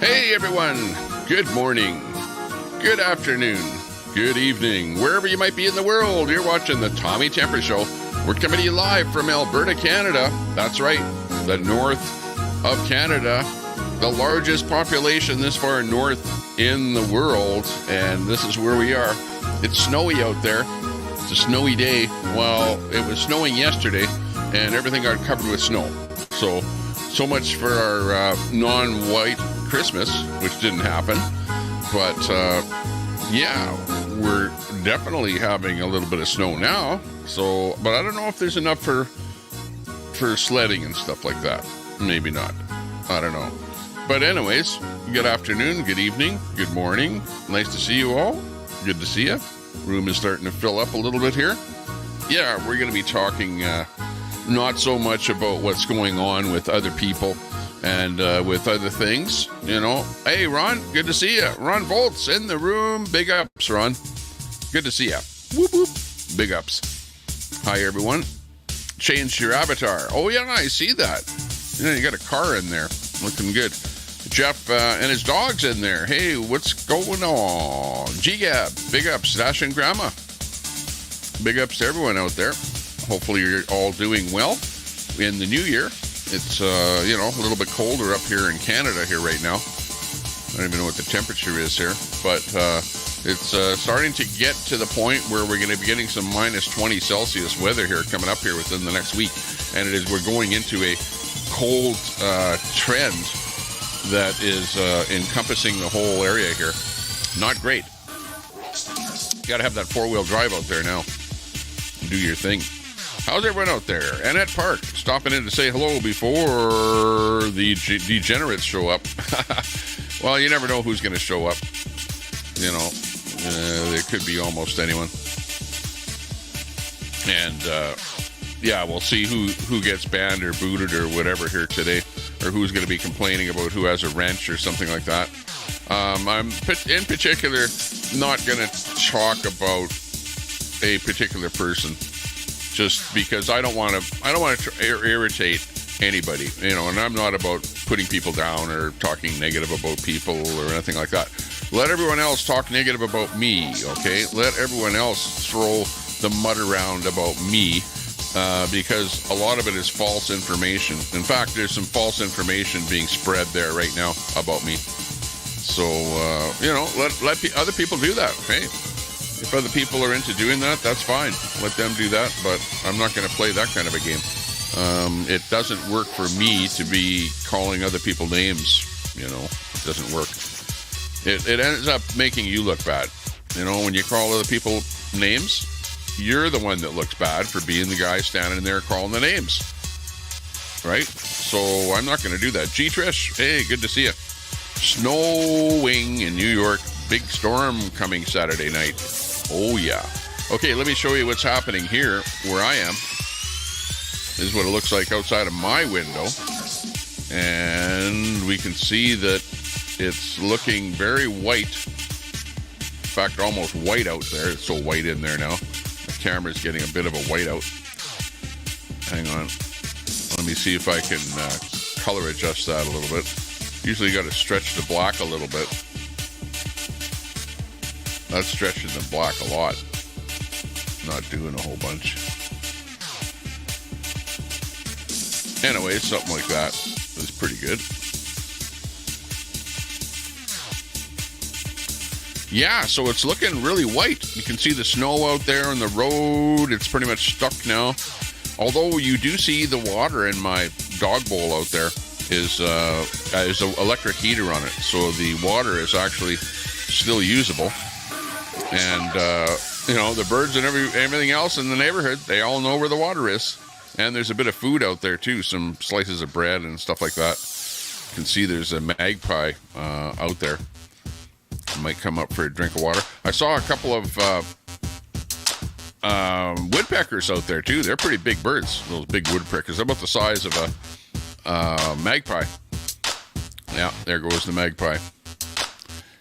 Hey everyone, good morning, good afternoon, good evening, wherever you might be in the world. You're watching the Tommy Temper Show. We're coming to you live from Alberta, Canada. That's right, the north of Canada, the largest population this far north in the world, and this is where we are. It's snowy out there. It's a snowy day. Well, it was snowing yesterday, and everything got covered with snow. So much for our non-white Christmas, which didn't happen. But, yeah, we're definitely having a little bit of snow now. So, but I don't know if there's enough for sledding and stuff like that. Maybe not. I don't know. But anyways, good afternoon, good evening, good morning. Nice to see you all. Good to see you. Room is starting to fill up a little bit here. Yeah, we're going to be talking not so much about what's going on with other people and with other things, you know. Hey, Ron, good to see you. Ron Volt's in the room. Big ups, Ron. Good to see you. Whoop, whoop. Big ups. Hi, everyone. Changed your avatar. Oh, yeah, I see that. You know, you got a car in there. Looking good. Jeff and his dog's in there. Hey, what's going on? G-Gab, big ups. Dash and Grandma. Big ups to everyone out there. Hopefully you're all doing well in the new year. It's, you know, a little bit colder up here in Canada here right now. I don't even know what the temperature is here, but it's starting to get to the point where we're going to be getting some minus 20 Celsius weather here coming up here within the next week. And we're going into a cold trend that is encompassing the whole area here. Not great. You got to have that four-wheel drive out there now. Do your thing. How's everyone out there? Annette Park, stopping in to say hello before the degenerates show up. Well, you never know who's going to show up. You know, there could be almost anyone. And, yeah, we'll see who gets banned or booted or whatever here today, or who's going to be complaining about who has a wrench or something like that. I'm in particular not going to talk about a particular person, just because I don't want to irritate anybody, you know, and I'm not about putting people down or talking negative about people or anything like that. Let everyone else talk negative about me, okay? Let everyone else throw the mud around about me, because a lot of it is false information. In fact, there's some false information being spread there right now about me. So, you know, let other people do that, okay? If other people are into doing that, that's fine. Let them do that, but I'm not going to play that kind of a game. It doesn't work for me to be calling other people names, you know. It doesn't work. It ends up making you look bad. You know, when you call other people names, you're the one that looks bad for being the guy standing there calling the names. Right? So I'm not going to do that. G. Trish, hey, good to see you. Snowing in New York. Big storm coming Saturday night. Oh, yeah. Okay, let me show you what's happening here where I am. This is what it looks like outside of my window. And we can see that it's looking very white. In fact, almost white out there. It's so white in there now. The camera's getting a bit of a whiteout. Hang on. Let me see if I can color adjust that a little bit. Usually you got to stretch the black a little bit. That's stretching the black a lot. Not doing a whole bunch. Anyway, something like that is pretty good. Yeah, so it's looking really white. You can see the snow out there on the road. It's pretty much stuck now. Although you do see the water in my dog bowl out there is an electric heater on it. So the water is actually still usable. And, you know, the birds and everything else in the neighborhood, they all know where the water is. And there's a bit of food out there, too. Some slices of bread and stuff like that. You can see there's a magpie out there. I might come up for a drink of water. I saw a couple of woodpeckers out there, too. They're pretty big birds, those big woodpeckers. They're about the size of a magpie. Yeah, there goes the magpie.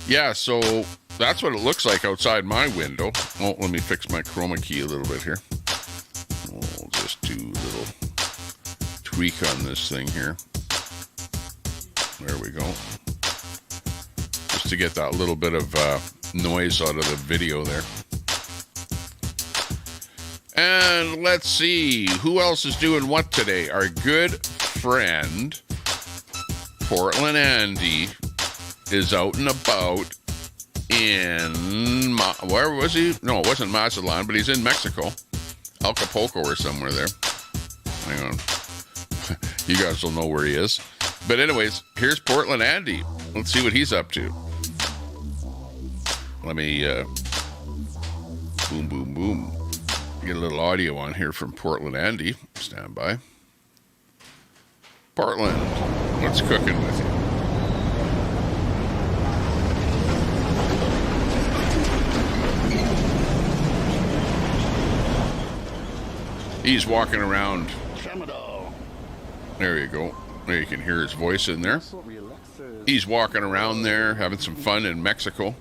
Yeah, so that's what it looks like outside my window. Oh, let me fix my chroma key a little bit here. We'll just do a little tweak on this thing here. There we go. to get that little bit of noise out of the video there. And let's see, who else is doing what today? Our good friend, Portland Andy, is out and about in, where was he? No, it wasn't Mazatlan, but he's in Mexico. Acapulco or somewhere there. Hang on. You guys will know where he is. But anyways, here's Portland Andy. Let's see what he's up to. Let me, boom, boom, boom. Get a little audio on here from Portland Andy. Stand by. Portland, what's cooking with you? He's walking around. There you go. There you can hear his voice in there. He's walking around there, having some fun in Mexico.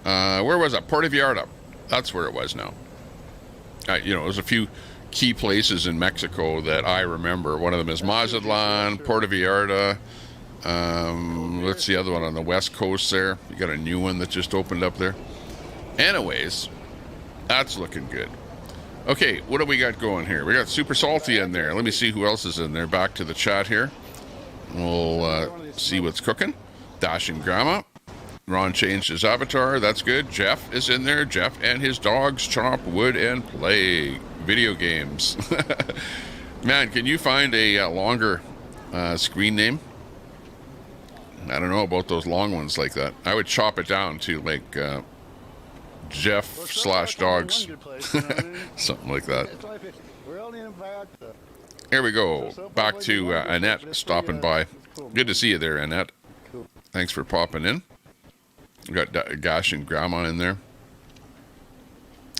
Where was that? Puerto Vallarta. That's where it was now. There's a few key places in Mexico that I remember. One of them is Mazatlan, Puerto Vallarta. What's the other one on the west coast there? You got a new one that just opened up there. Anyways, that's looking good. Okay, what do we got going here? We got Super Salty in there. Let me see who else is in there. Back to the chat here. We'll see what's cooking. Dashing Grandma. Ron changed his avatar. That's good. Jeff is in there. Jeff and his dogs chop wood and play video games. Man, can you find a longer screen name? I don't know about those long ones like that. I would chop it down to like Jeff/dogs. Something like that. Here we go. Back to Annette stopping by. Good to see you there, Annette. Thanks for popping in. We got Gash and Grandma in there.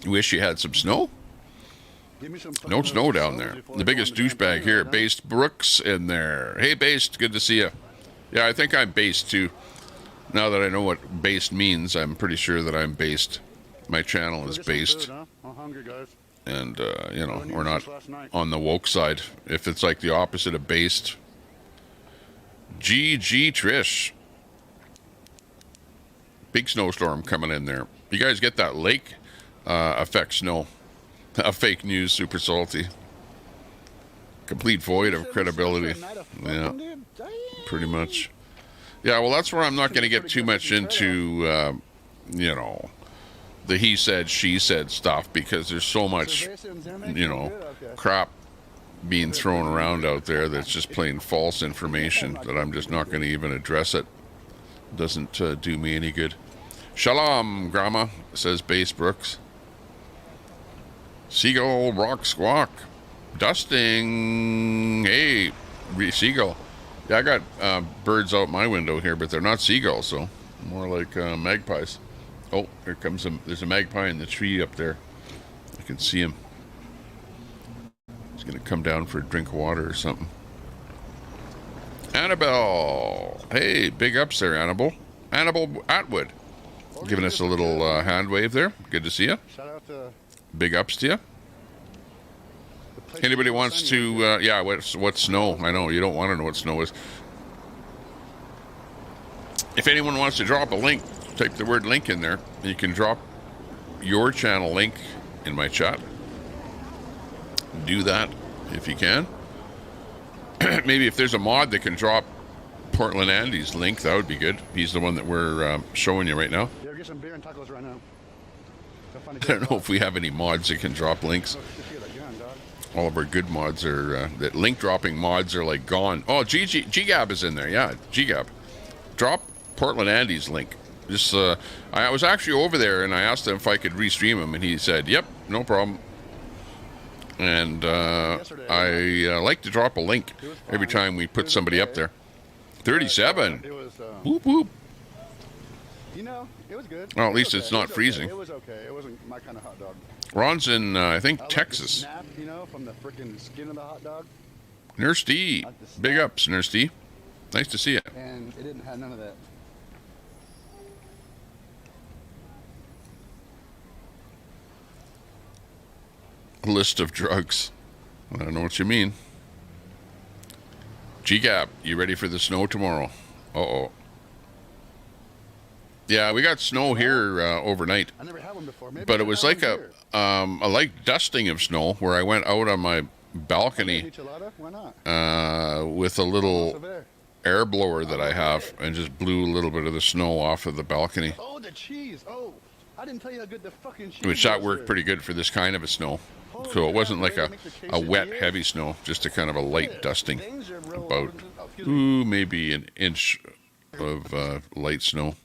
You wish you had some snow? No snow down there. The biggest douchebag here, Based Brooks in there. Hey, Based, good to see you. Yeah, I think I'm based too. Now that I know what based means, I'm pretty sure that I'm based. My channel is based. And, we're not on the woke side. If it's like the opposite of based. GG Trish. Big snowstorm coming in there. You guys get that lake effect snow. Fake news, Super Salty. Complete void of credibility. Yeah, pretty much. Yeah, well, that's where I'm not going to get too much into, the he said, she said stuff, because there's so much, crap being thrown around out there that's just plain false information that I'm just not going to even address it. Doesn't do me any good. Shalom, Grandma, says Base Brooks. Seagull Rock Squawk. Dusting. Hey, seagull. Yeah, I got birds out my window here, but they're not seagulls, so more like magpies. Oh, here comes there's a magpie in the tree up there. I can see him. He's going to come down for a drink of water or something. Annabelle. Hey, big ups there, Annabelle. Annabelle Atwood. Giving us a little hand wave there. Good to see you. Shout out to big ups to you. Anybody wants to, what's snow? I know, you don't want to know what snow is. If anyone wants to drop a link, type the word link in there. You can drop your channel link in my chat. Do that if you can. Maybe if there's a mod that can drop Portland Andy's link, that would be good. He's the one that we're showing you right now. Yeah, get some beer and tacos right now. I don't know if we have any mods that can drop links. All of our good mods are, that link dropping mods are like gone. Oh, GGAB is in there. Yeah, GGAB. Drop Portland Andy's link. Just, I was actually over there and I asked him if I could restream him, and he said, yep, no problem. And I like to drop a link every time we put somebody up there. 37. Whoop whoop. It was good. Well, at least it's not freezing. It was okay. It wasn't my kind of hot dog. Ron's in, I think, Texas. Snap, from the freaking skin of the hot dog. Nurse D. Big ups, Nurse D. Nice to see you. And it didn't have none of that. List of drugs. I don't know what you mean. GGAP, you ready for the snow tomorrow? Uh-oh. Yeah, we got snow here overnight, I never had one before. Maybe but I it was had like one a here. light dusting of snow where I went out on my balcony Michelada? Why not? with a Almost little over there. air blower that I have and just blew a little bit of the snow off of the balcony, Oh, the cheese. Oh, I didn't tell you how good the fucking cheese which that was worked here. pretty good for this kind of a snow. Holy So it crap, wasn't the like way a, they make the a wet, quesadillas. heavy snow, just a kind of a light Yeah, dusting. things are real- About, oh, excuse me. maybe an inch of light snow.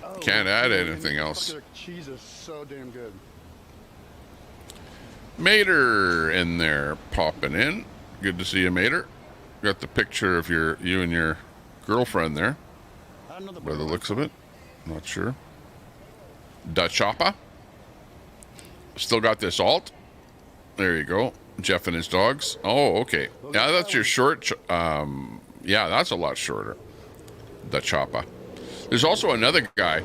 Oh, Can't add and anything the else. fucking cheese is so damn good. Mater in there popping in. Good to see you, Mater. Got the picture of you and your girlfriend there, I don't know the by the brand. looks of it. Not sure. Da Choppa. Still got this alt. There you go. Jeff and his dogs. Oh, okay. Yeah, that's your short. Yeah, that's a lot shorter. Da Choppa. There's also another guy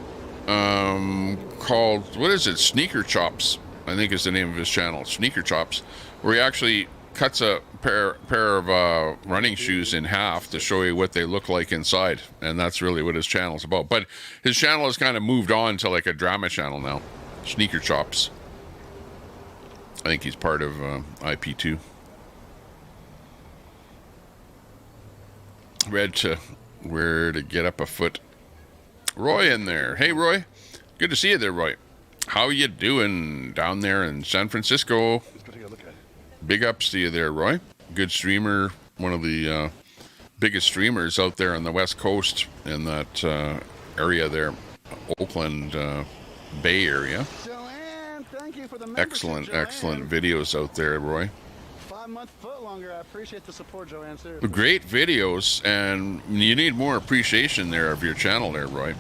called, what is it? Sneaker Chops, I think is the name of his channel. Sneaker Chops, where he actually cuts a pair of running shoes in half to show you what they look like inside, and that's really what his channel's about. But his channel has kind of moved on to like a drama channel now. Sneaker Chops. I think he's part of IP2. Read to where to get up a foot. Roy in there. Hey, Roy. Good to see you there, Roy. How you doing down there in San Francisco? Let's go take a look at it. Big ups to you there, Roy. Good streamer. One of the biggest streamers out there on the West Coast in that area there. Oakland Bay area. Joanne, thank you for the membership, Excellent, Joanne. excellent videos out there, Roy. 5-month foot longer. I appreciate the support, Joanne. Seriously. Great videos, and you need more appreciation there of your channel there, Roy.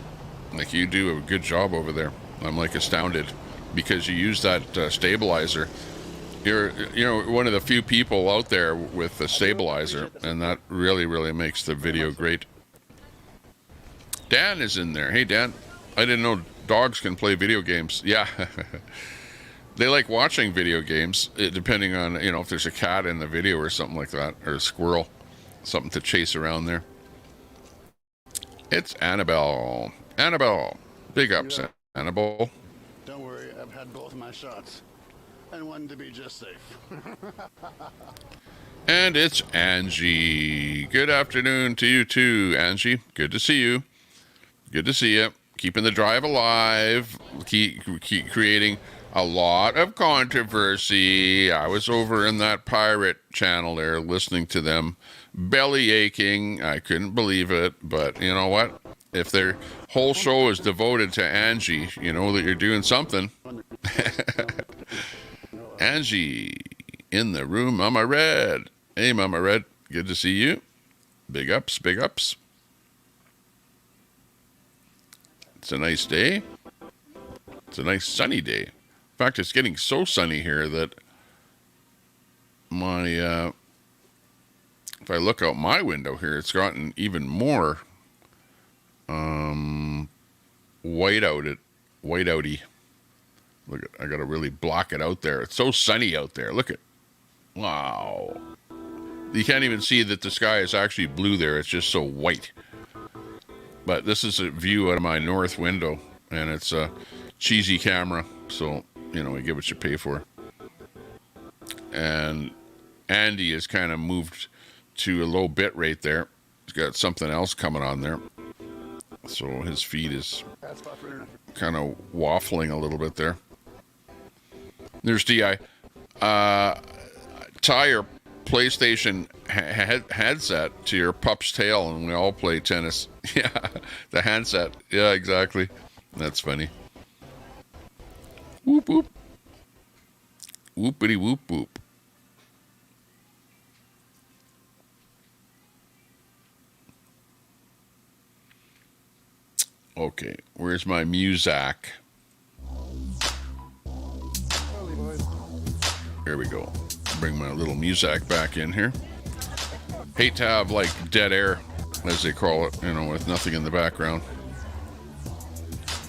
Like, you do a good job over there. I'm like astounded because you use that stabilizer. You're one of the few people out there with the stabilizer, and that really, really makes the video great. Dan is in there. Hey, Dan. I didn't know dogs can play video games. Yeah. They like watching video games, depending on, if there's a cat in the video or something like that, or a squirrel, something to chase around there. It's Annabelle. Annabelle. Big ups, Annabelle. Don't worry, I've had both my shots. And one to be just safe. And it's Angie. Good afternoon to you too, Angie. Good to see you. Good to see you. Keeping the drive alive. Keep creating a lot of controversy. I was over in that pirate channel there listening to them belly aching. I couldn't believe it, but you know what? If their whole show is devoted to Angie, you know that you're doing something. Angie in the room, Mama Red. Hey, Mama Red. Good to see you. Big ups, big ups. It's a nice day. It's a nice sunny day. In fact, it's getting so sunny here that my if I look out my window here, it's gotten even more whiteouty. Look at, I gotta really block it out there. It's so sunny out there. Look at, wow. You can't even see that the sky is actually blue there. It's just so white. But this is a view out of my north window, and it's a cheesy camera, so you get what you pay for. And Andy has kind of moved to a low bit rate there. He's got something else coming on there, so his feed is kind of waffling a little bit there. There's DI. Tie your PlayStation headset to your pup's tail, and we all play tennis. Yeah, the handset. Yeah, exactly. That's funny. Whoop whoop. Whoopity whoop whoop. Okay, where's my music? Here we go. Bring my little music back in here. Hate to have like dead air, as they call it, with nothing in the background.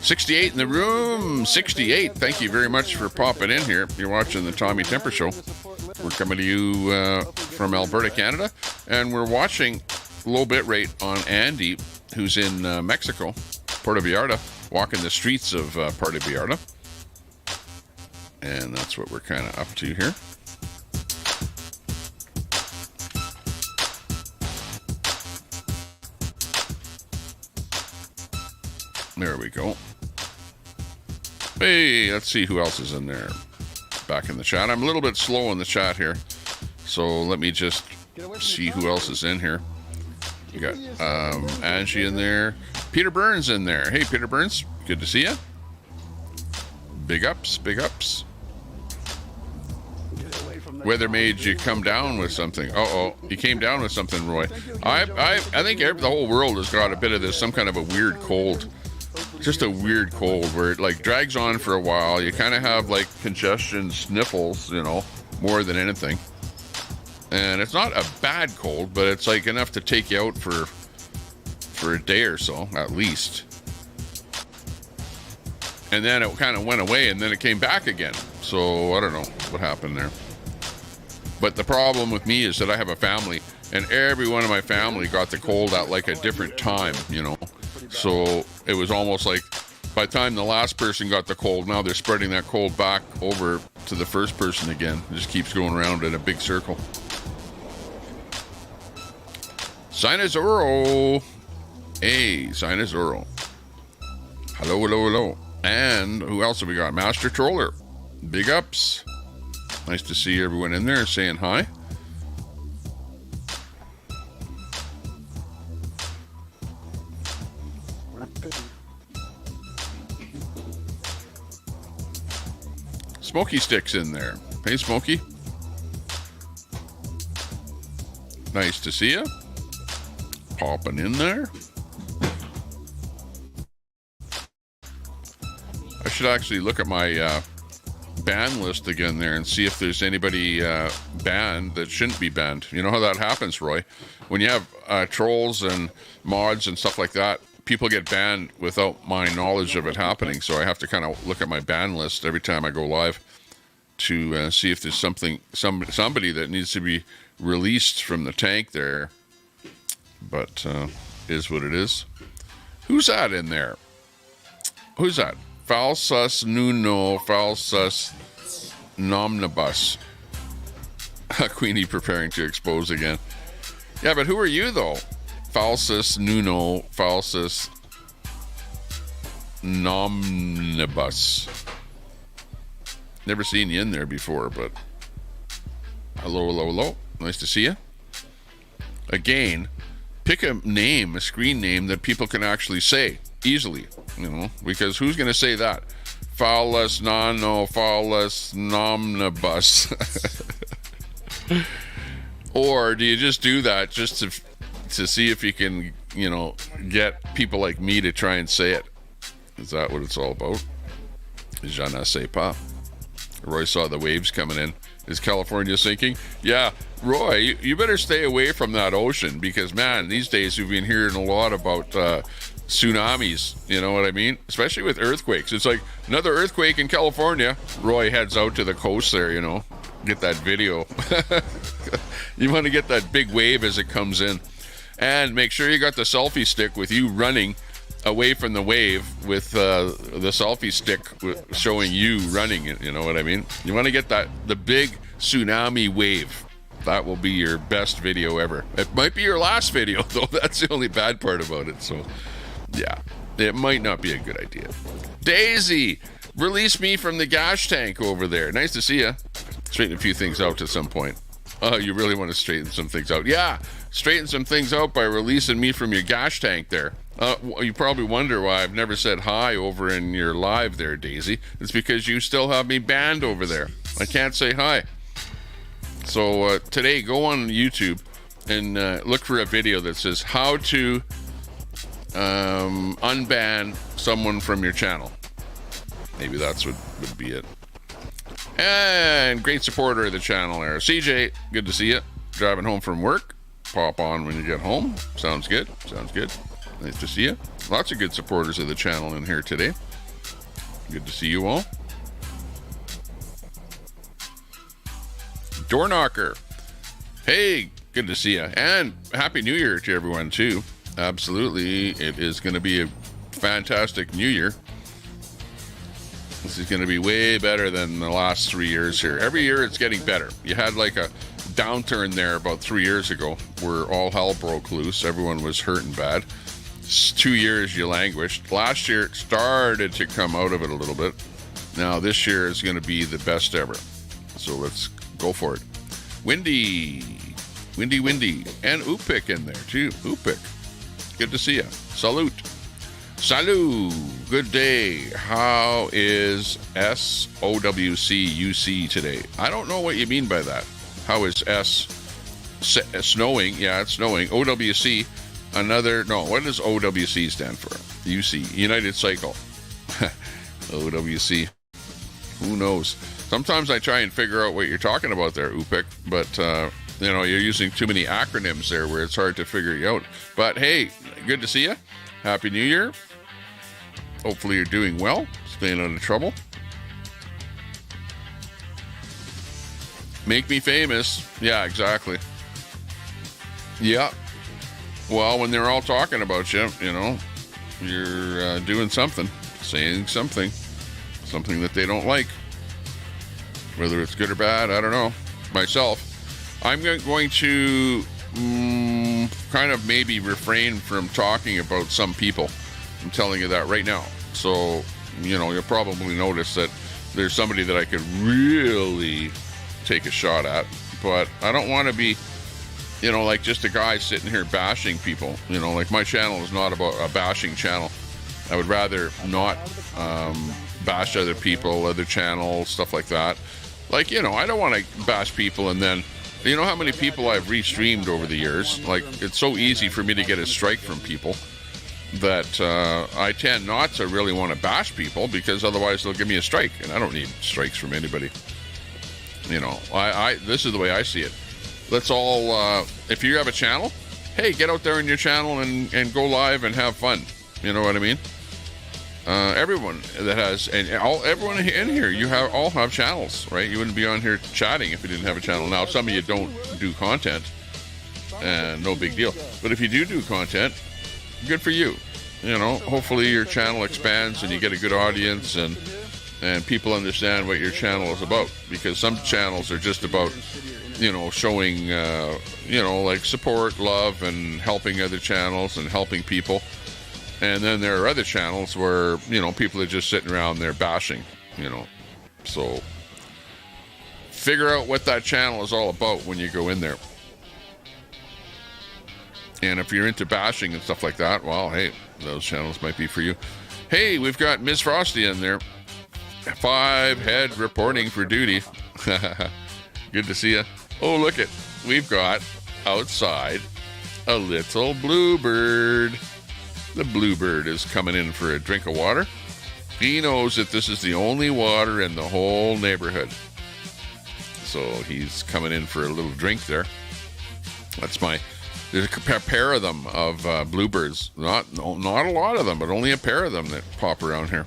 68 in the room. 68. Thank you very much for popping in here. You're watching the Tommy Temper Show. We're coming to you from Alberta, Canada. And we're watching low bit rate on Andy, who's in Mexico, Puerto Vallarta, walking the streets of Puerto Vallarta. And that's what we're kind of up to here. There we go. Hey, let's see who else is in there. Back in the chat. I'm a little bit slow in the chat here, so let me just see who else is in here. You got Angie in there. Peter Burns in there. Hey, Peter Burns. Good to see you. Big ups, big ups. Weather made you come down with something. Uh-oh, you came down with something, Roy. I think the whole world has got a bit of this, some kind of a weird cold. Just a weird cold where it like drags on for a while. You kind of have like congestion, sniffles, you know, more than anything. And it's not a bad cold, but it's like enough to take you out for a day or so, at least. And then it kind of went away, and then it came back again. So I don't know what happened there. But the problem with me is that I have a family, and every one of my family got the cold at like a different time, you know. So it was almost like by the time the last person got the cold, now they're spreading that cold back over to the first person again. It just keeps going around in a big circle. Sinazoro. Hey, Sinazoro. Hello, hello, hello. And who else have we got? Master Troller. Big ups. Nice to see everyone in there saying hi. Smokey Stick's in there. Hey, Smokey. Nice to see you. Popping in there. I should actually look at my ban list again there and see if there's anybody banned that shouldn't be banned. You know how that happens, Roy? When you have trolls and mods and stuff like that, people get banned without my knowledge of it happening. So I have to kind of look at my ban list every time I go live to see if there's somebody that needs to be released from the tank there. But is what it is. Who's that in there? Who's that? Falsus Nuno Falsus Nomnibus. Queenie preparing to expose again. Yeah, but who are you though? Falsus Nuno Falsus Nomnibus. Never seen you in there before, but hello, hello, hello. Nice to see you. Again, pick a name, a screen name that people can actually say easily, you know, because who's going to say that? Falus Nano Falus Nomnibus. Or do you just do that just to see if you can, you know, get people like me to try and say it? Is that what it's all about? Je ne sais pas. Roy saw the waves coming in. Is California sinking? Yeah, Roy, you better stay away from that ocean because, man, these days we've been hearing a lot about tsunamis, you know what I mean? Especially with earthquakes. It's like another earthquake in California. Roy heads out to the coast there, you know, get that video. You want to get that big wave as it comes in. And make sure you got the selfie stick with you running away from the wave with the selfie stick showing you running it, you know what I mean? You want to get the big tsunami wave. That will be your best video ever. It might be your last video, though. That's the only bad part about it. So, yeah, it might not be a good idea. Daisy, release me from the gas tank over there. Nice to see you. Straighten a few things out at some point. Oh, you really want to straighten some things out? Yeah, straighten some things out by releasing me from your gas tank there. You probably wonder why I've never said hi over in your live there, Daisy. It's because you still have me banned over there. I can't say hi. So today, go on YouTube and look for a video that says how to unban someone from your channel. Maybe that's what would be it. And great supporter of the channel there. CJ, good to see you. Driving home from work. Pop on when you get home. Sounds good. Sounds good. Nice to see you. Lots of good supporters of the channel in here today. Good to see you all. Door knocker. Hey, good to see you. And Happy New Year to everyone, too. Absolutely. It is going to be a fantastic New Year. This is going to be way better than the last 3 years here. Every year it's getting better. You had like a downturn there about 3 years ago where all hell broke loose. Everyone was hurting bad. 2 years you languished. Last year it started to come out of it a little bit. Now this year is going to be the best ever. So let's go for it. Windy. And Upik in there too. Upik. Good to see you. Salute. Good day. How is SOWCUC today? I don't know what you mean by that. How is snowing? Yeah, it's snowing. OWC, what does OWC stand for? UC, United Cycle. OWC. Who knows? Sometimes I try and figure out what you're talking about there, Upik, but you're using too many acronyms there where it's hard to figure you out. But hey, good to see you. Happy New Year. Hopefully you're doing well, staying out of trouble. Make me famous. Yeah, exactly. Yeah. Well, when they're all talking about you, you're doing something, saying something that they don't like. Whether it's good or bad, I don't know. Myself, I'm going to kind of maybe refrain from talking about some people. I'm telling you that right now. So, you'll probably notice that there's somebody that I could really take a shot at. But I don't want to be, like just a guy sitting here bashing people. Like my channel is not about a bashing channel. I would rather not bash other people, other channels, stuff like that. Like, I don't want to bash people and then, how many people I've restreamed over the years? Like, it's so easy for me to get a strike from people that I tend not to really want to bash people because otherwise they'll give me a strike, and I don't need strikes from anybody. This is the way I see it. Let's all, if you have a channel, hey, get out there in your channel and go live and have fun. You know what I mean? Everyone that has, everyone in here, all have channels, right? You wouldn't be on here chatting if you didn't have a channel. Now, some of you don't do content, and no big deal. But if you do content, good for you. Hopefully your channel expands and you get a good audience and people understand what your channel is about. Because some channels are just about, showing, like support, love, and helping other channels and helping people. And then there are other channels where, people are just sitting around there bashing, So figure out what that channel is all about when you go in there. And if you're into bashing and stuff like that, well, hey, those channels might be for you. Hey, we've got Ms. Frosty in there. 5 head reporting for duty. Good to see you. Oh, look it. We've got outside a little bluebird. The bluebird is coming in for a drink of water. He knows that this is the only water in the whole neighborhood. So he's coming in for a little drink there. There's a pair of them of bluebirds. Not a lot of them, but only a pair of them that pop around here.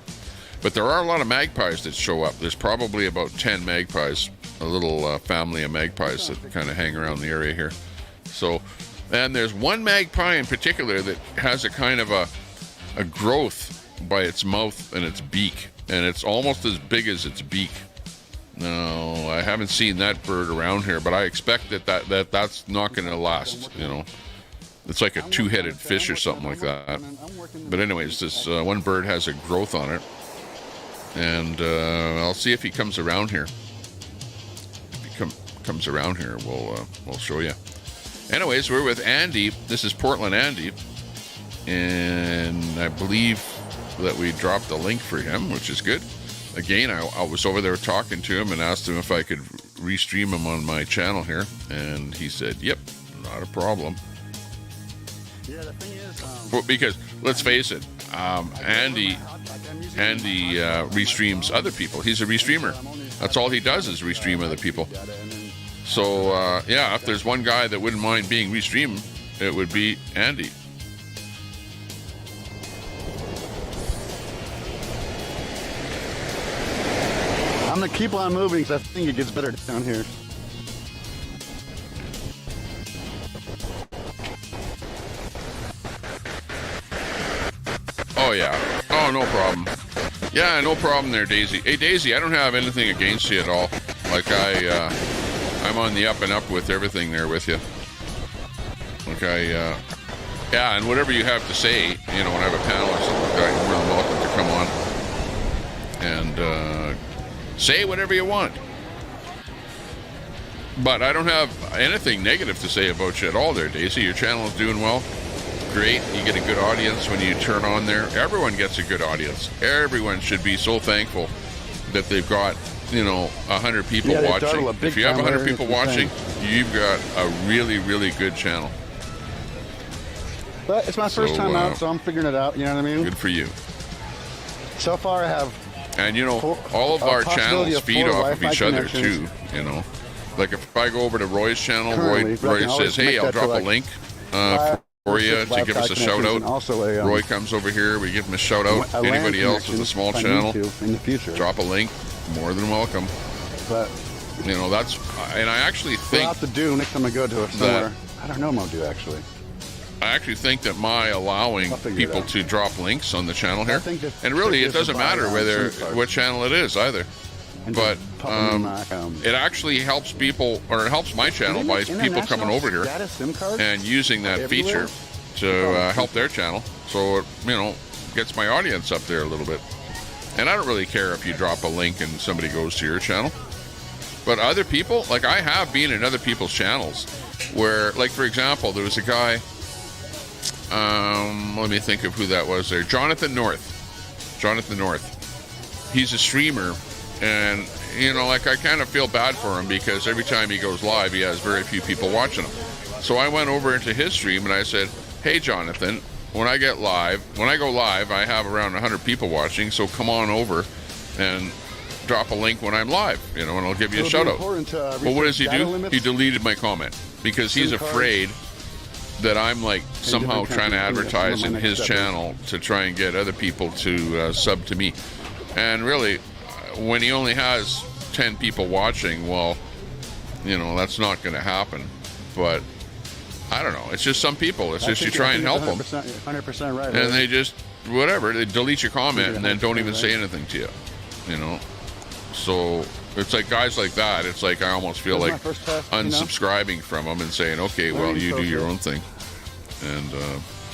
But there are a lot of magpies that show up. There's probably about 10 magpies, a little family of magpies that kind of hang around the area here. So, and there's one magpie in particular that has a kind of a growth by its mouth and its beak, and it's almost as big as its beak. No, I haven't seen that bird around here, but I expect that's not going to last, It's like a two-headed fish or something like that. But anyways, this one bird has a growth on it. And I'll see if he comes around here. If he comes around here, we'll show you. Anyways, we're with Andy. This is Portland Andy. And I believe that we dropped the link for him, which is good. Again, I was over there talking to him and asked him if I could restream him on my channel here. And he said, yep, not a problem. Yeah, the thing is... Well, because, let's face it, Andy restreams other people. He's a restreamer. That's all he does is restream other people. So, yeah, if there's one guy that wouldn't mind being restreamed, it would be Andy. I'm going to keep on moving because I think it gets better down here. yeah. Oh, no problem. Yeah, no problem there, Daisy. Hey, Daisy, I don't have anything against you at all. Like, I'm on the up and up with everything there with you. Okay, yeah, and whatever you have to say, you know, when I have a panel or something like that, you're more than welcome to come on and say whatever you want. But I don't have anything negative to say about you at all there, Daisy. Your channel is doing well. Great. You get a good audience when you turn on there. Everyone gets a good audience. Everyone should be so thankful that they've got, you know, 100 people watching. If you have 100 people watching, you've got a really, really good channel. But it's my first time out, so I'm figuring it out, you know what I mean? Good for you. So far I have... And, you know, all of our channels feed off of each other, too, you know. Like, if I go over to Roy's channel, Roy says, hey, I'll drop a link for you to give us a shout-out. Roy comes over here, we give him a shout-out. Anybody else with a small channel, in the future, drop a link, more than welcome. But, you know, that's... And I actually think... I'll have to do next time I go to somewhere. I don't know what I'll do, actually. I actually think that my allowing people to drop links on the channel here, and really it doesn't matter what channel it is either, but it actually helps people, or it helps my channel by people coming over here and using that feature to help their channel, so it, you know, gets my audience up there a little bit. And I don't really care if you drop a link and somebody goes to your channel, but other people, like I have been in other people's channels where, like, for example, there was a guy, let me think of who that was there. Jonathan North. He's a streamer, and, you know, like, I kind of feel bad for him because every time he goes live, he has very few people watching him. So I went over into his stream and I said, hey, Jonathan, when I go live, I have around 100 people watching, so come on over and drop a link when I'm live, you know, and I'll give you a shout out. Well, what does he do? He deleted my comment because he's afraid that I'm, like, somehow trying to advertise in his channel to try and get other people to sub to me. And really, when he only has 10 people watching, well, you know, that's not going to happen. But I don't know. It's just some people. It's just you try and help them. 100% right. And they just, whatever, they delete your comment and then don't even say anything to you, you know. So it's like guys like that, it's like I almost feel like unsubscribing from them and saying, okay, well, you do your own thing. And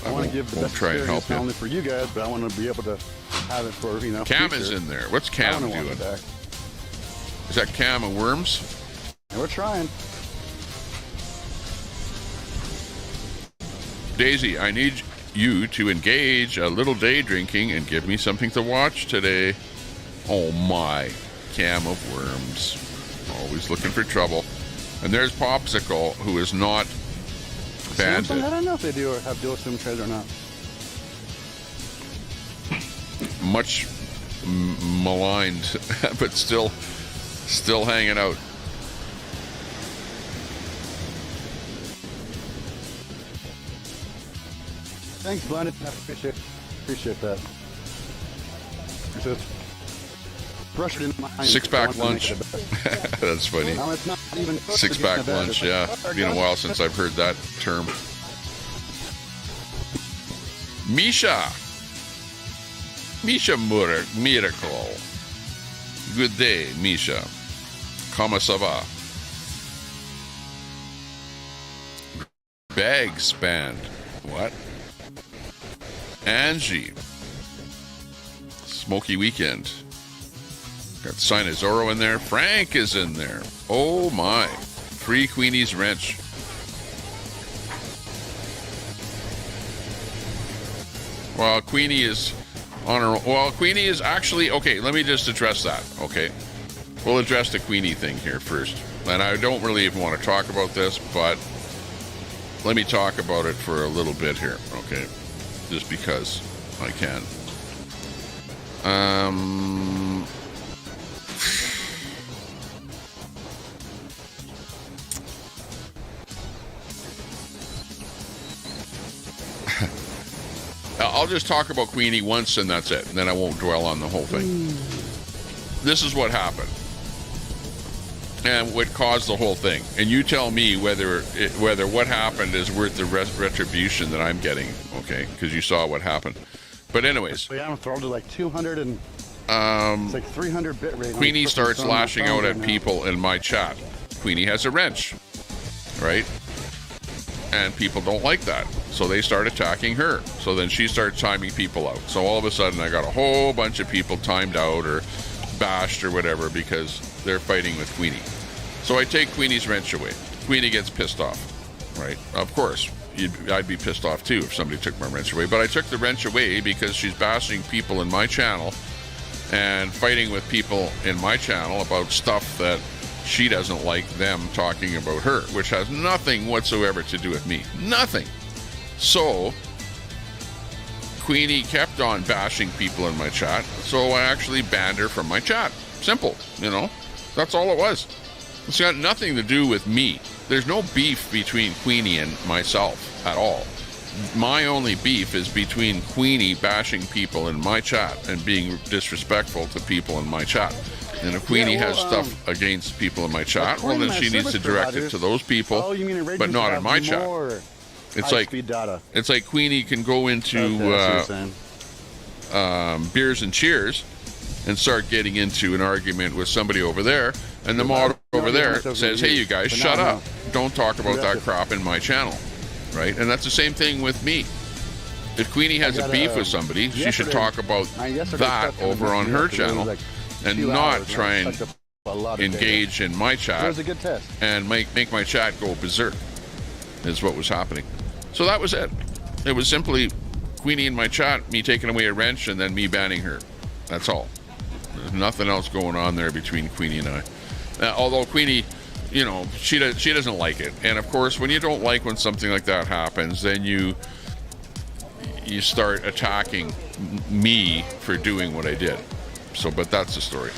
I won't try and help you. Not only for you guys, but I want to be able to have it for, you know, Cam is in there. What's Cam doing? Is that Cam and Worms? We're trying. Daisy, I need you to engage a little day drinking and give me something to watch today. Oh my, Cam of Worms. Always looking for trouble. And there's Popsicle, who is not Bandit. I don't know if they do or have dual SIM cards or not. Much maligned, but still hanging out. Thanks, Blended. I appreciate that. Just brush it in my mind. Six-pack lunch. That's funny. No, it's not even Six-pack lunch, yeah. Been a while since I've heard that term. Misha Miracle. Good day, Misha. Comment ça va? Bag spanned. What? Angie. Smoky Weekend. Got Sina Zorro in there. Frank is in there. Oh my. Free Queenie's Wrench. Well, Queenie is on her... Well, Queenie is actually... Okay, let me just address that, okay? We'll address the Queenie thing here first. And I don't really even want to talk about this, but let me talk about it for a little bit here, okay? Just because I can. I'll just talk about Queenie once and that's it. And then I won't dwell on the whole thing. This is what happened. And what caused the whole thing. And you tell me whether what happened is worth the retribution that I'm getting, okay? Because you saw what happened. But anyways, So yeah, I'm throttled to like 200 and it's like 300 bit rate. Queenie starts lashing out at people in my chat. Queenie has a wrench, right? And people don't like that. So they start attacking her. So then she starts timing people out. So all of a sudden I got a whole bunch of people timed out or bashed or whatever because they're fighting with Queenie. So I take Queenie's wrench away. Queenie gets pissed off, right? Of course, I'd be pissed off too if somebody took my wrench away. But I took the wrench away because she's bashing people in my channel and fighting with people in my channel about stuff that she doesn't like them talking about her, which has nothing whatsoever to do with me. Nothing. So Queenie kept on bashing people in my chat, so I actually banned her from my chat. Simple, you know? That's all it was. It's got nothing to do with me. There's no beef between Queenie and myself at all. My only beef is between Queenie bashing people in my chat and being disrespectful to people in my chat. And if Queenie has stuff against people in my chat, well, then she needs to direct it to those people, but not in my chat. It's like Queenie can go into Beers and Cheers and start getting into an argument with somebody over there, and the mod over there says, hey, you guys, shut up. Don't talk about that crap in my channel, right? And that's the same thing with me. If Queenie has a beef with somebody, she should talk about that over on her channel and not try and engage in my chat and make my chat go berserk, is what was happening. So that was it. It was simply Queenie in my chat, me taking away a wrench, and then me banning her. That's all. There's nothing else going on there between Queenie and I. Although Queenie, you know, she doesn't like it. And of course, when you don't like when something like that happens, then you start attacking me for doing what I did. So, but that's the story,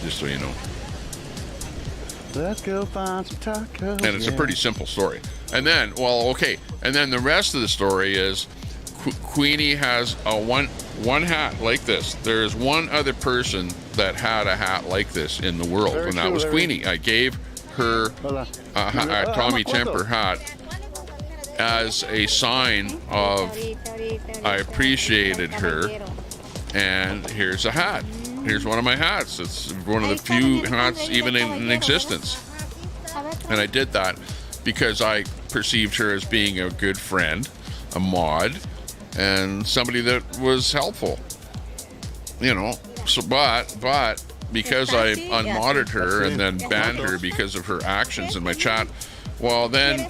just so you know. Let's go find some tacos. And it's a pretty simple story. And then, well, okay. And then the rest of the story is Queenie has a one hat like this. There's one other person that had a hat like this in the world, and that was Queenie. I gave her a Tommy Temper hat as a sign of I appreciated her, and here's a hat. Here's one of my hats. It's one of the few hats even in existence. And I did that because I perceived her as being a good friend, a mod, and somebody that was helpful. You know, so but because I unmodded her and then banned her because of her actions in my chat, well then,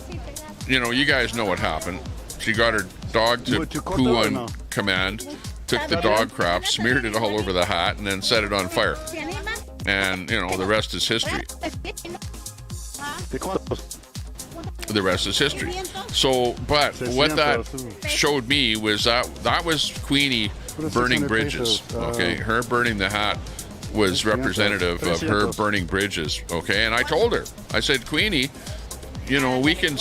you know, you guys know what happened. She got her dog to poo on command, took the dog crap, smeared it all over the hat, and then set it on fire. And, you know, the rest is history. The rest is history. So, but what that showed me was that was Queenie burning bridges, okay? Her burning the hat was representative of her burning bridges, okay? And I told her, I said, Queenie, you know, you can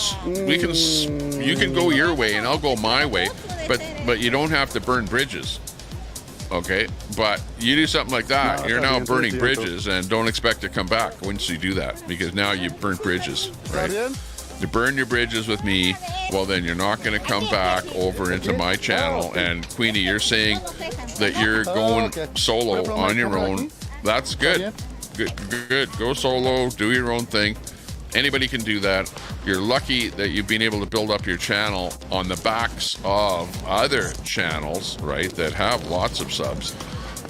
go your way and I'll go my way, but you don't have to burn bridges, okay? But you do something like that, you're now burning bridges, and don't expect to come back once you do that, because now you've burnt bridges, right? You burn your bridges with me, well then you're not going to come back over into my channel. And Queenie, you're saying that you're going solo on your own. That's good. Good. Go solo, do your own thing. Anybody can do that. You're lucky that you've been able to build up your channel on the backs of other channels, right, that have lots of subs.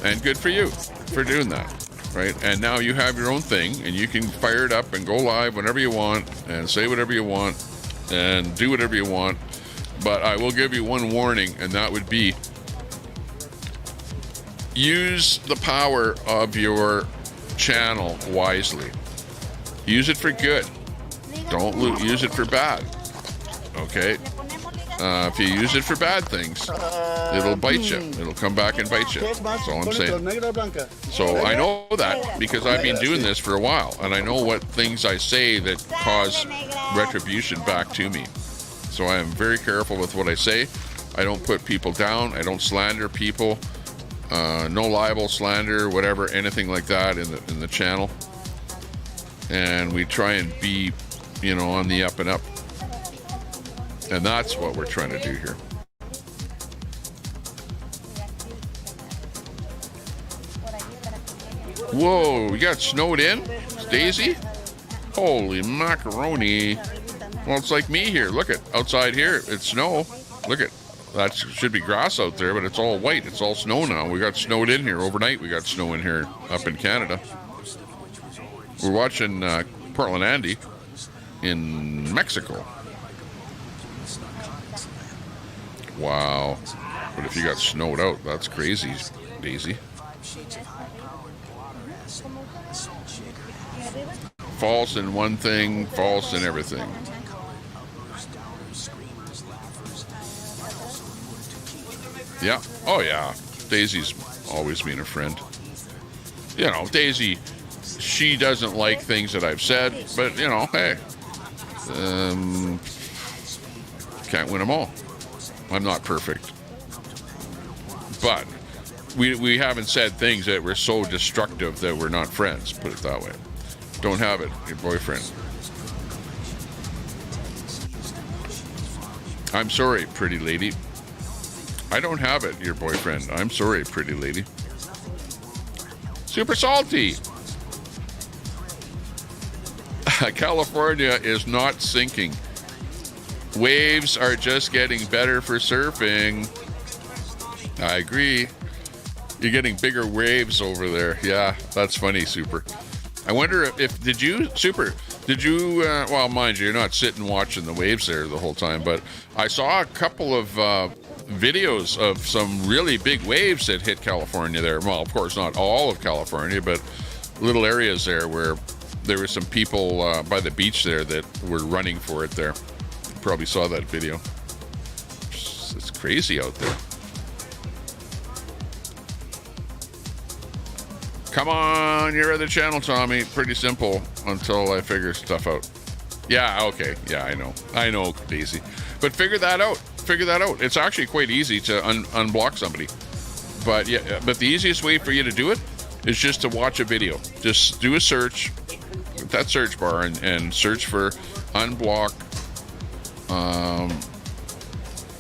And good for you for doing that, right? And now you have your own thing, and you can fire it up and go live whenever you want and say whatever you want and do whatever you want. But I will give you one warning, and that would be use the power of your channel wisely. Use it for good. Don't use it for bad. Okay? If you use it for bad things, it'll bite you. It'll come back and bite you. That's all I'm saying. So I know that because I've been doing this for a while, and I know what things I say that cause retribution back to me. So I am very careful with what I say. I don't put people down. I don't slander people. No libel, slander, whatever, anything like that in the channel. And we try and be, you know, on the up and up. And that's what we're trying to do here. Whoa, we got snowed in? Daisy? Holy macaroni. Well, it's like me here. Look at outside here. It's snow. Look at that. Should be grass out there, but it's all white. It's all snow now. We got snowed in here overnight. We got snow in here up in Canada. We're watching Portland Andy in Mexico. Wow. But if you got snowed out, that's crazy, Daisy. False in one thing, false in everything. Yeah. Oh, yeah. Daisy's always been a friend. You know, Daisy, she doesn't like things that I've said, but, you know, hey. Can't win them all. I'm not perfect. But we haven't said things that were so destructive that we're not friends, put it that way. Don't have it, your boyfriend. I'm sorry, pretty lady. I don't have it, your boyfriend. I'm sorry, pretty lady. Super salty. California is not sinking. Waves are just getting better for surfing. I agree. You're getting bigger waves over there. Yeah, that's funny, Super. I wonder if did you, well, mind you, you're not sitting watching the waves there the whole time, but I saw a couple of videos of some really big waves that hit California there. Well, of course, not all of California, but little areas there where there were some people by the beach there that were running for it there. You probably saw that video. It's crazy out there. Come on, your other channel, Tommy. Pretty simple until I figure stuff out. Yeah, okay. Yeah, I know, Daisy. But figure that out. It's actually quite easy to unblock somebody. But yeah, but the easiest way for you to do it is just to watch a video. Just do a search with that search bar and search for unblock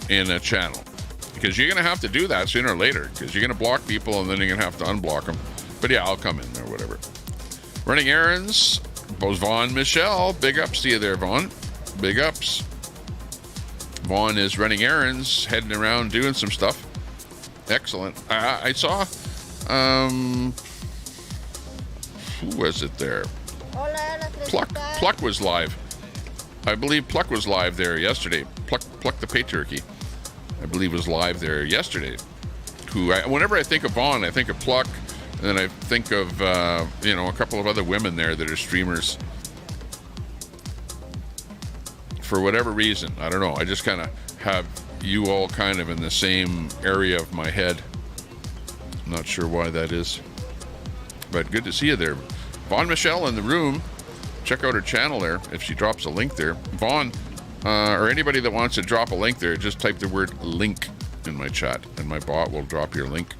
in a channel. Because you're going to have to do that sooner or later. Because you're going to block people and then you're going to have to unblock them. But yeah, I'll come in there, whatever. Running errands. Vaughn Michelle. Big ups to you there, Vaughn. Big ups. Vaughn is running errands, heading around, doing some stuff. Excellent. I saw, who was it there? Pluck was live. I believe Pluck was live there yesterday. Pluck the Pay Turkey, I believe, was live there yesterday. Whenever I think of Vaughn, I think of Pluck, and then I think of, a couple of other women there that are streamers. For whatever reason, I don't know. I just kind of have you all kind of in the same area of my head. I'm not sure why that is. But good to see you there. Vaughn Michelle in the room. Check out her channel there if she drops a link there. Vaughn, or anybody that wants to drop a link there, just type the word link in my chat and my bot will drop your link.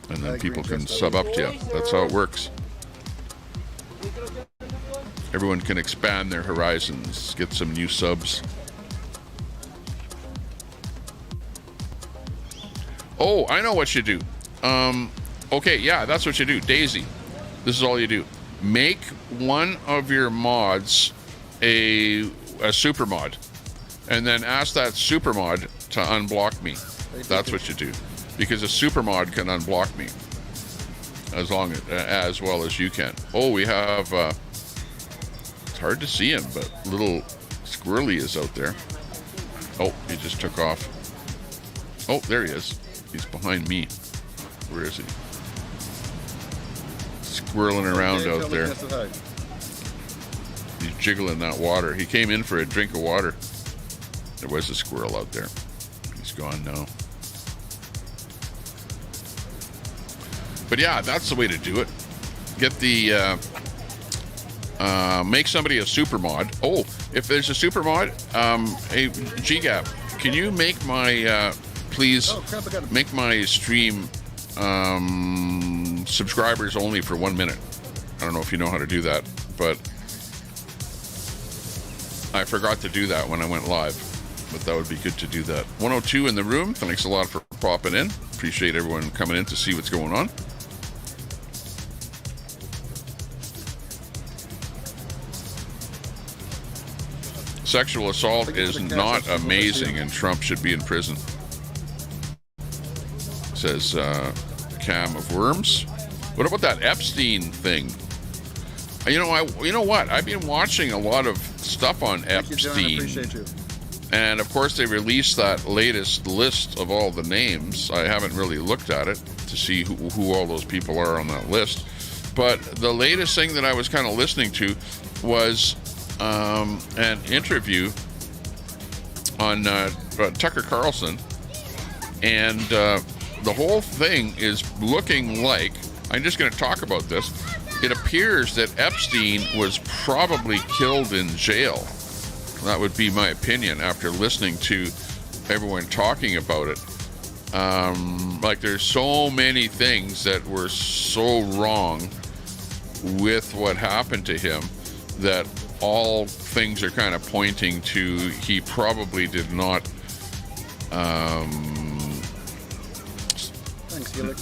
And then people can sub up to you. That's how it works. Everyone can expand their horizons, get some new subs. Oh, I know what you do. Okay, yeah, that's what you do. Daisy, this is all you do. Make one of your mods a super mod, and then ask that super mod to unblock me. That's what you do. Because a super mod can unblock me as well as you can. Oh, we have... It's hard to see him, but little Squirrely is out there. Oh, he just took off. Oh, there he is. He's behind me. Where is he? Squirreling around out there. He's jiggling that water. He came in for a drink of water. There was a squirrel out there. He's gone now. But yeah, that's the way to do it. Get the... make somebody a super mod. Oh, if there's a super mod, hey, GGAP, can you make my, please, make my stream subscribers only for 1 minute? I don't know if you know how to do that, but I forgot to do that when I went live. But that would be good to do that. 102 in the room. Thanks a lot for popping in. Appreciate everyone coming in to see what's going on. Sexual assault is not amazing, and Trump should be in prison. Says Cam of Worms. What about that Epstein thing? You know what? I've been watching a lot of stuff on Epstein. Appreciate you. And of course, they released that latest list of all the names. I haven't really looked at it to see who all those people are on that list. But the latest thing that I was kind of listening to was an interview on Tucker Carlson. And the whole thing is looking like, I'm just going to talk about this. It appears that Epstein was probably killed in jail. That would be my opinion after listening to everyone talking about it. Like, there's so many things that were so wrong with what happened to him that all things are kind of pointing to he probably did not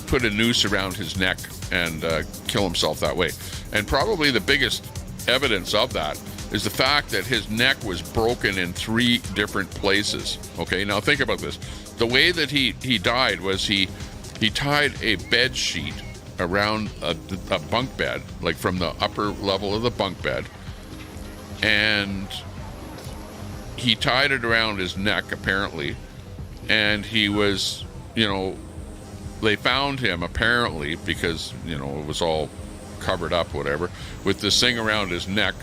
put a noose around his neck and kill himself that way. And probably the biggest evidence of that is the fact that his neck was broken in 3 different places. Okay, now think about this. The way that he died was he tied a bed sheet around a bunk bed, like from the upper level of the bunk bed, and he tied it around his neck, apparently, and he was, they found him, apparently, because, it was all covered up, whatever, with this thing around his neck,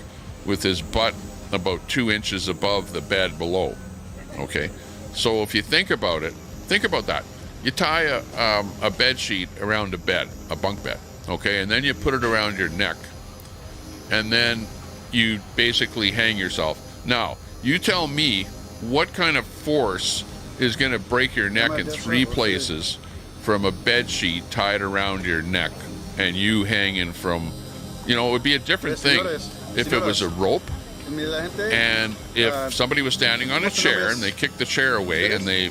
with his butt about 2 inches above the bed below. Okay, so if you think about it, think about that. You tie a bed sheet around a bed, a bunk bed, okay, and then you put it around your neck, and then you basically hang yourself. Now, you tell me what kind of force is going to break your neck in 3 places from a bed sheet tied around your neck and you hanging from, it would be a different thing if it was a rope, and if somebody was standing on a chair and they kicked the chair away and they,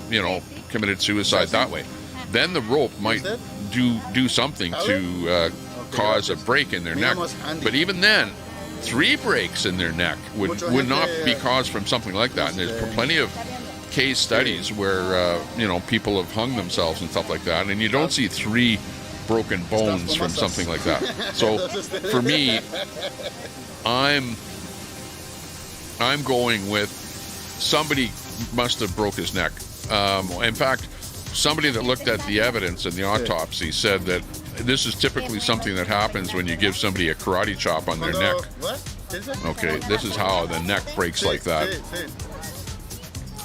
committed suicide that way. Then the rope might do something to cause a break in their neck. But even then, 3 breaks in their neck would not be caused from something like that. And there's plenty of case studies where, people have hung themselves and stuff like that, and you don't see 3 broken bones from something like that. So for me, I'm going with somebody must have broke his neck. In fact, somebody that looked at the evidence in the autopsy said that this is typically something that happens when you give somebody a karate chop on their neck. Okay, this is how the neck breaks like that.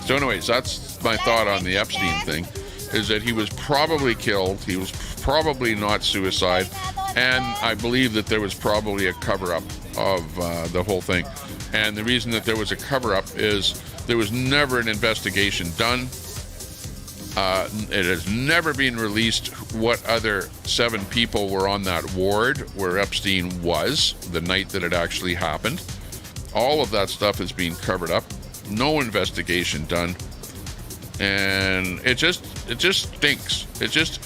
So anyways, that's my thought on the Epstein thing, is that he was probably killed. He was probably not suicide. And I believe that there was probably a cover-up of the whole thing. And the reason that there was a cover-up is there was never an investigation done. It has never been released what other 7 people were on that ward where Epstein was the night that it actually happened. All of that stuff is being covered up. No investigation done. And it just stinks. It's just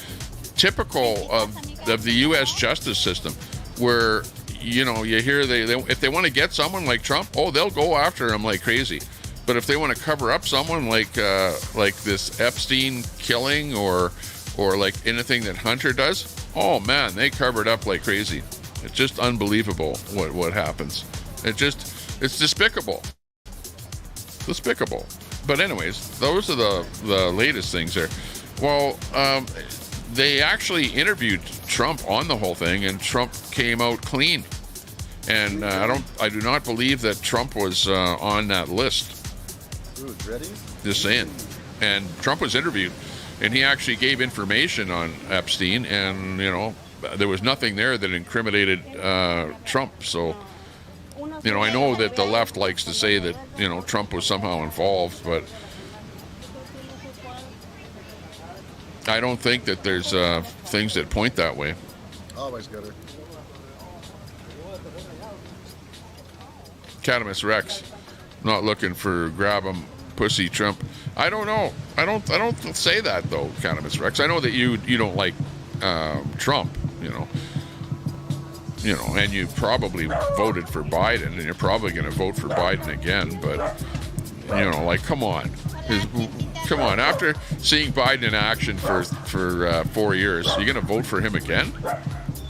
typical of the U.S. justice system, where you hear they if they want to get someone like Trump, they'll go after him like crazy. But if they want to cover up someone like this Epstein killing or like anything that Hunter does, oh man, they cover it up like crazy. It's just unbelievable what happens. It's despicable. Despicable. But anyways, those are the latest things there. Well, they actually interviewed Trump on the whole thing, and Trump came out clean. And I do not believe that Trump was on that list. Ready? Just saying. And Trump was interviewed, and he actually gave information on Epstein, and there was nothing there that incriminated Trump. So I know that the left likes to say that Trump was somehow involved, but I don't think that there's things that point that way. Always got her. Catamus Rex, not looking for grab 'em pussy Trump. I don't know. I don't say that though, Catamus Rex. I know that you don't like Trump, and you probably voted for Biden, and you're probably going to vote for Biden again. But You know, like, come on. Come on. After seeing Biden in action for 4 years, you going to vote for him again?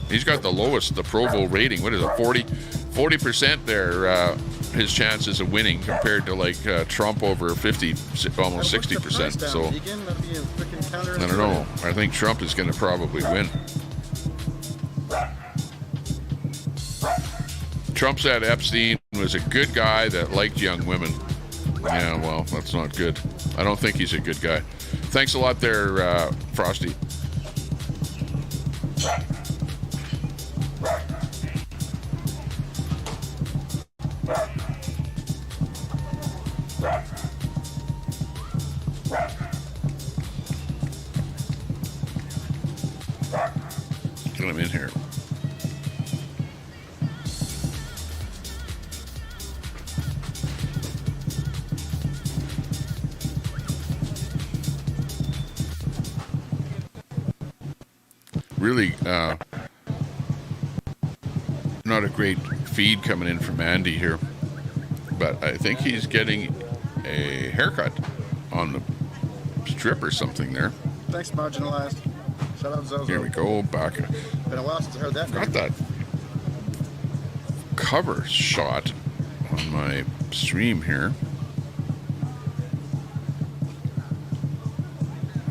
He's got the lowest approval rating. What is it, 40% there, his chances of winning compared to, like, Trump over 50, almost 60%. So, I don't know. I think Trump is going to probably win. Trump said Epstein was a good guy that liked young women. Yeah, well, that's not good. I don't think he's a good guy. Thanks a lot there, Frosty. Get him in here. Really not a great feed coming in from Andy here, but I think he's getting a haircut on the strip or something there. Thanks, Marginalized. Shout out Zozo. Here we go, back. Been a while since I heard that. Got that cover shot on my stream here.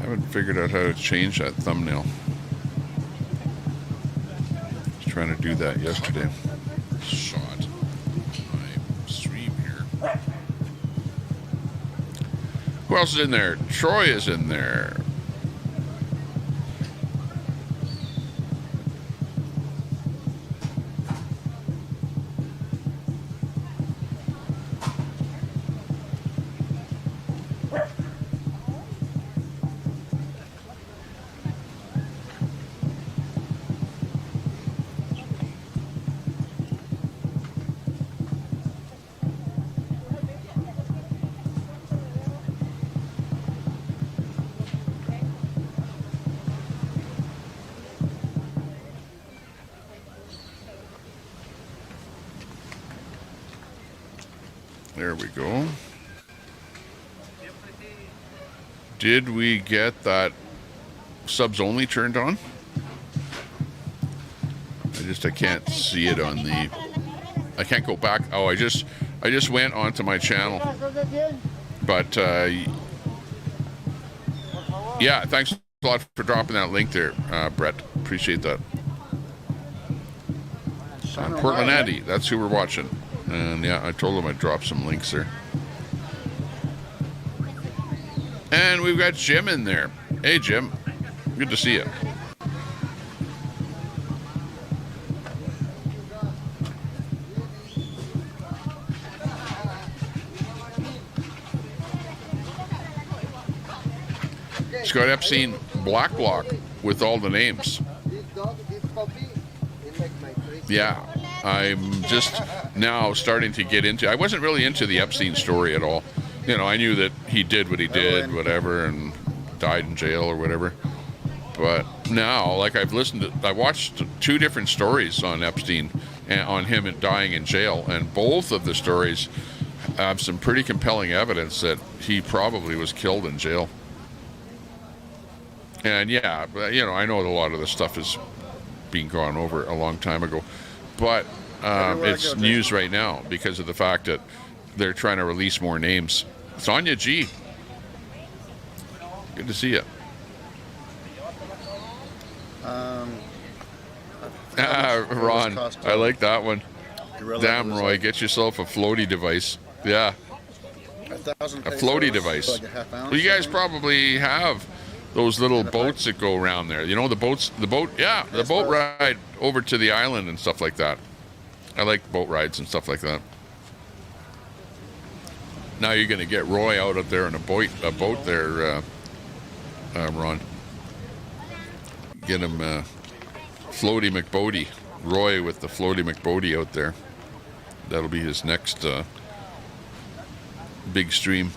Haven't figured out how to change that thumbnail. Was trying to do that yesterday. Shot my stream here. Who else is in there? Troy is in there. There we go. Did we get that subs only turned on? I can't see it on the, I can't go back. Oh, I just went onto my channel. But yeah, thanks a lot for dropping that link there, Brett. Appreciate that. Portland Andy, that's who we're watching. And yeah, I told him I'd drop some links there. And we've got Jim in there. Hey, Jim. Good to see you. Scott Epstein black block with all the names. Yeah, I'm just now starting to get into. I wasn't really into the Epstein story at all. You know, I knew that he did what he did, whatever, and died in jail or whatever. But now, like I watched 2 different stories on Epstein and on him dying in jail, and both of the stories have some pretty compelling evidence that he probably was killed in jail. And yeah, you know, I know a lot of the stuff is being gone over a long time ago, but it's news right now because of the fact that they're trying to release more names. Sonia G, good to see you. Ron, I like that one. Damn, Roy, like, get yourself a floaty device. Yeah, a floaty device. Like well, you guys probably have those little boats that go around there. You know, the boat ride over to the island and stuff like that. I like boat rides and stuff like that. Now you're going to get Roy out there in a boat there, Ron. Get him Floaty McBodie. Roy with the Floaty McBodie out there. That'll be his next big stream.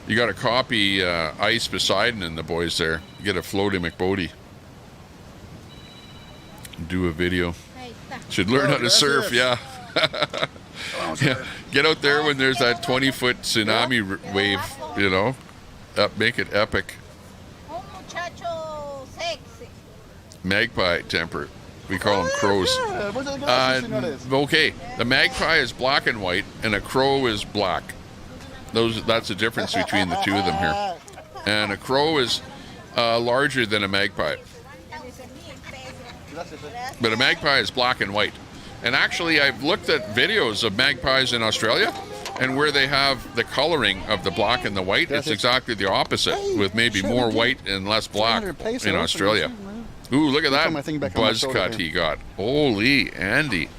You got to copy Ice Poseidon and the boys there. Get a Floaty McBodie. Do a video. Should learn how to surf, yeah. Yeah, get out there when there's that 20-foot tsunami wave, you know, make it epic. Magpie temper. We call them crows. Okay, the magpie is black and white, and a crow is black. That's the difference between the two of them here. And a crow is larger than a magpie. But a magpie is black and white. And actually, I've looked at videos of magpies in Australia, and where they have the coloring of the black and the white, it's exactly the opposite, with maybe more white and less black in Australia. Ooh, look at that buzz cut he got. Holy Andy.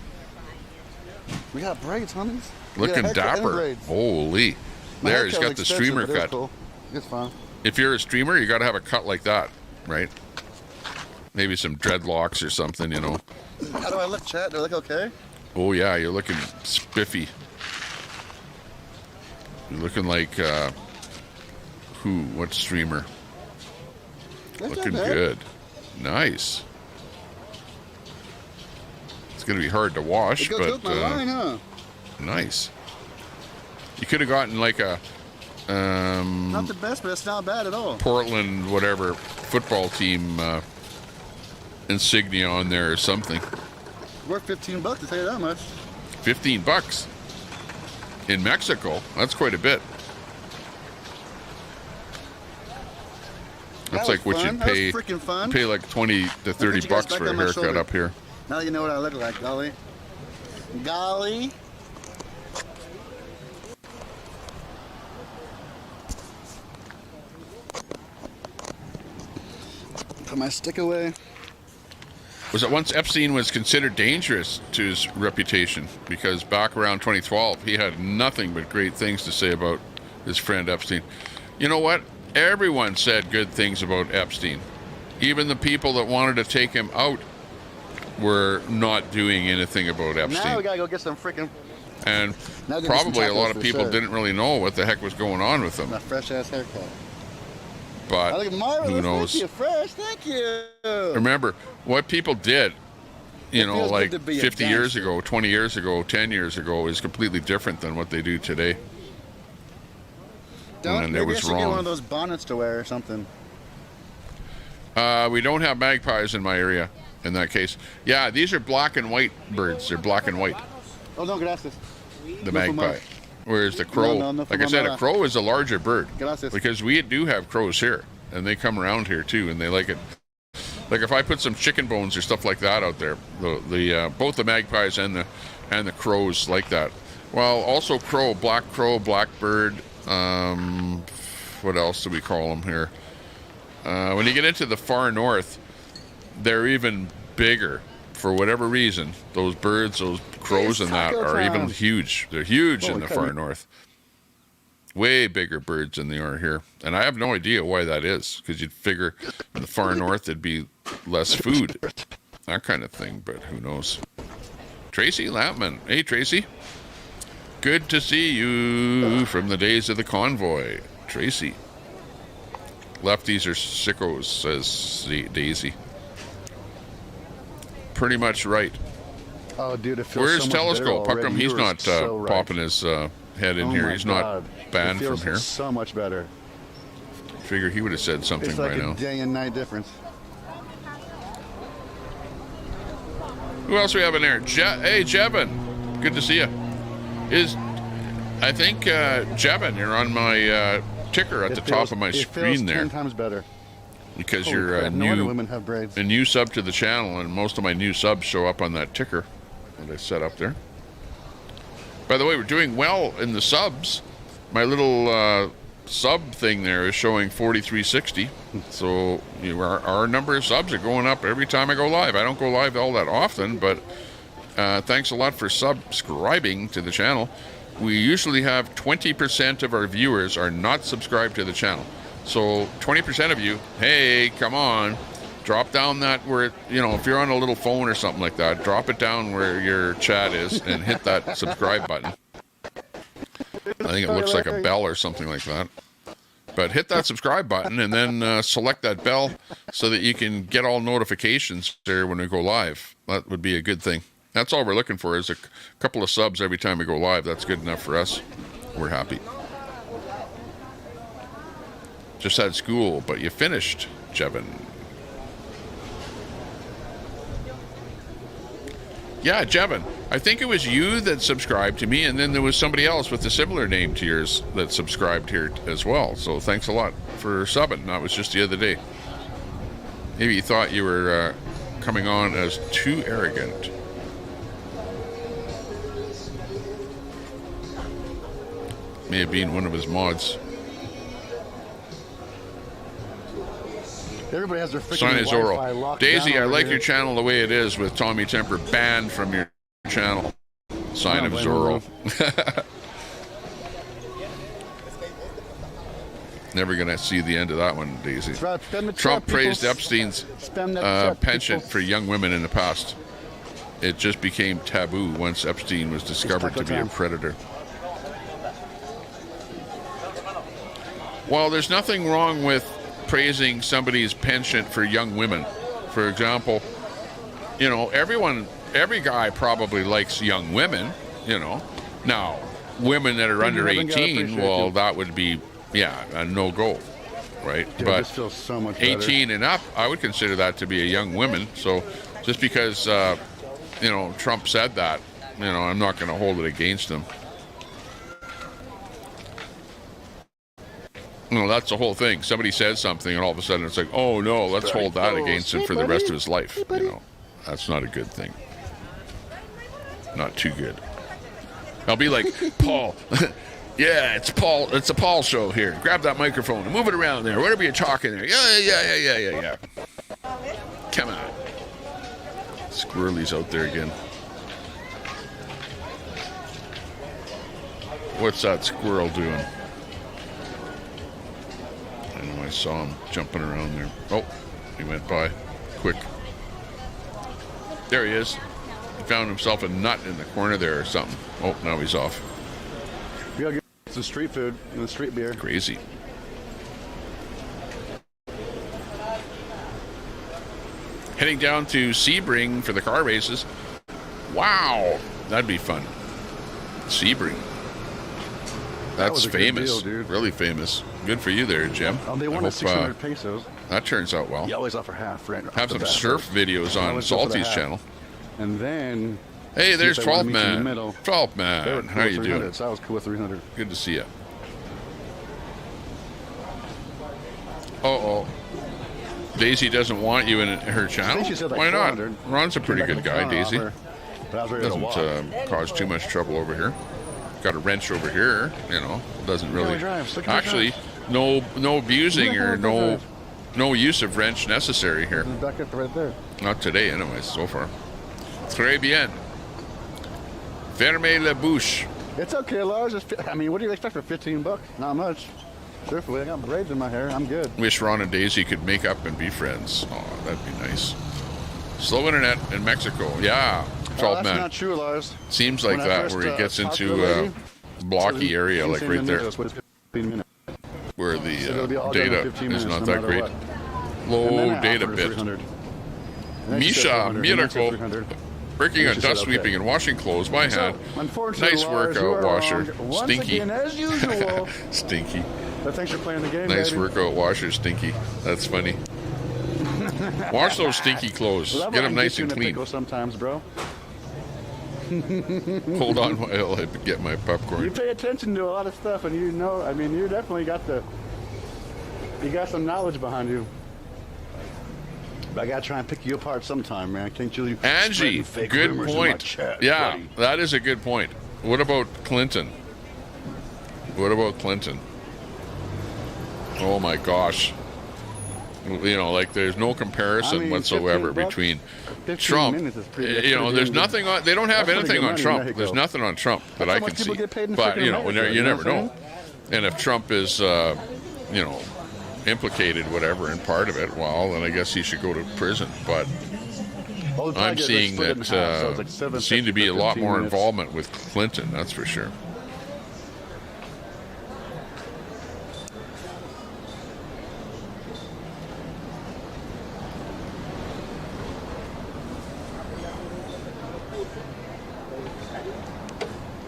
We got braids, honeys. Looking dapper. Holy. There, he's got the streamer cut. Cool. It's fine. If you're a streamer, you got to have a cut like that, right? Maybe some dreadlocks or something, you know. How do I look, chat? Do I look okay? Oh, yeah, you're looking spiffy. You're looking like, what streamer? Looking good. Nice. It's going to be hard to wash, but line, huh? Nice. You could have gotten like a not the best, but it's not bad at all. Portland, whatever, football team insignia on there or something. Worth $15 to tell you that much. $15 in Mexico. That's quite a bit. That's like what you'd pay. Pay like $20 to $30 for a haircut up here. Now you know what I look like, golly. Golly. Put my stick away. Was it once Epstein was considered dangerous to his reputation because back around 2012 he had nothing but great things to say about his friend Epstein. You know what? Everyone said good things about Epstein. Even the people that wanted to take him out were not doing anything about Epstein. Now we gotta go get some freaking. And probably a lot of people didn't really know what the heck was going on with him. My fresh ass haircut. But who knows? Thank you, fresh. Thank you. Remember what people did, you know, like 50 years ago, 20 years ago, 10 years ago, is completely different than what they do today. And it was wrong. Get one of those bonnets to wear or something. We don't have magpies in my area. In that case, yeah, these are black and white birds. They're black and white. Oh no, gracias. The magpie. Whereas the crow, like I said, a crow is a larger bird. Because we do have crows here, and they come around here too, and they like it. Like if I put some chicken bones or stuff like that out there, both the magpies and the crows like that. Well, also blackbird. What else do we call them here? When you get into the far north, they're even bigger. For whatever reason, those birds, those crows and that are even huge. They're huge in the far north. Way bigger birds than they are here. And I have no idea why that is, because you'd figure in the far north there'd be less food. That kind of thing, but who knows. Tracy Lampman. Hey, Tracy. Good to see you from the days of the convoy. Tracy. Lefties are sickos, says Daisy. Pretty much right. Oh, dude, it feels Where's so Telescope? How come he's not so popping his head in here? He's not banned from here. So much better. Figure he would have said something by now. It's like a day and night difference. Who else we have in there? Hey, Jevin. Good to see you. I think Jevin, you're on my ticker at the top of my screen there. 10 times better. Because you're a new sub to the channel, and most of my new subs show up on that ticker that I set up there. By the way, we're doing well in the subs. My little sub thing there is showing 4360. So our number of subs are going up every time I go live. I don't go live all that often, but thanks a lot for subscribing to the channel. We usually have 20% of our viewers are not subscribed to the channel. So 20% of you, hey, come on, drop down that where, if you're on a little phone or something like that, drop it down where your chat is and hit that subscribe button. I think it looks like a bell or something like that. But hit that subscribe button and then select that bell so that you can get all notifications there when we go live. That would be a good thing. That's all we're looking for is a couple of subs every time we go live. That's good enough for us. We're happy. Just had school, but you finished, Jevin. Yeah, Jevin. I think it was you that subscribed to me, and then there was somebody else with a similar name to yours that subscribed here as well. So thanks a lot for subbing. That was just the other day. Maybe you thought you were coming on as too arrogant. May have been one of his mods. Everybody has their freaking Sign is Wi-Fi oral. locked Daisy, down I over like here. your channel the way it is with Tommy Temper banned from your channel. Sign of Zorro. Never gonna see the end of that one, Daisy. Trump praised Epstein's penchant for young women in the past. It just became taboo once Epstein was discovered to be a predator. Well, there's nothing wrong with praising somebody's penchant for young women. For example, you know, every guy probably likes young women, you know. Now, women that are under 18, well, that would be, yeah, a no-go, right? Dude, but this feels so much better. 18 and up, I would consider that to be a young woman. So just because, you know, Trump said that, you know, I'm not going to hold it against him. You know, that's the whole thing. Somebody says something, and all of a sudden it's like, oh no, let's hold that against him for the rest of his life. You know, that's not a good thing. Not too good. I'll be like, Paul, yeah, it's Paul. It's a Paul show here. Grab that microphone and move it around there. Whatever you're talking there. Yeah. Come on. Squirrely's out there again. What's that squirrel doing? I saw him jumping around there. Oh, he went by quick. There he is. He found himself a nut in the corner there or something. Oh, now he's off. We gotta get some street food and the street beer. Crazy. Heading down to Sebring for the car races. Wow, that'd be fun. Sebring. That's famous. Deal, dude. Really famous. Good for you there, Jim. Oh, they wanted 600 pesos. That turns out well. You always offer half, right? Have some surf videos on Salty's channel. And then... Hey, there's 12 Man. 12 Man. How are you doing? So I was cool with 300. Good to see you. Uh-oh. Daisy doesn't want you in her channel? Like why not? Ron's a pretty good guy, Daisy. Doesn't cause too much trouble over here. Got a wrench over here, you know, doesn't really actually no abusing or no use of wrench necessary here. Back up right there. Not today anyways, so far. Très bien. Fermez la bouche. It's okay, Lars. I mean, what do you expect for 15 bucks? Not much. Truthfully, I got braids in my hair. I'm good. Wish Ron and Daisy could make up and be friends. Oh, that'd be nice. Slow internet in Mexico. Yeah. 12 that's Man. not true, Lars. Seems like that where he gets into a blocky area like right there where the data is not that great. Low data bit. Misha Miracle working on dust sweeping and washing clothes by hand. Nice workout, washer. Stinky. Stinky. But thanks for playing the game. Nice workout, washer. Stinky. That's funny. Wash those stinky clothes. Get them nice and clean. Sometimes, bro. Hold on while I get my popcorn. You pay attention to a lot of stuff, and you know, I mean, you definitely got some knowledge behind you. But I gotta try and pick you apart sometime, man. Can't you? Angie, good point. Chat, yeah, buddy. That is a good point. What about Clinton? What about Clinton? Oh my gosh. You know, like there's no comparison whatsoever between Trump. You know, there's nothing on. They don't have anything on Trump. There's nothing on Trump that I can see. But you know, you never know. And if Trump is, you know, implicated, whatever, in part of it, well, then I guess he should go to prison. But I'm seeing that seemed to be a lot more involvement with Clinton. That's for sure.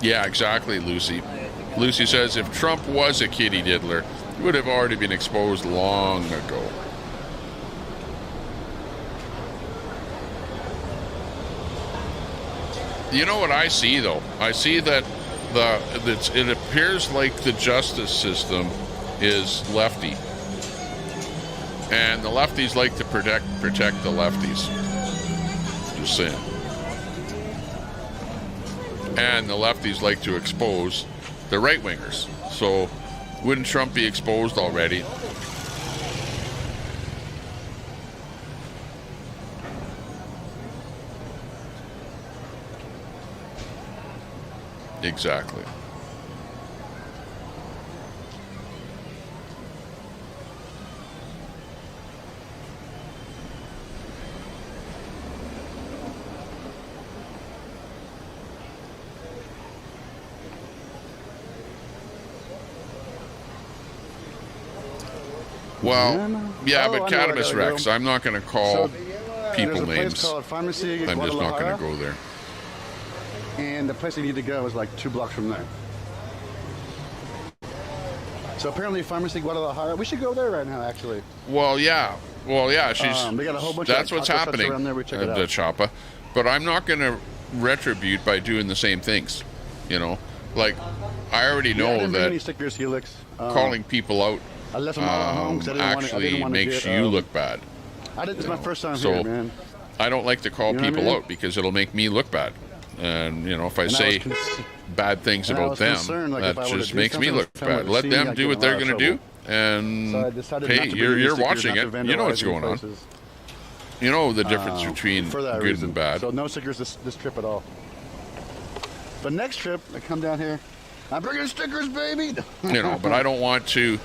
Yeah, exactly, Lucy. Lucy says if Trump was a kitty diddler, he would have already been exposed long ago. You know what I see, though? I see that it appears like the justice system is lefty. And the lefties like to protect the lefties. Just saying. And the lefties like to expose the right-wingers. So wouldn't Trump be exposed already? Exactly. Well, yeah, but Cannabis Rex, I'm not going to call people names. I'm just not going to go there. And the place you need to go is like 2 blocks from there. So apparently, Pharmacy Guadalajara. We should go there right now, actually. Well, yeah. She's. We got a whole bunch. That's of what's happening. The Chapa, but I'm not going to retribute by doing the same things. You know, like I already know that any stickers, Helix. Calling people out I left them all at home 'cause I didn't want to makes get, you look bad. It's my first time here, man. I don't like to call people out because it'll make me look bad. And, you know, if I say bad things about them, that just makes me look bad. Let them do what they're going to do. And, hey, you're watching it. You know what's going on. You know the difference between good and bad. So no stickers this trip at all. But next trip, I come down here. I'm bringing stickers, baby. You know, but I don't want to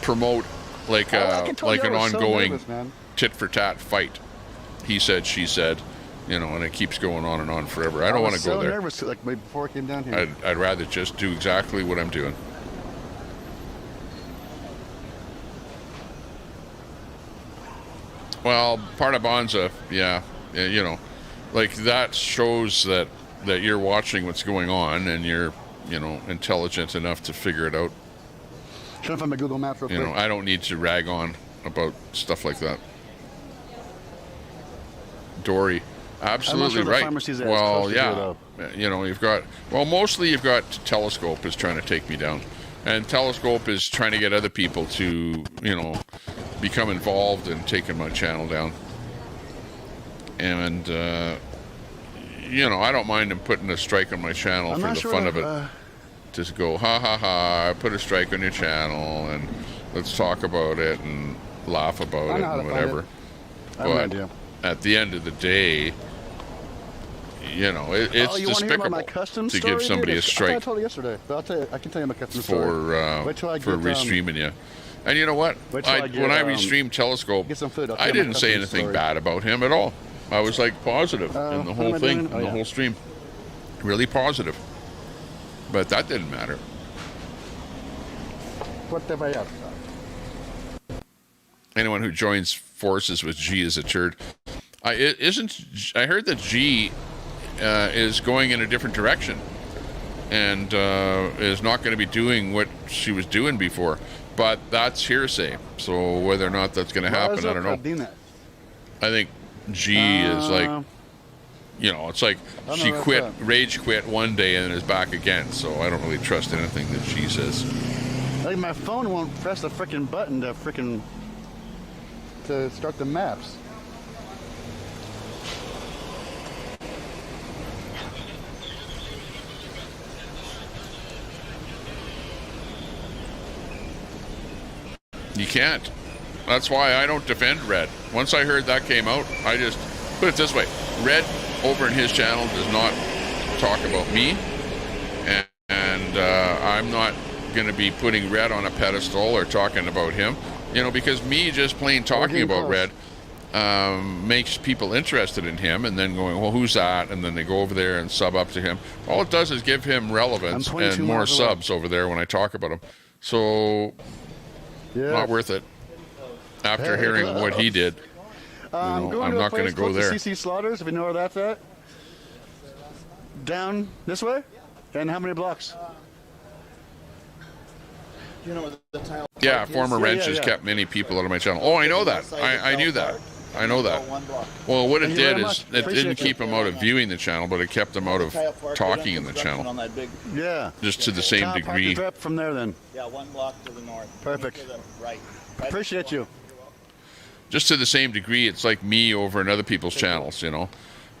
promote like an ongoing tit-for-tat fight. He said, she said. You know, and it keeps going on and on forever. I don't want to go there. Nervous, like before I came down here. I'd rather just do exactly what I'm doing. Well, part of Bonza, yeah, you know, like that shows that you're watching what's going on and you're, you know, intelligent enough to figure it out. Trying to find my Google Maps real quick. You know, I don't need to rag on about stuff like that. Dory. Absolutely right. Well, yeah, you know, mostly you've got Telescope is trying to take me down, and Telescope is trying to get other people to, you know, become involved in taking my channel down. And you know, I don't mind him putting a strike on my channel for the fun of it. Just go, ha ha ha! I put a strike on your channel, and let's talk about it and laugh about it and whatever. But at the end of the day, you know, it's despicable to give somebody a strike. I told you yesterday, but I can tell you my custom story. For restreaming you. And you know what? When I restreamed Telescope, I didn't say anything bad about him at all. I was like positive in the whole thing, in the whole stream. Really positive. But that didn't matter. Anyone who joins forces with G is a turd. I heard that G is going in a different direction and is not going to be doing what she was doing before. But that's hearsay. So whether or not that's going to happen, I don't know. I think G is like, you know, it's like she rage quit one day and is back again. So I don't really trust anything that G says. Like my phone won't press the freaking button to start the maps. You can't. That's why I don't defend Red. Once I heard that came out, I just put it this way. Red over in his channel does not talk about me. And I'm not going to be putting Red on a pedestal or talking about him. You know, because me just plain talking about Red makes people interested in him and then going, well, who's that? And then they go over there and sub up to him. All it does is give him relevance and more subs over there when I talk about him. So, not worth it. After hearing what he did, I'm not going to go there. CC Slaughters, if you know where that's at. Down this way. And how many blocks? You know what the tile Yeah, park is? former wrenches kept many people out of my channel. Oh, I know that. I knew that. I know that. Well, what it Thank you did very is much. it Appreciate didn't keep them out of viewing the channel, but it kept them out of talking in the channel. On that big, Yeah. Just to the same Park your degree. trip from there then. yeah, 1 block to the north. Perfect. To the right. Appreciate you. Just to the same degree, it's like me over in other people's channels, you know,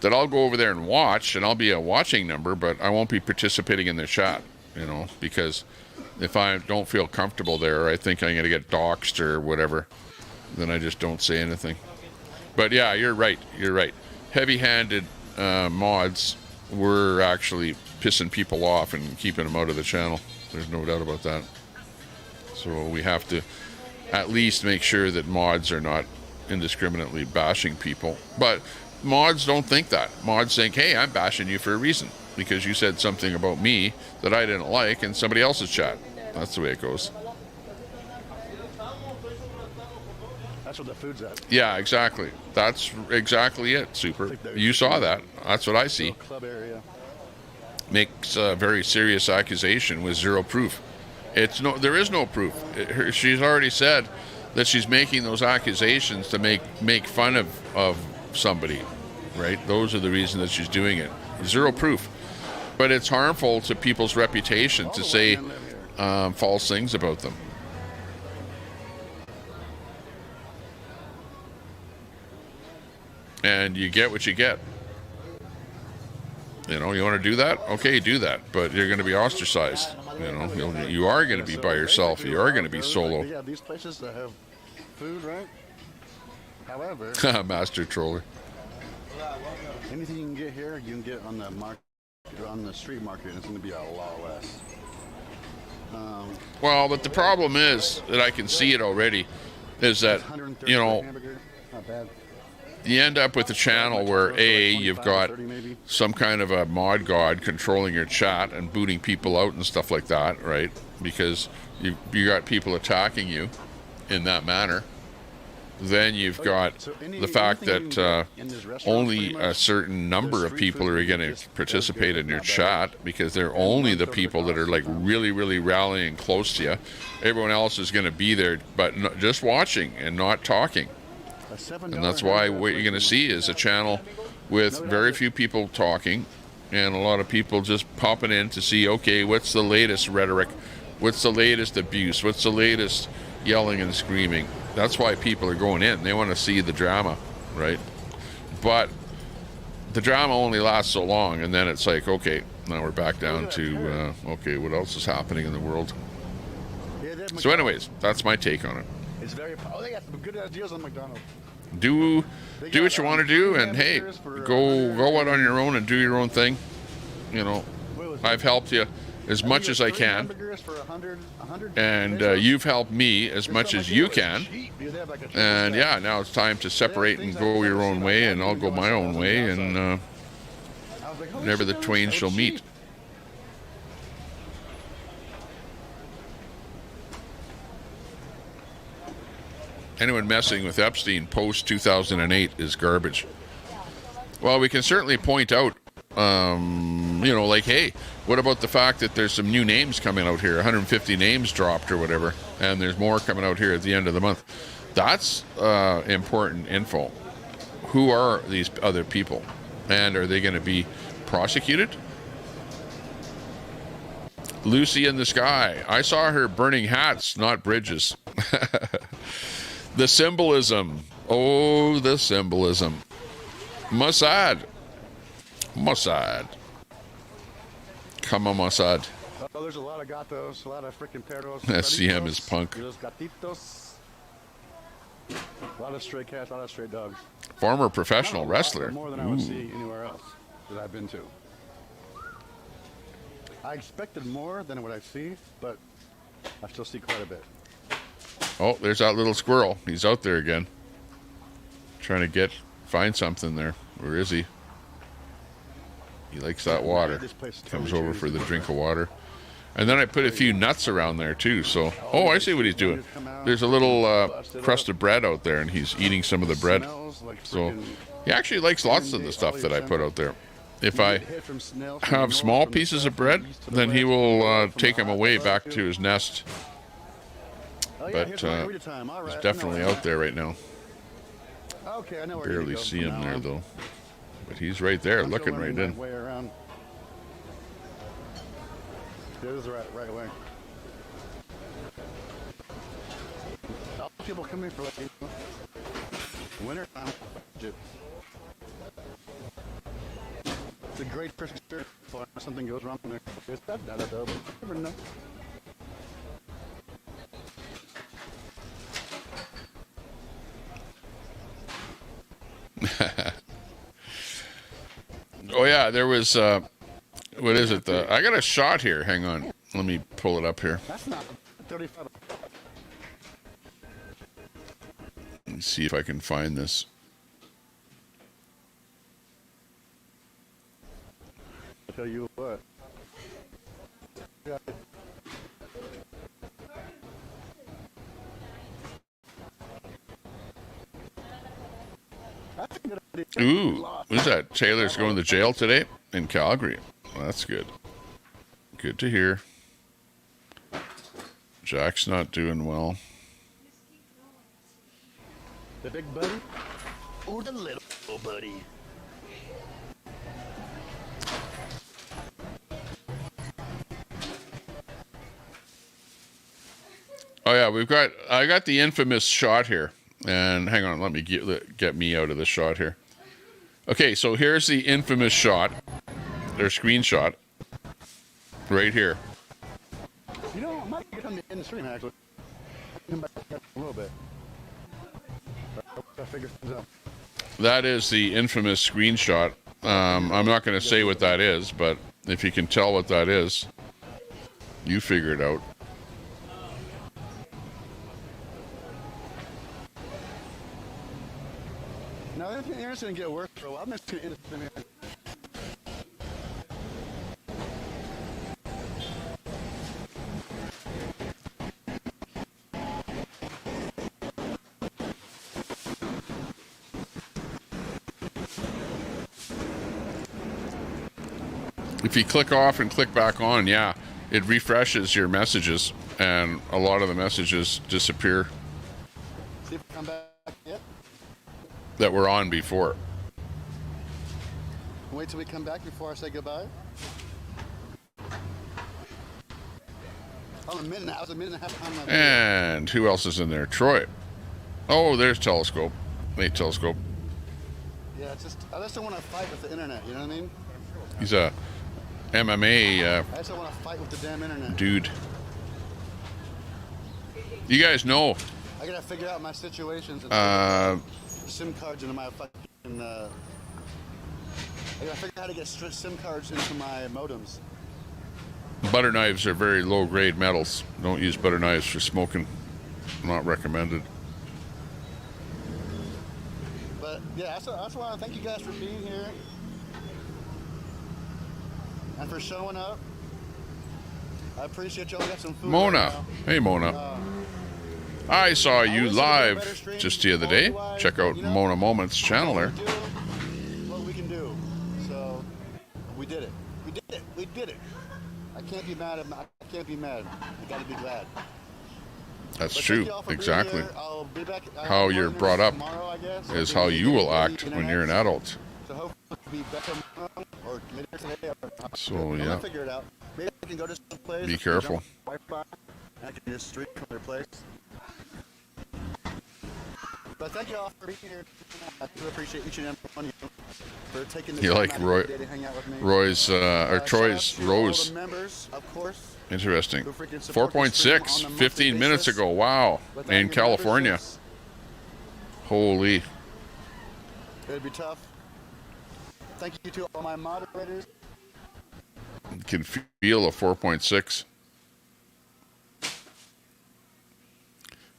that I'll go over there and watch, and I'll be a watching number, but I won't be participating in their chat, you know, because if I don't feel comfortable there, I think I'm going to get doxxed or whatever, then I just don't say anything. But yeah, you're right. You're right. Heavy-handed mods were actually pissing people off and keeping them out of the channel. There's no doubt about that. So we have to at least make sure that mods are not indiscriminately bashing people. But mods don't think that. Mods think, hey, I'm bashing you for a reason because you said something about me that I didn't like in somebody else's chat. That's the way it goes. That's where the food's at. Yeah, exactly. That's exactly it, Super. You saw that. That's what I see. Club area. Makes a very serious accusation with zero proof. There is no proof. She's already said that she's making those accusations to make fun of somebody, right? Those are the reasons that she's doing it. Zero proof. But it's harmful to people's reputation to say false things about them. And you get what you get. You know, you want to do that? Okay, do that. But you're going to be ostracized. You know, you are going to be by yourself. You are going to be solo. Yeah, these places that have food, right? However, Master Troller. anything you can get here, you can get on the market, on the street market, and it's going to be a lot less. Well, but the problem is that I can see it already, is that, you know, Not bad. you end up with a channel where you've got some kind of a mod god controlling your chat and booting people out and stuff like that, right? Because you got people attacking you in that manner. Then you've got the fact that only a certain number of people are going to participate in your chat because they're only the people that are like really, really rallying close to you. Everyone else is going to be there, but just watching and not talking. And that's why what you're going to see is a channel with very few people talking and a lot of people just popping in to see, okay, what's the latest rhetoric? What's the latest abuse? What's the latest yelling and screaming? That's why people are going in. They want to see the drama, right? But the drama only lasts so long, and then it's like, okay, now we're back down to, okay, what else is happening in the world? So anyways, that's my take on it. It's very. Oh, they got some good deals on McDonald's. Do what you want to do, and hey, go out on your own and do your own thing. You know, I've helped you as much as I can, and you've helped me as much as you can. And yeah, now it's time to separate and go your own way, and I'll go my own way, and never the twain shall meet. Anyone messing with Epstein post 2008 is garbage. Well, we can certainly point out, you know, like, hey, what about the fact that there's some new names coming out here, 150 names dropped or whatever, and there's more coming out here at the end of the month. That's important info. Who are these other people? And are they going to be prosecuted? Lucy in the sky. I saw her burning hats, not bridges. The symbolism. Oh, the symbolism. Mossad. Come on, Mossad. Oh, there's a lot of gatos, a lot of freaking perros. SCM is punk. Los gatitos. A lot of stray cats, a lot of stray dogs. Former professional wrestler. More than I would see anywhere else that I've been to. I expected more than what I see, but I still see quite a bit. Oh, there's that little squirrel. He's out there again. Trying to find something there. Where is he? He likes that water. Comes over for the drink of water. And then I put a few nuts around there too. So, oh, I see what he's doing. There's a little crust of bread out there, and he's eating some of the bread. So he actually likes lots of the stuff that I put out there. if I have small pieces of bread, then he will take them away back to his nest. But he's definitely out there right now. Okay, I know where Barely see him there though. But he's right there, looking right in. Way around. This is the right way. All people come in for like winter time. It's a great first experience if something goes wrong there. It's that data though, but you never know. Oh yeah, there was what is it? I got a shot here. Hang on. Let me pull it up here. That's not 35. Let's see if I can find this. I'll tell you what. Ooh, who's that? Taylor's going to jail today in Calgary. Well, that's good. Good to hear. Jack's not doing well. The big buddy or the little buddy? Oh yeah, I got the infamous shot here. And hang on, let me get me out of the shot here. Okay, so here's the infamous shot, or screenshot, right here. You know, I might get on the end stream actually. Come back a little bit. I figure things out. That is the infamous screenshot. I'm not going to say what that is, but if you can tell what that is, you figure it out. No, I think it's going to get worse for a while. I'm just going to end it. If you click off and click back on, yeah, it refreshes your messages, and a lot of the messages disappear. See if we come back yet. That were on before. Wait till we come back before I say goodbye. Oh, a minute. I was a minute and a half behind my video. And who else is in there? Troy. Oh, there's Telescope. Hey, Telescope. Yeah, I just don't want to fight with the internet. You know what I mean? He's a MMA I just don't want to fight with the damn internet. dude. You guys know. I gotta figure out my situations and SIM cards into my fucking. I gotta figure out how to get SIM cards into my modems. Butter knives are very low grade metals. Don't use butter knives for smoking. Not recommended. But yeah, that's why I thank you guys for being here and for showing up. I appreciate y'all. Got some food. Mona. Right now. Hey, Mona. I saw you live just the other day. Check out Mona Moments channel there. What we can do. So we did it. We did it. We did it. I can't be mad. I can't be mad. I gotta be glad. That's true. Exactly. I'll be back, How you're brought up tomorrow, I guess, is how you will act when you're an adult. So hopefully it'll be better tomorrow or later today. So I'm yeah, gonna figure it out. Maybe I can go to some place. Be careful. Wi-Fi, and I can just stream from their place. But thank you all for being here. I do appreciate each and every one of you for taking the you time like out of your day to hang out with me. Roy's or Troy's Shout out to all Rose. the members, of course. Interesting. Who freaking support the stream 4.6, on a monthly 15 minutes basis. ago. Wow. Without In your California. memberships, Holy. it'd be tough. Thank you to all my moderators. You can feel a 4.6.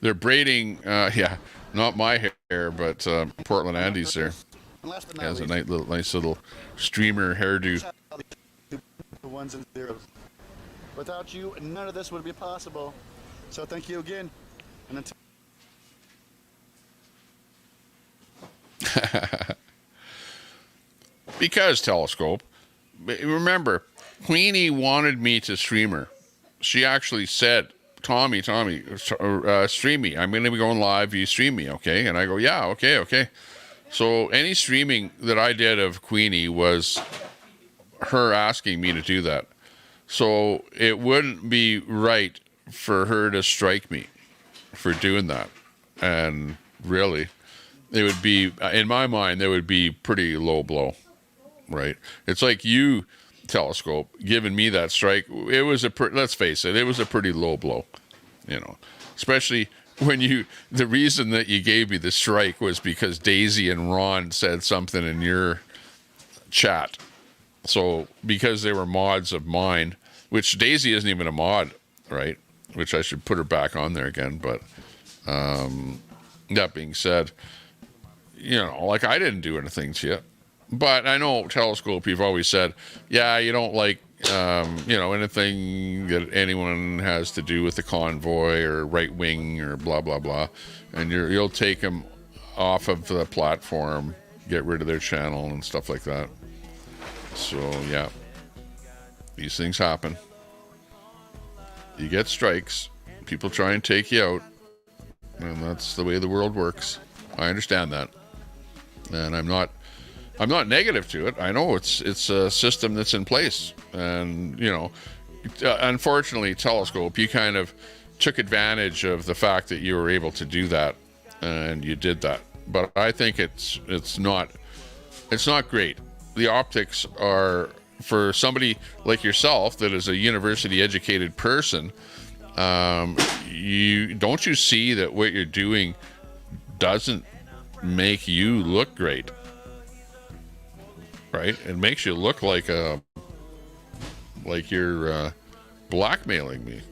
They're braiding, yeah, not my hair, but Portland Andy's there. And last but not Has a least, nice little streamer hairdo. the ones and zeros. Without you, none of this would be possible. So thank you again. And until Because Telescope, remember, Queenie wanted me to stream her. She actually said, Tommy, stream me. I'm going to be going live. You stream me, okay? And I go, yeah, okay. So any streaming that I did of Queenie was her asking me to do that. So it wouldn't be right for her to strike me for doing that. And really, it would be, in my mind, that would be pretty low blow, right? It's like you, Telescope, giving me that strike. It was let's face it, it was a pretty low blow, you know, especially when the reason that you gave me the strike was because Daisy and Ron said something in your chat. So because they were mods of mine, which Daisy isn't even a mod, right? Which I should put her back on there again. But that being said, you know, like I didn't do anything to you. But I know, Telescope, you've always said, yeah, you don't like, you know, anything that anyone has to do with the convoy or right wing or blah, blah, blah. And you'll take them off of the platform, get rid of their channel and stuff like that. So, yeah, these things happen. You get strikes. People try and take you out. And that's the way the world works. I understand that. And I'm not negative to it. I know it's a system that's in place. And, you know, unfortunately, Telescope, you kind of took advantage of the fact that you were able to do that. And you did that. But I think it's not great. The optics are, for somebody like yourself that is a university educated person, you see that what you're doing doesn't make you look great, right? It makes you look like you're blackmailing me.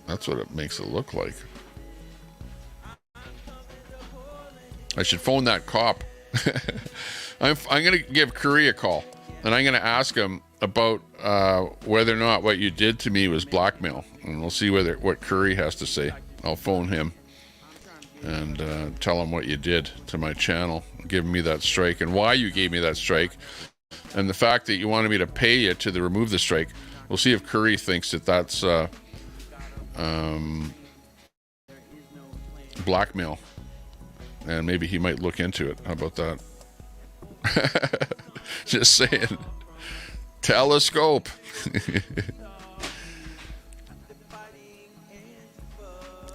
That's what it makes it look like. I should phone that cop. I'm going to give Curry a call, and I'm going to ask him about whether or not what you did to me was blackmail, and we'll see what Curry has to say. I'll phone him and tell him what you did to my channel, giving me that strike, and why you gave me that strike, and the fact that you wanted me to pay you to remove the strike. We'll see if Curry thinks that that's blackmail, and maybe he might look into it. How about that? Just saying. Telescope.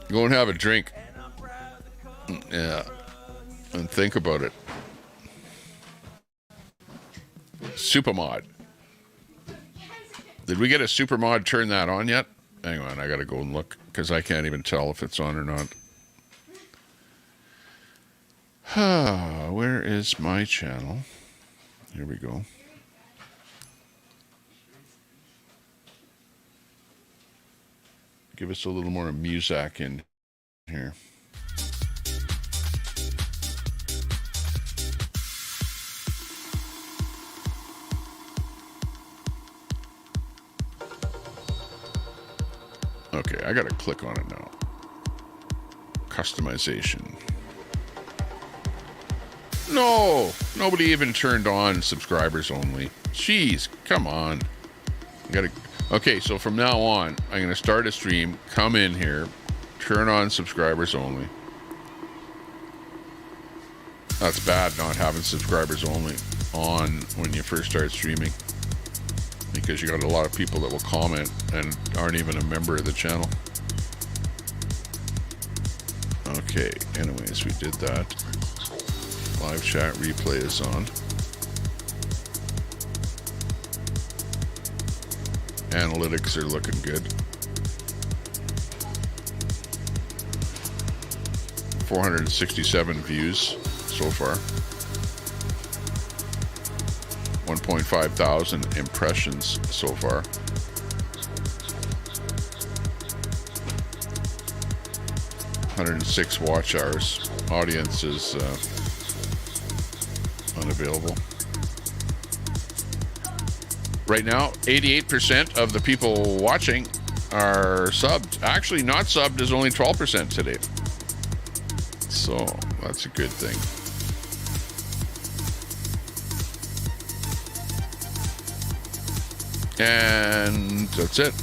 Go and have a drink. Yeah. And think about it. Supermod. Did we get a supermod turn that on yet? Hang on, I gotta go and look, because I can't even tell if it's on or not. Where is my channel? Here we go. Give us a little more music in here. Okay, I gotta click on it now. Customization. No, nobody even turned on subscribers only. Jeez, come on. Okay, so from now on, I'm going to start a stream, come in here, turn on subscribers only. That's bad not having subscribers only on when you first start streaming, because you got a lot of people that will comment and aren't even a member of the channel. Okay, anyways, we did that. Live chat replay is on. Analytics are looking good. 467 views so far. 1.5 thousand impressions so far. $106 watch hours. Audience is unavailable. Right now, 88% of the people watching are subbed. Actually, not subbed is only 12% today. So that's a good thing. And that's it.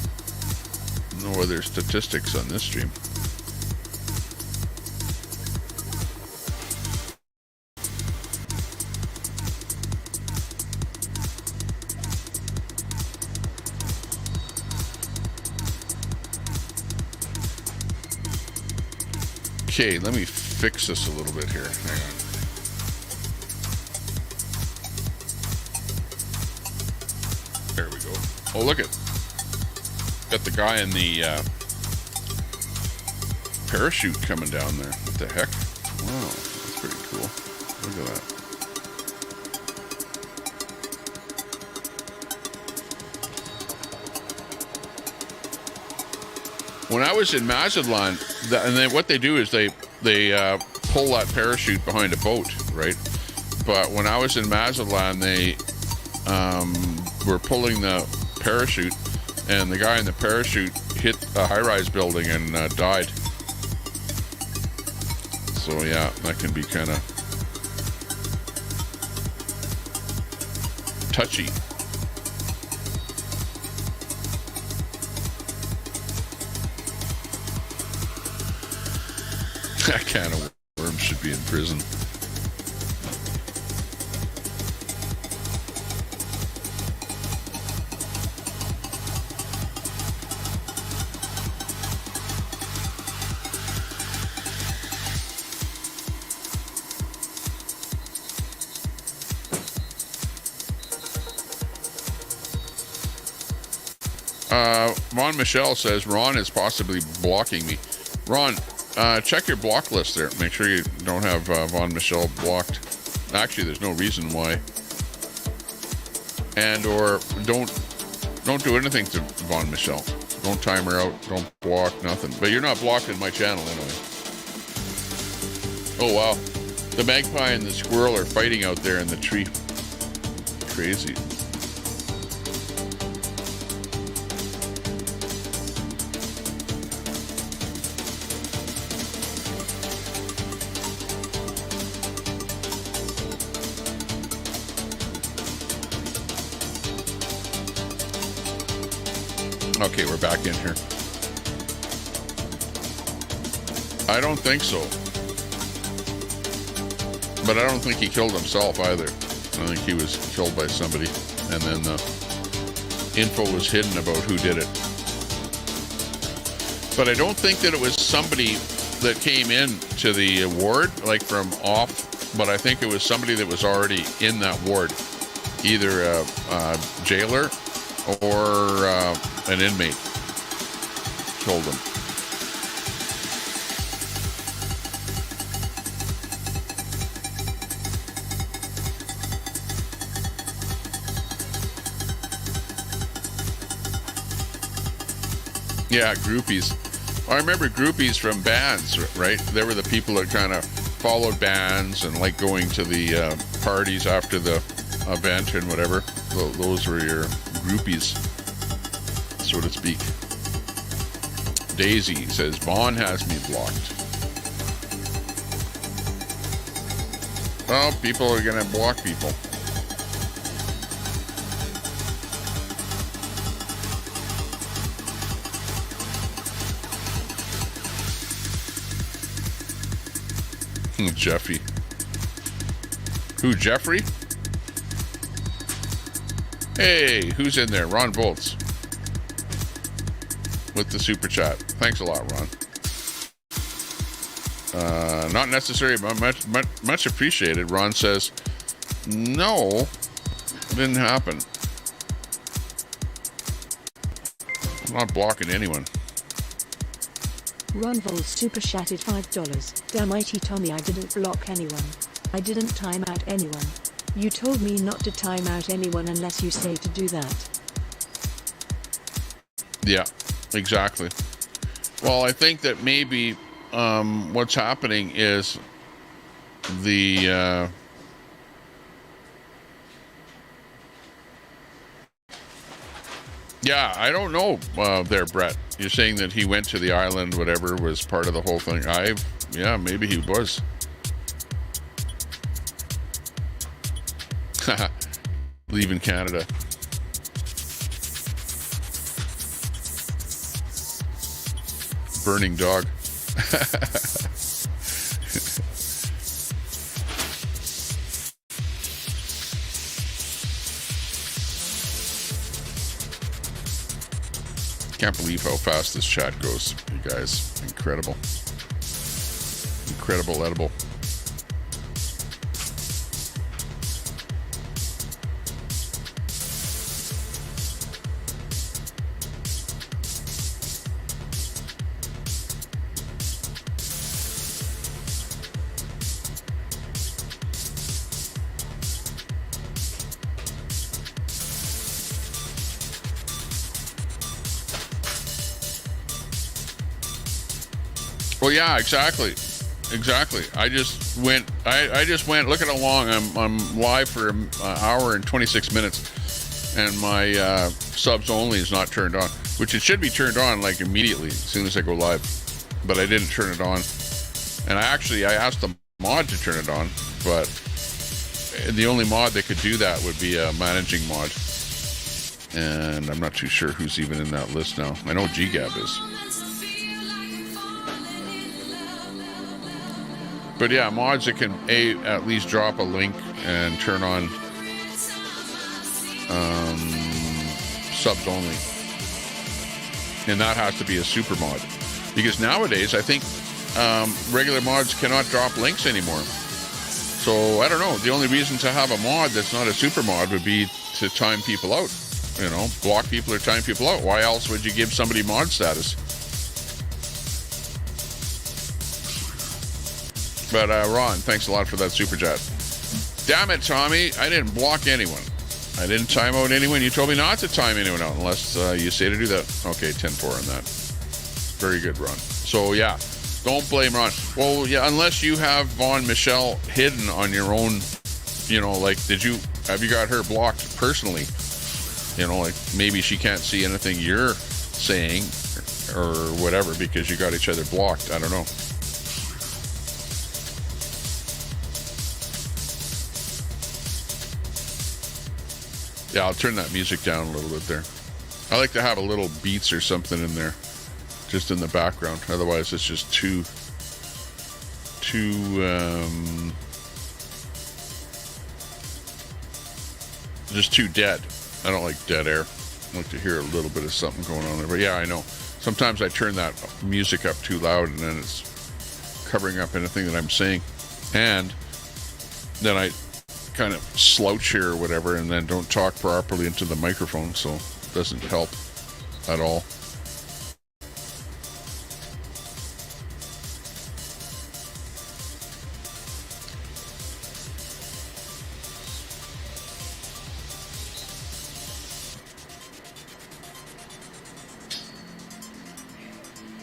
No other statistics on this stream. Okay, let me fix this a little bit here. Hang on. There we go. Oh, look at. Got the guy in the parachute coming down there. What the heck? Wow, that's pretty cool. Look at that. When I was in Mazatlan, and then what they do is they pull that parachute behind a boat, right? But when I was in Mazatlan, they were pulling the parachute, and the guy in the parachute hit a high-rise building and died. So yeah, that can be kind of touchy. That can of worms should be in prison. Ron Michelle says Ron is possibly blocking me. Ron, check your block list there. Make sure you don't have Von Michelle blocked. Actually, there's no reason why. And or don't do anything to Von Michelle. Don't time her out. Don't block nothing. But you're not blocked in my channel anyway. Oh wow, the magpie and the squirrel are fighting out there in the tree. Crazy. Okay, we're back in here. I don't think so. But I don't think he killed himself either. I think he was killed by somebody, and then the info was hidden about who did it. But I don't think that it was somebody that came in to the ward, like from off, but I think it was somebody that was already in that ward. Either a jailer or an inmate killed him. Yeah, groupies. I remember groupies from bands, right? They were the people that kind of followed bands and like going to the parties after the event and whatever. Those were your groupies, so to speak. Daisy says, Vaughn has me blocked. Well, people are going to block people. Jeffy. Who, Jeffrey? Hey, who's in there? Ron Volts. With the super chat. Thanks a lot, Ron. Not necessary, but much appreciated. Ron says, no, didn't happen. I'm not blocking anyone. Ron Vol super chatted $5. Damn mighty Tommy, I didn't block anyone. I didn't time out anyone. You told me not to time out anyone unless you say to do that. Yeah, exactly. Well, I think that maybe what's happening is the yeah, I don't know there, Brett. You're saying that he went to the island, whatever, was part of the whole thing. Yeah, maybe he was. Leaving Canada. burning dog. Can't believe how fast this chat goes, you guys. Incredible. Incredible edible. Well, yeah, exactly. I just went. I just went. Look at how long I'm live for an hour and 26 minutes, and my subs only is not turned on, which it should be turned on like immediately as soon as I go live, but I didn't turn it on. And I asked the mod to turn it on, but the only mod that could do that would be a managing mod, and I'm not too sure who's even in that list now. I know GGAB is. But yeah, mods that can at least drop a link and turn on subs only, and that has to be a super mod, because nowadays I think regular mods cannot drop links anymore. So I don't know. The only reason to have a mod that's not a super mod would be to time people out. You know, block people or time people out. Why else would you give somebody mod status? But Ron, thanks a lot for that super chat. Damn it, Tommy. I didn't block anyone. I didn't time out anyone. You told me not to time anyone out unless you say to do that. Okay, 10-4 on that. Very good, Ron. So, yeah, don't blame Ron. Well, yeah, unless you have Vaughn Michelle hidden on your own, you know, like, have you got her blocked personally? You know, like, maybe she can't see anything you're saying or whatever because you got each other blocked. I don't know. Yeah, I'll turn that music down a little bit there. I like to have a little beats or something in there, just in the background. Otherwise, it's just too dead. I don't like dead air. I like to hear a little bit of something going on there. But yeah, I know. Sometimes I turn that music up too loud, and then it's covering up anything that I'm saying. And then I kind of slouch here or whatever, and then don't talk properly into the microphone, so it doesn't help at all.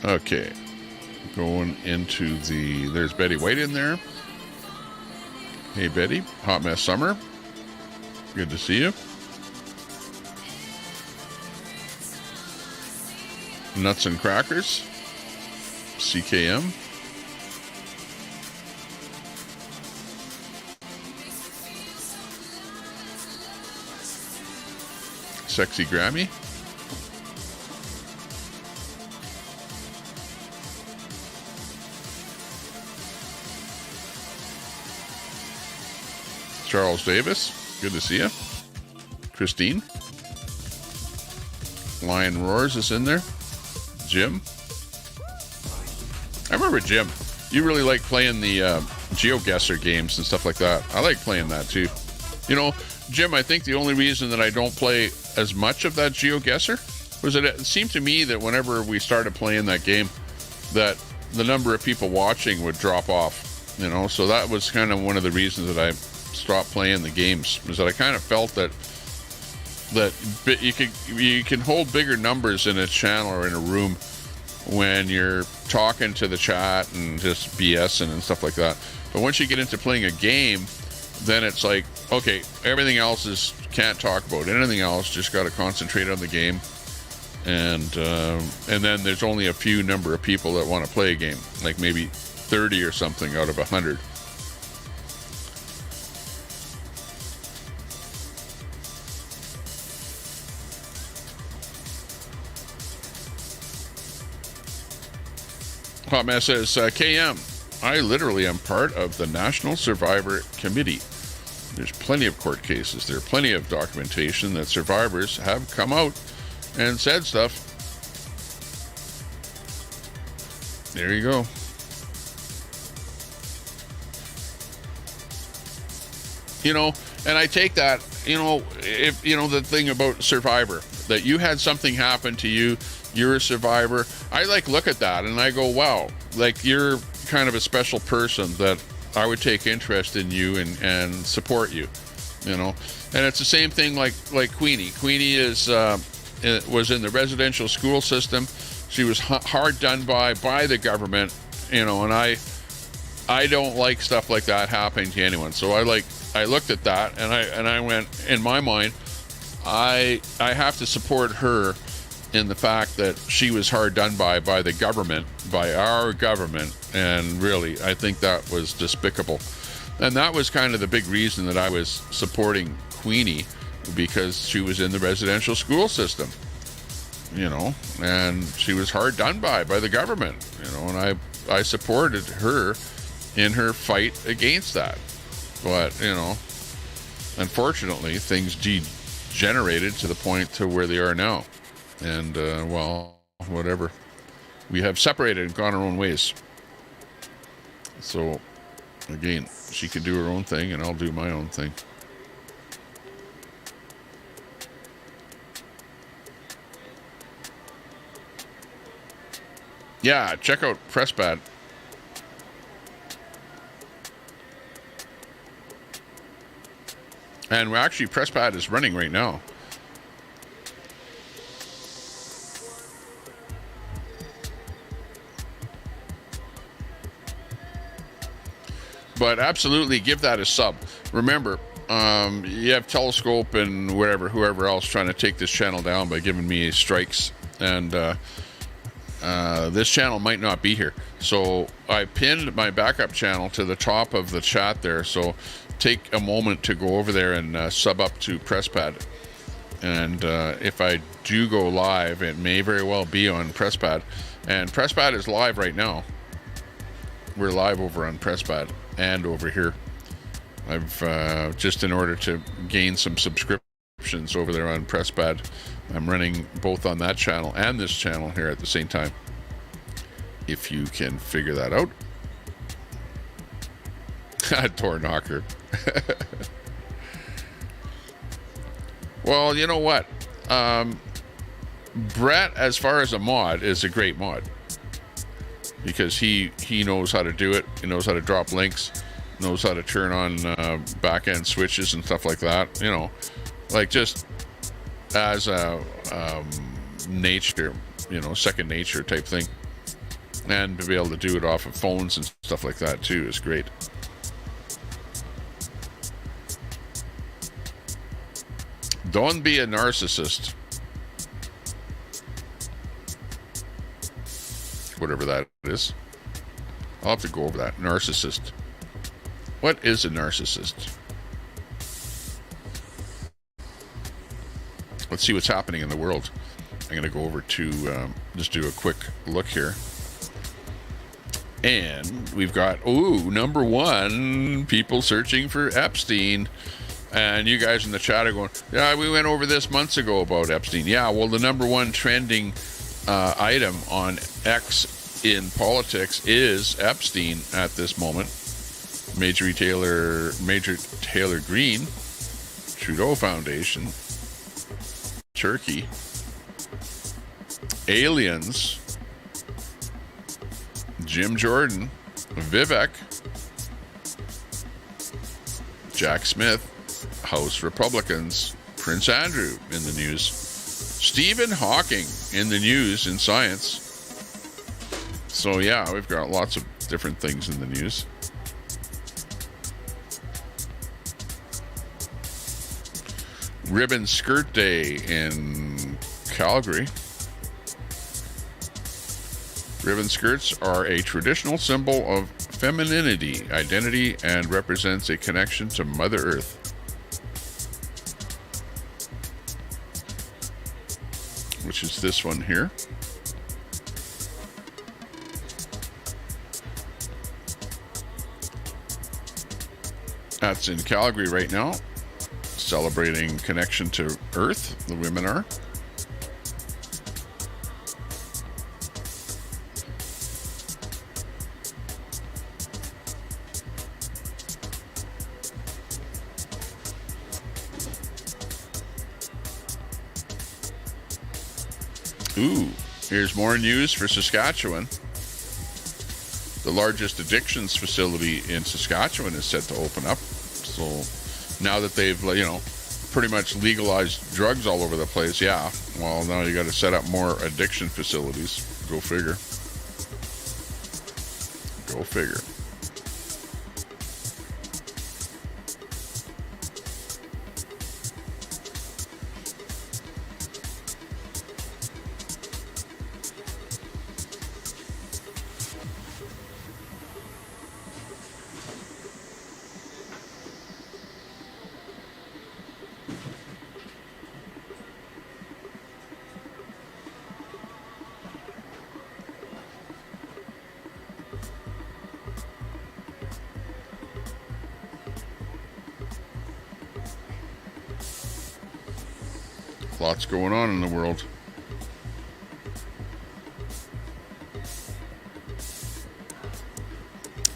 Okay, going into there's Betty White in there. Hey Betty, Hot Mess Summer, good to see you. Nuts and Crackers, CKM. Sexy Grammy. Charles Davis, good to see you. Christine. Lion Roars is in there. Jim. I remember Jim. You really like playing the GeoGuessr games and stuff like that. I like playing that too. You know, Jim, I think the only reason that I don't play as much of that GeoGuessr was that it seemed to me that whenever we started playing that game, that the number of people watching would drop off. You know, so that was kind of one of the reasons that I stopped playing the games, was that I kind of felt that you can hold bigger numbers in a channel or in a room when you're talking to the chat and just BSing and stuff like that. But once you get into playing a game, then it's like, okay, everything else can't talk about anything else, just got to concentrate on the game. And then there's only a few number of people that want to play a game, like maybe 30 or something out of 100. Hot Mess says, KM, I literally am part of the National Survivor Committee. There's plenty of court cases. There are plenty of documentation that survivors have come out and said stuff. There you go. You know, and I take that, you know, if, you know, the thing about Survivor, that you had something happen to you, you're a survivor. I like look at that and I go, wow, like you're kind of a special person that I would take interest in you and support you, you know. And it's the same thing like Queenie. Queenie is was in the residential school system. She was hard done by the government, you know, and I don't like stuff like that happening to anyone. So I looked at that and I went, in my mind, I have to support her in the fact that she was hard done by the government, by our government, and really, I think that was despicable. And that was kind of the big reason that I was supporting Queenie, because she was in the residential school system, you know, and she was hard done by the government, you know, and I supported her in her fight against that. But, you know, unfortunately, things degenerated to the point to where they are now. And, well, whatever. We have separated and gone our own ways. So, again, she can do her own thing and I'll do my own thing. Yeah, check out PressPad. And actually, PressPad is running right now. But absolutely give that a sub. Remember, you have Telescope and whoever else trying to take this channel down by giving me strikes. And this channel might not be here. So I pinned my backup channel to the top of the chat there. So take a moment to go over there and sub up to PressPad. And if I do go live, it may very well be on PressPad. And PressPad is live right now. We're live over on PressPad and over here. I've just in order to gain some subscriptions over there on PressPad, I'm running both on that channel and this channel here at the same time. If you can figure that out. Door knocker. Well, you know what? Brett, as far as a mod, is a great mod. Because he knows how to do it. He knows how to drop links. Knows how to turn on back-end switches and stuff like that. You know, like just as a nature, you know, second nature type thing. And to be able to do it off of phones and stuff like that too is great. Don't be a narcissist. Whatever that is. I'll have to go over that. Narcissist. What is a narcissist? Let's see what's happening in the world. I'm going to go over to just do a quick look here. And we've got, number one, people searching for Epstein. And you guys in the chat are going, yeah, we went over this months ago about Epstein. Yeah, well, the number one trending item on X in politics is Epstein at this moment. Major Taylor Greene, Trudeau Foundation, Turkey, aliens, Jim Jordan, Vivek, Jack Smith, House Republicans, Prince Andrew in the news, Stephen Hawking in the news in science. So yeah, we've got lots of different things in the news. Ribbon Skirt Day in Calgary. Ribbon skirts are a traditional symbol of femininity, identity, and represents a connection to Mother Earth. Which is this one here. that's in Calgary right now, celebrating connection to Earth. The women are. Ooh, here's more news for Saskatchewan. The largest addictions facility in Saskatchewan is set to open up. So now that they've, pretty much legalized drugs all over the place, yeah. Well, now you got to set up more addiction facilities. Go figure. Go figure. Lots going on in the world.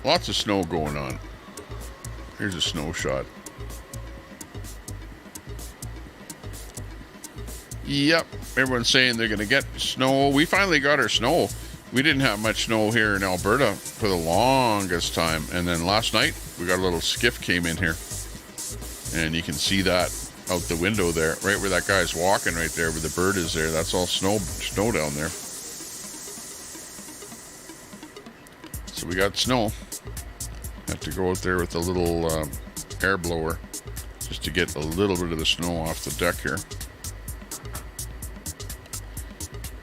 Lots of snow going on. Here's a snow shot. Yep, everyone's saying they're going to get snow. We finally got our snow. We didn't have much snow here in Alberta for the longest time. And then last night, we got a little skiff came in here. And you can see that out the window there, right where that guy's walking right there, where the bird is there. That's all snow down there. So we got snow. Have to go out there with a little air blower just to get a little bit of the snow off the deck here.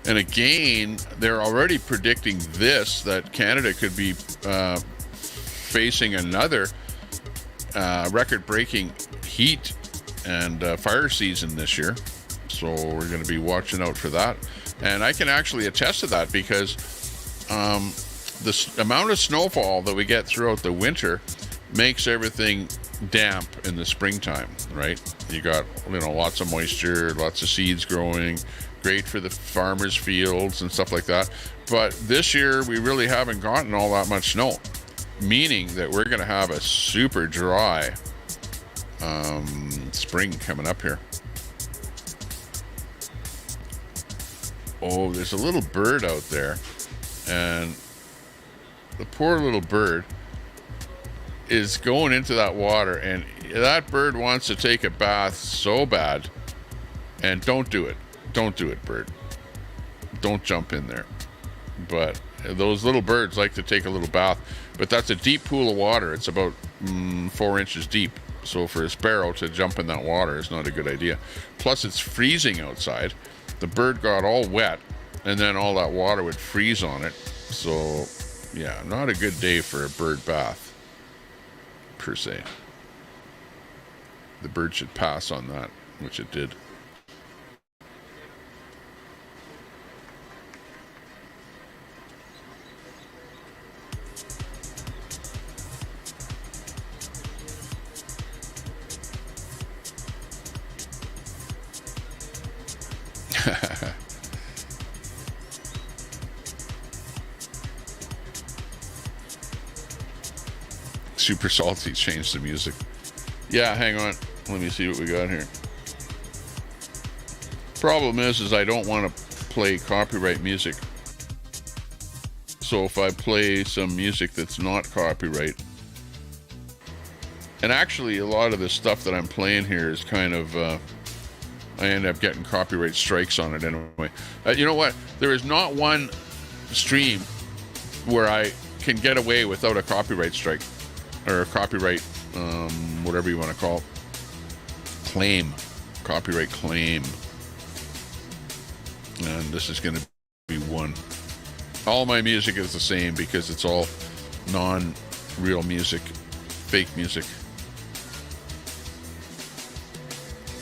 And again, they're already predicting this, that Canada could be facing another record-breaking heat and fire season this year. So we're going to be watching out for that. And I can actually attest to that because the amount of snowfall that we get throughout the winter makes everything damp in the springtime, right? You got, lots of moisture, lots of seeds growing, great for the farmers' fields and stuff like that. But this year we really haven't gotten all that much snow, meaning that we're going to have a super dry spring coming up here. Oh, there's a little bird out there, and the poor little bird is going into that water, and that bird wants to take a bath so bad. And don't do it. Don't do it, bird. Don't jump in there. But those little birds like to take a little bath, but that's a deep pool of water. It's about 4 inches deep. So for a sparrow to jump in that water is not a good idea. Plus it's freezing outside. The bird got all wet, and then all that water would freeze on it. So yeah, not a good day for a bird bath, per se. The bird should pass on that, which it did. Super Salty changed the music. Yeah, hang on. Let me see what we got here. Problem is I don't want to play copyright music. So if I play some music that's not copyright, and actually a lot of the stuff that I'm playing here is kind of, I end up getting copyright strikes on it anyway. You know what? There is not one stream where I can get away without a copyright strike. Or a copyright, whatever you want to call it. Claim. Copyright claim. And this is going to be one. All my music is the same because it's all non-real music. Fake music.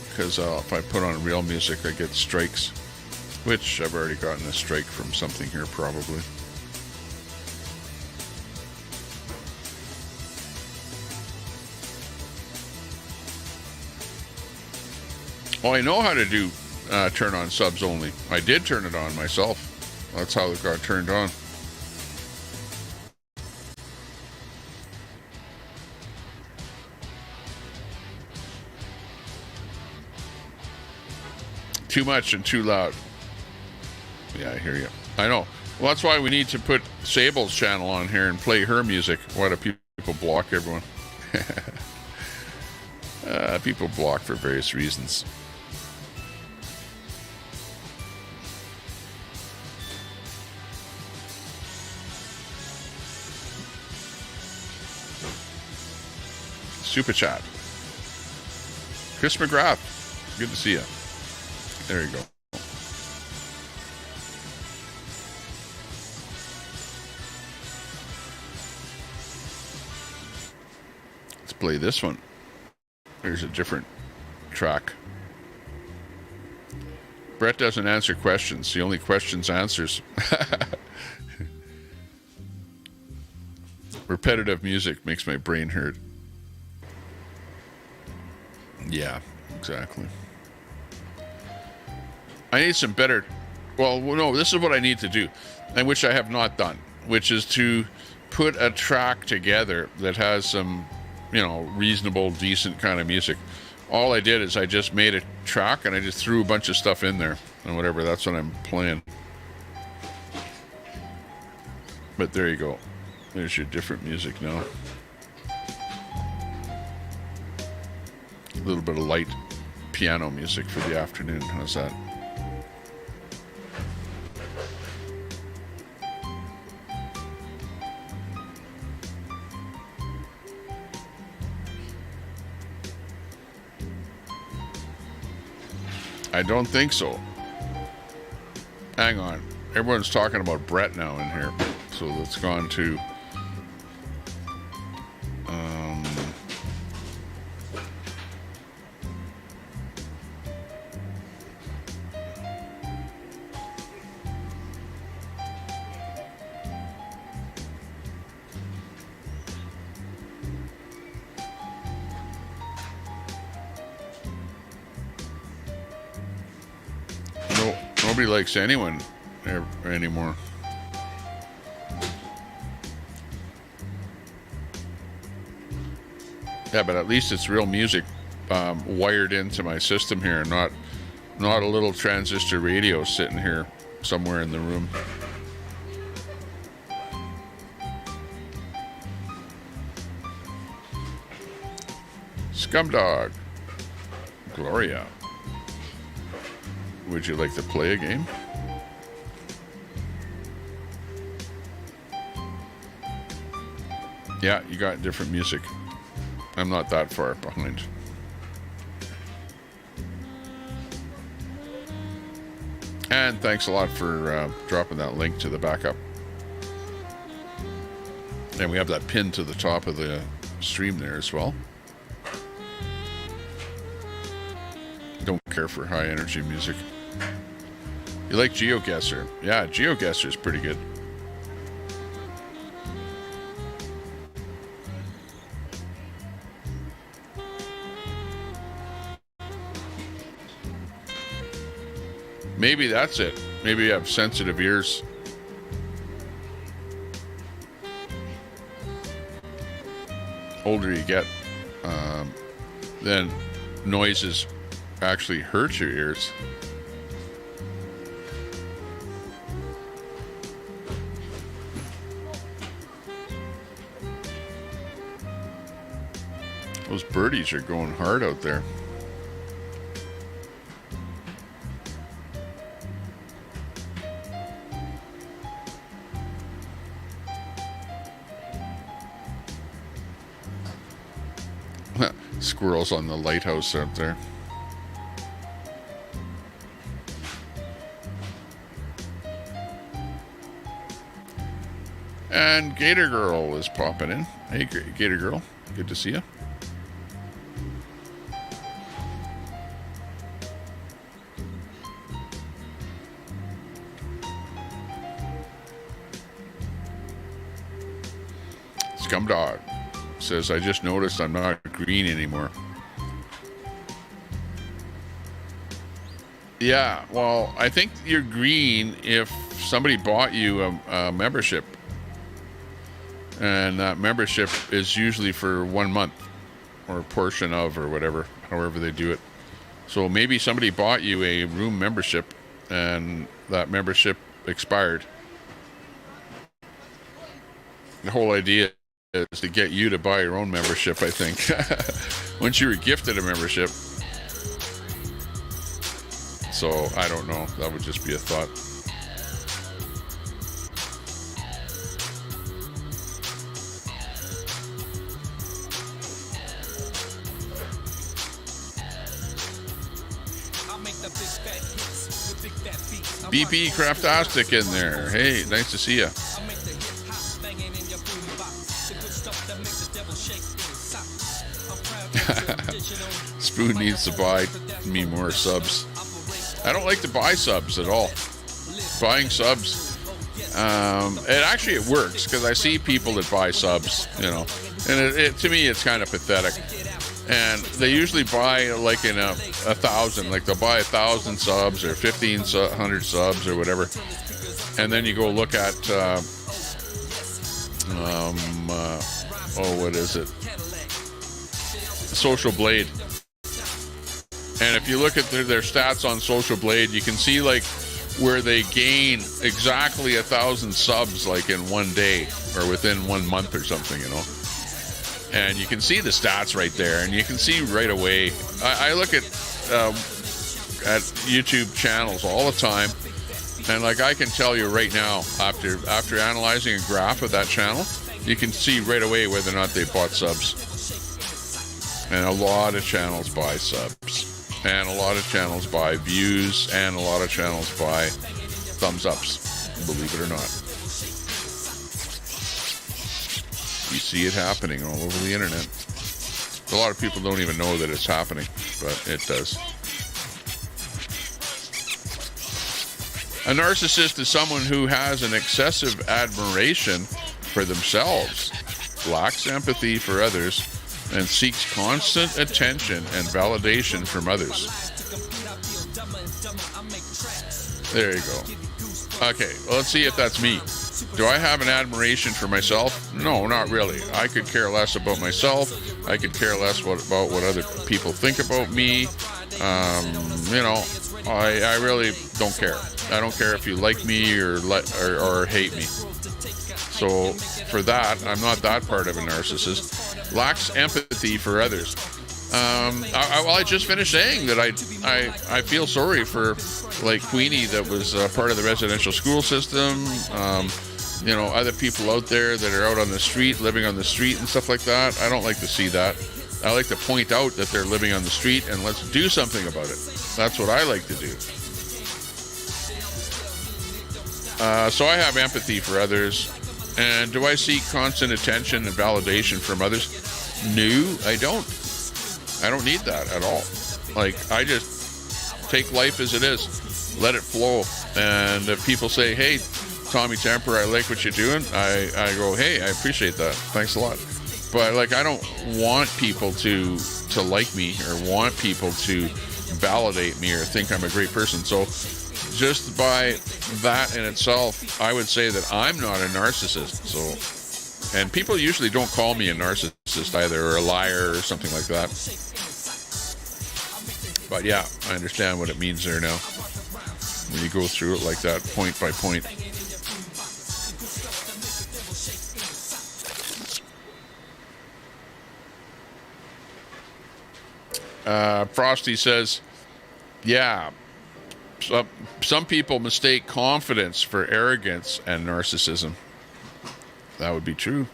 Because if I put on real music, I get strikes. Which I've already gotten a strike from something here probably. Oh, I know how to do turn on subs only. I did turn it on myself. That's how it got turned on. Too much and too loud. Yeah, I hear you. I know. Well, that's why we need to put Sable's channel on here and play her music. Why do people block everyone? People block for various reasons. Super chat. Chris McGrath. Good to see you. There you go. Let's play this one. There's a different track. Brett doesn't answer questions. He only questions answers. Repetitive music makes my brain hurt. Yeah, exactly. I need some better... Well, no, this is what I need to do, and which I have not done, which is to put a track together that has some, you know, reasonable, decent kind of music. All I did is I just made a track, and I just threw a bunch of stuff in there, and whatever, that's what I'm playing. But there you go. There's your different music now. A little bit of light piano music for the afternoon. How's that? I don't think so. Hang on. Everyone's talking about Brett now in here. So let's go on to... Nobody likes anyone anymore. Yeah, but at least it's real music wired into my system here, not a little transistor radio sitting here somewhere in the room. Scumdog. Gloria. Would you like to play a game? Yeah, you got different music. I'm not that far behind. And thanks a lot for dropping that link to the backup. And we have that pinned to the top of the stream there as well. Don't care for high energy music. You like GeoGuessr? Yeah, GeoGuessr is pretty good. Maybe that's it. Maybe you have sensitive ears. Older you get, then noises actually hurt your ears. Those birdies are going hard out there. Squirrels on the lighthouse out there. And Gator Girl is popping in. Hey, Gator Girl. Good to see you. Scumdog says, I just noticed I'm not green anymore. Yeah, well, I think you're green if somebody bought you a membership. And that membership is usually for 1 month or a portion of or whatever, however they do it. So maybe somebody bought you a room membership and that membership expired. The whole idea is to get you to buy your own membership, I think. Once you were gifted a membership. So I don't know. That would just be a thought. BP Craftastic in there. Hey, nice to see you. Spoon needs to buy me more subs. I don't like to buy subs at all. Buying subs, it works because I see people that buy subs, you know, and to me it's kind of pathetic. And they usually buy like in a 1,000, like they'll buy 1,000 subs or 1,500 subs or whatever. And then you go look at, what is it? Social Blade. And if you look at their stats on Social Blade, you can see like where they gain exactly 1,000 subs like in one day or within 1 month or something, you know. And you can see the stats right there, and you can see right away. I look at YouTube channels all the time, and like I can tell you right now, after analyzing a graph of that channel, you can see right away whether or not they bought subs. And a lot of channels buy subs, and a lot of channels buy views, and a lot of channels buy thumbs ups, believe it or not. You see it happening all over the internet. A lot of people don't even know that it's happening, but it does. A narcissist is someone who has an excessive admiration for themselves, lacks empathy for others, and seeks constant attention and validation from others. There you go. Okay, well, let's see if that's me. Do I have an admiration for myself? No, not really. I could care less about myself. I could care less about what other people think about me. You know, I really don't care. I don't care if you like me or hate me. So for that, I'm not that part of a narcissist. Lacks empathy for others. I just finished saying that I feel sorry for like Queenie that was part of the residential school system. You know, other people out there that are out on the street, living on the street and stuff like that. I don't like to see that. I like to point out that they're living on the street and let's do something about it. That's what I like to do. So I have empathy for others. And do I seek constant attention and validation from others? No, I don't. I don't need that at all. Like, I just take life as it is. Let it flow. And if people say, hey, Tommy Temper, I like what you're doing, I go, hey, I appreciate that. Thanks a lot. But like, I don't want people to like me or want people to validate me or think I'm a great person. So just by that in itself, I would say that I'm not a narcissist. So, and people usually don't call me a narcissist either, or a liar or something like that. But yeah, I understand what it means there now when you go through it like that, point by point. Frosty says, yeah, some people mistake confidence for arrogance and narcissism. That would be true.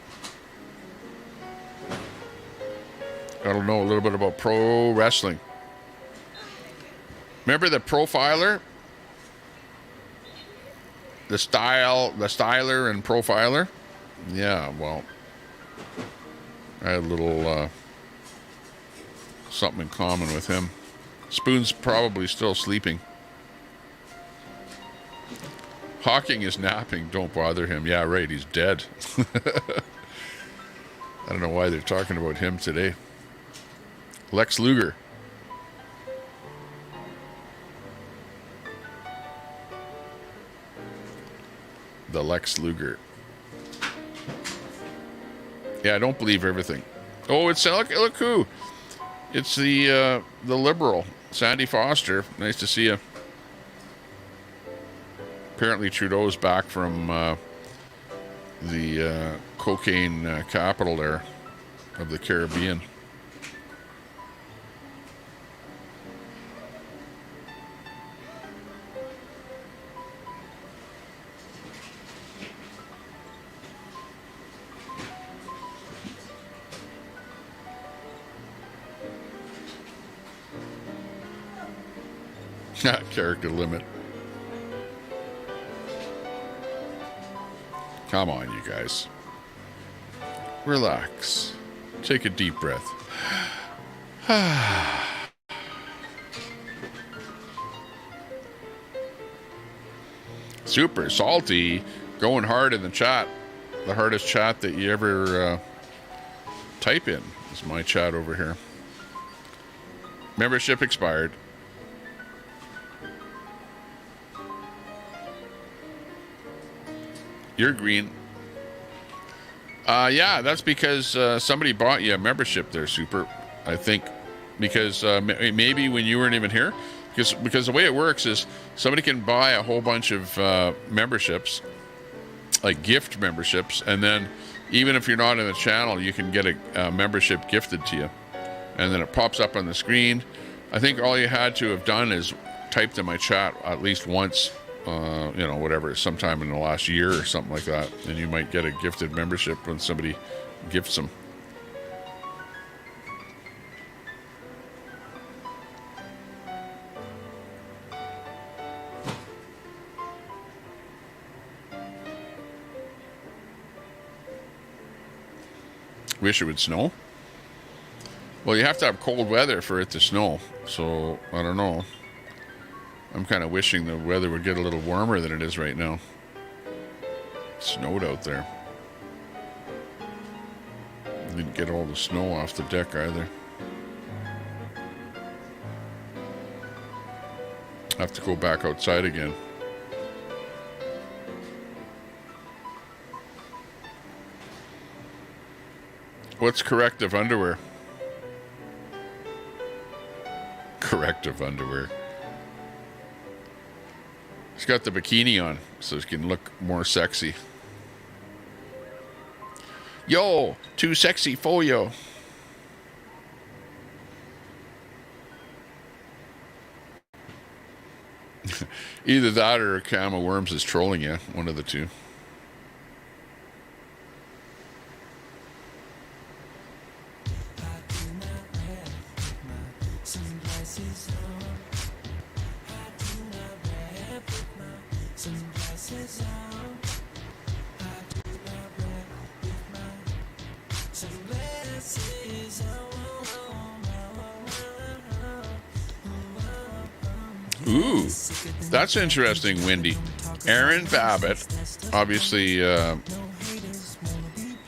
I don't know a little bit about pro wrestling. Remember the profiler? The styler and profiler? Yeah, well, I had a little something in common with him. Spoon's probably still sleeping. Hawking is napping. Don't bother him. Yeah, right. He's dead. I don't know why they're talking about him today. Lex Luger. The Lex Luger. Yeah, I don't believe everything. Oh, it's look who. It's the Liberal, Sandy Foster. Nice to see you. Apparently Trudeau's back from the cocaine capital there of the Caribbean. Character limit. Come on, you guys. Relax. Take a deep breath. Super salty. Going hard in the chat. The hardest chat that you ever type in is my chat over here. Membership expired. You're green. Yeah, that's because somebody bought you a membership there, Super. I think because maybe when you weren't even here, because the way it works is somebody can buy a whole bunch of memberships, like gift memberships, and then even if you're not in the channel, you can get a membership gifted to you, and then it pops up on the screen. I think all you had to have done is typed in my chat at least once. You know, whatever, sometime in the last year or something like that, and you might get a gifted membership when somebody gifts them. Wish it would snow. Well, you have to have cold weather for it to snow, so I don't know. I'm kind of wishing the weather would get a little warmer than it is right now. It snowed out there. Didn't get all the snow off the deck either. Have to go back outside again. What's corrective underwear? Corrective underwear. She's got the bikini on, so she can look more sexy. Yo, too sexy for yo. Either that or Camo Worms is trolling you. One of the two. Ooh, that's interesting, Wendy. Aaron Babbitt, obviously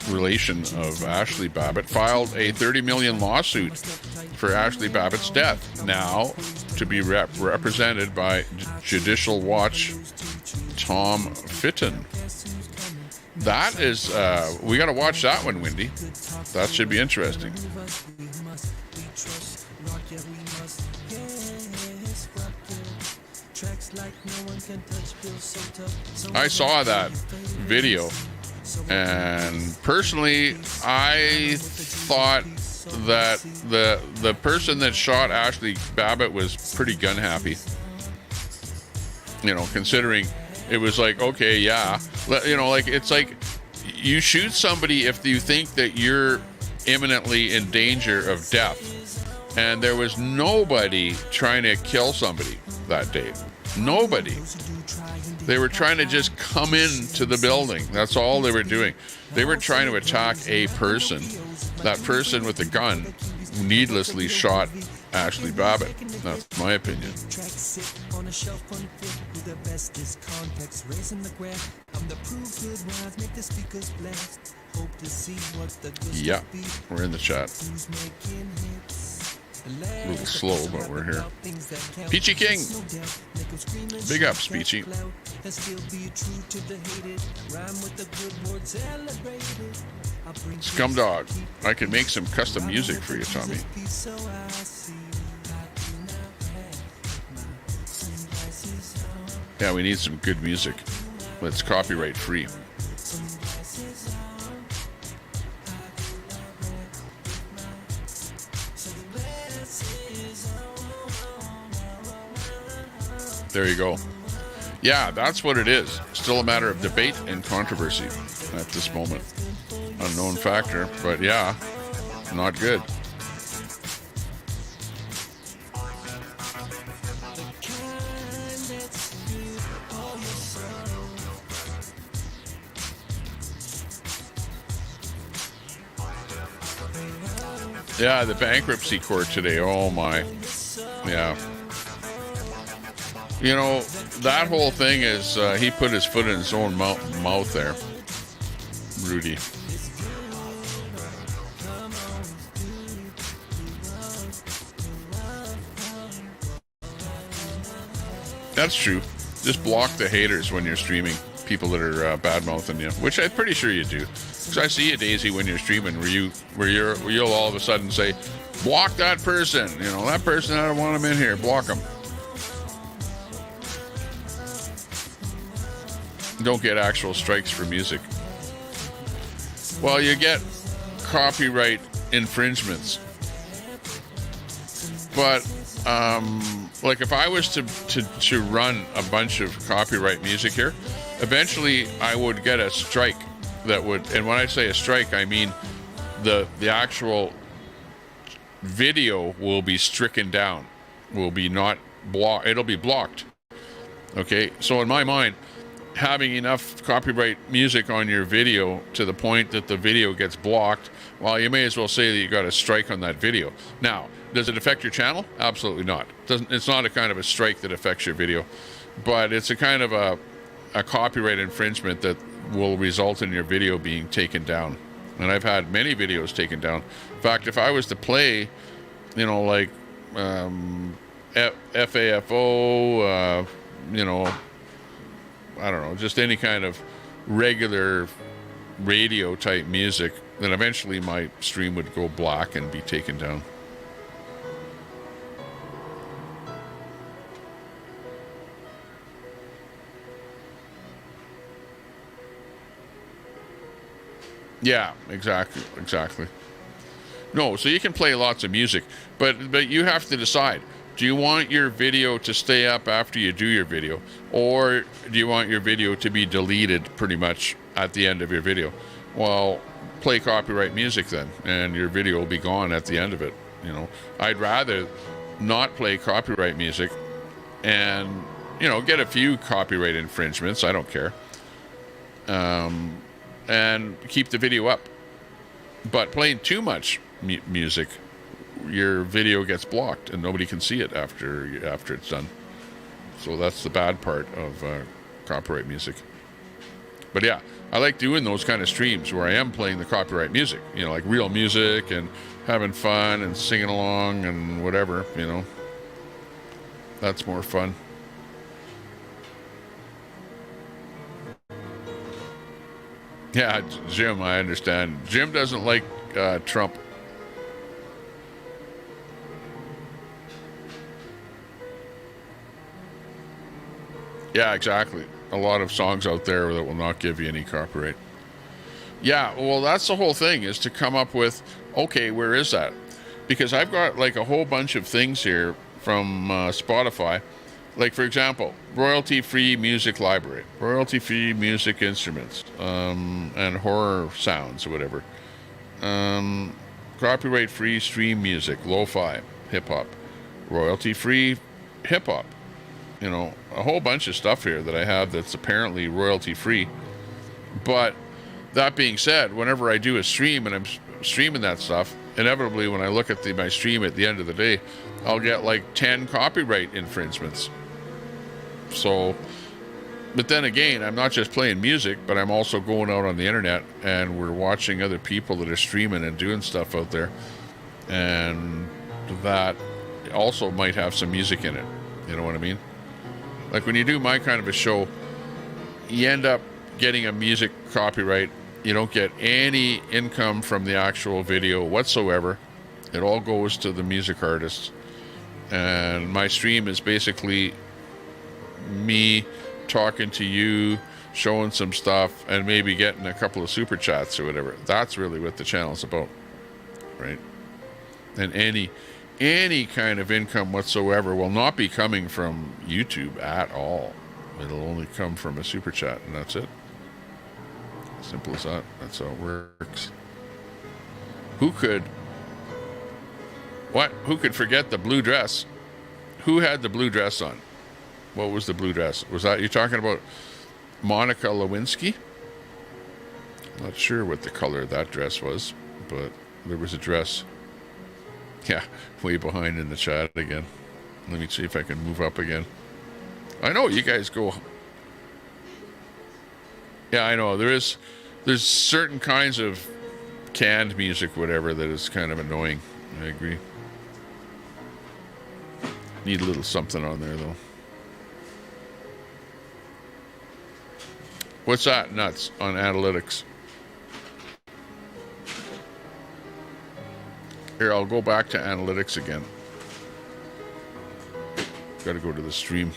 relation of Ashley Babbitt, filed a $30 million lawsuit for Ashley Babbitt's death, now to be represented by Judicial Watch Tom Fitton. That is, we got to watch that one, Wendy. That should be interesting. I saw that video, and personally, I thought that the person that shot Ashley Babbitt was pretty gun happy. You know, considering it was like, okay, yeah, you know, like it's like you shoot somebody if you think that you're imminently in danger of death, and there was nobody trying to kill somebody that day. Nobody. They were trying to just come into the building. That's all they were doing. They were trying to attack a person. That person with the gun needlessly shot Ashley Babbitt. That's my opinion. Yeah, we're in the chat. A little slow, but we're here. Peachy King. Big ups, Peachy. Scumdog. I can make some custom music for you, Tommy. Yeah, we need some good music that's copyright free. There you go. Yeah, that's what it is. Still a matter of debate and controversy at this moment. Unknown factor, but yeah, not good. Yeah, the bankruptcy court today. Oh my. Yeah. You know, that whole thing is he put his foot in his own mouth there. Rudy. That's true. Just block the haters when you're streaming. People that are bad-mouthing you, which I'm pretty sure you do. Because I see you, Daisy, when you're streaming, where you'll all of a sudden say, block that person. You know, that person, I don't want them in here. Block them. Don't get actual strikes for music. Well, you get copyright infringements. But, like if I was to run a bunch of copyright music here, eventually I would get a strike that would, and when I say a strike, I mean the actual video will be stricken down, will be not blocked, it'll be blocked. Okay, so in my mind, having enough copyright music on your video to the point that the video gets blocked, well, you may as well say that you got a strike on that video. Now, does it affect your channel? Absolutely not. It's not a kind of a strike that affects your video, but it's a kind of a copyright infringement that will result in your video being taken down. And I've had many videos taken down. In fact, if I was to play, you know, like FAFO, you know, I don't know, just any kind of regular radio type music, then eventually my stream would go black and be taken down. Yeah, exactly. No, so you can play lots of music, but you have to decide. Do you want your video to stay up after you do your video? Or do you want your video to be deleted pretty much at the end of your video? Well, play copyright music then, and your video will be gone at the end of it. You know, I'd rather not play copyright music and, you know, get a few copyright infringements. I don't care. And keep the video up. But playing too much music, your video gets blocked and nobody can see it after it's done. So that's the bad part of copyright music. But yeah, I like doing those kind of streams where I am playing the copyright music, you know, like real music and having fun and singing along and whatever, you know. That's more fun. Yeah, Jim, I understand. Jim doesn't like Trump. Yeah, exactly. A lot of songs out there that will not give you any copyright. Yeah, well, that's the whole thing, is to come up with, okay, where is that? Because I've got like a whole bunch of things here from Spotify. Like, for example, royalty-free music library, royalty-free music instruments, and horror sounds or whatever. Copyright-free stream music, lo-fi, hip-hop, royalty-free hip-hop. You know, a whole bunch of stuff here that I have that's apparently royalty-free. But that being said, whenever I do a stream and I'm streaming that stuff, inevitably when I look at my stream at the end of the day, I'll get like 10 copyright infringements. So, but then again, I'm not just playing music, but I'm also going out on the internet and we're watching other people that are streaming and doing stuff out there. And that also might have some music in it. You know what I mean? Like when you do my kind of a show, you end up getting a music copyright. You don't get any income from the actual video whatsoever. It all goes to the music artists. And my stream is basically me talking to you, showing some stuff, and maybe getting a couple of super chats or whatever. That's really what the channel's about, right? And any kind of income whatsoever will not be coming from YouTube at all. It'll only come from a super chat, and that's it. Simple as that. That's how it works. Who could forget the blue dress? Who had the blue dress on? What was the blue dress? Was that, you talking about Monica Lewinsky? Not sure what the color of that dress was, but there was a dress. Yeah, way behind in the chat again. Let me see if I can move up again. I know you guys go. Yeah, I know there's certain kinds of canned music, whatever, that is kind of annoying. I agree. Need a little something on there though. What's that? Nuts on analytics. Here, I'll go back to analytics again. Got to go to the stream.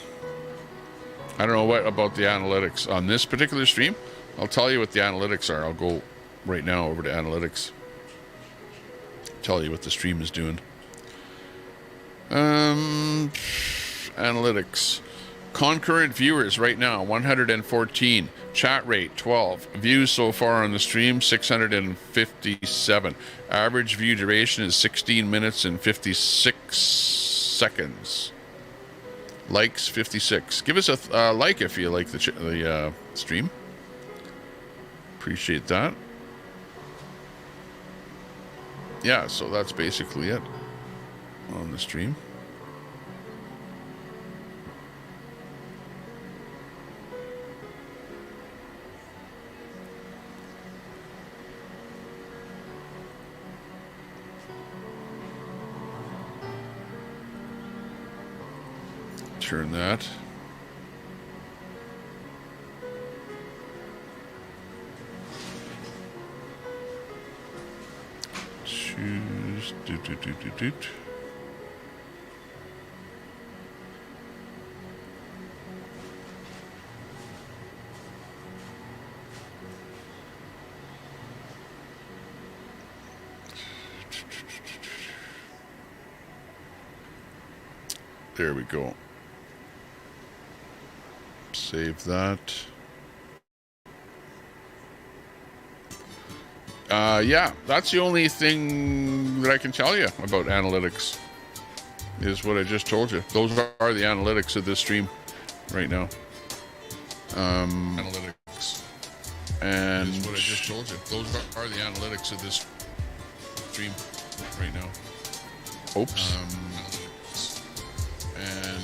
I don't know what about the analytics on this particular stream. I'll tell you what the analytics are. I'll go right now over to analytics. Tell you what the stream is doing. Analytics. Concurrent viewers right now, 114. Chat rate, 12. Views so far on the stream, 657. Average view duration is 16 minutes and 56 seconds. Likes, 56. Give us a like if you like the stream. Appreciate that. Yeah, so that's basically it on the stream. Turn that. Choose. There we go. Save that. Yeah, that's the only thing that I can tell you about analytics is what I just told you. Those are the analytics of this stream right now. Analytics. And is what I just told you. Those are the analytics of this stream right now. Oops. And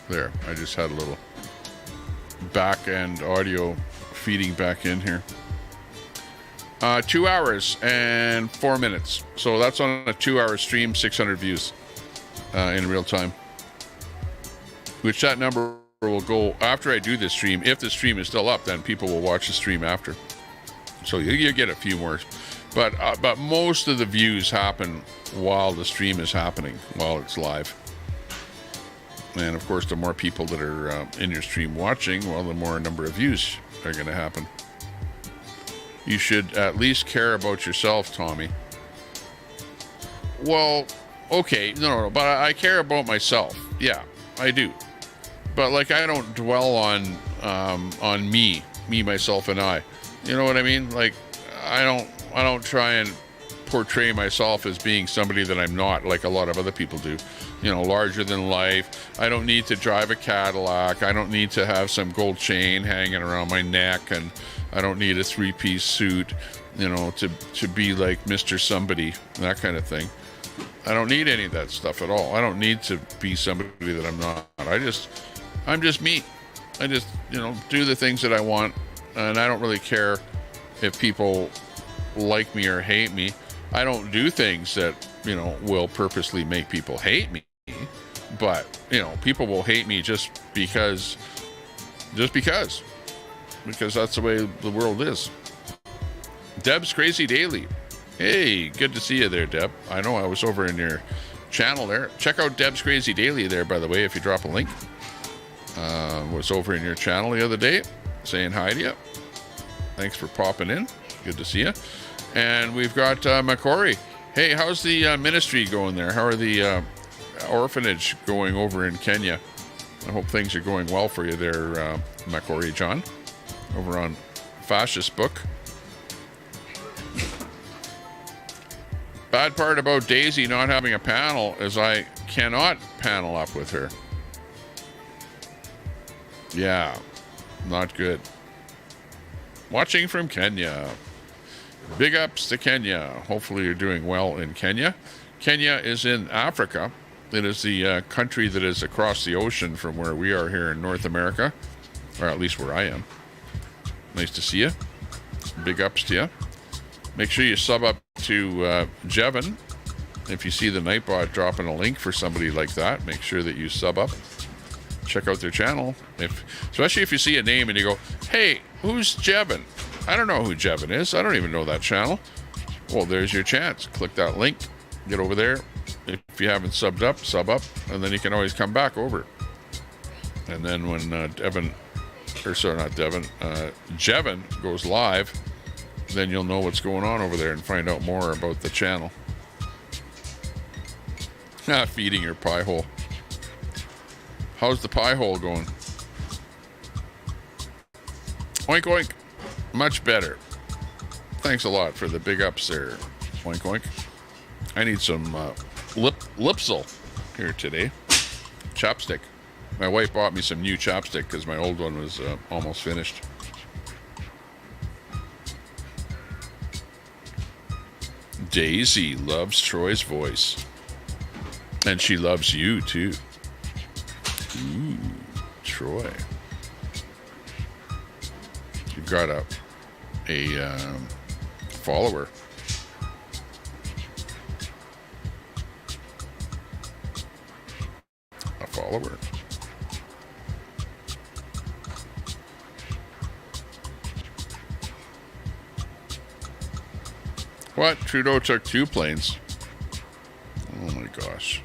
there, I just had a little back end audio feeding back in here. 2 hours and 4 minutes. So that's on a 2-hour stream, 600 views in real time. Which that number will go after I do this stream. If the stream is still up, then people will watch the stream after. So you get a few more. But most of the views happen while the stream is happening, while it's live. And of course, the more people that are in your stream watching, well, the more number of views are going to happen. You should at least care about yourself, Tommy. Well, okay, no, but I care about myself. Yeah, I do. But like, I don't dwell on me, myself, and I. You know what I mean? Like, I don't try and portray myself as being somebody that I'm not, like a lot of other people do. You know, larger than life. I don't need to drive a Cadillac. I don't need to have some gold chain hanging around my neck, and I don't need a 3-piece suit, you know, to be like Mr. Somebody, that kind of thing. I don't need any of that stuff at all. I don't need to be somebody that I'm not. I'm just me. I just, you know, do the things that I want, and I don't really care if people like me or hate me. I don't do things that, you know, will purposely make people hate me. But, you know, people will hate me just because that's the way the world is. Deb's Crazy Daily. Hey, good to see you there, Deb. I know I was over in your channel there. Check out Deb's Crazy Daily there, by the way, if you drop a link. Was over in your channel the other day saying hi to you. Thanks for popping in. Good to see you. And we've got Macquarie. Hey, how's the ministry going there? How are the orphanage going over in Kenya? I hope things are going well for you there, Macquarie John, over on Fascist Book. Bad part about Daisy not having a panel is I cannot panel up with her. Yeah, not good. Watching from Kenya. Big ups to Kenya. Hopefully you're doing well in Kenya. Kenya is in Africa. It is the country that is across the ocean from where we are here in North America, or at least where I am. Nice to see you. Big ups to you. Make sure you sub up to Jevin. If you see the Nightbot dropping a link for somebody like that, make sure that you sub up. Check out their channel. Especially if you see a name and you go, hey, who's Jevin? I don't know who Jevin is. I don't even know that channel. Well, there's your chance. Click that link. Get over there. If you haven't subbed up, sub up. And then you can always come back over. And then when Jevin goes live, then you'll know what's going on over there and find out more about the channel. Feeding your pie hole. How's the pie hole going? Oink oink. Much better. Thanks a lot for the big ups there. Oink oink. I need some Lipsil here today. Chopstick. My wife bought me some new chopstick because my old one was almost finished. Daisy loves Troy's voice. And she loves you too. Ooh, Troy. You've got a follower. A follower. What? Trudeau took 2 planes. Oh my gosh.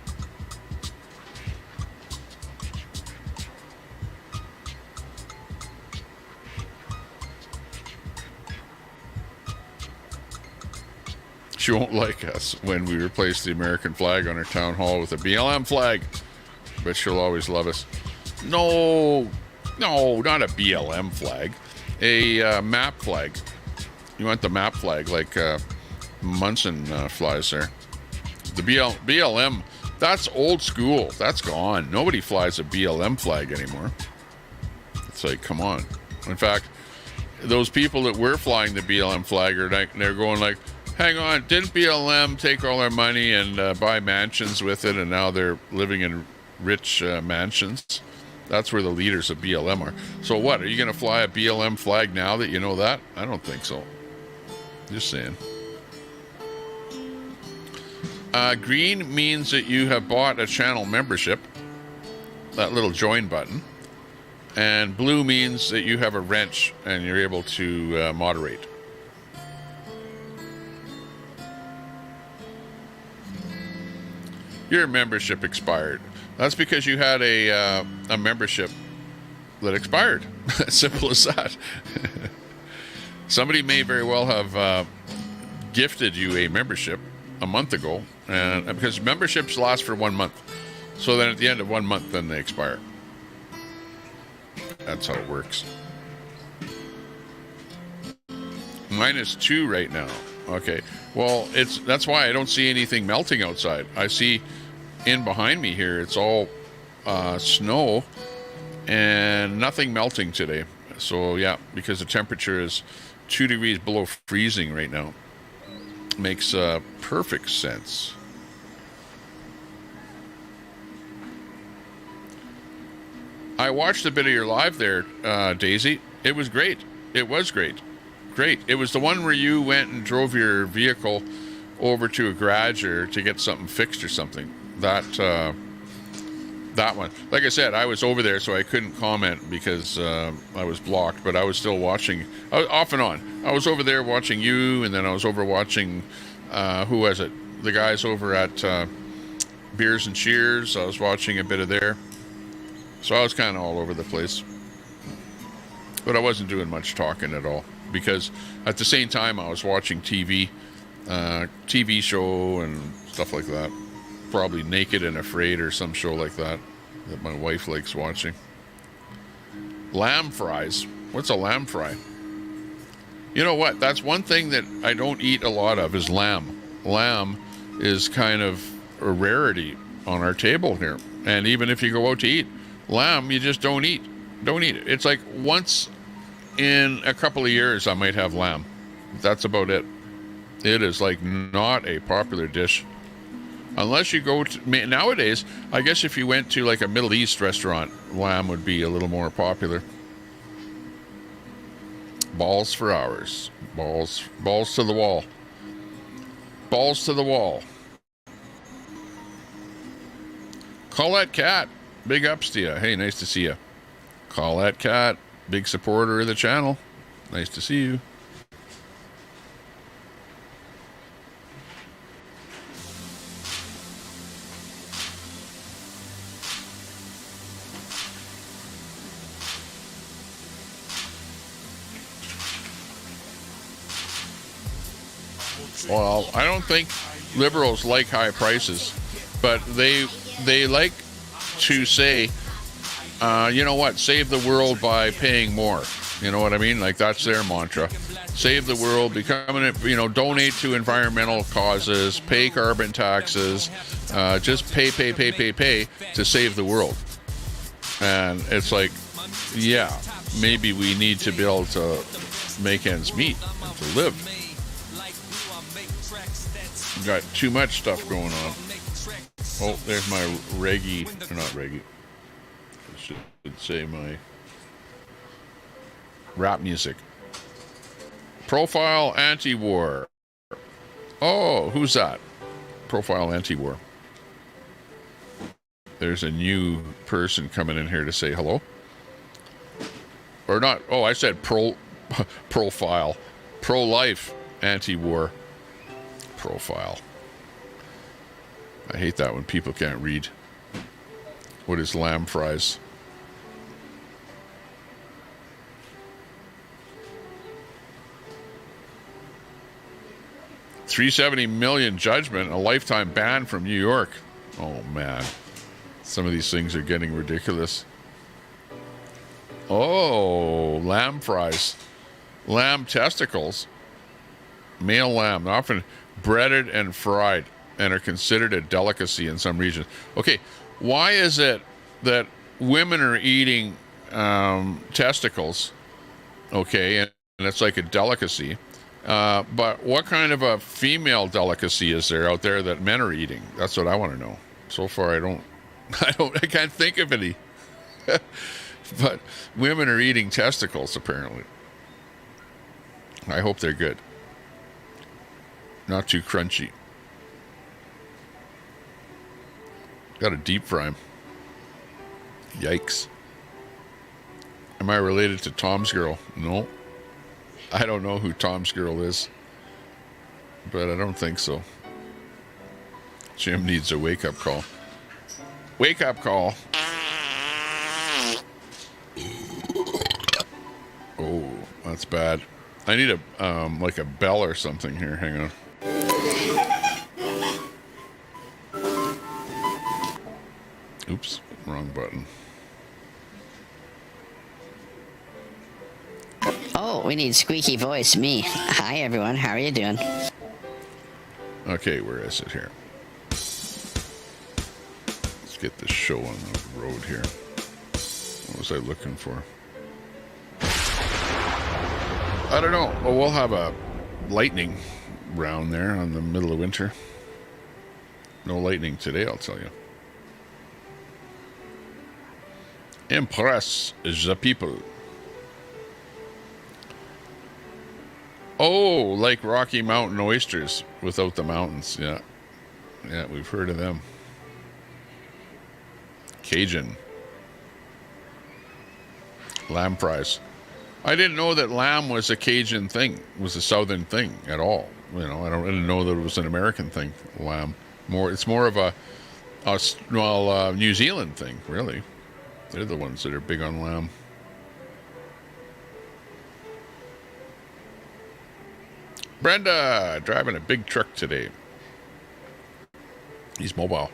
She won't like us when we replace the American flag on her town hall with a BLM flag. But she'll always love us. No, not a BLM flag. A map flag. You want the map flag like Munson flies there. The BLM, that's old school. That's gone. Nobody flies a BLM flag anymore. It's like, come on. In fact, those people that were flying the BLM flag are like, they're going like, hang on, didn't BLM take all our money and buy mansions with it, and now they're living in rich mansions? That's where the leaders of BLM are. So what, are you going to fly a BLM flag now that you know that? I don't think so. Just saying. Green means that you have bought a channel membership, that little join button. And blue means that you have a wrench and you're able to moderate. Your membership expired. That's because you had a membership that expired. Simple as that. Somebody may very well have gifted you a membership a month ago, and because memberships last for 1 month. So then at the end of 1 month, then they expire. That's how it works. -2 right now. Okay. Well, that's why I don't see anything melting outside. I see in behind me here, it's all snow and nothing melting today. So yeah, because the temperature is 2 degrees below freezing right now. Makes perfect sense. I watched a bit of your live there, Daisy. It was great. It was great. Great. It was the one where you went and drove your vehicle over to a garage or to get something fixed or something. That one. Like I said, I was over there, so I couldn't comment because I was blocked, but I was still watching. I was off and on. I was over there watching you, and then I was over watching, who was it? The guys over at Beers and Cheers. I was watching a bit of there. So I was kind of all over the place. But I wasn't doing much talking at all, because at the same time I was watching TV show and stuff like that. Probably Naked and Afraid or some show like that my wife likes watching. Lamb fries. What's a lamb fry? You know what? That's one thing that I don't eat a lot of is lamb. Lamb is kind of a rarity on our table here. And even if you go out to eat, lamb you just don't eat. Don't eat it. It's like once in a couple of years I might have lamb. That's about it. It is like not a popular dish. Unless you go to, nowadays, I guess if you went to like a Middle East restaurant, lamb would be a little more popular. Balls for hours. Balls to the wall. Balls to the wall. Colette Cat, big ups to you. Hey, nice to see you. Colette Cat, big supporter of the channel. Nice to see you. Well, I don't think liberals like high prices, but they like to say, you know what, save the world by paying more. You know what I mean? Like, that's their mantra. Save the world, donate to environmental causes, pay carbon taxes, just pay to save the world. And it's like, yeah, maybe we need to be able to make ends meet and to live. Got too much stuff going on. Oh, there's my reggae, or not reggae. I should say my rap music. Profile anti-war. Oh, who's that? Profile anti-war. There's a new person coming in here to say hello. Or not. Oh, I said profile. Pro-life anti-war. Profile. I hate that when people can't read. What is lamb fries? $370 million judgment, a lifetime ban from New York. Oh man, some of these things are getting ridiculous. Oh, lamb fries, lamb testicles, male lamb, often breaded and fried, and are considered a delicacy in some regions. Okay, why is it that women are eating testicles? Okay, and it's like a delicacy. But what kind of a female delicacy is there out there that men are eating? That's what I want to know. So far, I can't think of any. But women are eating testicles, apparently. I hope they're good. Not too crunchy. Got to deep fry them. Yikes. Am I related to Tom's girl? No. I don't know who Tom's girl is. But I don't think so. Jim needs a wake-up call. Wake-up call. Oh, that's bad. I need a like a bell or something here. Hang on. Oops, wrong button. Oh, we need squeaky voice, me. Hi everyone, how are you doing? Okay, where is it here? Let's get this show on the road here. What was I looking for? I don't know. Well, we'll have a lightning round there on the middle of winter. No lightning today, I'll tell you. Impress the people. Oh, like Rocky Mountain oysters without the mountains. Yeah. Yeah, we've heard of them. Cajun. Lamb fries. I didn't know that lamb was a Cajun thing, was a southern thing at all. You know, I didn't know that it was an American thing, lamb. It's more of a New Zealand thing, really. They're the ones that are big on lamb. Brenda, driving a big truck today. He's mobile.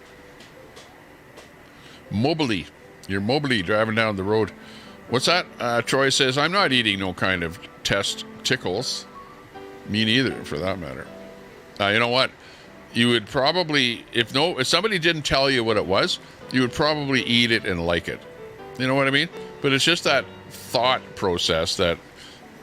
Mobily. You're mobily driving down the road. What's that? Troy says, I'm not eating no kind of test tickles. Me neither, for that matter. You know what? You would probably, if somebody didn't tell you what it was, you would probably eat it and like it. You know what I mean? But it's just that thought process that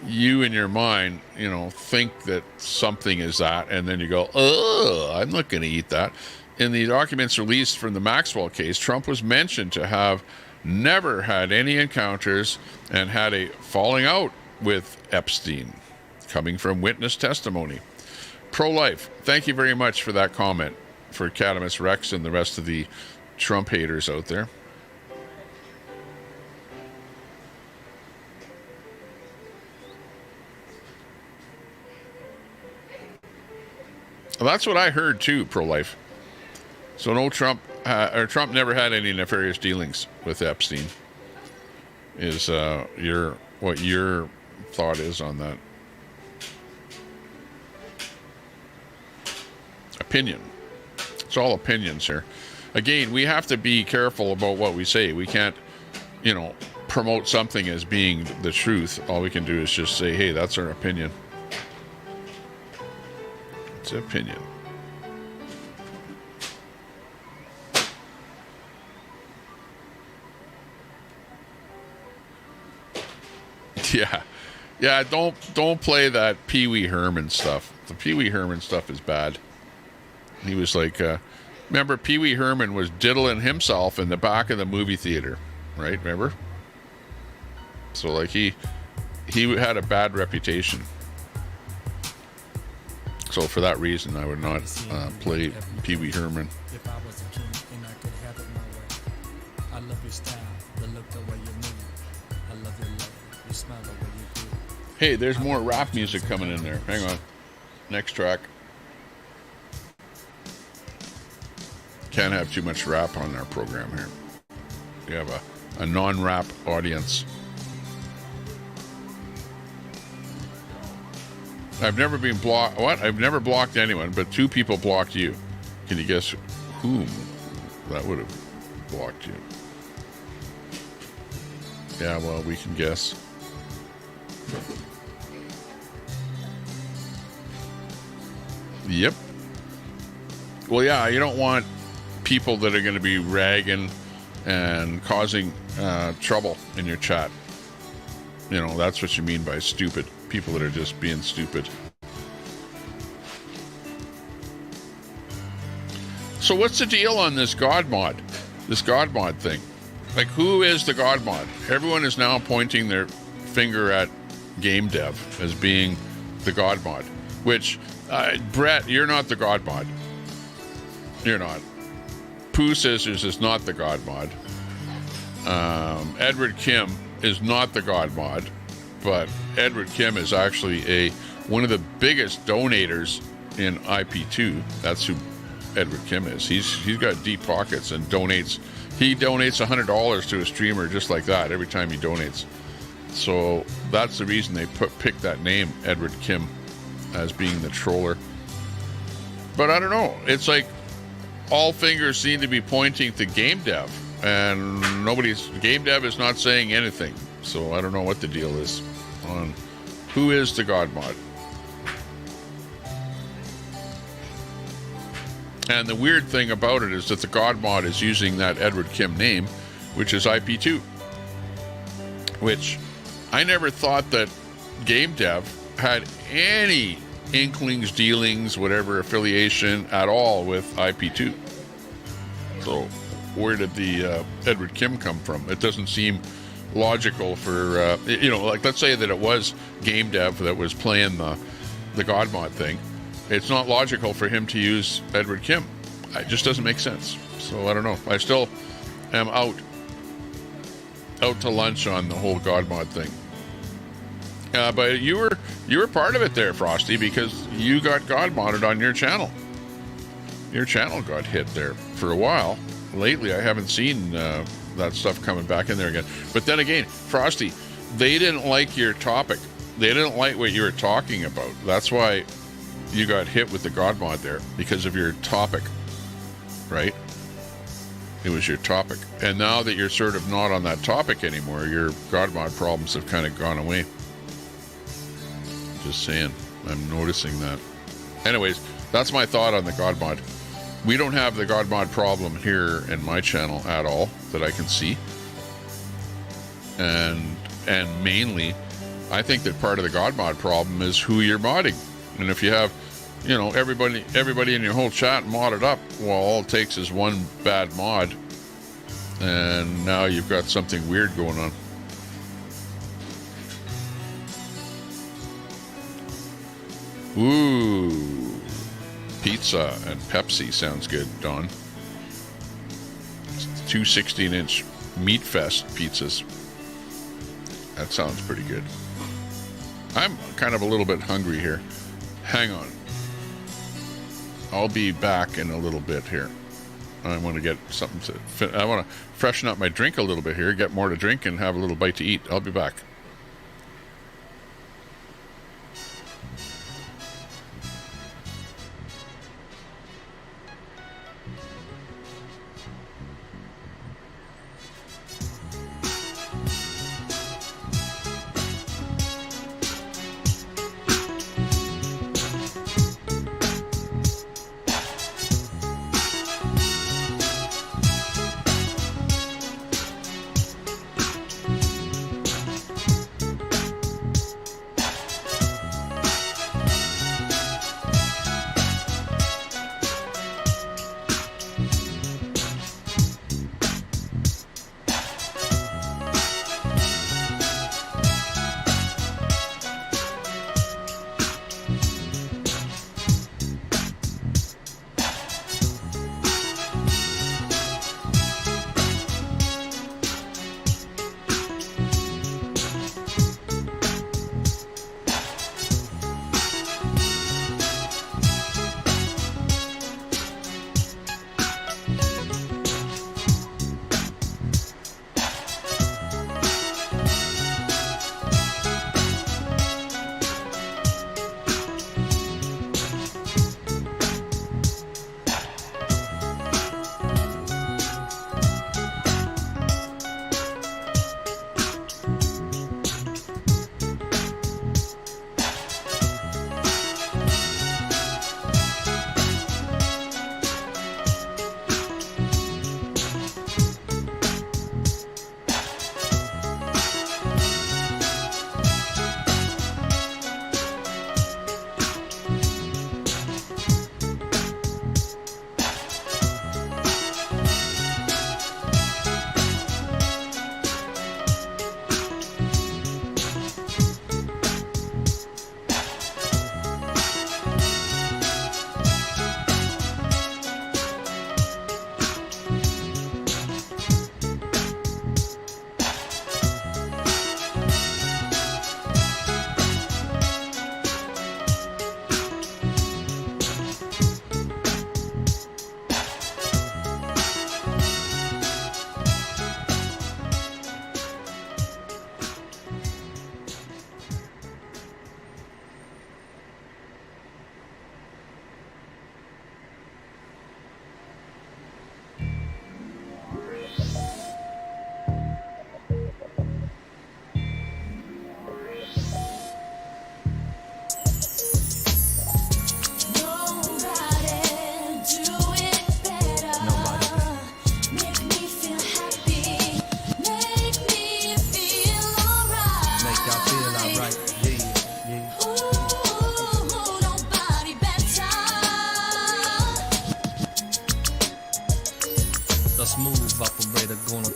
you in your mind, you know, think that something is that, and then you go, oh, I'm not going to eat that. In the documents released from the Maxwell case, Trump was mentioned to have never had any encounters and had a falling out with Epstein, coming from witness testimony. Pro-life, thank you very much for that comment for Cadamus Rex and the rest of the Trump haters out there. Well, that's what I heard too, pro-life. So no Trump, or Trump never had any nefarious dealings with Epstein. Is what your thought is on that? Opinion. It's all opinions here. Again, we have to be careful about what we say. We can't, you know, promote something as being the truth. All we can do is just say, hey, that's our opinion. It's an opinion. Yeah. Don't play that Pee Wee Herman stuff. The Pee Wee Herman stuff is bad. He was like, remember Pee Wee Herman was diddling himself in the back of the movie theater, right? Remember? So like he had a bad reputation. So for that reason, I would not play Pee Wee Herman. If I was a king and I could have it my way. I love your style, the look, the way you move. I love your love, your smile, the way you do. Hey, there's more rap music coming in there. Hang on. Next track. Can't have too much rap on our program here. We have a non-rap audience. I've never been blocked. What? I've never blocked anyone, but 2 people blocked you. Can you guess whom that would have blocked you? Yeah, well, we can guess. Yep. Well, yeah, you don't want people that are going to be ragging and causing trouble in your chat. You know, that's what you mean by stupid. People that are just being stupid. So what's the deal on this God mod? This God mod thing? Like, who is the God mod? Everyone is now pointing their finger at game dev as being the God mod. Which, Brett, you're not the God mod. You're not. Pooh Scissors is not the God mod. Edward Kim is not the God mod. But Edward Kim is actually one of the biggest donators in IP2. That's who Edward Kim is. He's got deep pockets and donates. He donates $100 to a streamer just like that every time he donates. So that's the reason they picked that name, Edward Kim, as being the troller. But I don't know. It's like all fingers seem to be pointing to game dev, and game dev is not saying anything. So I don't know what the deal is on who is the God mod. And the weird thing about it is that the God mod is using that Edward Kim name, which is IP2. Which I never thought that game dev had any inklings, dealings, whatever affiliation at all with IP2. So where did the Edward Kim come from? It doesn't seem logical for, like let's say that it was game dev that was playing the God mod thing, it's not logical for him to use Edward Kim. It just doesn't make sense. So I don't know. I still am out to lunch on the whole God mod thing. But you were part of it there, Frosty, because you got God modded on your channel. Your channel got hit there for a while. Lately, I haven't seen that stuff coming back in there again. But then again, Frosty, they didn't like your topic. They didn't like what you were talking about. That's why you got hit with the God mod there, because of your topic, right? It was your topic. And now that you're sort of not on that topic anymore, your God mod problems have kind of gone away. Just saying. I'm noticing that. Anyways, that's my thought on the God mod. We don't have the God mod problem here in my channel at all that I can see. And mainly, I think that part of the God mod problem is who you're modding. And if you have, you know, everybody in your whole chat modded up, well, all it takes is one bad mod, and now you've got something weird going on. Ooh, pizza and Pepsi sounds good, Don. 2 16-inch Meat Fest pizzas. That sounds pretty good. I'm kind of a little bit hungry here. Hang on. I'll be back in a little bit here. I want to get something to... I want to freshen up my drink a little bit here, get more to drink, and have a little bite to eat. I'll be back.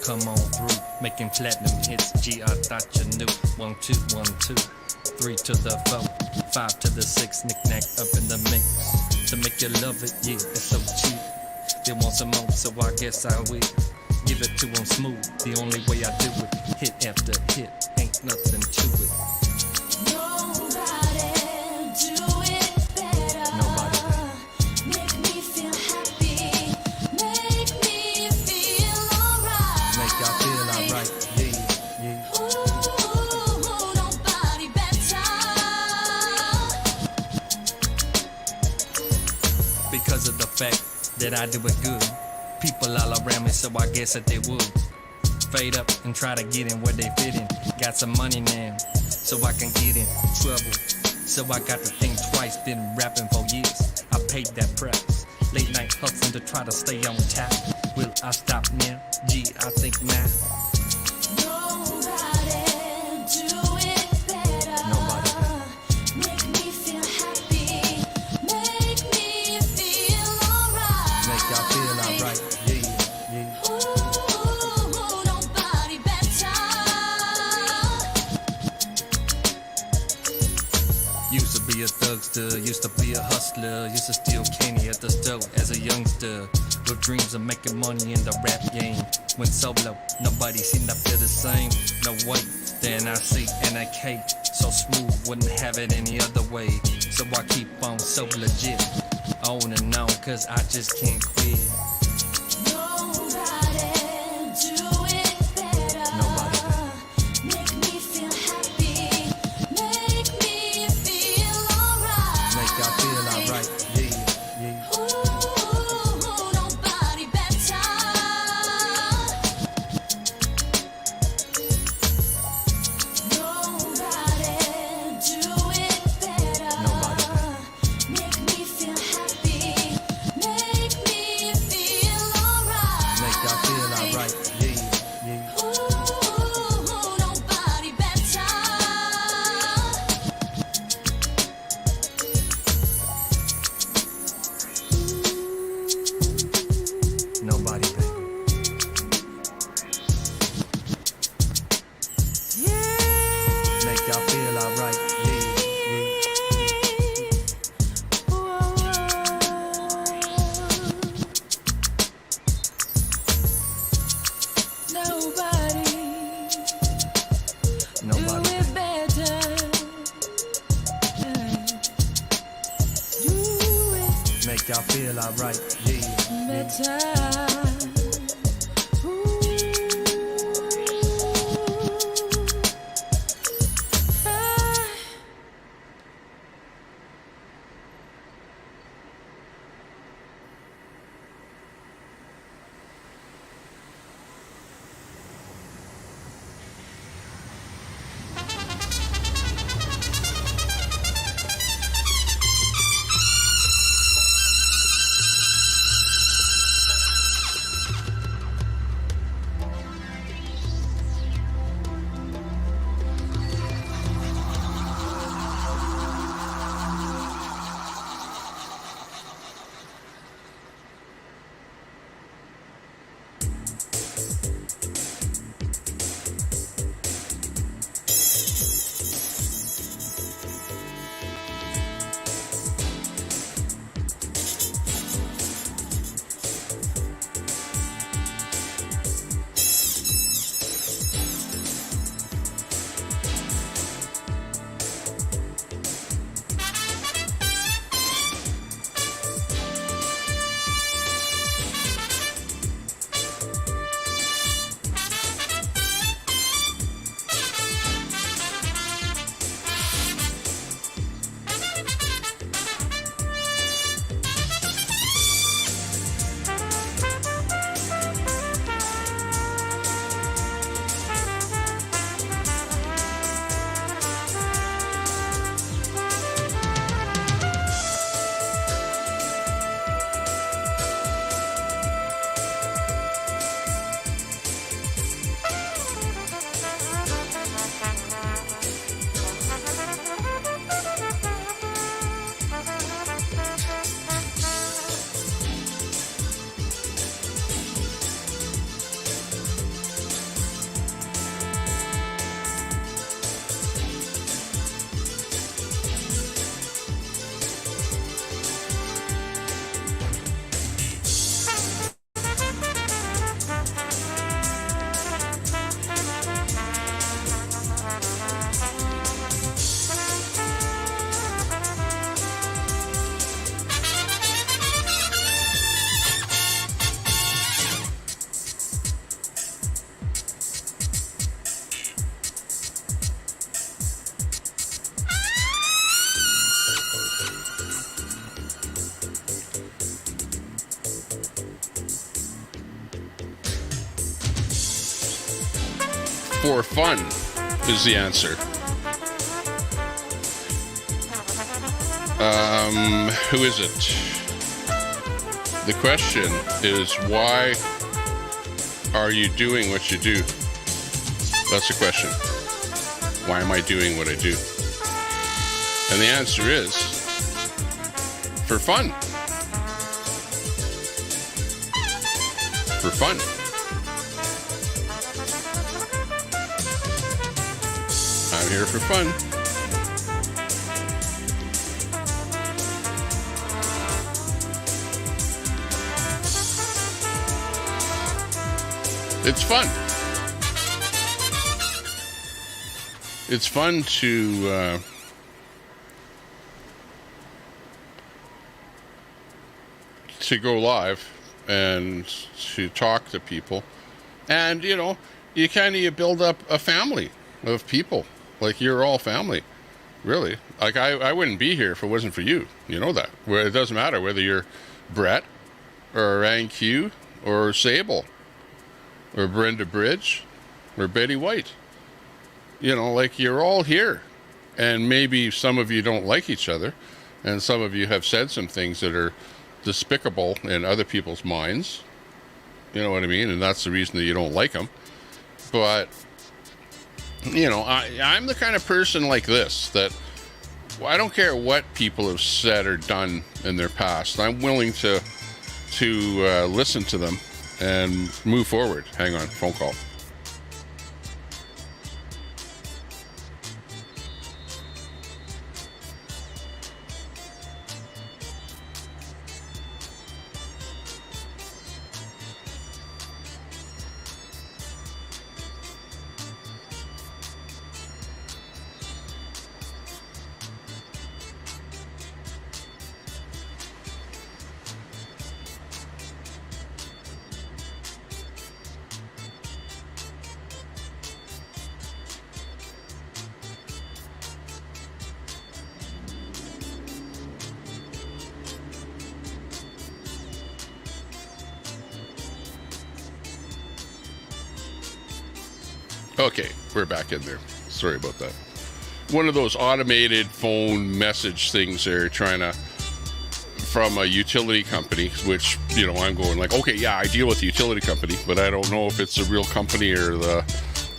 Come on through, making platinum hits. G, I thought you knew. 1 2 1 2. 3 to the 4, 5 to the 6, knick-knack up in the mix. To make you love it, yeah, it's so cheap. They want some more, so I guess I will. Give it to them smooth, the only way I do it. Hit after hit, ain't nothing to it. Nobody do it better. Nobody. Make me feel happy. Make me feel alright. Make y'all feel alright, yeah, yeah. Ooh, nobody better. Because of the fact that I do it good. People all around me, so I guess that they would fade up and try to get in where they fit in. Got some money now, so I can get in trouble. So I got to think twice, been rapping for years. I paid that price. Late night hustling to try to stay on top. Will I stop now? Gee, I think not. Nobody do it better. Nobody. Make me feel happy. Make me feel alright. Make y'all feel alright, yeah, yeah. Ooh, nobody better. Used to be a thugster, used to be a hustler, used to steal candy at the store as a youngster. With dreams of making money in the rap game. Went solo, nobody seemed to feel the same. No way, then I see NAK, so smooth, wouldn't have it any other way. So I keep on so legit, on and on, cause I just can't quit. Nobody do it better. Nobody. Make me feel happy. Make me feel alright. Make y'all feel alright, yeah, yeah. Ooh, nobody better. Nobody do it better. Nobody. Make me feel happy. Make me feel alright. Make y'all feel alright, yeah, yeah. Ooh, nobody better. Nobody, baby. Make y'all feel alright, yeah, yeah. Nobody Nobody. do it better. Do it Make y'all feel alright, yeah, yeah. better. for fun is the answer. Who is it? The question is, why are you doing what you do? That's the question. Why am I doing what I do? And the answer is, for fun. For fun. I'm here for fun. It's fun. It's fun to go live and to talk to people, and you know, you build up a family of people. Like, you're all family, really. Like, I wouldn't be here if it wasn't for you. You know that. Where it doesn't matter whether you're Brett or Rang Q or Sable or Brenda Bridge or Betty White. You know, like, you're all here. And maybe some of you don't like each other, and some of you have said some things that are despicable in other people's minds. You know what I mean? And that's the reason that you don't like them. But, you know, I'm the kind of person like this, that I don't care what people have said or done in their past. I'm willing to listen to them and move forward. Hang on, phone call. Okay, we're back in there. Sorry about that. One of those automated phone message things they're trying to, from a utility company, which, you know, I'm going like, okay, yeah, I deal with the utility company, but I don't know if it's a real company or a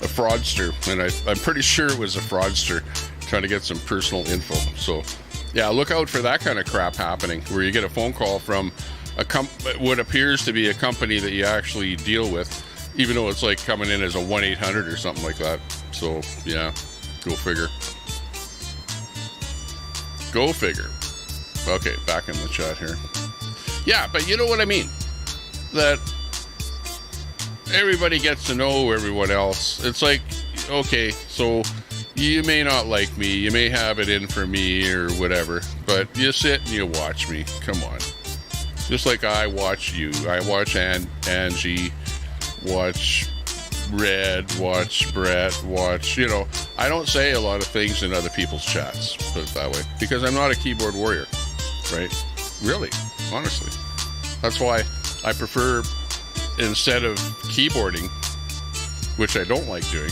fraudster. And I'm pretty sure it was a fraudster trying to get some personal info. So, yeah, look out for that kind of crap happening, where you get a phone call from what appears to be a company that you actually deal with, even though it's like coming in as a 1-800 or something like that. So, yeah, go figure. Go figure. Okay, back in the chat here. Yeah, but you know what I mean? That everybody gets to know everyone else. It's like, okay, so you may not like me, you may have it in for me or whatever, but you sit and you watch me. Come on. Just like I watch you. I watch Angie, watch Red, watch Brett, watch, you know, I don't say a lot of things in other people's chats, put it that way, because I'm not a keyboard warrior, right? Really, honestly. That's why I prefer, instead of keyboarding, which I don't like doing,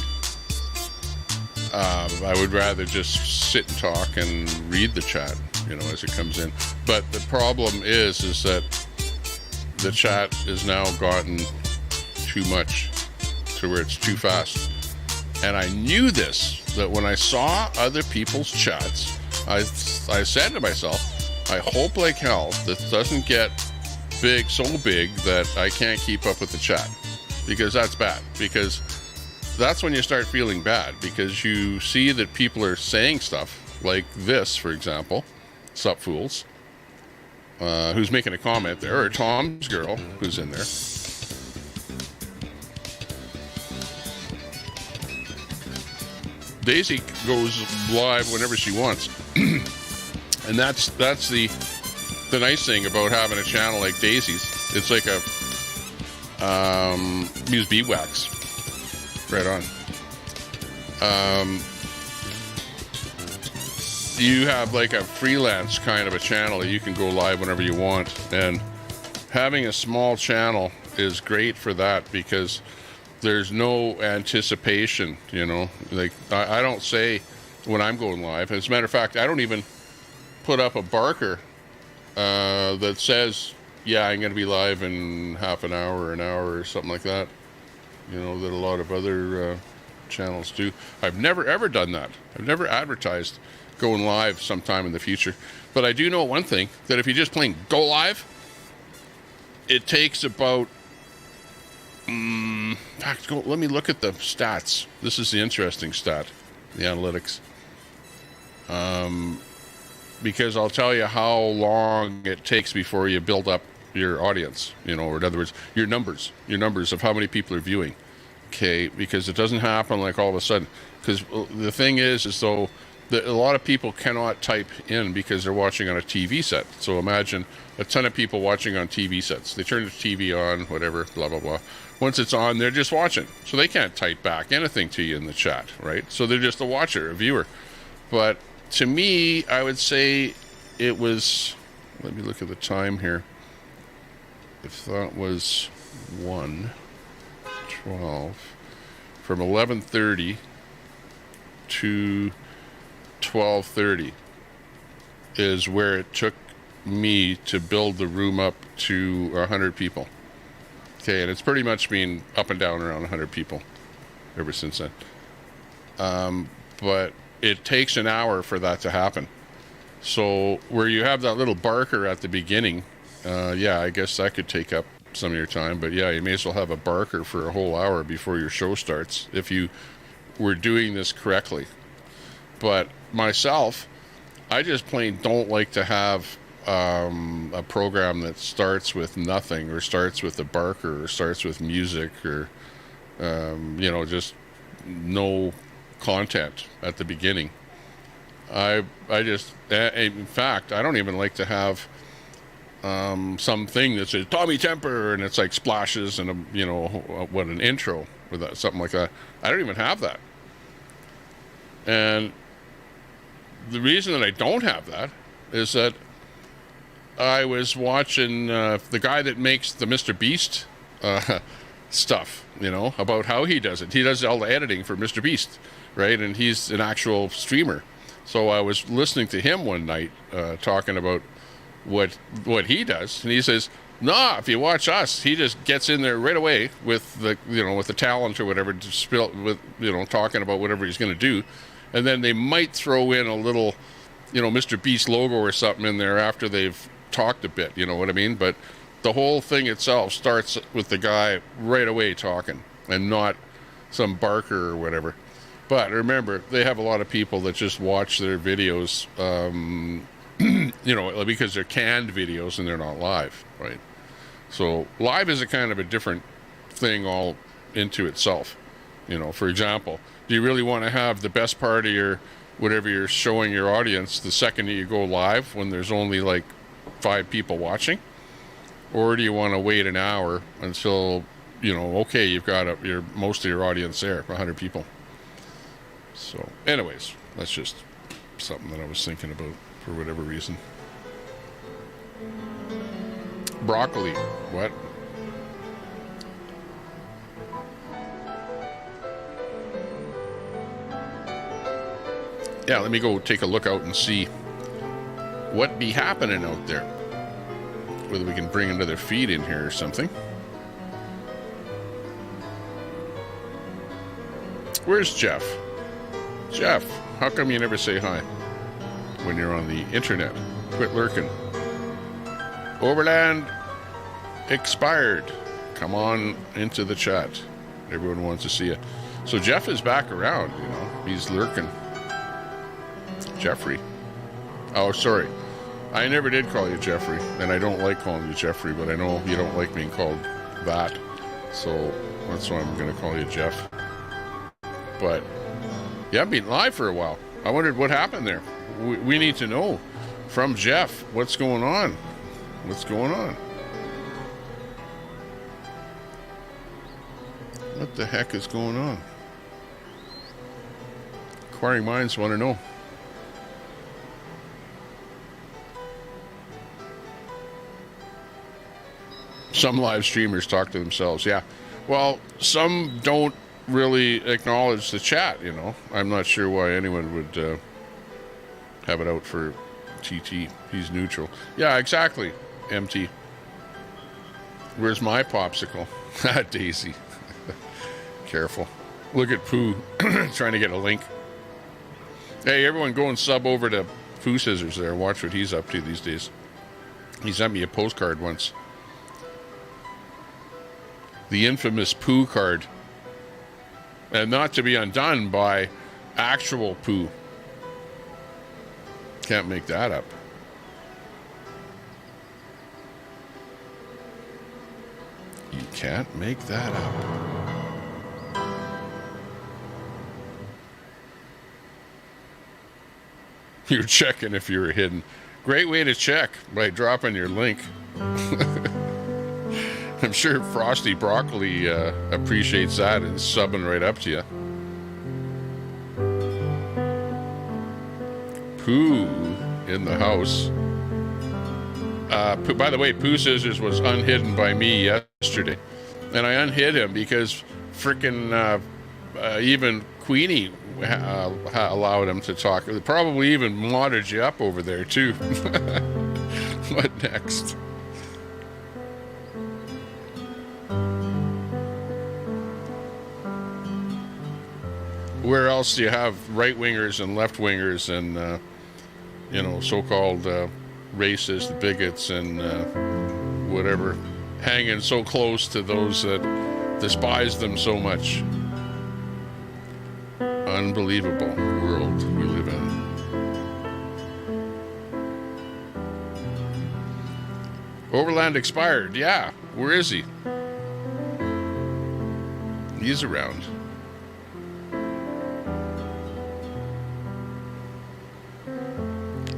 I would rather just sit and talk and read the chat, you know, as it comes in. But the problem is that the chat has now gotten too much to where it's too fast. And I knew this, that when I saw other people's chats, I said to myself, I hope like hell this doesn't get big, so big that I can't keep up with the chat, because that's bad. Because that's when you start feeling bad, because you see that people are saying stuff like this, for example, sup fools, who's making a comment there, or Tom's girl who's in there. Daisy goes live whenever she wants. And that's the nice thing about having a channel like Daisy's. It's like a use beeswax. Right on. You have like a freelance kind of a channel that you can go live whenever you want, and having a small channel is great for that, because there's no anticipation, you know. Like, I don't say when I'm going live. As a matter of fact, I don't even put up a barker that says, yeah, I'm going to be live in half an hour or an hour or something like that. You know, that a lot of other channels do. I've never ever done that. I've never advertised going live sometime in the future. But I do know one thing, that if you're just playing go live, it takes about in fact, let me look at the stats. This is the interesting stat, the analytics. Because I'll tell you how long it takes before you build up your audience, you know, or in other words, your numbers of how many people are viewing. Okay, because it doesn't happen like all of a sudden. Because the thing is though, a lot of people cannot type in because they're watching on a TV set. So imagine a ton of people watching on TV sets. They turn the TV on, whatever, blah, blah, blah. Once it's on, they're just watching. So they can't type back anything to you in the chat, right? So they're just a watcher, a viewer. But to me, I would say it was, let me look at the time here. If that was 1:12, from 11:30 to 12:30 is where it took me to build the room up to 100 people. Okay, and it's pretty much been up and down around 100 people ever since then. But it takes an hour for that to happen. So where you have that little barker at the beginning, yeah, I guess that could take up some of your time. But yeah, you may as well have a barker for a whole hour before your show starts if you were doing this correctly. But myself, I just plain don't like to have a program that starts with nothing, or starts with a barker, or starts with music, or you know, just no content at the beginning. I just, in fact, I don't even like to have something that says Tommy Temper and it's like splashes and you know, what, an intro or that, something like that. I don't even have that. And the reason that I don't have that is that I was watching the guy that makes the Mr. Beast stuff, you know, about how he does it. He does all the editing for Mr. Beast, right? And he's an actual streamer. So I was listening to him one night talking about what he does, and he says, "Nah, if you watch us, he just gets in there right away with the, you know, with the talent or whatever, to spill with, you know, talking about whatever he's going to do, and then they might throw in a little, you know, Mr. Beast logo or something in there after they've talked a bit, you know what I mean? But the whole thing itself starts with the guy right away talking, and not some barker or whatever." But remember, they have a lot of people that just watch their videos, you know, because they're canned videos and they're not live, right? So live is a kind of a different thing all into itself. You know, for example, do you really want to have the best part of your, whatever you're showing your audience the second that you go live when there's only like 5 people watching? Or do you want to wait an hour until, you know, okay, you've got your most of your audience there, 100 people. So anyways, that's just something that I was thinking about for whatever reason. Broccoli, what? Yeah, let me go take a look out and see what be happening out there. Whether we can bring another feed in here or something. Where's Jeff? Jeff, how come you never say hi when you're on the internet? Quit lurking. Overland expired. Come on into the chat. Everyone wants to see you. So Jeff is back around, you know. He's lurking. Jeffrey. Oh, sorry. I never did call you Jeffrey, and I don't like calling you Jeffrey, but I know you don't like being called that. So that's why I'm going to call you Jeff. But yeah, I've been live for a while. I wondered what happened there. We need to know from Jeff what's going on. What's going on? What the heck is going on? Inquiring minds want to know. Some live streamers talk to themselves. Yeah. Well, some don't really acknowledge the chat, you know. I'm not sure why anyone would have it out for TT. He's neutral. Yeah, exactly, MT. Where's my popsicle? Daisy. Careful. Look at Pooh trying to get a link. Hey, everyone go and sub over to Pooh Scissors there. Watch what he's up to these days. He sent me a postcard once. The infamous Pooh card. And not to be undone by actual Pooh. Can't make that up. You can't make that up. You're checking if you were hidden. Great way to check by dropping your link. I'm sure Frosty Broccoli appreciates that and subbing right up to you. Pooh in the house. By the way, Pooh Scissors was unhidden by me yesterday. And I unhid him because frickin' even Queenie allowed him to talk. Probably even modded you up over there, too. What next? Where else do you have right-wingers and left-wingers and, you know, so-called racist bigots and whatever, hanging so close to those that despise them so much? Unbelievable world we live in. Overland expired. Yeah, where is he? He's around.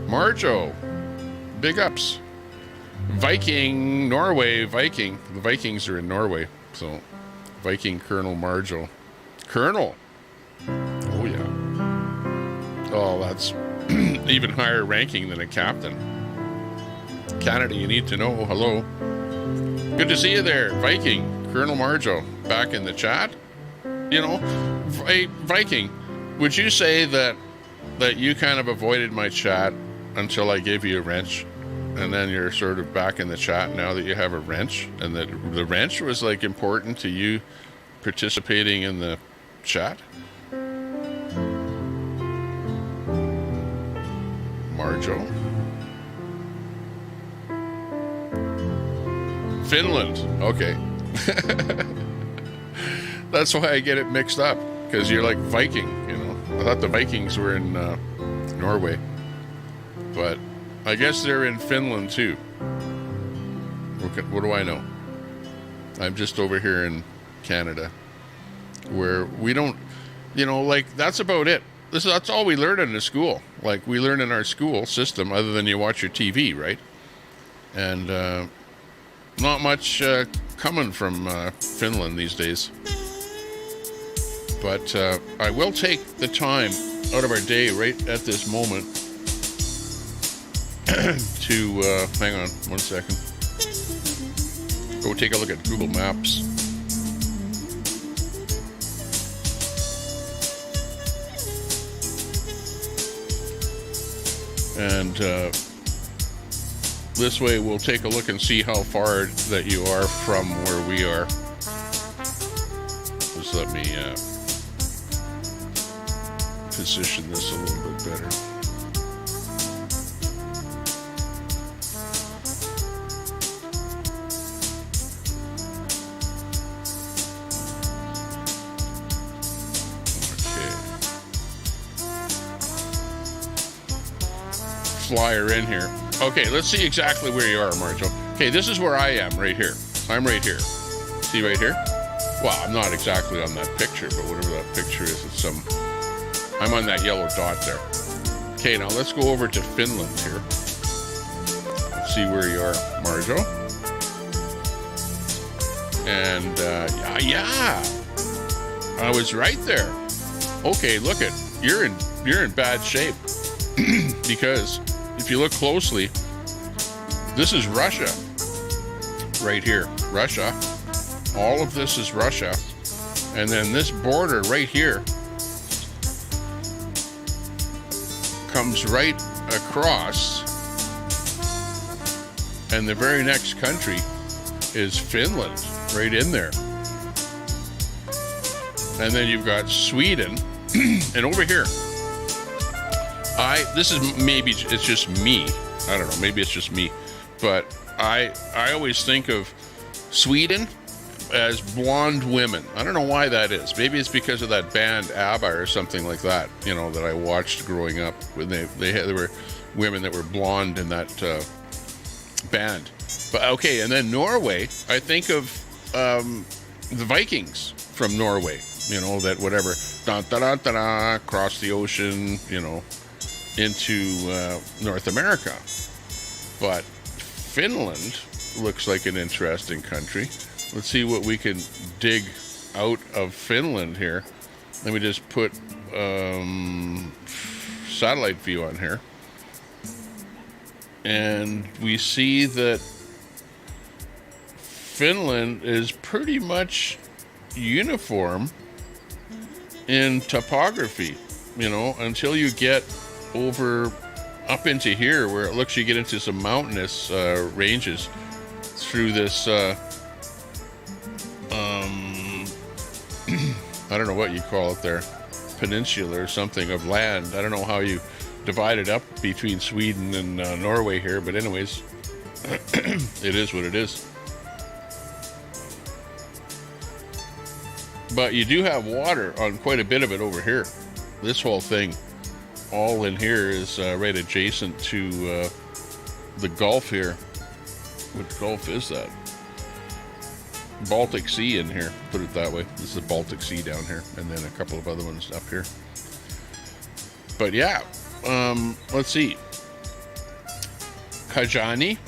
Marjo, big ups. Viking, Norway, Viking. The Vikings are in Norway, so Viking Colonel Marjo. Colonel. Oh, yeah. Oh, that's even higher ranking than a captain. Canada, you need to know. Hello. Good to see you there, Viking. Colonel Marjo, back in the chat. You know, Viking, would you say that you kind of avoided my chat until I gave you a wrench, and then you're sort of back in the chat now that you have a wrench, and that the wrench was like important to you participating in the chat? Marjo. Finland. Okay. That's why I get it mixed up, because you're like Viking, you know. I thought the Vikings were in Norway. But I guess they're in Finland too. What do I know? I'm just over here in Canada, where we don't, you know, like, that's about it. That's all we learn in the school. Like, we learn in our school system, other than you watch your TV, right? And not much coming from Finland these days. But I will take the time out of our day right at this moment to hang on 1 second. Go take a look at Google Maps. And this way we'll take a look and see how far that you are from where we are. Just let me position this a little bit better. Flyer in here. Okay, let's see exactly where you are, Marjo. Okay, this is where I am, right here. I'm right here. See right here? Well, I'm not exactly on that picture, but whatever that picture is, it's some... I'm on that yellow dot there. Okay, now let's go over to Finland here. Let's see where you are, Marjo. And, yeah. I was right there. Okay, look it. You're in bad shape. Because if you look closely, this is Russia right here. Russia. All of this is Russia. And then this border right here comes right across. And the very next country is Finland, right in there. And then you've got Sweden. And over here, this is maybe, it's just me. I don't know, maybe it's just me. But I always think of Sweden as blonde women. I don't know why that is. Maybe it's because of that band ABBA or something like that, you know, that I watched growing up. When there were women that were blonde in that band. But okay, and then Norway, I think of the Vikings from Norway, you know, that whatever, across the ocean, you know, into North America. But Finland looks like an interesting country. Let's see what we can dig out of Finland here. Let me just put satellite view on here. And we see that Finland is pretty much uniform in topography, you know, until you get over up into here where it looks you get into some mountainous ranges through this I don't know what you call it there, peninsula or something of land. I don't know how you divide it up between Sweden and Norway here, but anyways, it is what it is. But you do have water on quite a bit of it over here. This whole thing, all in here, is right adjacent to the Gulf here. What Gulf is that? Baltic Sea in here, put it that way. This is the Baltic Sea down here, and then a couple of other ones up here. But yeah, let's see. Kajani,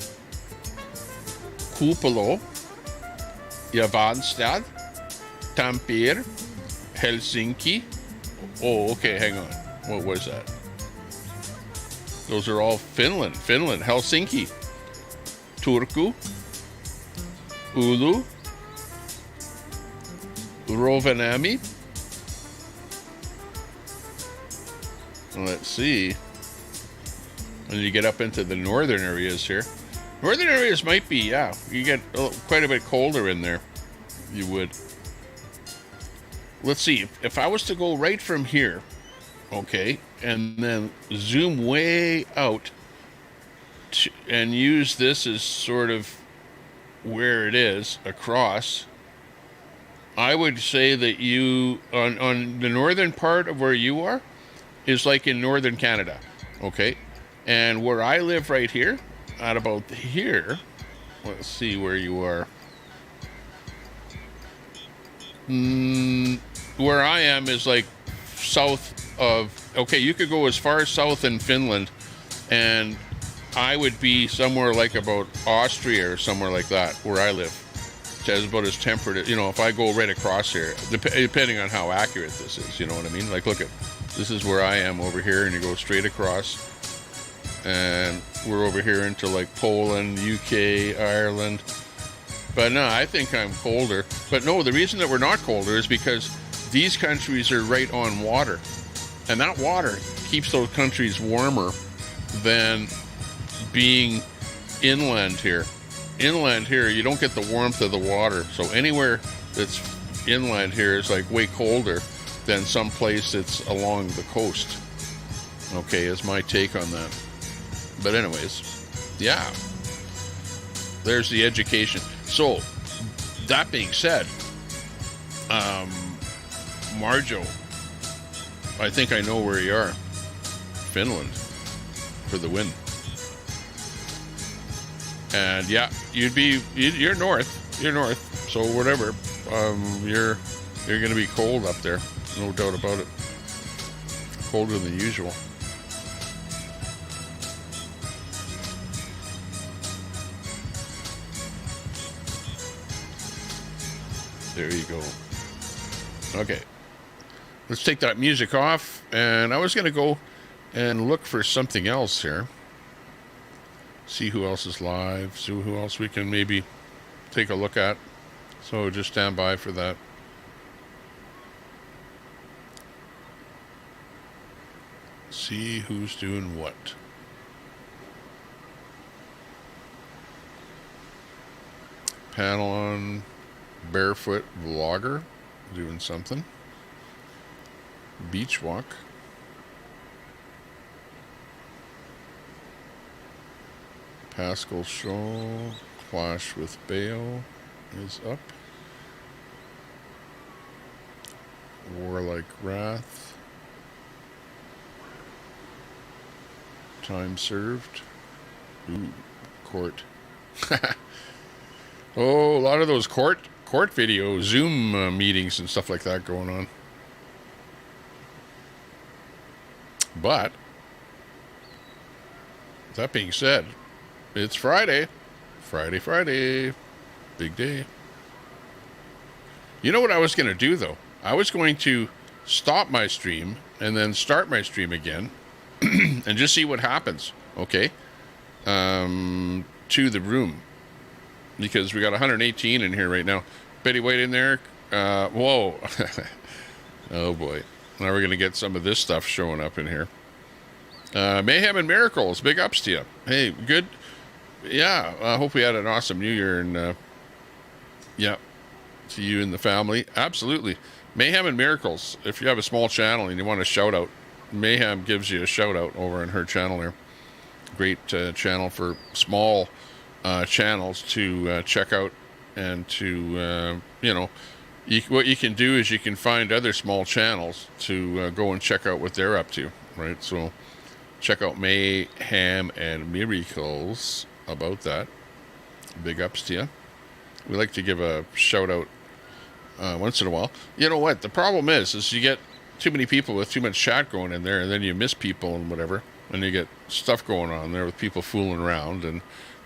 Kupalo, Javanstad, Tampere, Helsinki. Oh, okay, hang on. What was that? Those are all Finland. Helsinki, Turku, Oulu, Rovaniemi. Let's see. And you get up into the northern areas here. Northern areas might be, yeah, you get quite a bit colder in there. You would. Let's see. If I was to go right from here, okay, and then zoom way out and use this as sort of where it is across, I would say that you, on the northern part of where you are, is like in northern Canada, okay? And where I live right here, at about here, let's see where you are. Where I am is like south of, okay, you could go as far south in Finland, and I would be somewhere like about Austria or somewhere like that, where I live. It's about as temperate, you know, if I go right across here, depending on how accurate this is, you know what I mean? Like, look at, this is where I am over here, and you go straight across, and we're over here into like Poland, UK, Ireland. But no, I think I'm colder. But no, the reason that we're not colder is because these countries are right on water, and that water keeps those countries warmer than being inland here. Inland here, you don't get the warmth of the water. So anywhere that's inland here is like way colder than some place that's along the coast. Okay, is my take on that. But anyways, yeah. There's the education. So, that being said, Marjo, I think I know where you are. Finland for the win. And yeah, you're north. You're north. So whatever. You're going to be cold up there. No doubt about it. Colder than usual. There you go. Okay. Let's take that music off. And I was going to go and look for something else here. See who else is live. See who else we can maybe take a look at. So just stand by for that. See who's doing what. Panel on barefoot vlogger doing something. Beach walk. Pascal Shaw, Clash with Bale is up. Warlike Wrath. Time served. Ooh, court. Oh, a lot of those court videos, Zoom meetings and stuff like that going on. But that being said, it's Friday. Friday. Big day. You know what I was going to do, though? I was going to stop my stream and then start my stream again and just see what happens, okay? To the room. Because we got 118 in here right now. Betty White in there. Whoa. Oh, boy. Now we're going to get some of this stuff showing up in here. Mayhem and Miracles. Big ups to you. Hey, good. Yeah, I hope we had an awesome New Year. And, yeah, to you and the family. Absolutely. Mayhem and Miracles. If you have a small channel and you want a shout out, Mayhem gives you a shout out over on her channel there. Great channel for small channels to check out and to, what you can do is you can find other small channels to go and check out what they're up to, right? So check out Mayhem and Miracles about that. Big ups to you. We like to give a shout out once in a while. You know what? The problem is you get too many people with too much chat going in there, and then you miss people and whatever, and you get stuff going on there with people fooling around and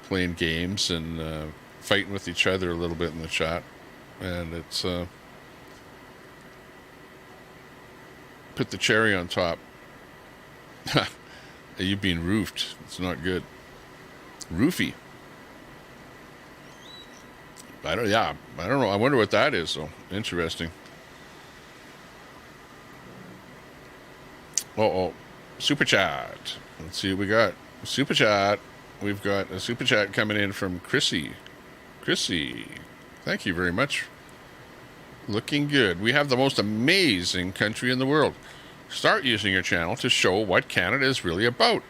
playing games and fighting with each other a little bit in the chat. And it's put the cherry on top. You've been roofed. It's not good. Roofie. I don't know. I wonder what that is, though. Interesting. Oh, super chat. Let's see what we got. Super chat. We've got a super chat coming in from Chrissy. Thank you very much. Looking good. We have the most amazing country in the world. Start using your channel to show what Canada is really about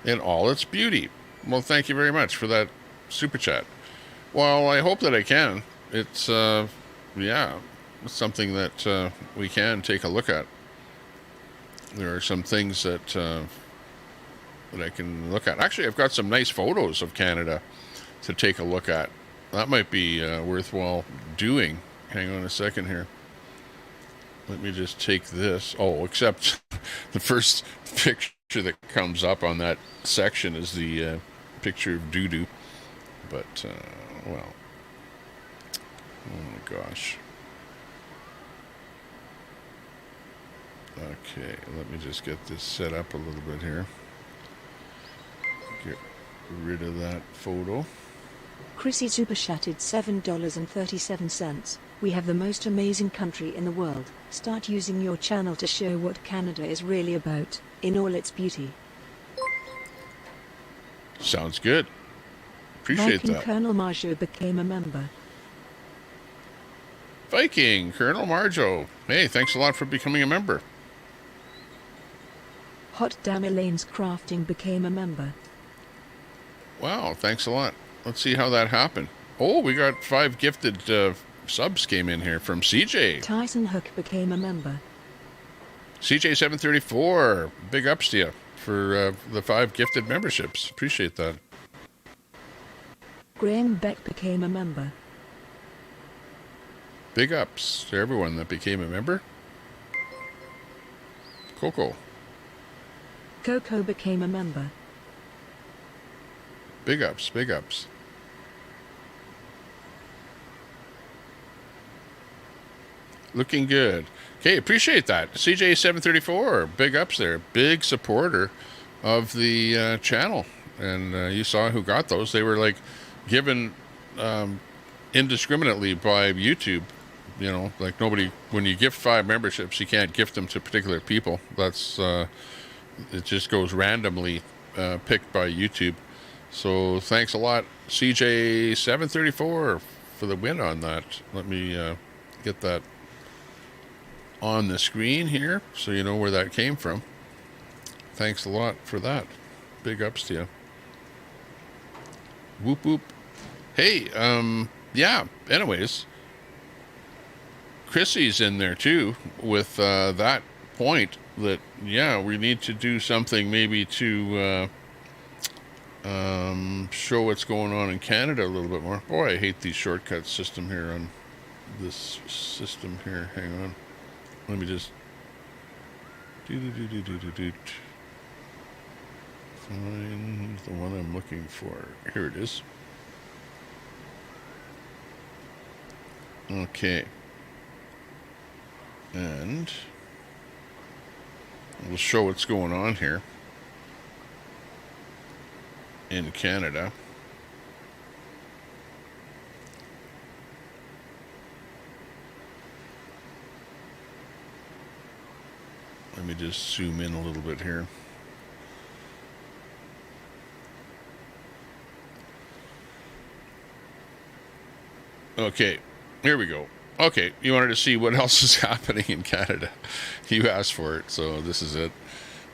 in all its beauty. Well, thank you very much for that super chat. Well, I hope that I can. It's, something that we can take a look at. There are some things that I can look at. Actually, I've got some nice photos of Canada to take a look at. That might be worthwhile doing. Hang on a second here. Let me just take this. Oh, except the first picture that comes up on that section is the picture of doo-doo. But, well. Oh my gosh. Okay, let me just get this set up a little bit here. Get rid of that photo. Chrissy super chatted $7.37. We have the most amazing country in the world. Start using your channel to show what Canada is really about, in all its beauty. Sounds good. Appreciate Viking that. Colonel Marjo became a member. Viking, Colonel Marjo. Hey, thanks a lot for becoming a member. Hot Damn Elaine's Crafting became a member. Wow, thanks a lot. Let's see how that happened. Oh, we got 5 gifted subs came in here from CJ. Tyson Hook became a member. CJ734, big ups to you for the 5 gifted memberships. Appreciate that. Graham Beck became a member. Big ups to everyone that became a member. Coco. Coco became a member. Big ups, big ups. Looking good. Okay, appreciate that. CJ734, big ups there. Big supporter of the channel. And you saw who got those. They were like given, indiscriminately by YouTube. You know, like nobody, when you gift 5 memberships, you can't gift them to particular people. That's, it just goes randomly picked by YouTube. So thanks a lot, CJ734, for the win on that. Let me get that on the screen here so you know where that came from. Thanks a lot for that. Big ups to you. Whoop whoop. Hey, yeah, anyways, Chrissy's in there too with that point that, yeah, we need to do something maybe to show what's going on in Canada a little bit more. Boy, I hate these shortcut system here on this system here. Hang on. Let me just find the one I'm looking for. Here it is. Okay. And we'll show what's going on here in Canada. Let me just zoom in a little bit here. Okay, here we go. Okay, you wanted to see what else is happening in Canada. You asked for it, so this is it.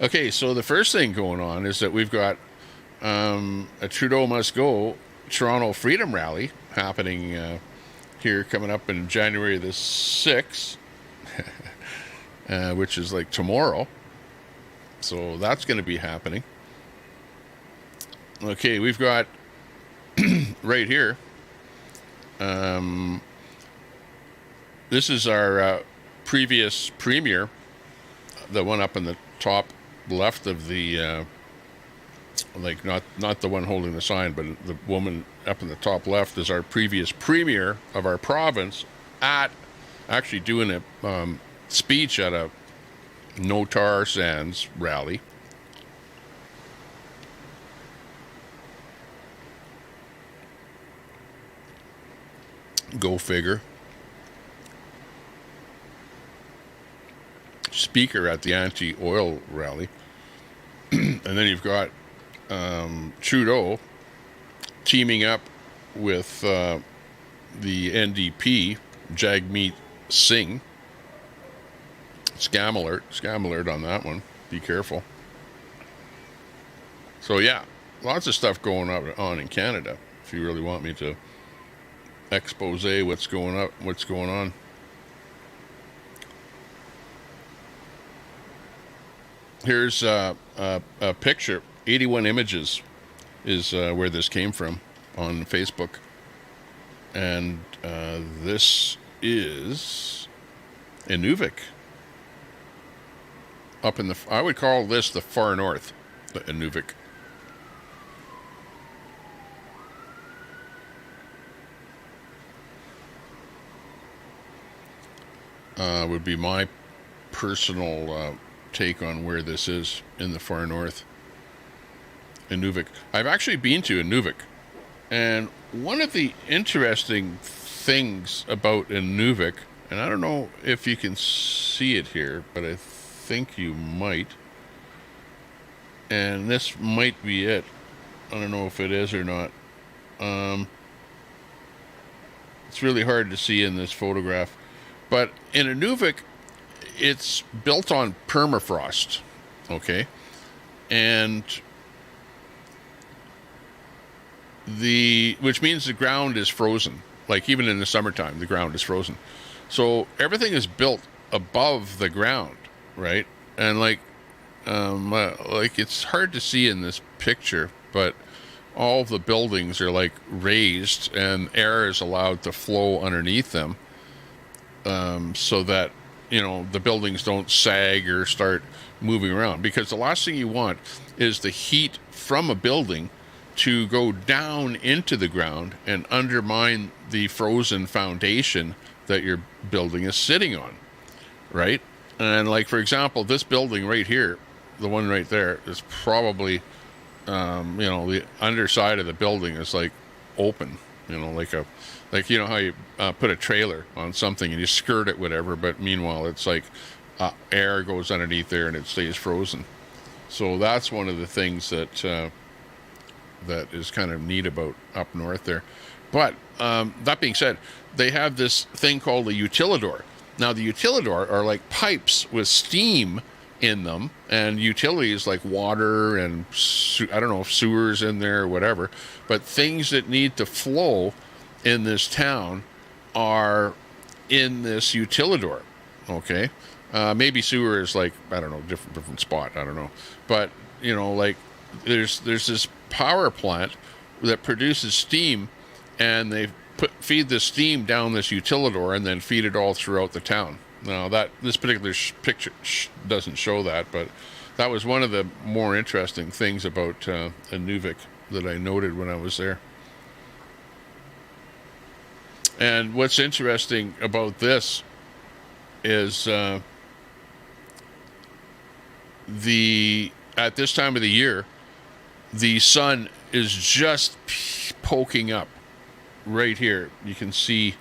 Okay, so the first thing going on is that we've got a Trudeau Must Go Toronto Freedom Rally happening here coming up in January the 6th, which is like tomorrow. So that's going to be happening. Okay, we've got right here. This is our previous premier, the one up in the top left of the, like not the one holding the sign, but the woman up in the top left is our previous premier of our province at actually doing a speech at a No Tar Sands rally. Go figure. Speaker at the anti-oil rally. And then you've got Trudeau teaming up with the NDP, Jagmeet Singh. Scam alert on that one. Be careful. So yeah, lots of stuff going on in Canada. If you really want me to expose what's going on. Here's a picture. 81 images is where this came from on Facebook, and this is Inuvik, up in the. I would call this the far north, the Inuvik. Would be my personal take on where this is in the far north. Inuvik. I've actually been to Inuvik, and one of the interesting things about Inuvik, and I don't know if you can see it here, but I think you might, and this might be it. I don't know if it is or not. It's really hard to see in this photograph. But in Inuvik, it's built on permafrost, okay? And which means the ground is frozen. Like even in the summertime, the ground is frozen. So everything is built above the ground, right? And like it's hard to see in this picture, but all the buildings are like raised and air is allowed to flow underneath them. So that, you know, the buildings don't sag or start moving around, because the last thing you want is the heat from a building to go down into the ground and undermine the frozen foundation that your building is sitting on, right? And like, for example, this building right here, the one right there, is probably, you know, the underside of the building is like open, You know, like you know how you put a trailer on something and you skirt it, whatever. But meanwhile, it's like air goes underneath there and it stays frozen. So that's one of the things that that is kind of neat about up north there. But that being said, they have this thing called a utilidor. Now, the utilidor are like pipes with steam in them, and utilities like water and I don't know if sewers in there or whatever, but things that need to flow in this town are in this utilidor. Okay, maybe sewer is like, I don't know, different spot, I don't know, but you know, like there's this power plant that produces steam, and they feed the steam down this utilidor and then feed it all throughout the town. Now, this particular picture doesn't show that, but that was one of the more interesting things about Inuvik that I noted when I was there. And what's interesting about this is at this time of the year, the sun is just poking up right here. You can see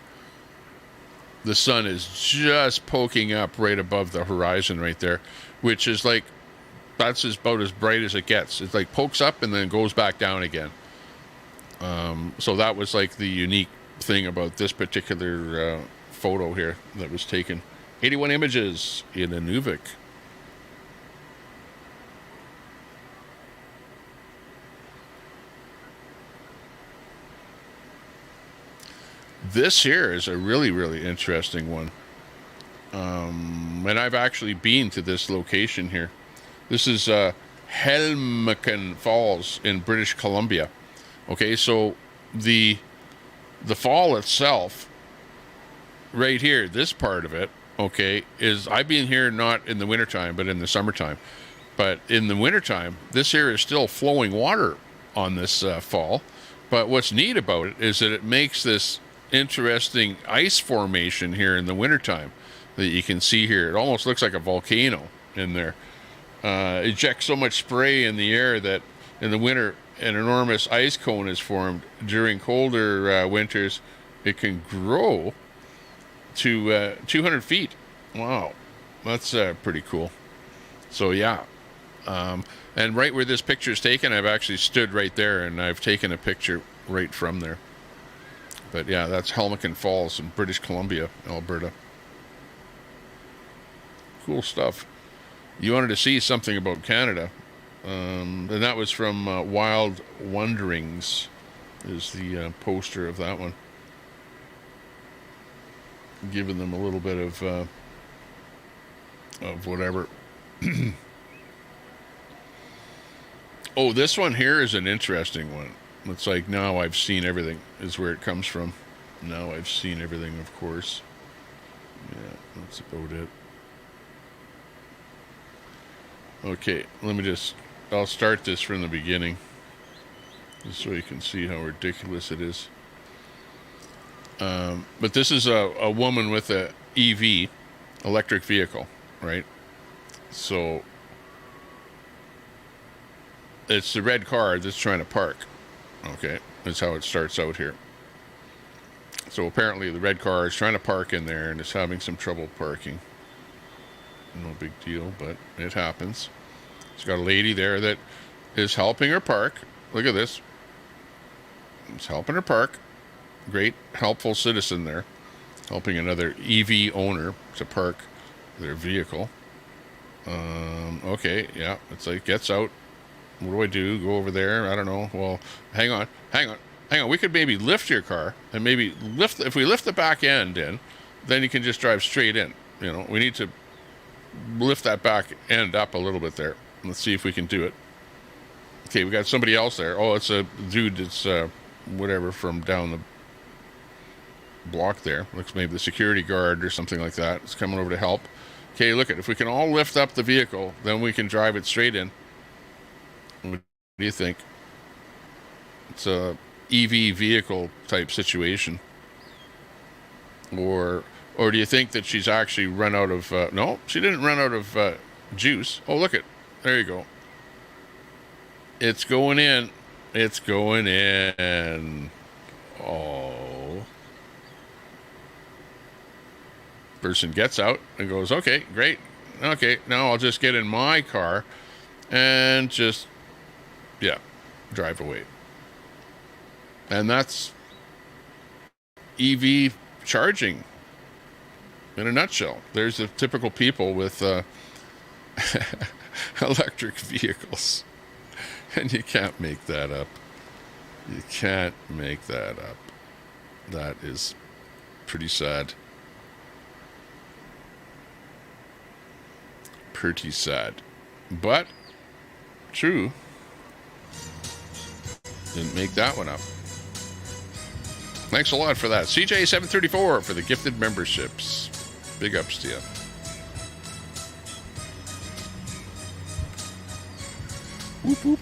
the sun is just poking up right above the horizon right there, which is like, that's about as bright as it gets. It like pokes up and then goes back down again. So that was like the unique thing about this particular photo here that was taken. 81 images in Inuvik. This here is a really, really interesting one. And I've actually been to this location here. This is Helmcken Falls in British Columbia. Okay, so the fall itself, right here, this part of it, okay, is, I've been here not in the wintertime, but in the summertime. But in the wintertime, this here is still flowing water on this fall. But what's neat about it is that it makes this interesting ice formation here in the wintertime that you can see here. It almost looks like a volcano in there. Ejects so much spray in the air that in the winter an enormous ice cone is formed. During colder winters, it can grow to 200 feet. Wow, that's pretty cool. So yeah, and right where this picture is taken, I've actually stood right there and I've taken a picture right from there. But yeah, that's Helmcken Falls in British Columbia, Alberta. Cool stuff. You wanted to see something about Canada, and that was from Wild Wonderings, is the poster of that one. Giving them a little bit of whatever. Oh, this one here is an interesting one. It's like, now I've seen everything, is where it comes from. Now I've seen everything, of course. Yeah, that's about it. Okay, I'll start this from the beginning, just so you can see how ridiculous it is. But this is a woman with a EV, electric vehicle, right? So it's the red car that's trying to park. Okay, that's how it starts out here. So apparently the red car is trying to park in there and is having some trouble parking. No big deal, but it happens. She's got a lady there that is helping her park. Look at this. It's helping her park. Great, helpful citizen there. Helping another EV owner to park their vehicle. Okay, yeah, it's like, gets out. What do? Go over there? I don't know. Well, hang on. We could maybe lift your car and maybe if we lift the back end in, then you can just drive straight in. You know, we need to lift that back end up a little bit there. Let's see if we can do it. Okay, we got somebody else there. Oh, it's a dude that's whatever from down the block there. Looks maybe the security guard or something like that. It's coming over to help. Okay, look, if we can all lift up the vehicle, then we can drive it straight in. What do you think? It's a EV vehicle type situation. Or do you think that she's actually run out of... no, she didn't run out of juice. Oh, look it. There you go. It's going in. It's going in. Oh. Person gets out and goes, okay, great. Okay, now I'll just get in my car and just, yeah, drive away. And that's EV charging in a nutshell. There's the typical people with electric vehicles. And you can't make that up. You can't make that up. That is pretty sad. Pretty sad. But true. Didn't make that one up. Thanks a lot for that. CJ734 for the gifted memberships. Big ups to you. Whoop, whoop.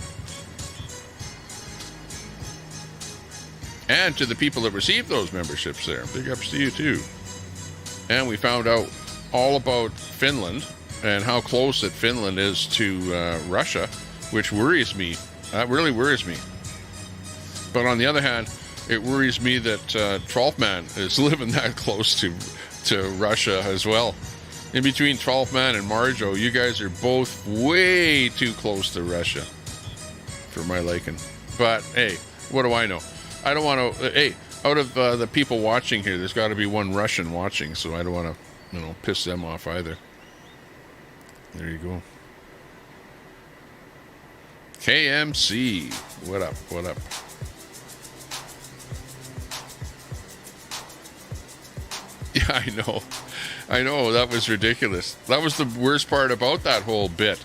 And to the people that received those memberships there. Big ups to you too. And we found out all about Finland and how close that Finland is to Russia, which worries me. That really worries me. But on the other hand, it worries me that 12th Man is living that close to Russia as well. In between 12th Man and Marjo, you guys are both way too close to Russia for my liking. But hey, what do I know? I don't want to. Hey, out of the people watching here, there's got to be one Russian watching, so I don't want to, piss them off either. There you go. KMC, what up? What up? Yeah, I know, that was ridiculous. That was the worst part about that whole bit,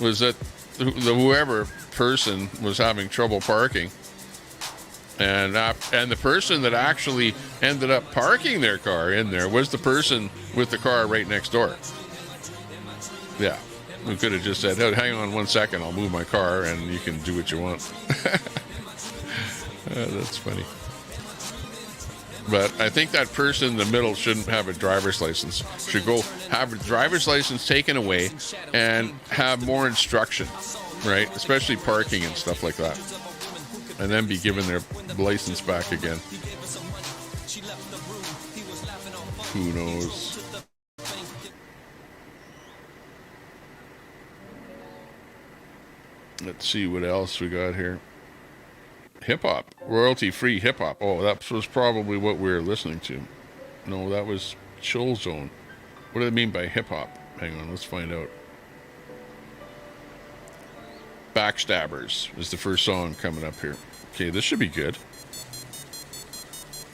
was that whoever person was having trouble parking, and the person that actually ended up parking their car in there was the person with the car right next door. Yeah, we could have just said, hey, hang on 1 second, I'll move my car and you can do what you want. That's funny. But I think that person in the middle shouldn't have a driver's license. Should go have a driver's license taken away and have more instruction, right? Especially parking and stuff like that. And then be given their license back again. Who knows? Let's see what else we got here. Hip-hop. Royalty-free hip-hop. Oh, that was probably what we were listening to. No, that was Chill Zone. What do they mean by hip-hop? Hang on, let's find out. Backstabbers is the first song coming up here. Okay, this should be good.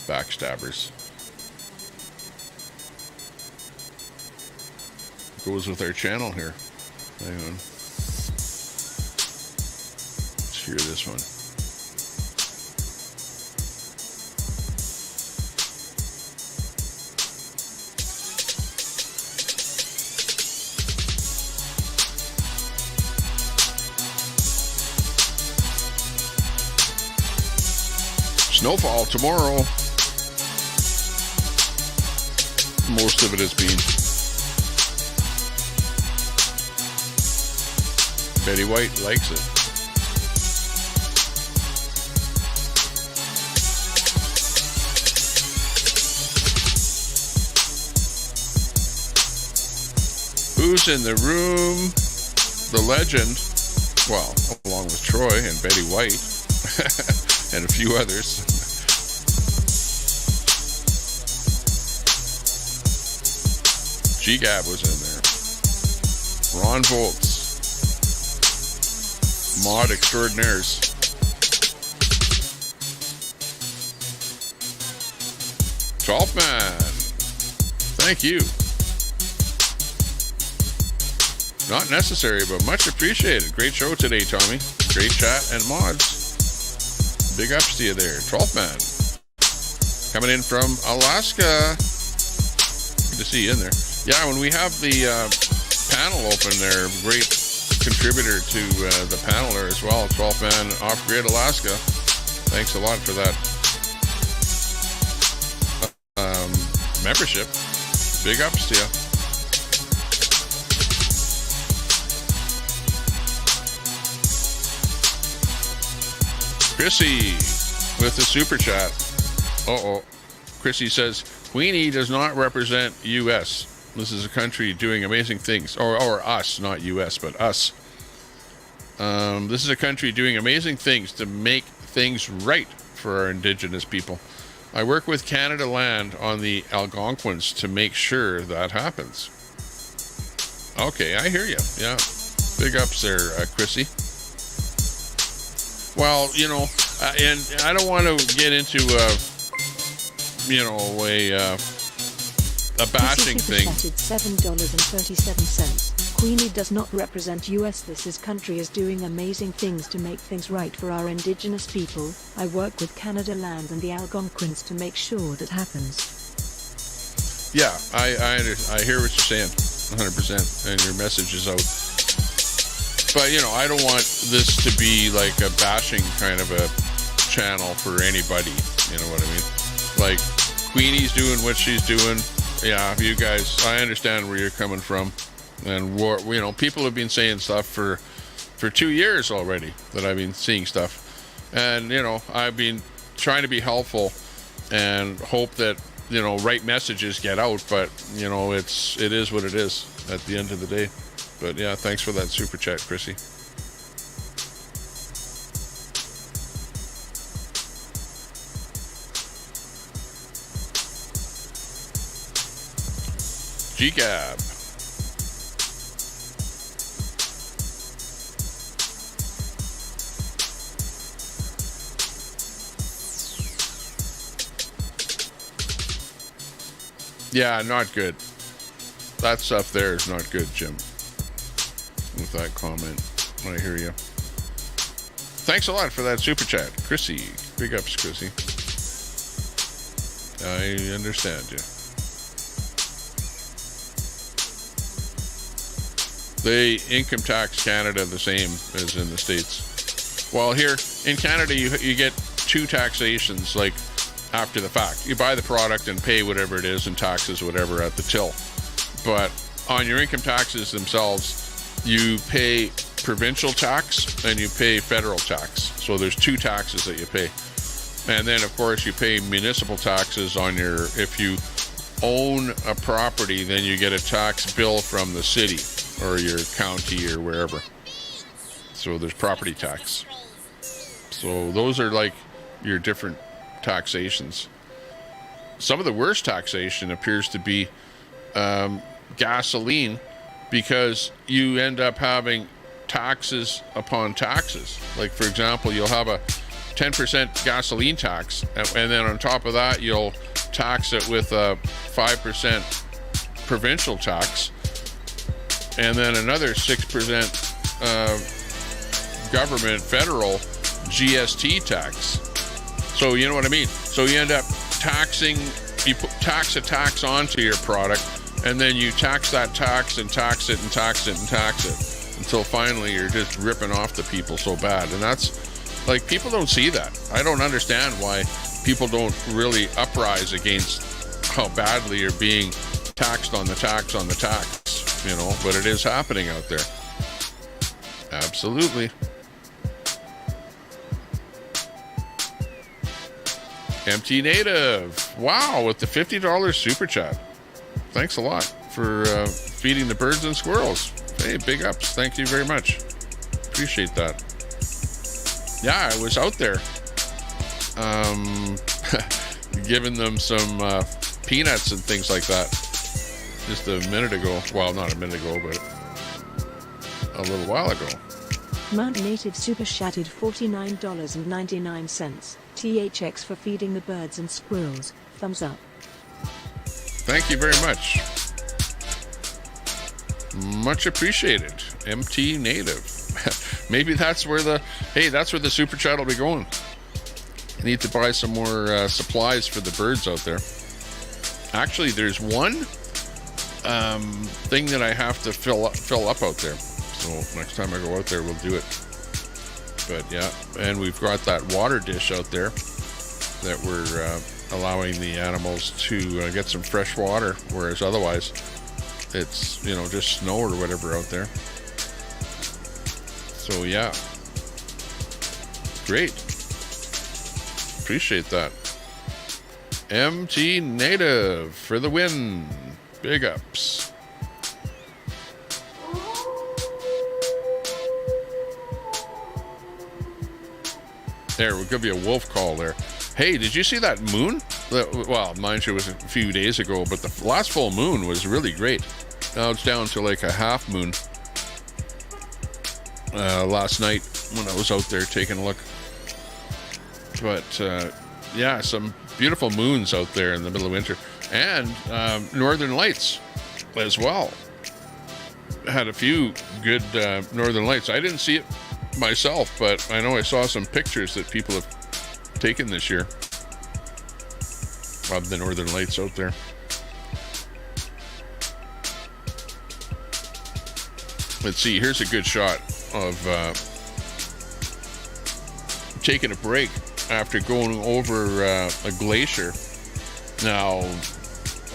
Backstabbers. Goes with our channel here. Hang on. Let's hear this one. Snowfall tomorrow. Most of it has been. Betty White likes it. Who's in the room? The legend. Well, along with Troy and Betty White. And a few others. G-Gab was in there. Ron Volts. Mod Extraordinaires. Chalkman. Thank you. Not necessary, but much appreciated. Great show today, Tommy. Great chat and mods. Big ups to you there. 12th Man. Coming in from Alaska. Good to see you in there. Yeah, when we have the panel open there, great contributor to the paneler as well. 12th Man Off-Grid Alaska. Thanks a lot for that membership. Big ups to you. Chrissy with the super chat. Uh-oh. Chrissy says, Queenie does not represent U.S. This is a country doing amazing things. Or us, not U.S., but us. This is a country doing amazing things to make things right for our Indigenous people. I work with Canada Land on the Algonquins to make sure that happens. Okay, I hear you. Yeah. Big ups there, Chrissy. Well, you know, and I don't want to get into, a bashing thing. $7.37. Queenie does not represent US. This country is doing amazing things to make things right for our Indigenous people. I work with Canada Land and the Algonquins to make sure that happens. Yeah, I hear what you're saying, 100%, and your message is out. But, you know, I don't want this to be like a bashing kind of a channel for anybody, you know what I mean? Like, Queenie's doing what she's doing. Yeah, you guys, I understand where you're coming from. And, you know, people have been saying stuff for 2 years already that I've been seeing stuff. And, you know, I've been trying to be helpful and hope that, you know, right messages get out. But, you know, it is what it is at the end of the day. But, yeah, thanks for that super chat, Chrissy. G-Gab. Yeah, not good. That stuff there is not good, Jim. With that comment, I hear you. Thanks a lot for that super chat, Chrissy. Big ups, Chrissy. I understand you. They income tax Canada the same as in the States. Well, here in Canada, you get two taxations, like after the fact. You buy the product and pay whatever it is and taxes whatever at the till. But on your income taxes themselves, you pay provincial tax and you pay federal tax. So there's two taxes that you pay. And then, of course, you pay municipal taxes on if you own a property, then you get a tax bill from the city or your county or wherever. So there's property tax. So those are like your different taxations. Some of the worst taxation appears to be gasoline, because you end up having taxes upon taxes. Like, for example, you'll have a 10% gasoline tax, and then on top of that, you'll tax it with a 5% provincial tax, and then another 6% government federal GST tax. So you know what I mean? So you end up taxing, tax a tax onto your product, and then you tax that tax and tax it and tax it and tax it until finally you're just ripping off the people so bad. And that's like, people don't see that. I don't understand why people don't really uprise against how badly you're being taxed on the tax on the tax, you know, but it is happening out there. Absolutely. MT Native, wow, with the $50 super chat. Thanks a lot for feeding the birds and squirrels. Hey, big ups. Thank you very much. Appreciate that. Yeah, I was out there giving them some peanuts and things like that just a minute ago. Well, not a minute ago, but a little while ago. Mount Native super chatted $49.99. THX for feeding the birds and squirrels. Thumbs up. Thank you very much. Much appreciated. MT Native. Maybe that's where the super chat will be going. I need to buy some more supplies for the birds out there. Actually, there's one thing that I have to fill up out there. So next time I go out there, we'll do it. But yeah, and we've got that water dish out there that we're allowing the animals to get some fresh water, whereas otherwise it's, you know, just snow or whatever out there. So yeah, great. Appreciate that. MT Native for the win. Big ups. There, we'll give you a wolf call there. Hey, did you see that moon? Well, mind you, it was a few days ago, but the last full moon was really great. Now it's down to like a half moon. Last night when I was out there taking a look. But yeah, some beautiful moons out there in the middle of winter. And northern lights as well. Had a few good northern lights. I didn't see it myself, but I know I saw some pictures that people have taken this year of the northern lights out there. Let's see, here's a good shot of taking a break after going over a glacier. Now,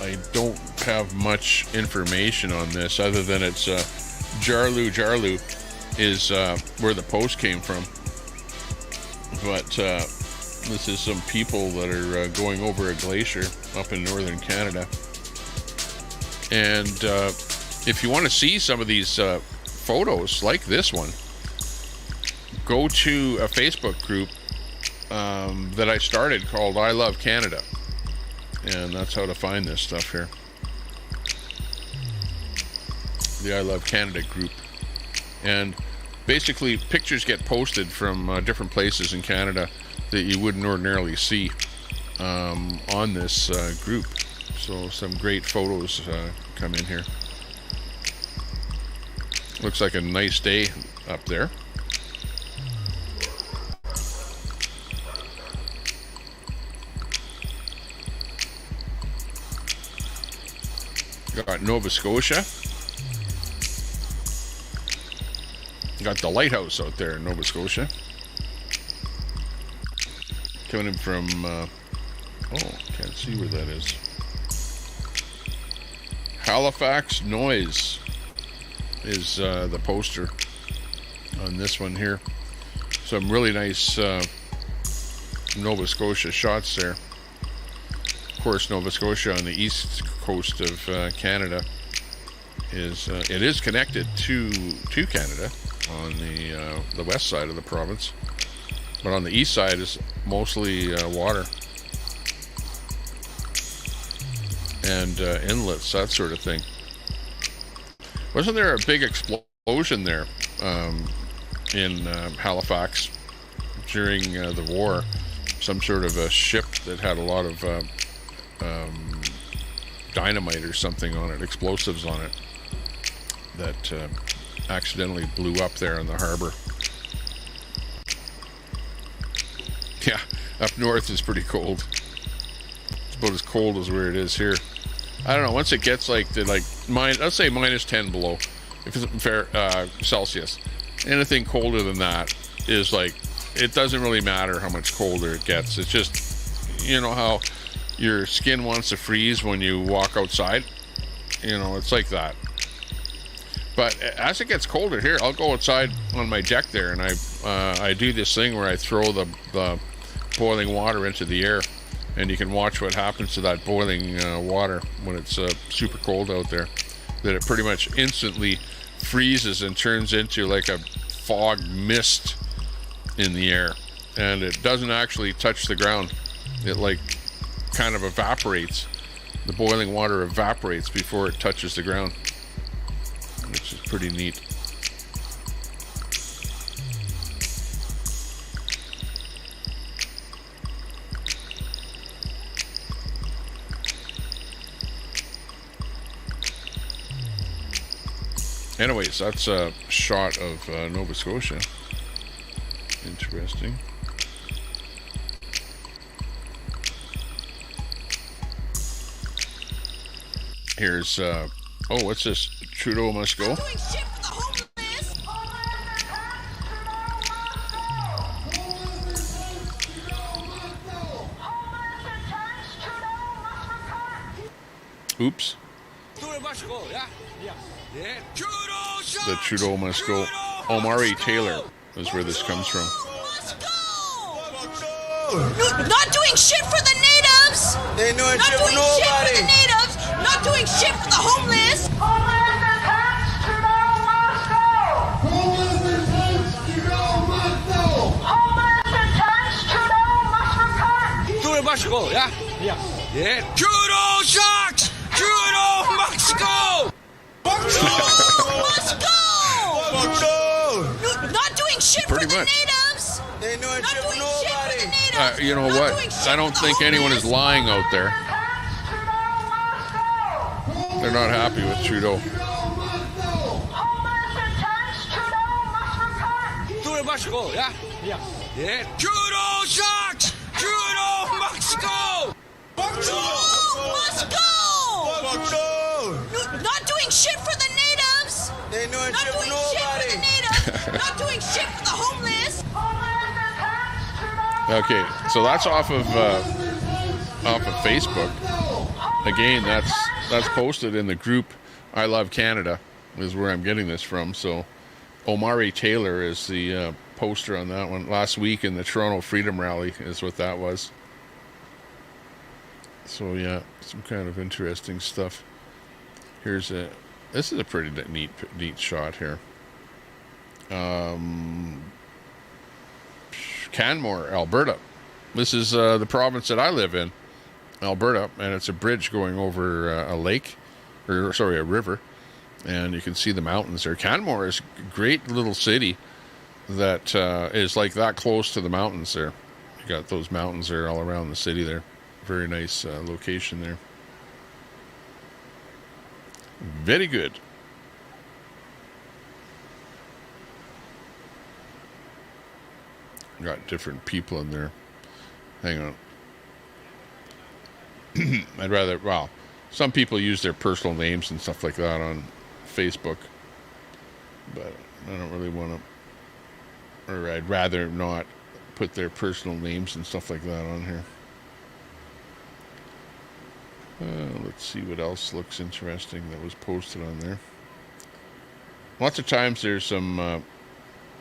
I don't have much information on this other than it's Jarlu is where the post came from. But this is some people that are going over a glacier up in northern Canada. And if you want to see some of these photos like this one, go to a Facebook group that I started called I Love Canada. And that's how to find this stuff here. The I Love Canada group. And basically pictures get posted from different places in Canada that you wouldn't ordinarily see on this group. So some great photos come in here. Looks like a nice day up there. Got Nova Scotia. Got the lighthouse out there in Nova Scotia. Coming in from, can't see where that is. Halifax Noise is the poster on this one here. Some really nice Nova Scotia shots there. Of course, Nova Scotia on the east coast of Canada is it is connected to Canada on the west side of the province, but on the east side is mostly water and inlets, that sort of thing. Wasn't there a big explosion there in Halifax during the war? Some sort of a ship that had a lot of dynamite or something on it, explosives on it, that accidentally blew up there in the harbor. Yeah, up north is pretty cold. It's about as cold as where it is here. I don't know, once it gets like to let's say minus 10 below, if it's fair, Celsius, anything colder than that is like, it doesn't really matter how much colder it gets. It's just, you know how your skin wants to freeze when you walk outside? You know, it's like that. But as it gets colder here, I'll go outside on my deck there, and I do this thing where I throw the boiling water into the air, and you can watch what happens to that boiling water when it's super cold out there. That it pretty much instantly freezes and turns into like a fog mist in the air, and it doesn't actually touch the ground. It like kind of evaporates. The boiling water evaporates before it touches the ground, which is pretty neat. Anyways, that's a shot of Nova Scotia. Interesting. Here's, what's this? Trudeau must go. Oops. The Trudeau must go. Omari Taylor is where this comes from. Not doing shit for the natives! natives. They know Not doing shit for the natives. Not doing shit for the homeless. Trudeau must go, yeah? Yeah. Trudeau sucks! Trudeau must go! Must go. Not doing shit Pretty for the much. natives. They know Not doing shit for the natives. You know Not what? doing shit I don't for the think anyone is homeless. lying out there. They're not happy with Trudeau. Trudeau must go, yeah? Yeah. Trudeau sucks! Trudeau must go! Trudeau must go. Not doing shit for the natives. They know Not doing shit for the natives. Not doing shit for the homeless. Okay, so that's off of Facebook. Again, that's posted in the group I Love Canada is where I'm getting this from. So Omari Taylor is the poster on that one. Last week in the Toronto Freedom Rally is what that was. So yeah, some kind of interesting stuff. This is a pretty neat shot here. Canmore, Alberta. This is the province that I live in, Alberta, and it's a bridge going over a river, and you can see the mountains there. Canmore is a great little city that is like that close to the mountains there. You got those mountains there all around the city there. Very nice location there. Very good. Got different people in there. Hang on. Some people use their personal names and stuff like that on Facebook, but I don't really want to, or I'd rather not put their personal names and stuff like that on here. Let's see what else looks interesting that was posted on there. Lots of times there's some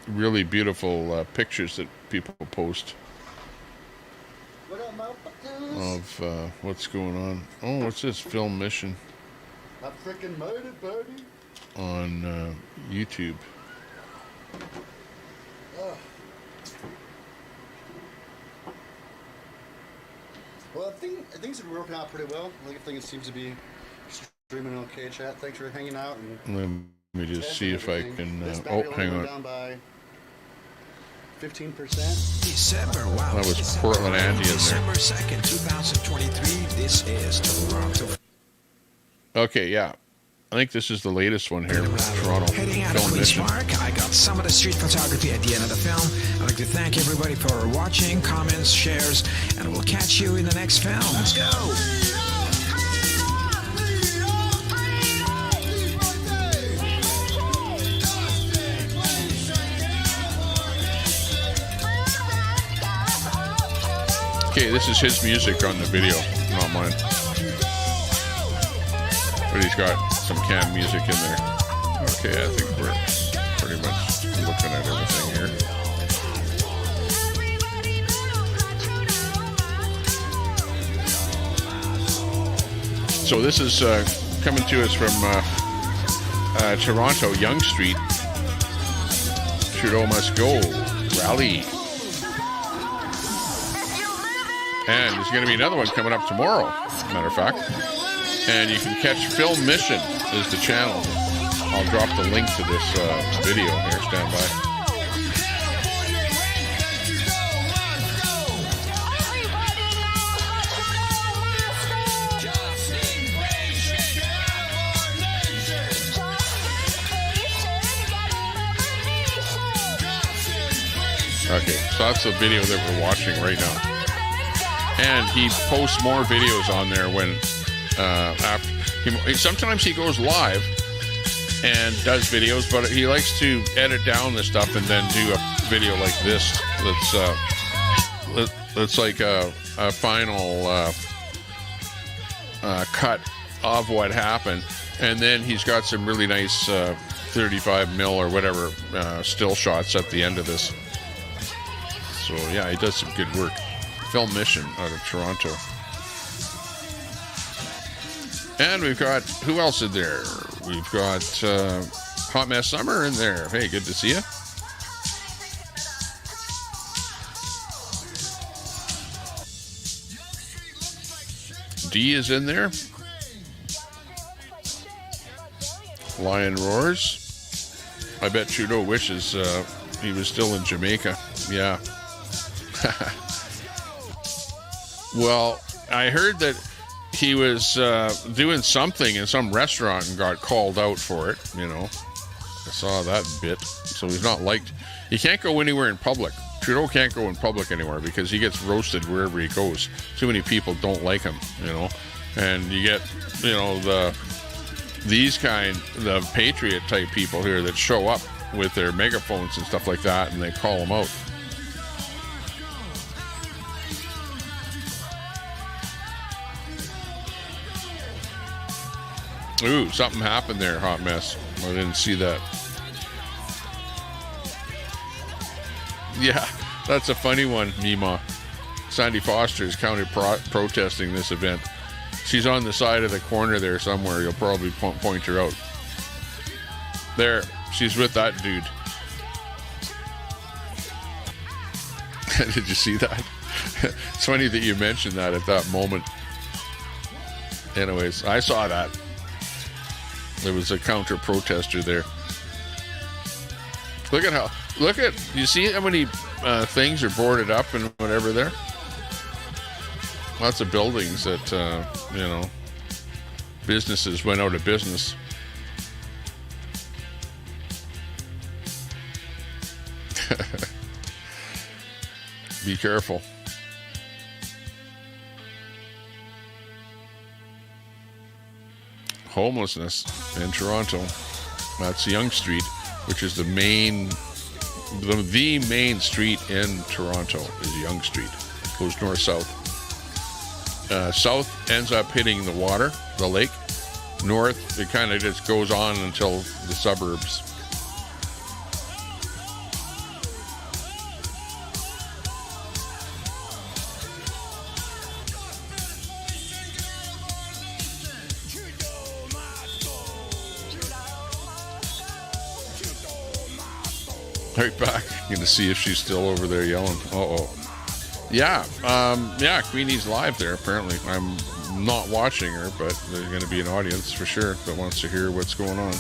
really beautiful pictures that people post of what's going on. Oh, what's this? Film Mission I freaking made it, buddy. on YouTube. Well, things are working out pretty well. I think everything seems to be streaming okay, chat. Thanks for hanging out. And Let me just see if I can. This Oh, battery hang only went on. down by 15%. December, wow. That was Portland Andy in there. December 2nd, 2023. This is Toronto. Okay, yeah. I think this is the latest one here. Toronto Heading out of Film Queen's Mission. Park, I got some of the street photography at the end of the film. I'd like to thank everybody for watching, comments, shares, and we'll catch you in the next film. Let's go! Okay, this is his music on the video, not mine. But he's got some canned music in there. Okay, I think we're pretty much looking at everything here. So this is coming to us from Toronto, Yonge Street. Trudeau must go rally. And there's going to be another one coming up tomorrow, matter of fact. And you can catch Film Mission is the channel. I'll drop the link to this video here. Stand by. Okay, so that's the video that we're watching right now. And he posts more videos on there when sometimes he goes live and does videos, but he likes to edit down the stuff and then do a video like this that's like a final cut of what happened. And then he's got some really nice 35 mil or whatever still shots at the end of this. So yeah, he does some good work. Film Mission out of Toronto. And we've got, who else in there? We've got Hot Mess Summer in there. Hey, good to see you. D is in there. Lion Roars. I bet Trudeau wishes he was still in Jamaica. Yeah. Well, I heard that he was doing something in some restaurant and got called out for it, you know. I saw that bit. So he's not liked. He can't go anywhere in public. Trudeau can't go in public anywhere because he gets roasted wherever he goes. Too many people don't like him, you know. And you get, you know, the patriot type people here that show up with their megaphones and stuff like that, and they call him out. Ooh, something happened there, Hot Mess. I didn't see that. Yeah, that's a funny one, Mima. Sandy Foster is protesting this event. She's on the side of the corner there somewhere. You'll probably point her out. There, she's with that dude. Did you see that? It's funny that you mentioned that at that moment. Anyways, I saw that. There was a counter protester there. You see how many things are boarded up and whatever there? Lots of buildings that, you know, businesses went out of business. Be careful. Homelessness in Toronto. That's Yonge Street, which is the main street in Toronto is Yonge Street. It goes north-south. South ends up hitting the water, the lake. North, it kind of just goes on until the suburbs. Right back. Gonna see if she's still over there yelling. Uh-oh. Yeah, Queenie's live there, apparently. I'm not watching her, but there's going to be an audience for sure that wants to hear what's going on.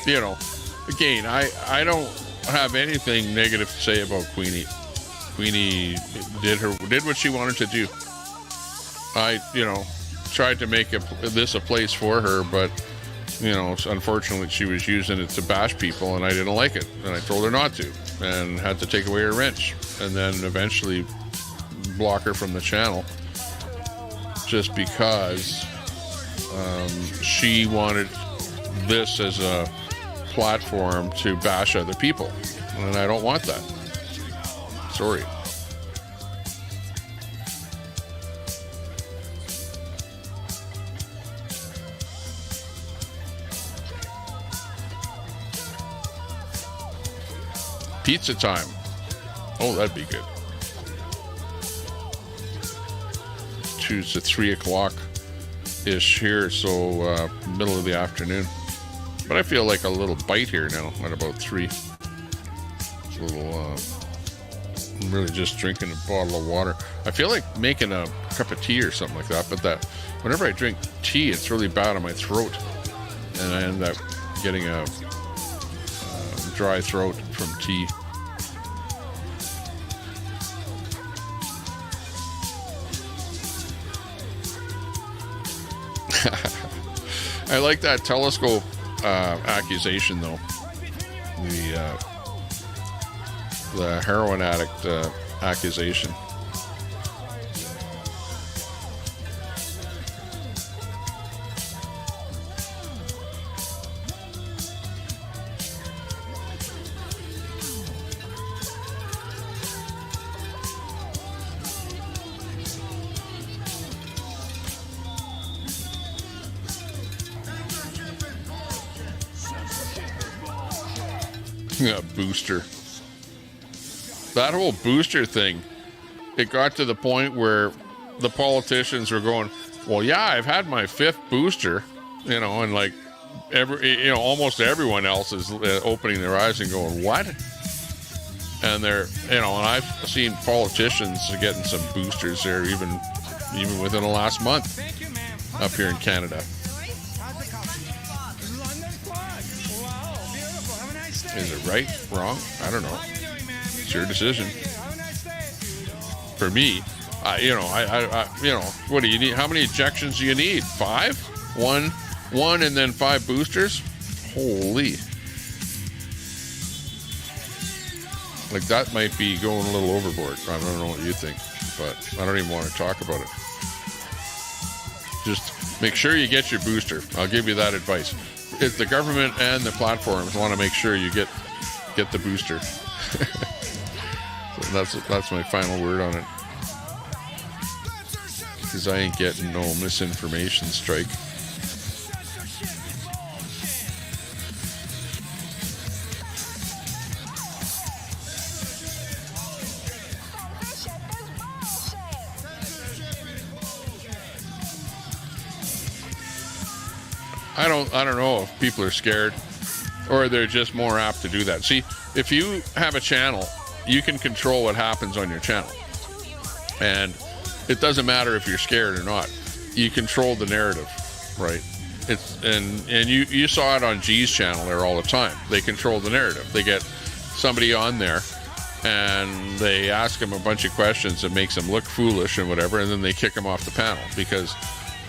You know, again, I don't have anything negative to say about Queenie. Queenie did what she wanted to do. I, you know, tried to make this a place for her, but, you know, unfortunately she was using it to bash people, and I didn't like it, and I told her not to. And had to take away her wrench, and then eventually block her from the channel just because she wanted this as a platform to bash other people, and I don't want that. Sorry. Pizza time. Oh, that'd be good. Choose to 3 o'clock-ish here, so middle of the afternoon. But I feel like a little bite here now at about 3. It's a little, I'm really just drinking a bottle of water. I feel like making a cup of tea or something like that, but whenever I drink tea, it's really bad on my throat. And I end up getting a dry throat from tea. I like that telescope accusation, though. The heroin addict accusation. Yeah, booster. That whole booster thing, it got to the point where the politicians were going, well, yeah, I've had my 5th booster, you know, and like almost everyone else is opening their eyes and going, what? And they're, you know, and I've seen politicians getting some boosters there even within the last month up here in Canada. Is it right? Wrong? I don't know. It's your decision. For me, you know, what do you need? How many injections do you need? 5? One, and then 5 boosters? Holy. Like, that might be going a little overboard. I don't know what you think, but I don't even want to talk about it. Just make sure you get your booster. I'll give you that advice. If the government and the platforms want to make sure you get the booster. So that's my final word on it. Because I ain't getting no misinformation strike. I don't know if people are scared or they're just more apt to do that. See, if you have a channel, you can control what happens on your channel. And it doesn't matter if you're scared or not. You control the narrative, right? And you saw it on G's channel there all the time. They control the narrative. They get somebody on there and they ask them a bunch of questions that makes them look foolish and whatever, and then they kick them off the panel because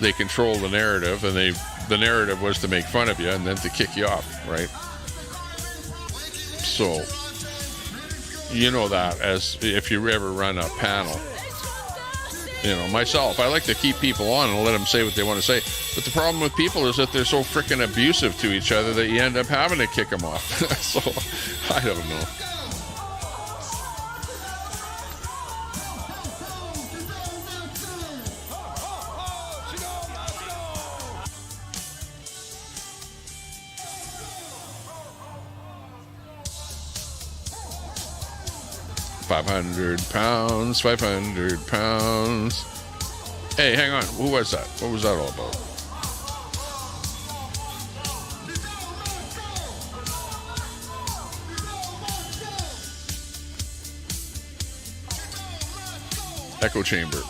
they control the narrative, and the narrative was to make fun of you and then to kick you off, right? So, you know that as if you ever run a panel. You know, myself, I like to keep people on and let them say what they want to say. But the problem with people is that they're so freaking abusive to each other that you end up having to kick them off. So, I don't know. £500, 500 pounds. Hey, hang on. Who was that? What was that all about? Echo chamber.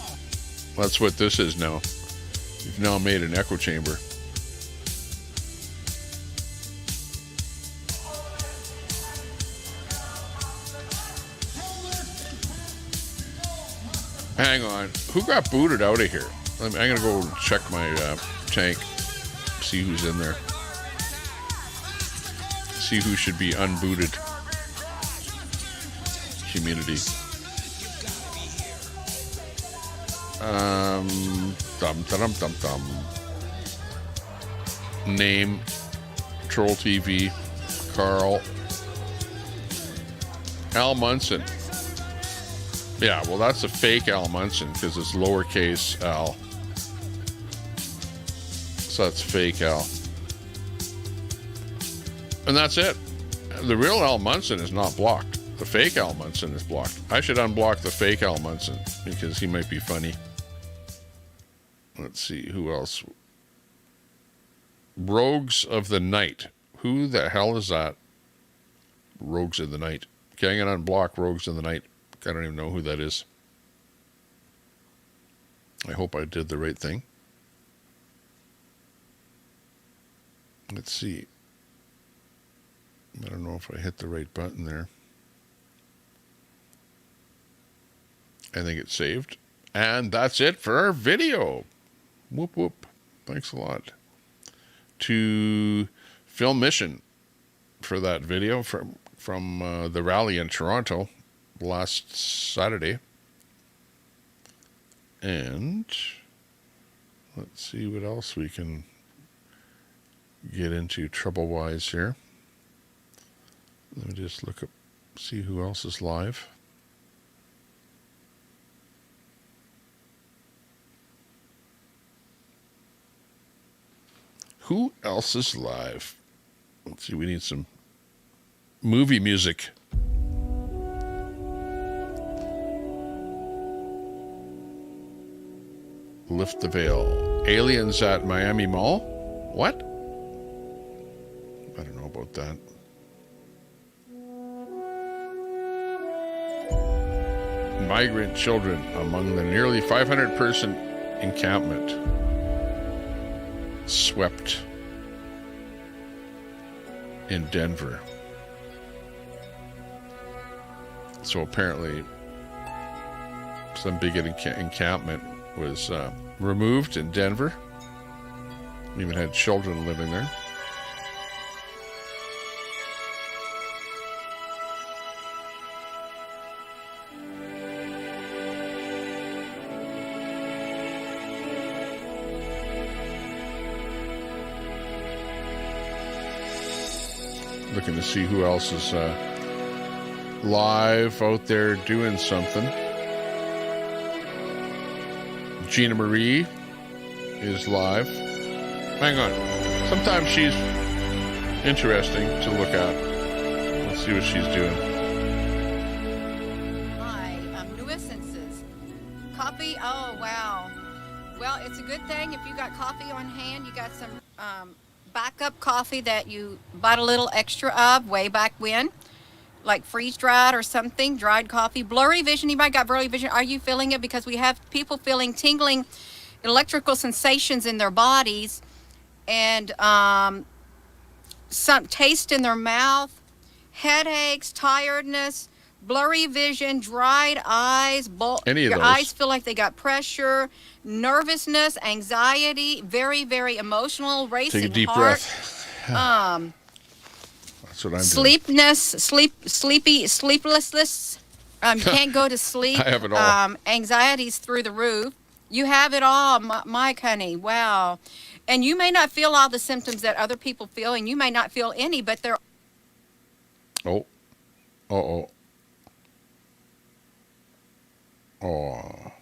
That's what this is now. You've now made an echo chamber. Hang on. Who got booted out of here? I'm going to go check my tank. See who's in there. See who should be unbooted. Community. Name. Troll TV. Carl. Al Munson. Yeah, well, that's a fake Al Munson because it's lowercase Al. So that's fake Al. And that's it. The real Al Munson is not blocked. The fake Al Munson is blocked. I should unblock the fake Al Munson because he might be funny. Let's see, who else? Rogues of the Night. Who the hell is that? Rogues of the Night. Okay, I'm going to unblock Rogues of the Night. I don't even know who that is. I hope I did the right thing. Let's see. I don't know if I hit the right button there. I think it's saved. And that's it for our video. Whoop, whoop. Thanks a lot to Film Mission for that video from the rally in Toronto last Saturday. And let's see what else we can get into trouble-wise here. Let me just look up, see who else is live. Who else is live? Let's see, we need some movie music. lift the veil. Aliens at Miami Mall? What? I don't know about that. Migrant children among the nearly 500-person encampment swept in Denver. So apparently some big encampment was removed in Denver. Even had children living there. Looking to see who else is live out there doing something. Gina Marie is live. Hang on. Sometimes she's interesting to look at. Let's see what she's doing. Hi, nuisances. Coffee, oh wow. Well, it's a good thing if you got coffee on hand. You got some backup coffee that you bought a little extra of way back when, like freeze dried or something, dried coffee. Blurry vision, anybody got blurry vision? Are you feeling it? Because we have people feeling tingling electrical sensations in their bodies and some taste in their mouth, headaches, tiredness, blurry vision, dried eyes, any of your those. eyes feel like they got pressure, nervousness, anxiety, very, very emotional, racing Take a deep heart. breath. That's what I'm Sleeplessness. You can't go to sleep. I have it all. Anxiety's through the roof. You have it all, Mike, honey. Wow. And you may not feel all the symptoms that other people feel, and you may not feel any, but they're... Oh. Uh-oh. Oh.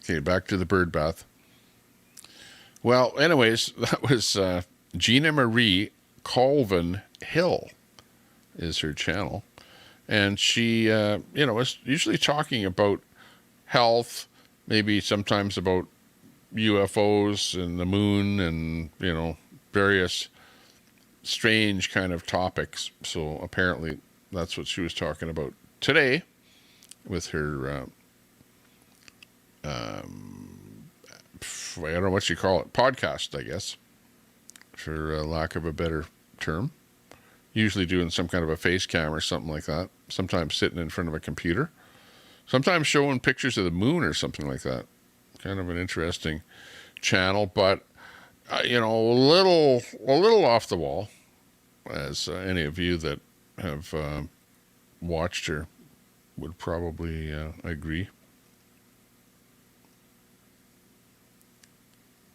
Okay, back to the bird bath. Well, anyways, that was Gina Marie Colvin Hill is her channel. And she, is usually talking about health, maybe sometimes about UFOs and the moon and, various strange kind of topics. So apparently that's what she was talking about today with her, I don't know what you call it, podcast, I guess, for lack of a better term. Usually doing some kind of a face cam or something like that. Sometimes sitting in front of a computer. Sometimes showing pictures of the moon or something like that. Kind of an interesting channel, but a little off the wall, as any of you that have watched her would probably agree.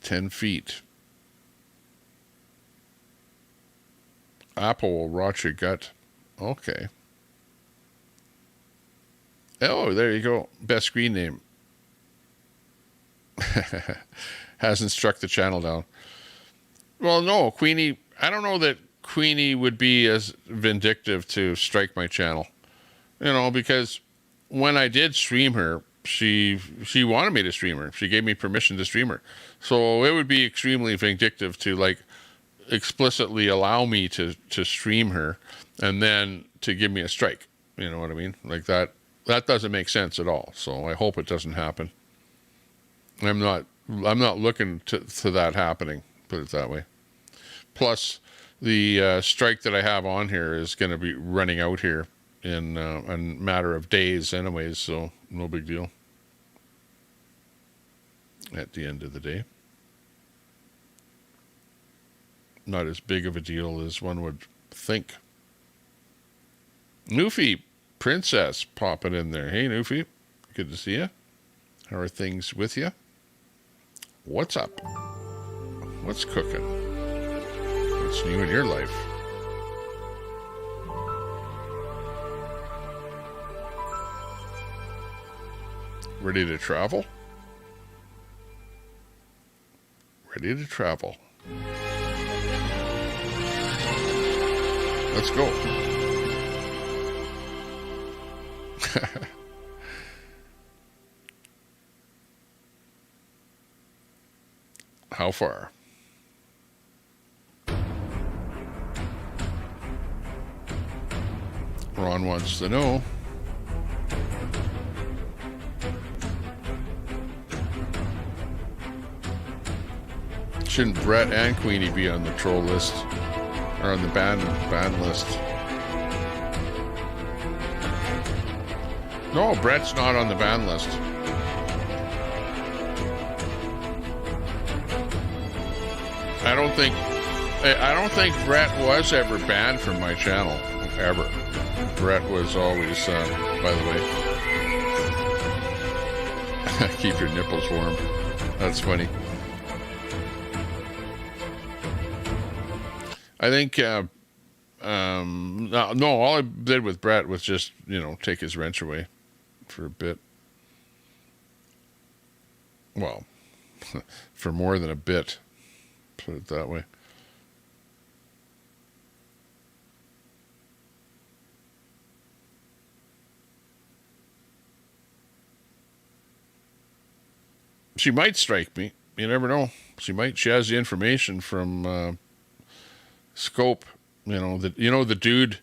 10 feet. Apple will rot your gut. Okay. Oh, there you go. Best screen name. Hasn't struck the channel down. Well, no, Queenie. I don't know that Queenie would be as vindictive to strike my channel. Because when I did stream her, she wanted me to stream her. She gave me permission to stream her. So it would be extremely vindictive to explicitly allow me to stream her and then to give me a strike. You know what I mean? Like that doesn't make sense at all. So I hope it doesn't happen. I'm not looking to that happening, put it that way. Plus the strike that I have on here is going to be running out here in a matter of days anyways, so no big deal at the end of the day. Not as big of a deal as one would think. Newfie Princess popping in there. Hey, Newfie. Good to see you. How are things with you? What's up? What's cooking? What's new in your life? Ready to travel? Ready to travel. Let's go. How far? Ron wants to know. Shouldn't Brett and Queenie be on the troll list? Or on the ban list? No, Brett's not on the ban list. I don't think Brett was ever banned from my channel, ever. Brett was always, by the way. Keep your nipples warm. That's funny. I think, no, all I did with Brett was just, take his wrench away for a bit. Well, for more than a bit. Put it that way. She might strike me. You never know. She might. She has the information from Scope. The dude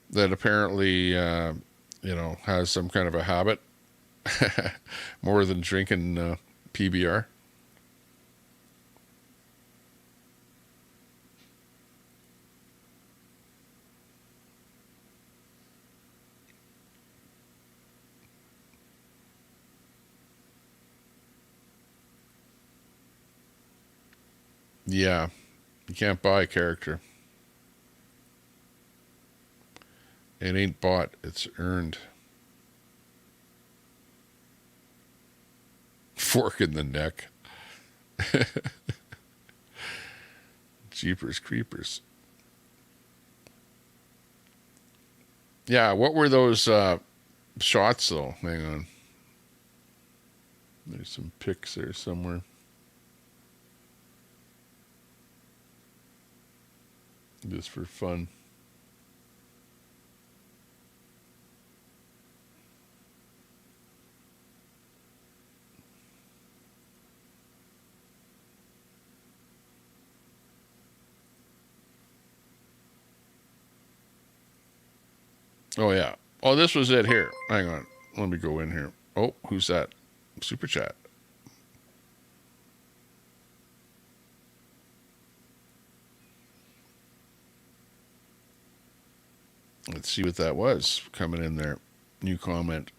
that apparently has some kind of a habit more than drinking PBR. Yeah, you can't buy a character. It ain't bought, it's earned. Fork in the neck. Jeepers creepers. Yeah, what were those shots though? Hang on. There's some pics there somewhere. Just for fun. Oh, yeah. Oh, this was it here. Hang on. Let me go in here. Oh, who's that? Super chat. Let's see what that was coming in there. New comment.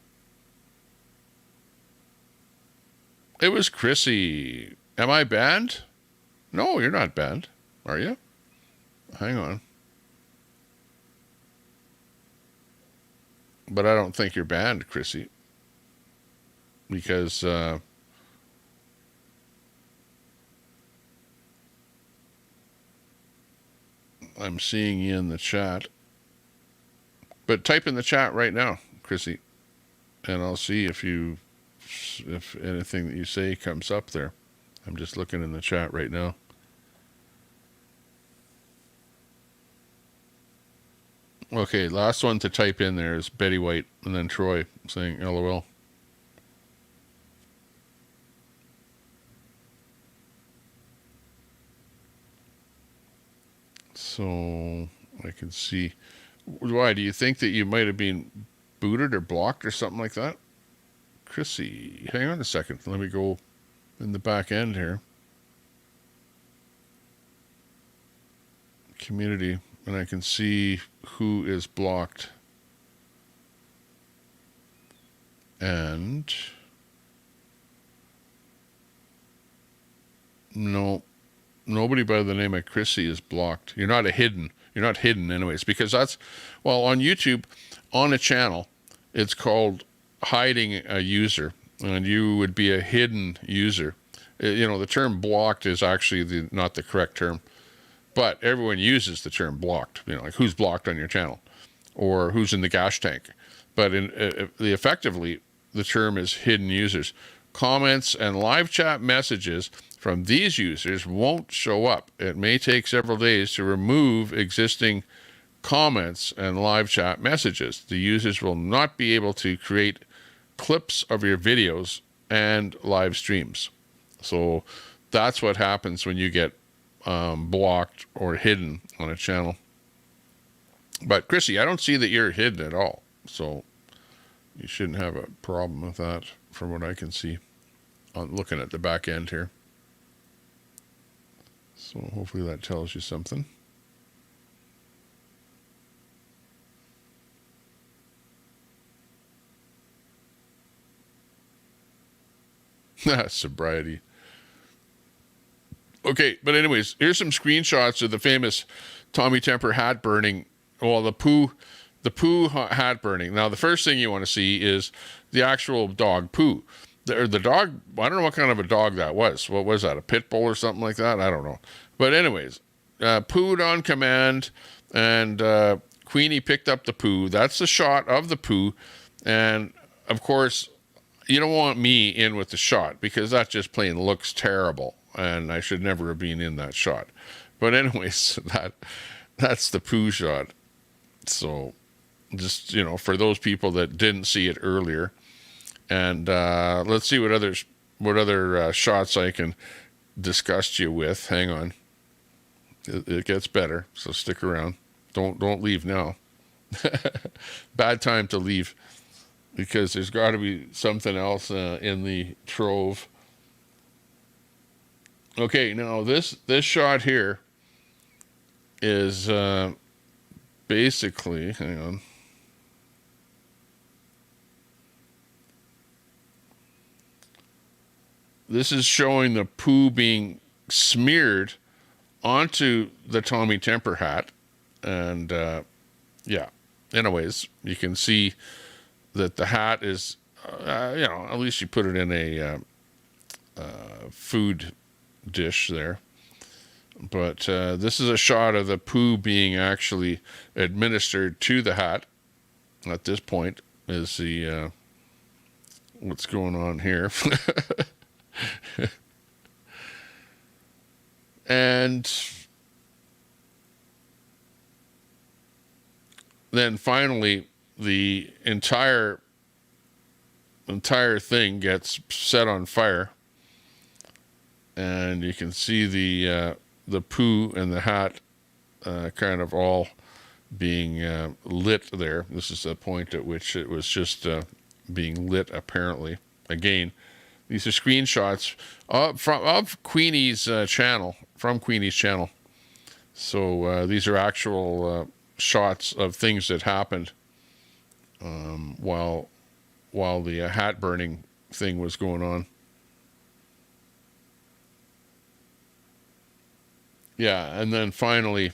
It was Chrissy. Am I banned? No, you're not banned. Are you? Hang on. But I don't think you're banned, Chrissy. Because I'm seeing you in the chat. But type in the chat right now, Chrissy, and I'll see if anything that you say comes up there. I'm just looking in the chat right now. Okay, last one to type in there is Betty White, and then Troy saying LOL. So I can see. Why, do you think that you might have been booted or blocked or something like that? Chrissy, hang on a second. Let me go in the back end here. Community, and I can see who is blocked. And no, nobody by the name of Chrissy is blocked. You're not hidden anyways, because that's, well, on YouTube, on a channel, it's called hiding a user, and you would be a hidden user. The term blocked is actually not the correct term, but everyone uses the term blocked, like who's blocked on your channel or who's in the gas tank. But effectively, the term is hidden users. Comments and live chat messages from these users won't show up. It may take several days to remove existing comments and live chat messages. The users will not be able to create clips of your videos and live streams. So That's what happens when you get blocked or hidden on a channel. But Chrissy, I don't see that you're hidden at all, so you shouldn't have a problem with that from what I can see on looking at the back end here. So hopefully that tells you something. Sobriety. Okay, but anyways, here's some screenshots of the famous Tommy Temper hat burning. Well, the poo hat burning. Now, the first thing you want to see is the actual dog poo. The dog, I don't know what kind of a dog that was. What was that, a pit bull or something like that? I don't know. But anyways, pooed on command, and Queenie picked up the poo. That's the shot of the poo. And, of course, you don't want me in with the shot because that just plain looks terrible, and I should never have been in that shot. But anyways, that's the poo shot. So just, for those people that didn't see it earlier, and let's see what other shots I can disgust you with. Hang on. It gets better, so stick around. Don't leave now. Bad time to leave, because there's got to be something else in the trove. Okay, now this shot here is basically, hang on. This is showing the poo being smeared onto the Tommy Temper hat. And yeah, anyways, you can see that the hat is, at least you put it in a food dish there. But this is a shot of the poo being actually administered to the hat. At this point is the what's going on here. And then finally, the entire thing gets set on fire, and you can see the poo and the hat kind of all being lit there. This is the point at which it was just being lit, apparently. Again, these are screenshots of Queenie's channel, from Queenie's channel. So these are actual shots of things that happened while the hat burning thing was going on. Yeah, and then finally,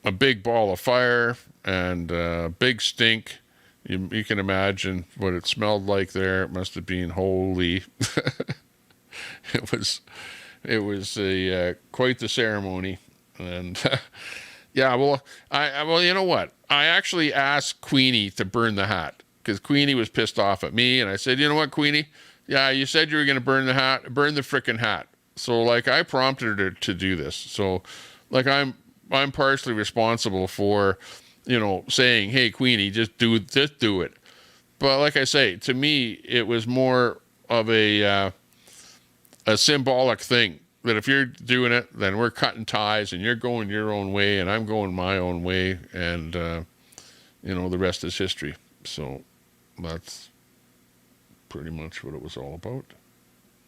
a big ball of fire and a big stink. You can imagine what it smelled like there. It must have been holy. It was quite the ceremony. And yeah, well, you know what? I actually asked Queenie to burn the hat because Queenie was pissed off at me, and I said, you know what, Queenie? Yeah, you said you were going to burn the hat. Burn the frickin' hat. So like, I prompted her to do this. So like, I'm partially responsible for, saying, hey, Queenie, just do it. But like I say, to me, it was more of a symbolic thing that if you're doing it, then we're cutting ties and you're going your own way and I'm going my own way. And, the rest is history. So that's pretty much what it was all about.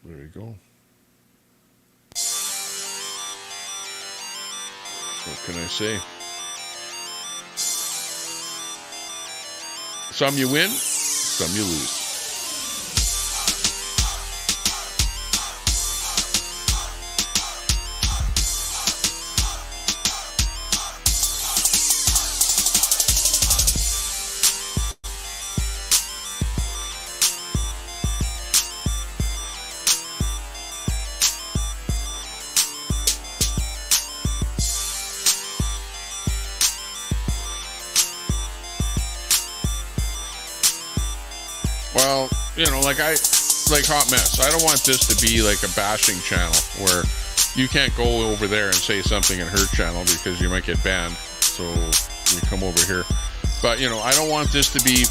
There you go. What can I say? Some you win, some you lose. Well, like Hot Mess. I don't want this to be like a bashing channel where you can't go over there and say something in her channel because you might get banned. So you come over here. But, I don't want this to be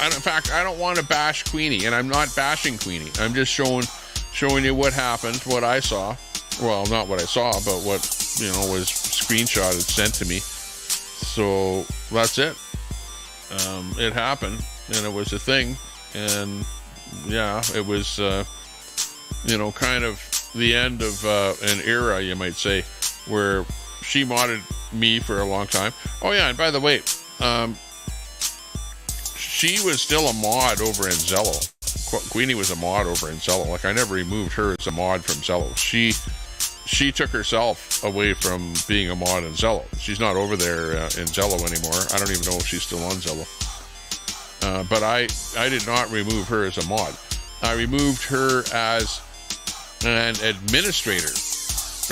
in fact, I don't want to bash Queenie, and I'm not bashing Queenie. I'm just showing you what happened, what I saw. Well, not what I saw, but what, was screenshotted, sent to me. So that's it. It happened, and it was a thing. And yeah, it was, kind of the end of an era, you might say, where she modded me for a long time. Oh yeah, and by the way, she was still a mod over in Zello. Queenie was a mod over in Zello. Like, I never removed her as a mod from Zello. She took herself away from being a mod in Zello. She's not over there in Zello anymore. I don't even know if she's still on Zello. But I did not remove her as a mod. I removed her as an administrator,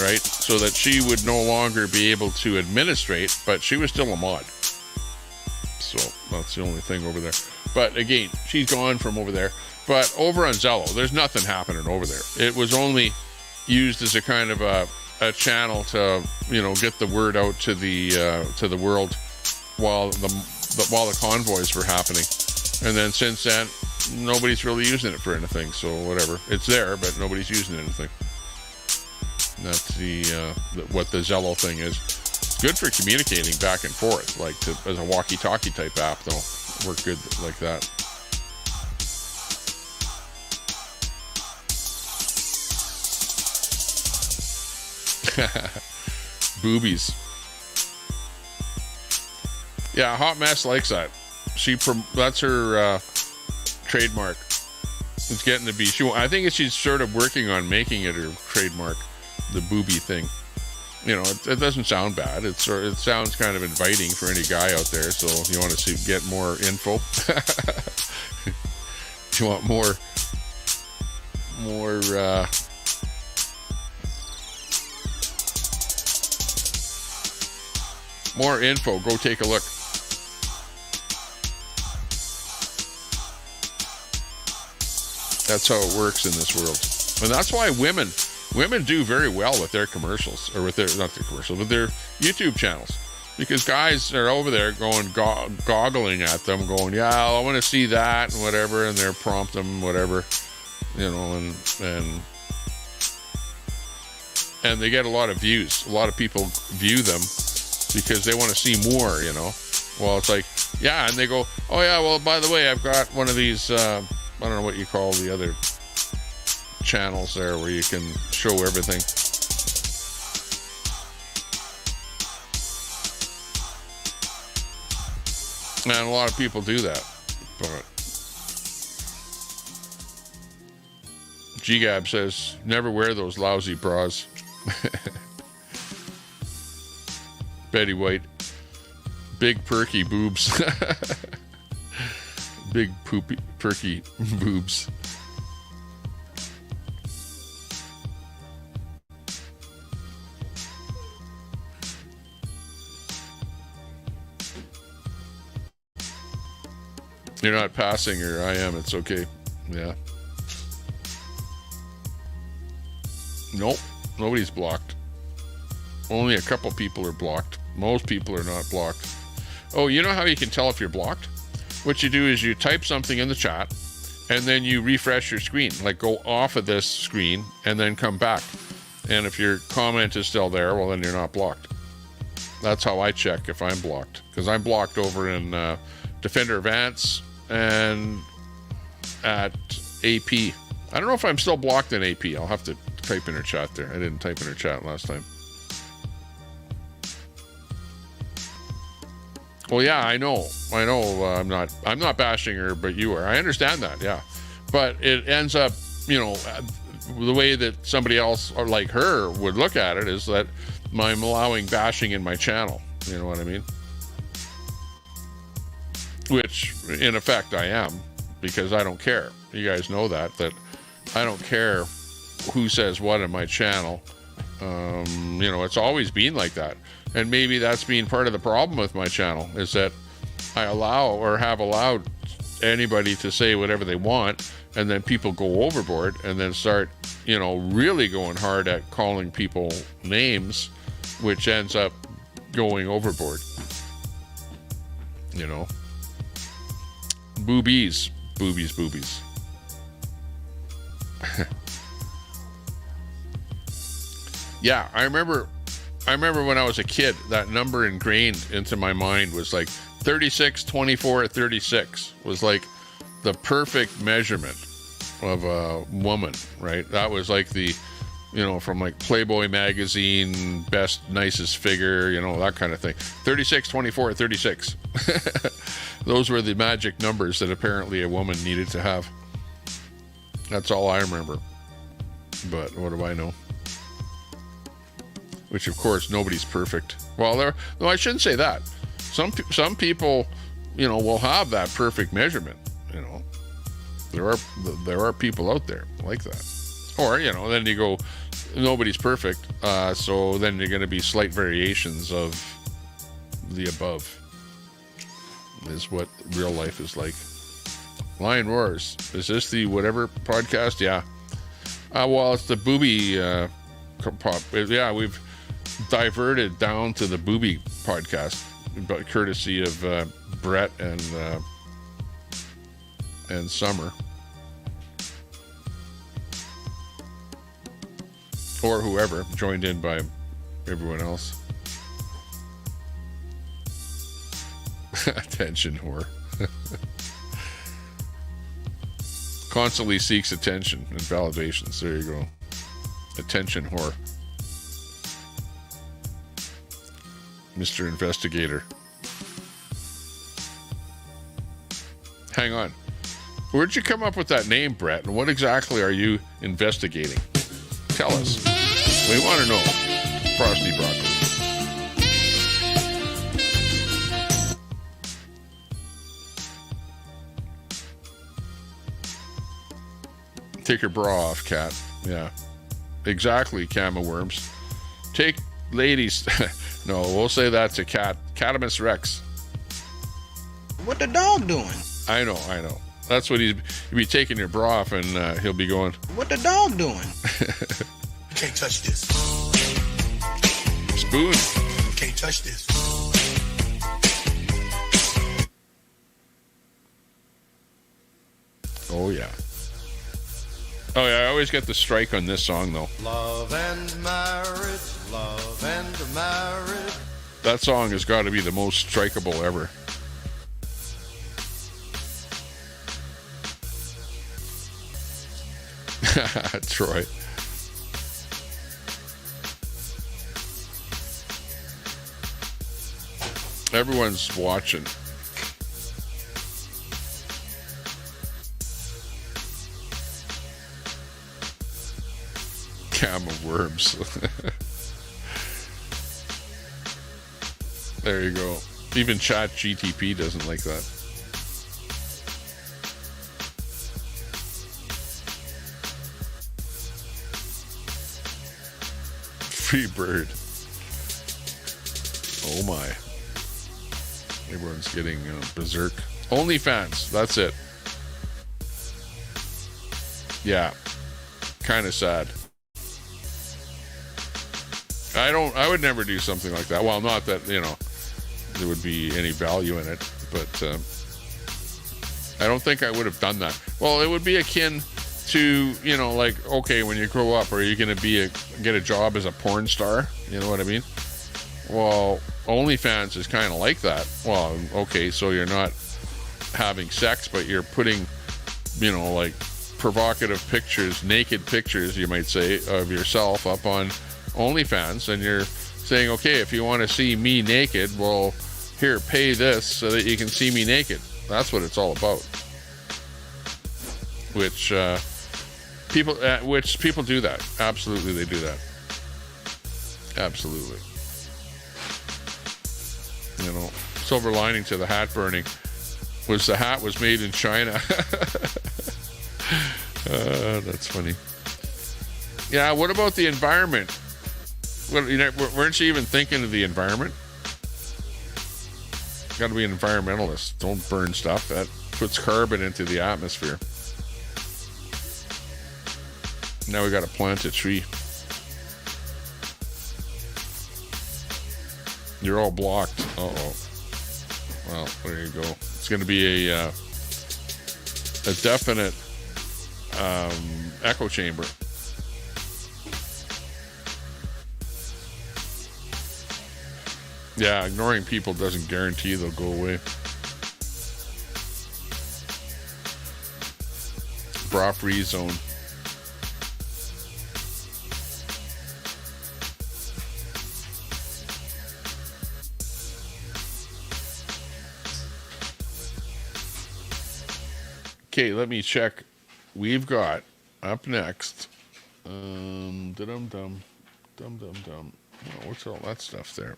right? So that she would no longer be able to administrate, but she was still a mod. So that's the only thing over there. But again, she's gone from over there. But over on Zello, there's nothing happening over there. It was only used as a kind of a channel to, get the word out to the world while the convoys were happening. And then since then, nobody's really using it for anything. So whatever, it's there, but nobody's using anything. That's what the Zello thing is. It's good for communicating back and forth, like as a walkie-talkie type app, though. Work good like that. Boobies. Yeah, Hot Mess likes that. That's her trademark. It's getting to be. I think she's sort of working on making it her trademark. The booby thing. It doesn't sound bad. It sounds kind of inviting for any guy out there. So if you want to get more info, if you want more info, go take a look. That's how it works in this world. And that's why women do very well with their commercials, or with with their YouTube channels. Because guys are over there going, goggling at them, going, yeah, I want to see that, and whatever, and they're prompt them, whatever, and they get a lot of views. A lot of people view them because they want to see more, Well, it's like, yeah, and they go, oh yeah, well, by the way, I've got one of these, I don't know what you call the other channels there where you can show everything. And a lot of people do that. But GGAB says, never wear those lousy bras. Betty White. Big perky boobs. Big poopy perky boobs. You're not passing her. I am. It's okay. Yeah. Nope. Nobody's blocked. Only a couple people are blocked. Most people are not blocked. Oh, you know how you can tell if you're blocked? What you do is you type something in the chat, and then you refresh your screen. Like, go off of this screen and then come back. And if your comment is still there, well, then you're not blocked. That's how I check if I'm blocked. Because I'm blocked over in Defender Advance and at AP. I don't know if I'm still blocked in AP. I'll have to type in her chat there. I didn't type in her chat last time. Well, yeah, I know. I'm not bashing her, but you are. I understand that, yeah. But it ends up, the way that somebody else or like her would look at it is that I'm allowing bashing in my channel. You know what I mean? Which, in effect, I am, because I don't care. You guys know that I don't care who says what in my channel. It's always been like that. And maybe that's been part of the problem with my channel, is that I allow or have allowed anybody to say whatever they want, and then people go overboard and then start, really going hard at calling people names, which ends up going overboard. Boobies. Yeah, I remember when I was a kid, that number ingrained into my mind was like 36, 24, 36 was like the perfect measurement of a woman, right? That was like the, from like Playboy magazine, best, nicest figure, that kind of thing. 36, 24, 36. Those were the magic numbers that apparently a woman needed to have. That's all I remember. But what do I know? Which, of course, nobody's perfect. Well, no, I shouldn't say that. Some people, will have that perfect measurement. There are people out there like that. Or, then you go, nobody's perfect. So then you're going to be slight variations of the above. Is what real life is like. Lion Roars. Is this the whatever podcast? Yeah. Well, it's the booby pop. Yeah, we've diverted down to the booby podcast, but courtesy of Brett and Summer, or whoever joined in by everyone else. Attention whore. Constantly seeks attention and validations. There you go. Attention whore. Mr. Investigator. Hang on. Where'd you come up with that name, Brett? And what exactly are you investigating? Tell us. We want to know. Frosty Broccoli. Take your bra off, cat. Yeah. Exactly, Cama Worms. Take ladies... No, we'll say that's a cat. Catamus Rex. What the dog doing? I know. That's what he'd be taking your bra off and he'll be going... What the dog doing? You can't touch this. Spoon. You can't touch this. Oh, yeah. Oh, yeah, I always get the strike on this song, though. Love and marriage, love and marriage. That song has got to be the most strikeable ever. Troy. Everyone's watching. Cam of worms. There you go. Even Chat GTP doesn't like that. Free bird. Oh my. Everyone's getting berserk. OnlyFans. That's it. Yeah. Kind of sad. I would never do something like that. Well, not that, there would be any value in it, but I don't think I would have done that. Well, it would be akin to, like, okay, when you grow up, are you going to get a job as a porn star? You know what I mean? Well, OnlyFans is kind of like that. Well, okay, so you're not having sex, but you're putting, like provocative pictures, naked pictures, you might say, of yourself up on OnlyFans, and you're saying, okay, if you want to see me naked, well, here, pay this so that you can see me naked. That's what it's all about. Which people do that. Absolutely, they do that. Absolutely. Silver lining to the hat burning was the hat was made in China. That's funny. Yeah, what about the environment? Well, weren't you even thinking of the environment? Got to be an environmentalist. Don't burn stuff. That puts carbon into the atmosphere. Now we got to plant a tree. You're all blocked. Uh-oh. Well, there you go. It's going to be a a definite echo chamber. Yeah, ignoring people doesn't guarantee they'll go away. Bra free zone. Okay, let me check. We've got up next. Dum. Oh, what's all that stuff there?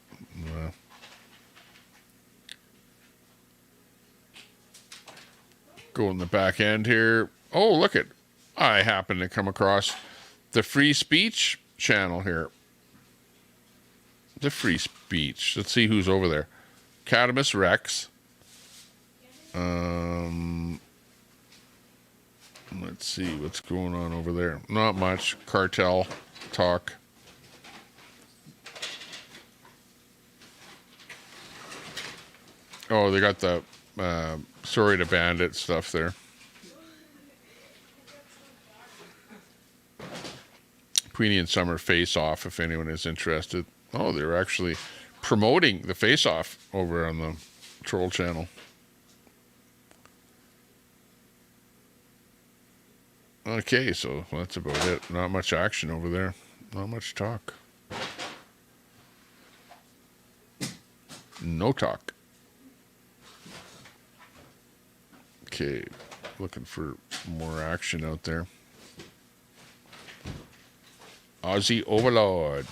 Go in the back end here. Oh, look it. I happen to come across the free speech channel here. The free speech. Let's see who's over there. Cadamus Rex. Let's see what's going on over there. Not much. Cartel talk. Oh, they got the sorry to bandit stuff there. Queenie and Summer face off if anyone is interested. Oh, they're actually promoting the face off over on the troll channel. Okay, so that's about it. Not much action over there. Not much talk. No talk. Okay, looking for more action out there. Aussie Overlord.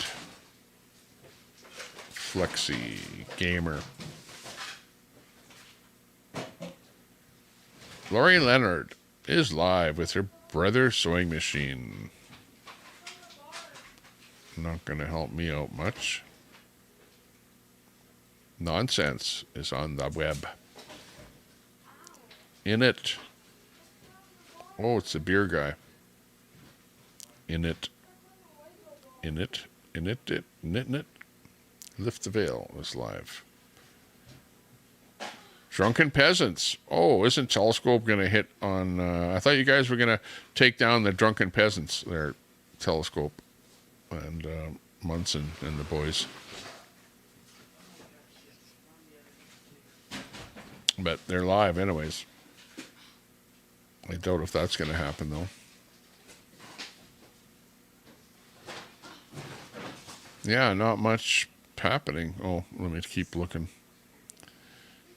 Flexi Gamer. Lori Leonard is live with her brother sewing machine. Not going to help me out much. Nonsense is on the web. In it. Oh, it's the beer guy. In it. Lift the Veil is live. Drunken Peasants. Oh, isn't Telescope going to hit on... I thought you guys were going to take down the Drunken Peasants there, Telescope and Munson and the boys. But they're live anyways. I doubt if that's going to happen, though. Yeah, not much happening. Oh, let me keep looking.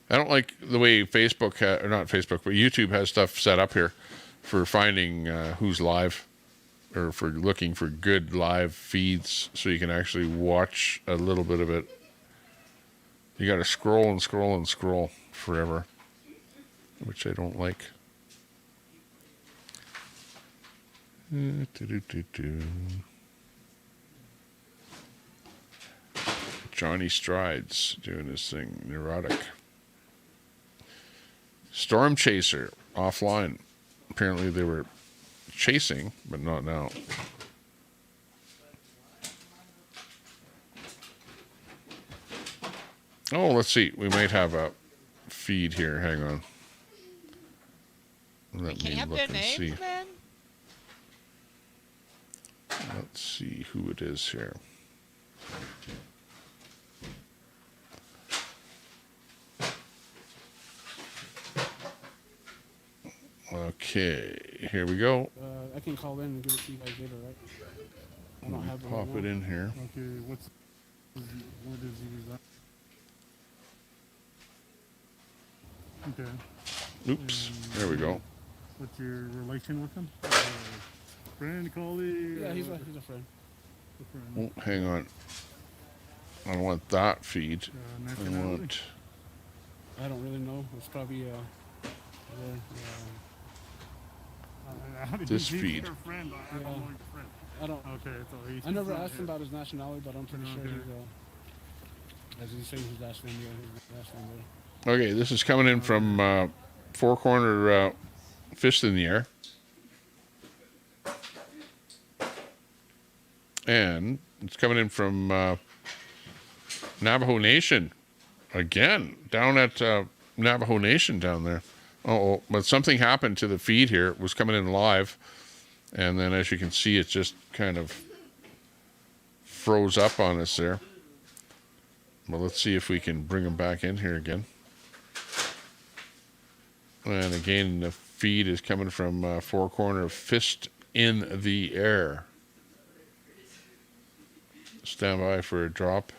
I don't like the way Facebook, or not Facebook, but YouTube has stuff set up here for finding who's live, or for looking for good live feeds so you can actually watch a little bit of it. You got to scroll and scroll and scroll forever, which I don't like. Johnny Strides doing his thing. Neurotic. Storm Chaser offline. Apparently they were chasing, but not now. Oh, let's see. We might have a feed here. Hang on. Let me look and see. Man? Let's see who it is here. Okay, here we go. I can call in and give it to you guys later, right? I don't have it. Pop it in here. Okay, what is he? Okay. Oops, there we go. What's your relation with him? Friend, colleague? Yeah, he's a friend. Oh, hang on. I don't want that feed. I want... I don't really know. It's probably this feed. I don't. Okay, so I never asked him about his nationality, but I'm pretty sure he's as he says his last name. Yeah, his last name. There. Okay, this is coming in from Four Corner Fist in the Air. And it's coming in from Navajo Nation. Again, down at Navajo Nation down there. Oh, but something happened to the feed here. It was coming in live, and then as you can see, it just kind of froze up on us there. Well, let's see if we can bring them back in here again. And again, the feed is coming from Four Corner Fist in the Air. Stand by for a drop.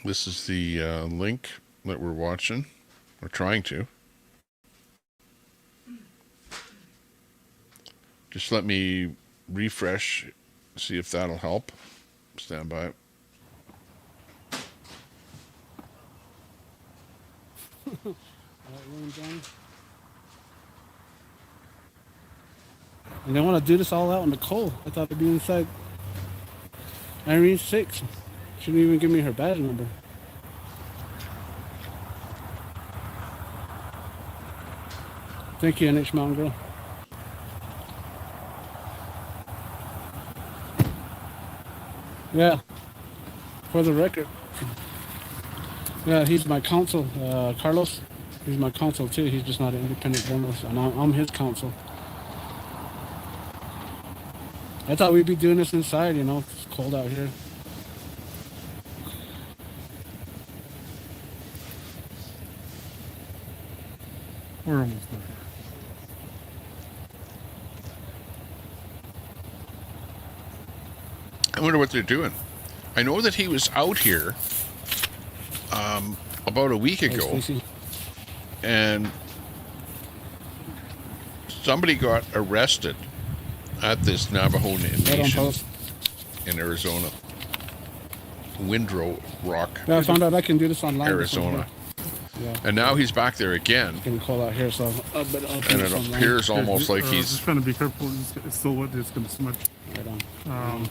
This is the link that we're watching. We're trying to. Just let me refresh, see if that'll help. Stand by. And they want to do this all out in the cold. I thought it'd be inside Irene 6. She didn't even give me her badge number. Thank you, NH Mountain Girl. Yeah, for the record. Yeah, he's my counsel, Carlos. He's my counsel too. He's just not an independent journalist, and I'm his counsel. I thought we'd be doing this inside, you know. It's cold out here. We're almost there. I wonder what they're doing. I know that he was out here about a week ago, and somebody got arrested at this Navajo Nation in Arizona. Windrow Rock. Yeah, I found out I can do this online. Arizona. Yeah. And now he's back there again. Can call out here, so and it appears almost like he's just trying to be careful. It's still wet. It's going to smudge. Right on.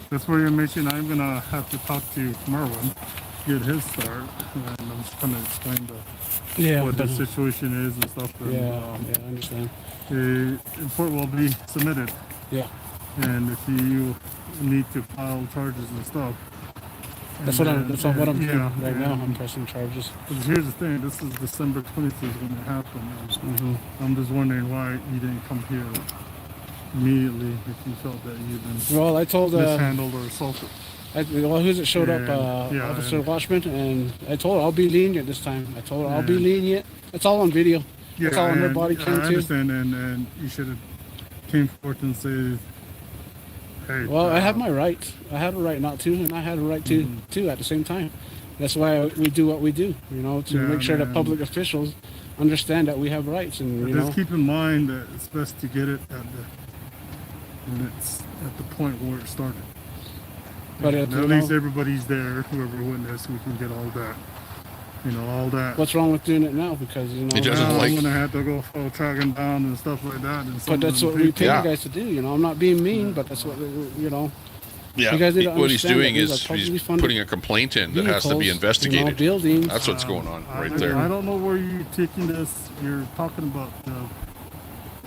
That's for your information. I'm going to have to talk to Merwin, get his start, and I'm just trying to explain what the situation is and stuff. And, I understand. The report will be submitted. Yeah. And if you need to file charges and stuff. That's what I'm doing right now. I'm pressing charges. Because here's the thing. This is December 20th is when it happened. I'm just wondering why you didn't come here immediately if you felt that you've been I told mishandled or assaulted. Who's it showed up? Officer Washman, and I told her I'll be lenient this time. I told her I'll be lenient. It's all on video. It's all on her body cam too. I understand, and you should have came forth and said, "Hey." Well, I have my rights. I had a right not to, and I had a right to too at the same time. That's why we do what we do, you know, to make sure that public officials understand that we have rights. And you just keep in mind that it's best to get it when it's at the point where it started. But at least everybody's there, whoever witnessed, we can get all that. You know, all that. What's wrong with doing it now? Because, you know, I'm going to have to go track him down and stuff like that. And but that's what we pay you guys to do, you know. I'm not being mean, but that's what, you know. Yeah, you guys need to what he's doing is he's putting a complaint in that has to be investigated. You know, buildings. That's what's going on right there. I don't know where you're taking this. You're talking about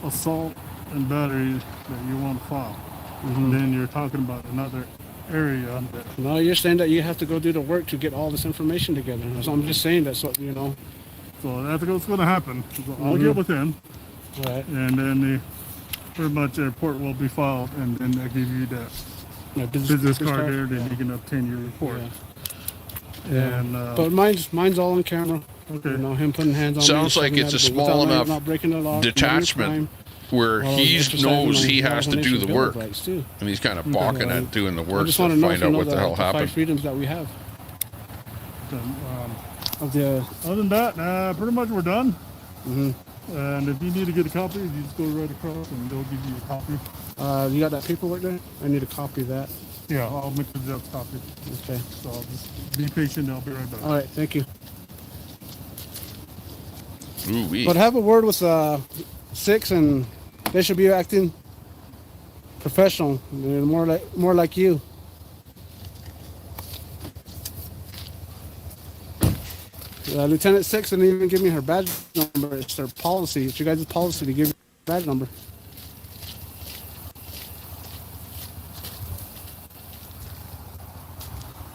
assault and battery that you want to file. And then you're talking about another area. No, you're saying that you have to go do the work to get all this information together. So I'm just saying that's what, you know. So that's what's going to happen. So I'll get with him. Right. And then pretty much a report will be filed, and then they'll give you that business card there, then you can obtain your report. Yeah. And, but mine's all on camera. Okay. You know, him putting hands on Sounds me. like it's a small enough detachment where he knows he has to do the work, and he's kind of balking at doing the work to find out what the hell happened. 5 freedoms that we have. Other than that, pretty much we're done. And if you need to get a copy, you just go right across and they'll give you a copy. You got that paperwork there? I need a copy of that. Yeah, I'll make the Xerox copy. Okay. So I'll just be patient. I'll be right back. All right, thank you. Ooh-wee. But have a word with 6, and they should be acting professional, more like you. Lieutenant 6 didn't even give me her badge number. It's their policy. It's your guys' policy to give you a badge number.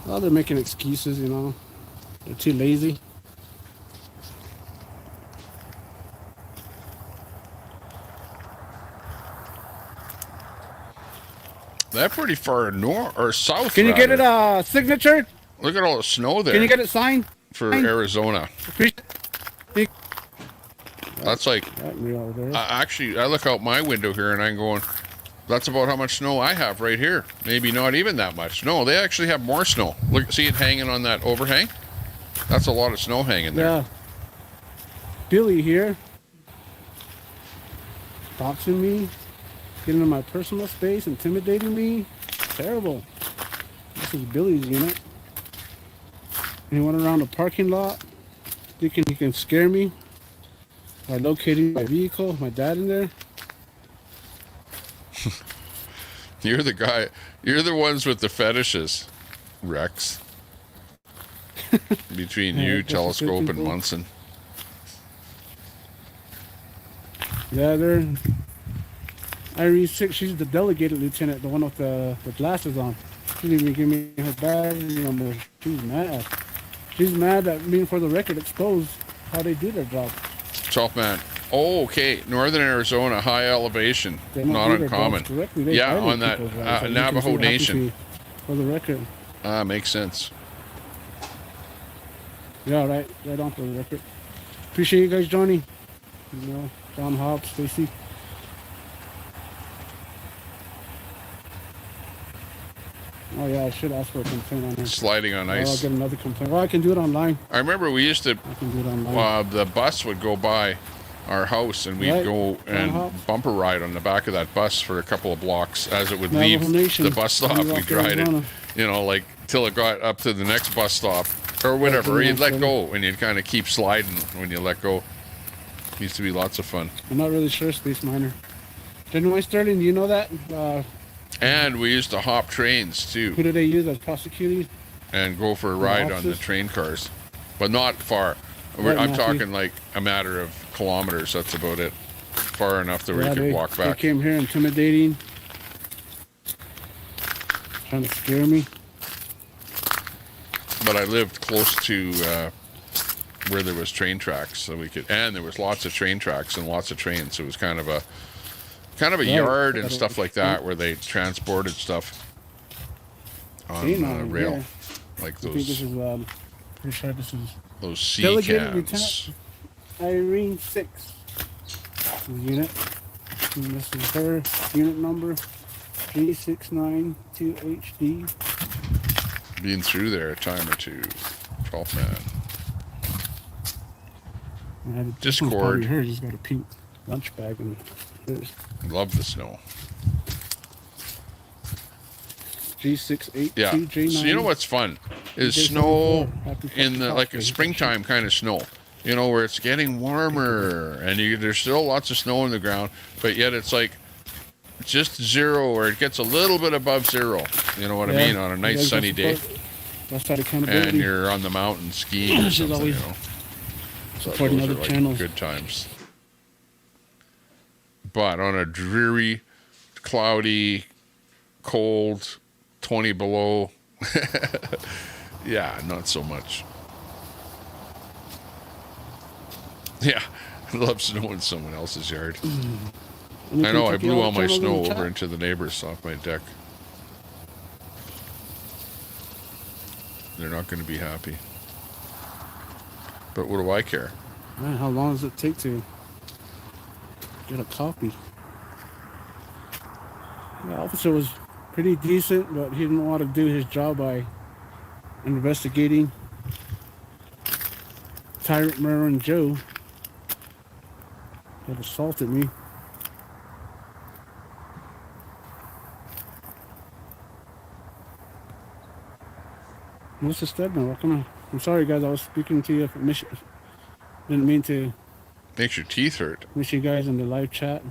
Well, they're making excuses, you know. They're too lazy. They're pretty far north or south. Can you get it a signature? Look at all the snow there. Can you get it signed? For Arizona. That's like, actually, I look out my window here and I'm going, that's about how much snow I have right here. Maybe not even that much. No, they actually have more snow. Look, see it hanging on that overhang? That's a lot of snow hanging there. Yeah. Billy here. Doxing me. Getting in my personal space. Intimidating me. Terrible. This is Billy's unit. He went around the parking lot. Thinking he can scare me by locating my vehicle, my dad in there. You're the guy. You're the ones with the fetishes, Rex. Between you, Telescope, and Munson. Yeah, they're Irene 6. She's the delegated lieutenant, the one with the glasses on. She didn't even give me her badge number. She's mad. She's mad that me, for the record, exposed how they do their job. 12th man. Oh, okay. Northern Arizona, high elevation. Not uncommon. Yeah, on that Navajo Nation. For the record. Makes sense. Yeah, right on for the record. Appreciate you guys joining. You know, John Hobbs, Stacy. Oh yeah, I should ask for a complaint on him. Sliding on ice. I'll get another complaint. Well, I can do it online. I remember we used to. I can do it online. The bus would go by our house, and we'd go and bumper ride on the back of that bus for a couple of blocks as it would leave the bus stop. We'd ride it, you know, like till it got up to the next bus stop or whatever. Or you'd let go, and you'd kind of keep sliding when you let go. Used to be lots of fun. I'm not really sure, Space Miner. Genuine Sterling, do you know that? And we used to hop trains too. Who do they use as prosecuting? And go for a ride on the train cars, but not far. I'm talking like a matter of kilometers. That's about it. Far enough that we could walk back. They came here intimidating, trying to scare me. But I lived close to where there was train tracks, so we could, and there was lots of train tracks and lots of trains. So it was kind of a yard and stuff like that where they transported stuff on rail, like those. I think this is, pretty sure this is those sea cans. Irene 6 unit. And this is her unit number G692HD. Been through there a time or two. 12th man. Discord. Her just got a pink lunch bag and hers. Love the snow. G682 yeah. J9. So you know what's fun is snow in the like a springtime kind of snow. You know, where it's getting warmer and there's still lots of snow on the ground, but yet it's like just zero or it gets a little bit above zero. You know what I mean? On a nice sunny day. And you're on the mountain skiing or something, you know. So those are like good times. But on a dreary, cloudy, cold, 20 below, yeah, not so much. Yeah, I love snow in someone else's yard. I know, I blew all my snow over into the neighbors off my deck. They're not going to be happy. But what do I care? Man, how long does it take to get a copy? The officer was pretty decent, but he didn't want to do his job by investigating Tyrant Merrin Joe that assaulted me. Mr. Stedman, what can I'm sorry, guys. I was speaking to you from Michigan. Didn't mean to. Makes your teeth hurt. Miss you guys in the live chat.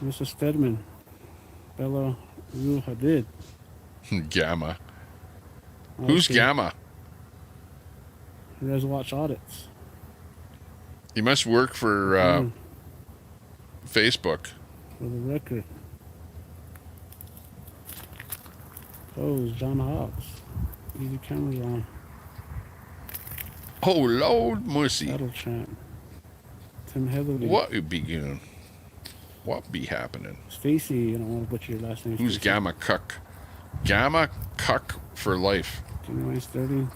Mr. Stedman. Bella Rue Hadid. Gamma. Okay. Who's Gamma? He does watch audits. He must work for Facebook. For the record. Oh, John Hawks. Easy cameras on. Oh, Lord mercy. Battle Champ. Tim Heatherly. What would be going? What be happening? Stacy, I don't want to butcher your last name. Who's Stacey. Gamma Cuck? Gamma Cuck for life. Genuine Sturdy. You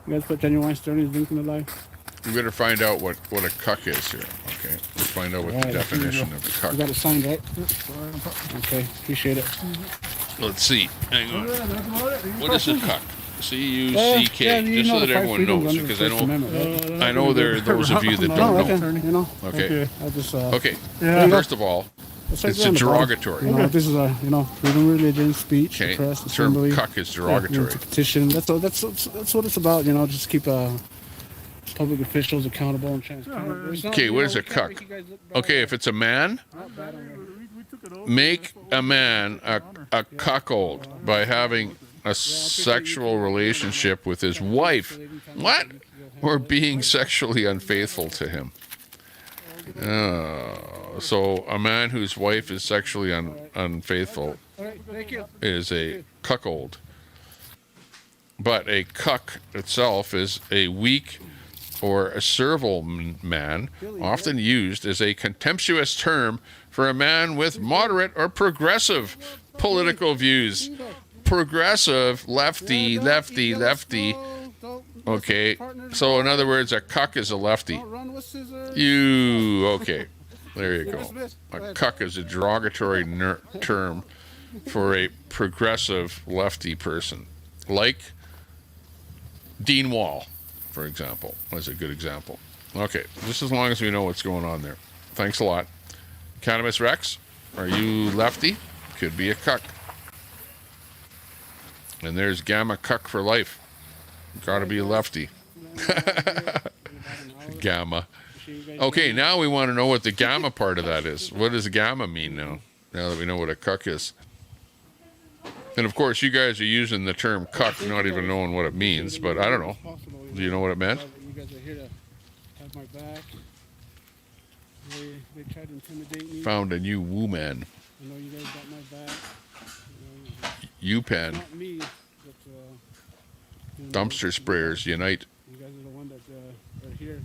guys put Genuine Sturdy's link in the live? We better find out what a cuck is here. Okay, let's find out what the definition of a cuck. You got it signed, right? Okay, appreciate it. Let's see. Hang on. What is a cuck? C-U-C-K. Just so that everyone knows, because I know there are those of you that don't know. Okay. Okay. First of all, it's a derogatory. This is a freedom of religion, speech, okay. press, The term assembly. cuck is derogatory. Petition. That's what it's about. Just keep public officials accountable and transparent. Okay, what is a cuck? Okay, if it's a man, make a man a cuckold by having a sexual relationship with his wife. What? Or being sexually unfaithful to him. So a man whose wife is sexually unfaithful is a cuckold. But a cuck itself is a weak or a servile man, often used as a contemptuous term for a man with moderate or progressive political views. Progressive, lefty. Okay, so in other words, a cuck is a lefty. Okay, there you go. A cuck is a derogatory term for a progressive lefty person. Like Dean Wall, for example, was a good example. Okay, just as long as we know what's going on there. Thanks a lot. Cannabis Rex, are you lefty? Could be a cuck. And there's Gamma Cuck for life. Gotta be a lefty. Gamma. Okay, now we want to know what the gamma part of that is. What does gamma mean now? Now that we know what a cuck is. And of course, you guys are using the term cuck, not even knowing what it means, but I don't know. Do you know what it meant? You guys are here to have my back. They tried to intimidate me. Found a new woo man. I know you guys got my back. UPenn. Not me, but, Dumpster sprayers unite. You guys are the one that are here.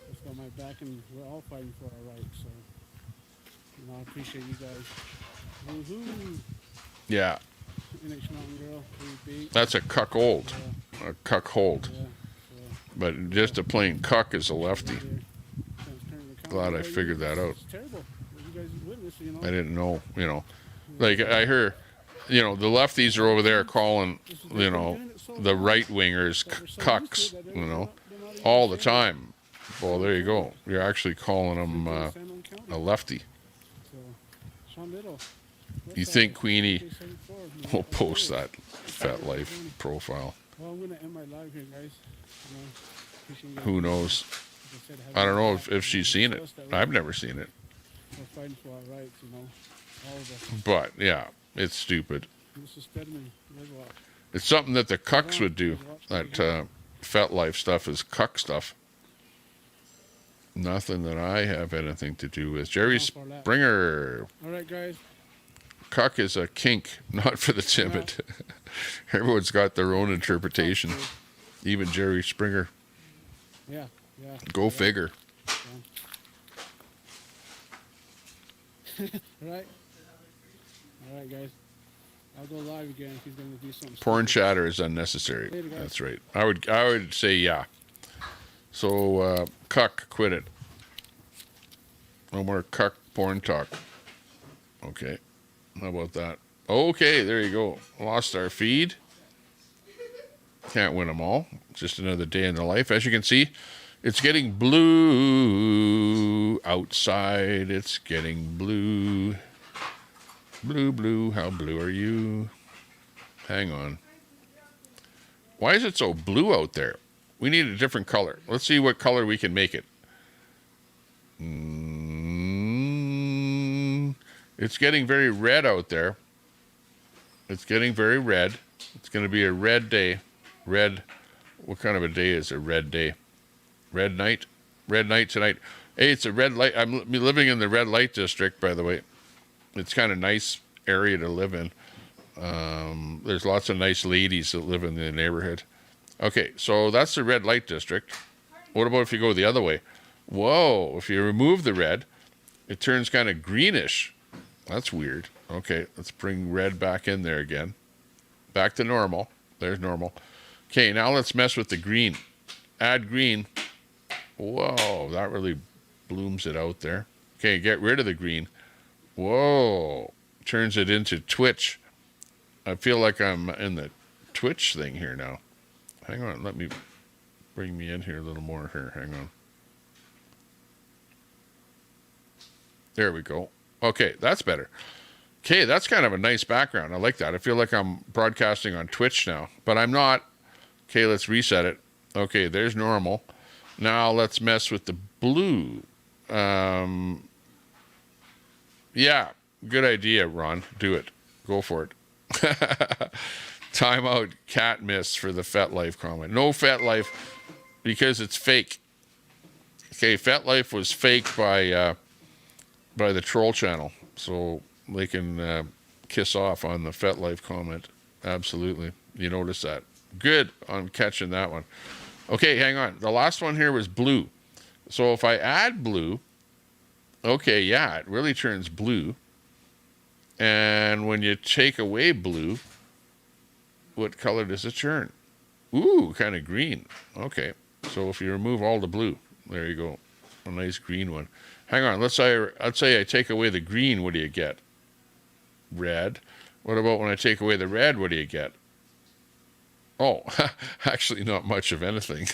That's got my back, and we're all fighting for our rights. So, I appreciate you guys. Woohoo! Yeah. NH Mountain Girl, that's a cuckold. A cuckold. But just a plain cuck is a lefty. Glad I figured that out. I didn't know, Like I hear, the lefties are over there calling, the right wingers cucks, all the time. Well, there you go. You're actually calling them a lefty. You think Queenie will post that Fat Life profile? Well, I'm going to end my live here, guys. Who knows? I don't know if she's seen it. I've never seen it. We're fighting for our rights, all of us. But, yeah, it's stupid. It's something that the cucks would do. That Fat Life stuff is cuck stuff. Nothing that I have anything to do with. Jerry Springer. All right, guys. Cuck is a kink, not for the timid. Everyone's got their own interpretation. Even Jerry Springer. Yeah. Go figure. Right. All right, guys. I'll go live again if he's going to do something. Porn chatter is unnecessary. That's right. I would say yeah. So cuck, quit it. No more cuck porn talk. Okay. How about that? Okay, there you go. Lost our feed. Can't win them all. Just another day in the life. As you can see, it's getting blue outside. It's getting blue. Blue. How blue are you? Hang on. Why is it so blue out there? We need a different color. Let's see what color we can make it. It's getting very red out there. It's getting very red. It's going to be a red day. Red. What kind of a day is a red day? Red night? Red night tonight. Hey, it's a red light. I'm living in the red light district, by the way. It's kind of nice area to live in. There's lots of nice ladies that live in the neighborhood. Okay, so that's the red light district. What about if you go the other way? Whoa, if you remove the red, it turns kind of greenish. That's weird. Okay, let's bring red back in there again. Back to normal. There's normal. Okay, now let's mess with the green. Add green. Whoa, that really blooms it out there. Okay, get rid of the green. Whoa, turns it into Twitch. I feel like I'm in the Twitch thing here now. Hang on, let me bring me in here a little more here. Hang on. There we go. Okay, that's better. Okay, that's kind of a nice background. I like that. I feel like I'm broadcasting on Twitch now, but I'm not. Okay, let's reset it. Okay, there's normal. Now let's mess with the blue. Yeah, good idea, Ron. Do it. Go for it. Timeout cat miss for the FetLife comment. No FetLife because it's fake. Okay, FetLife was faked by the troll channel, so they can kiss off on the FetLife comment. Absolutely. You notice that. Good on catching that one. Okay, hang on. The last one here was blue. So if I add blue, okay, yeah, it really turns blue. And when you take away blue, what color does it turn? Ooh, kind of green. Okay, so if you remove all the blue, there you go. A nice green one. Hang on, let's say I take away the green, what do you get? Red. What about when I take away the red, what do you get? Oh, actually not much of anything.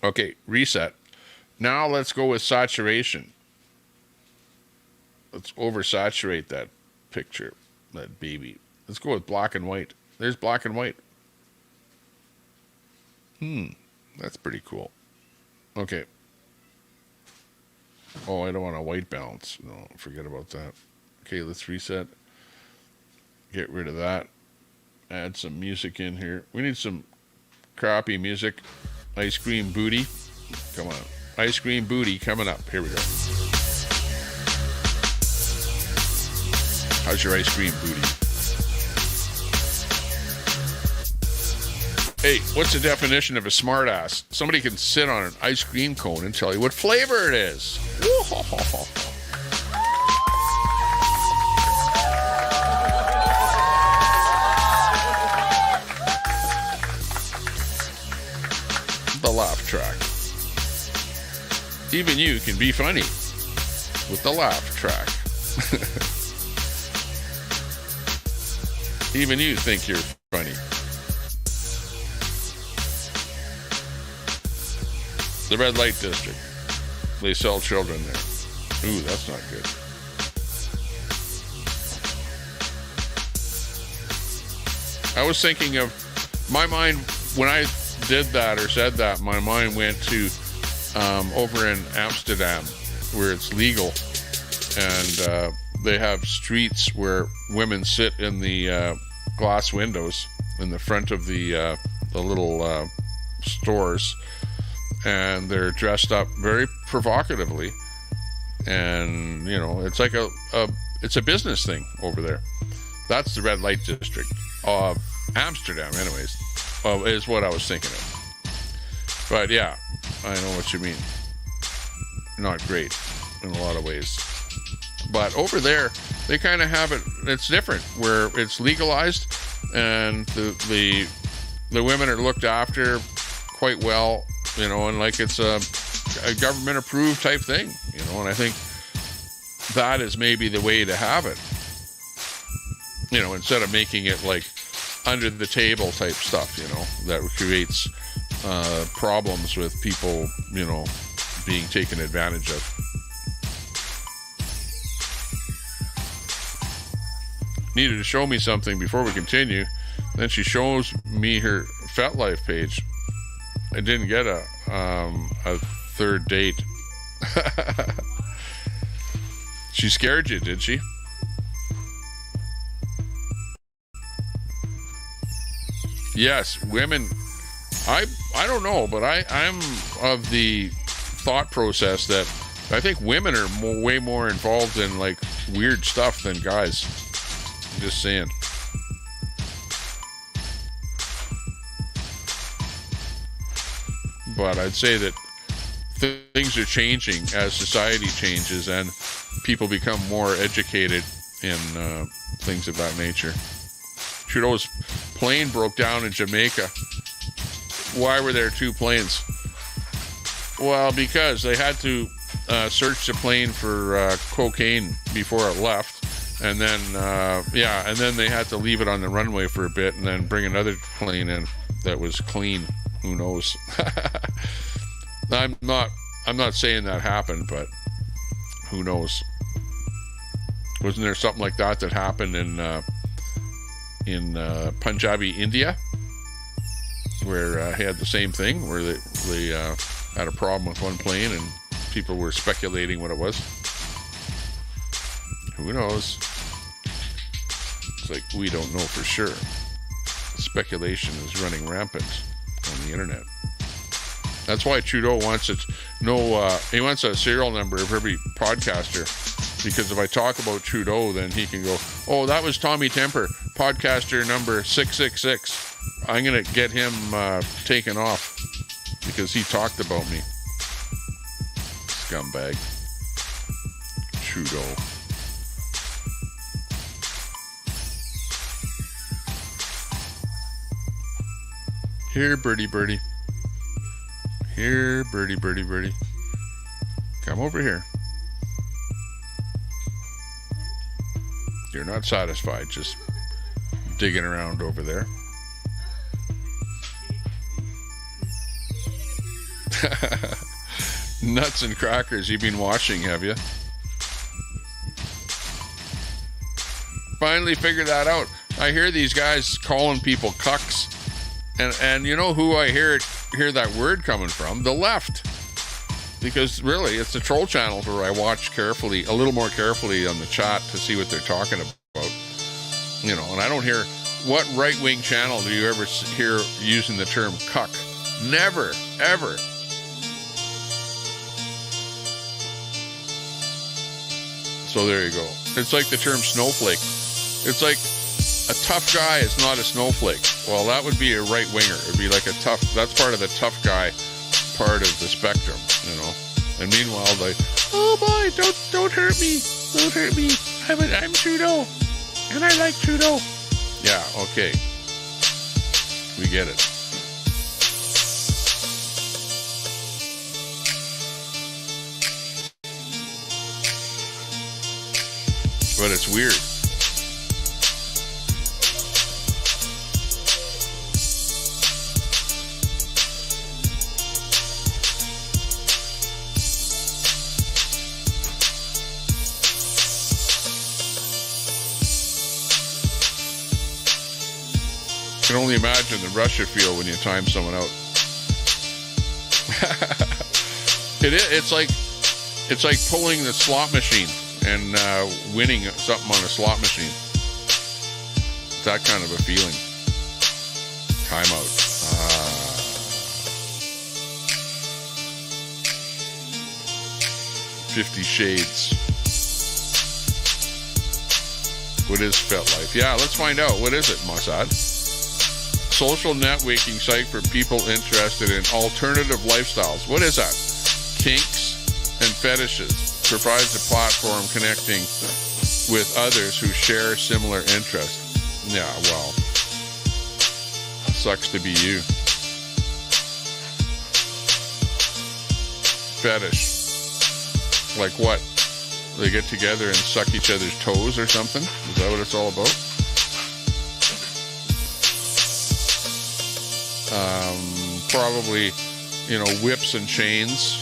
Okay, reset. Now let's go with saturation. Let's oversaturate that picture, that baby. Let's go with black and white. There's black and white. That's pretty cool. Okay. Oh, I don't want a white balance. No, forget about that. Okay, let's reset. Get rid of that. Add some music in here. We need some crappy music. Ice cream booty. Come on. Ice cream booty coming up. Here we go. How's your ice cream booty? Hey, what's the definition of a smartass? Somebody can sit on an ice cream cone and tell you what flavor it is. The laugh track. Even you can be funny with the laugh track. Even you think you're funny. The red light district. They sell children there. Ooh, that's not good. I was thinking of my mind when I did that or said that, my mind went to over in Amsterdam where it's legal, and they have streets where women sit in the glass windows in the front of the little stores, and they're dressed up very provocatively, and you know, it's like it's a business thing over there. That's the red light district of Amsterdam, anyways, is what I was thinking of. But yeah, I know what you mean. Not great in a lot of ways. But over there, they kind of have it, it's different, where it's legalized, and the women are looked after quite well, you know, and like it's a government approved type thing, you know, and I think that is maybe the way to have it, you know, instead of making it like under the table type stuff, you know, that creates problems with people, you know, being taken advantage of. Needed to show me something before we continue. Then she shows me her FetLife page. I didn't get a third date. She scared you, did she? Yes, women. I don't know, but I'm of the thought process that I think women are way more involved in like weird stuff than guys. I'm just saying. But I'd say that things are changing as society changes and people become more educated in things of that nature. Trudeau's plane broke down in Jamaica. Why were there 2 planes? Well, because they had to search the plane for cocaine before it left, and then and then they had to leave it on the runway for a bit, and then bring another plane in that was clean. Who knows? I'm not saying that happened, but who knows? Wasn't there something like that happened in Punjabi, India, where he had the same thing, where they had a problem with one plane and people were speculating what it was? Who knows? It's like we don't know for sure. Speculation is running rampant on the internet. That's why Trudeau wants he wants a serial number of every podcaster, because if I talk about Trudeau, then he can go, oh, that was Tommy Temper, podcaster number 666. I'm going to get him taken off because he talked about me. Scumbag. Trudeau. Here, birdie, birdie. Here, birdie, birdie, birdie. Come over here. You're not satisfied, just digging around over there. Nuts and crackers, you've been watching, have you? Finally figured that out. I hear these guys calling people cucks. And you know who I hear that word coming from? The left. Because really, it's the troll channels where I watch carefully, a little more carefully on the chat to see what they're talking about. You know, and I don't hear, what right-wing channel do you ever hear using the term cuck? Never, ever. So there you go. It's like the term snowflake. It's like a tough guy is not a snowflake. Well, that would be a right-winger. It'd be like a tough, that's part of the tough guy part of the spectrum, you know. And meanwhile, like, oh boy, don't hurt me. Don't hurt me. I'm Trudeau. And I like Trudeau. Yeah, okay. We get it. But it's weird. I can only imagine the rush you feel when you time someone out. It's like pulling the slot machine and winning something on a slot machine. It's that kind of a feeling. Timeout. 50 Shades. What is FetLife? Yeah, let's find out. What is it, Mossad? Social networking site for people interested in alternative lifestyles. What is that? Kinks and fetishes. Provides a platform connecting with others who share similar interests. Yeah, well, sucks to be you. Fetish. Like what? They get together and suck each other's toes or something? Is that what it's all about? Probably, you know, whips and chains.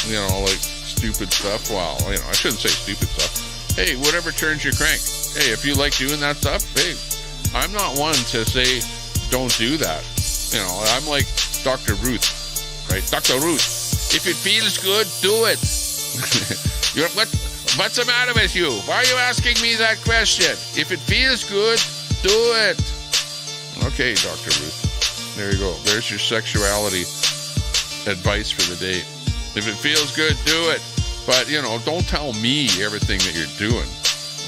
You know, like stupid stuff. Well, you know, I shouldn't say stupid stuff. Hey, whatever turns your crank. Hey, if you like doing that stuff, hey, I'm not one to say don't do that. You know, I'm like Dr. Ruth, right? Dr. Ruth, if it feels good, do it. What's the matter with you? Why are you asking me that question? If it feels good, do it. Okay, Dr. Ruth. There you go. There's your sexuality advice for the day. If it feels good, do it. But, you know, don't tell me everything that you're doing.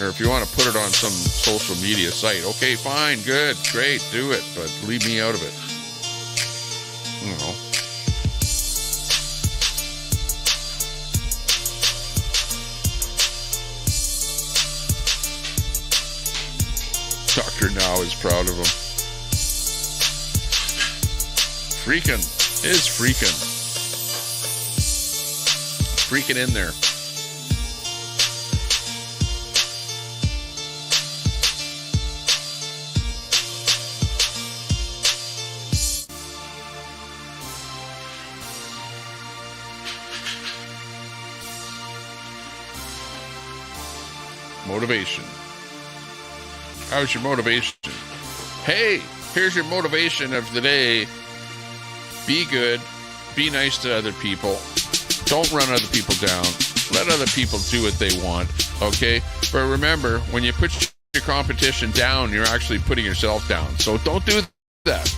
Or if you want to put it on some social media site, okay, fine, good, great, do it. But leave me out of it. You know. Tucker now is proud of him. Freaking is freaking. Freaking in there. Motivation. How's your motivation? Hey, here's your motivation of the day. Be good. Be nice to other people. Don't run other people down. Let other people do what they want, okay? But remember, when you put your competition down, you're actually putting yourself down. So don't do that.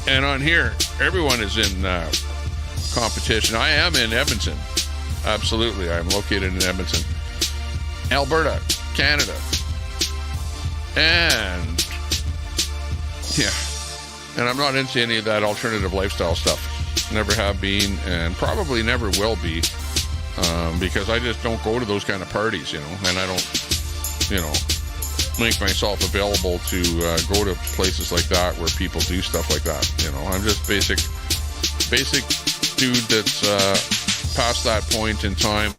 And on here, everyone is in competition. I am in Edmonton. Absolutely, I'm located in Edmonton. Alberta, Canada. And, yeah. And I'm not into any of that alternative lifestyle stuff. Never have been, and probably never will be, because I just don't go to those kind of parties, you know, and I don't, you know, make myself available to go to places like that where people do stuff like that, you know. I'm just basic dude that's past that point in time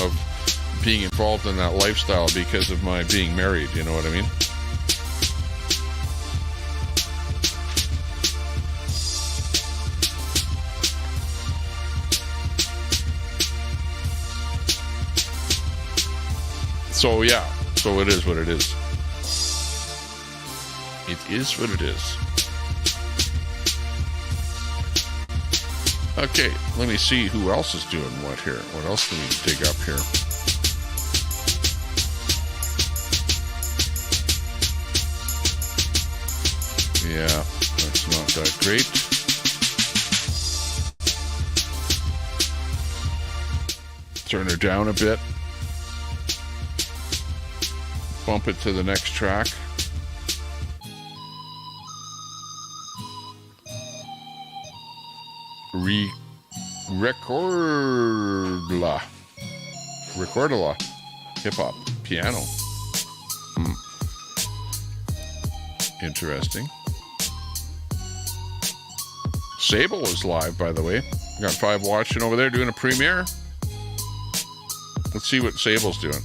of being involved in that lifestyle because of my being married, you know what I mean? So yeah, so it is what it is. It is what it is. Okay, let me see who else is doing what here. What else can we dig up here? Yeah, that's not that great. Turn her down a bit. Bump it to the next track. Recordala. Hip-hop. Piano. Interesting. Sable is live, by the way. Got 5 watching over there doing a premiere. Let's see what Sable's doing.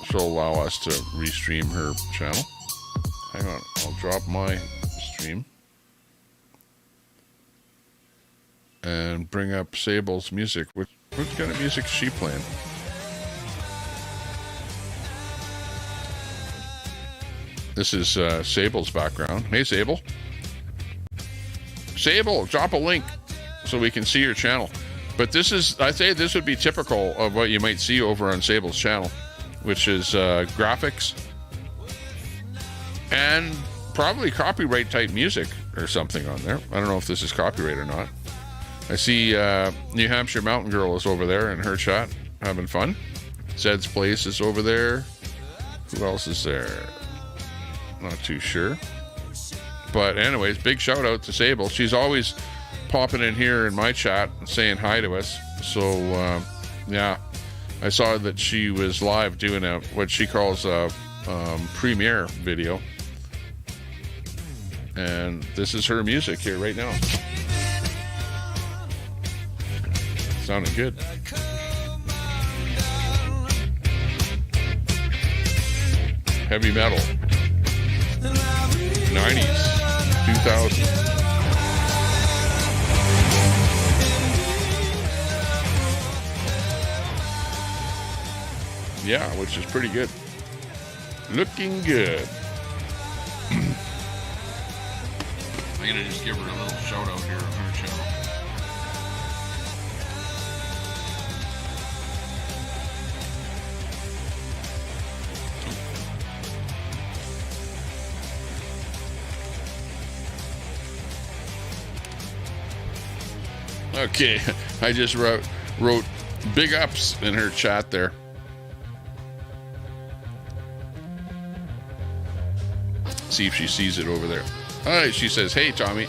She'll allow us to restream her channel. Hang on, I'll drop my stream and bring up Sable's music. What kind of music is she playing? This is Sable's background. Hey, Sable. Sable, drop a link so we can see your channel. But this is, I say this would be typical of what you might see over on Sable's channel, which is graphics and probably copyright type music or something on there. I don't know if this is copyright or not. I see New Hampshire Mountain Girl is over there in her chat having fun. Zed's Place is over there. Who else is there? Not too sure. But anyways, big shout out to Sable. She's always popping in here in my chat and saying hi to us. So yeah, I saw that she was live doing a what she calls a premiere video, and this is her music here right now. Sounding good. Heavy metal. 90s. 2000. Yeah, which is pretty good. Looking good. I'm gonna just give her a little shout out here on her channel. Okay, I just wrote big ups in her chat there. See if she sees it over there. All right, she says, hey, Tommy.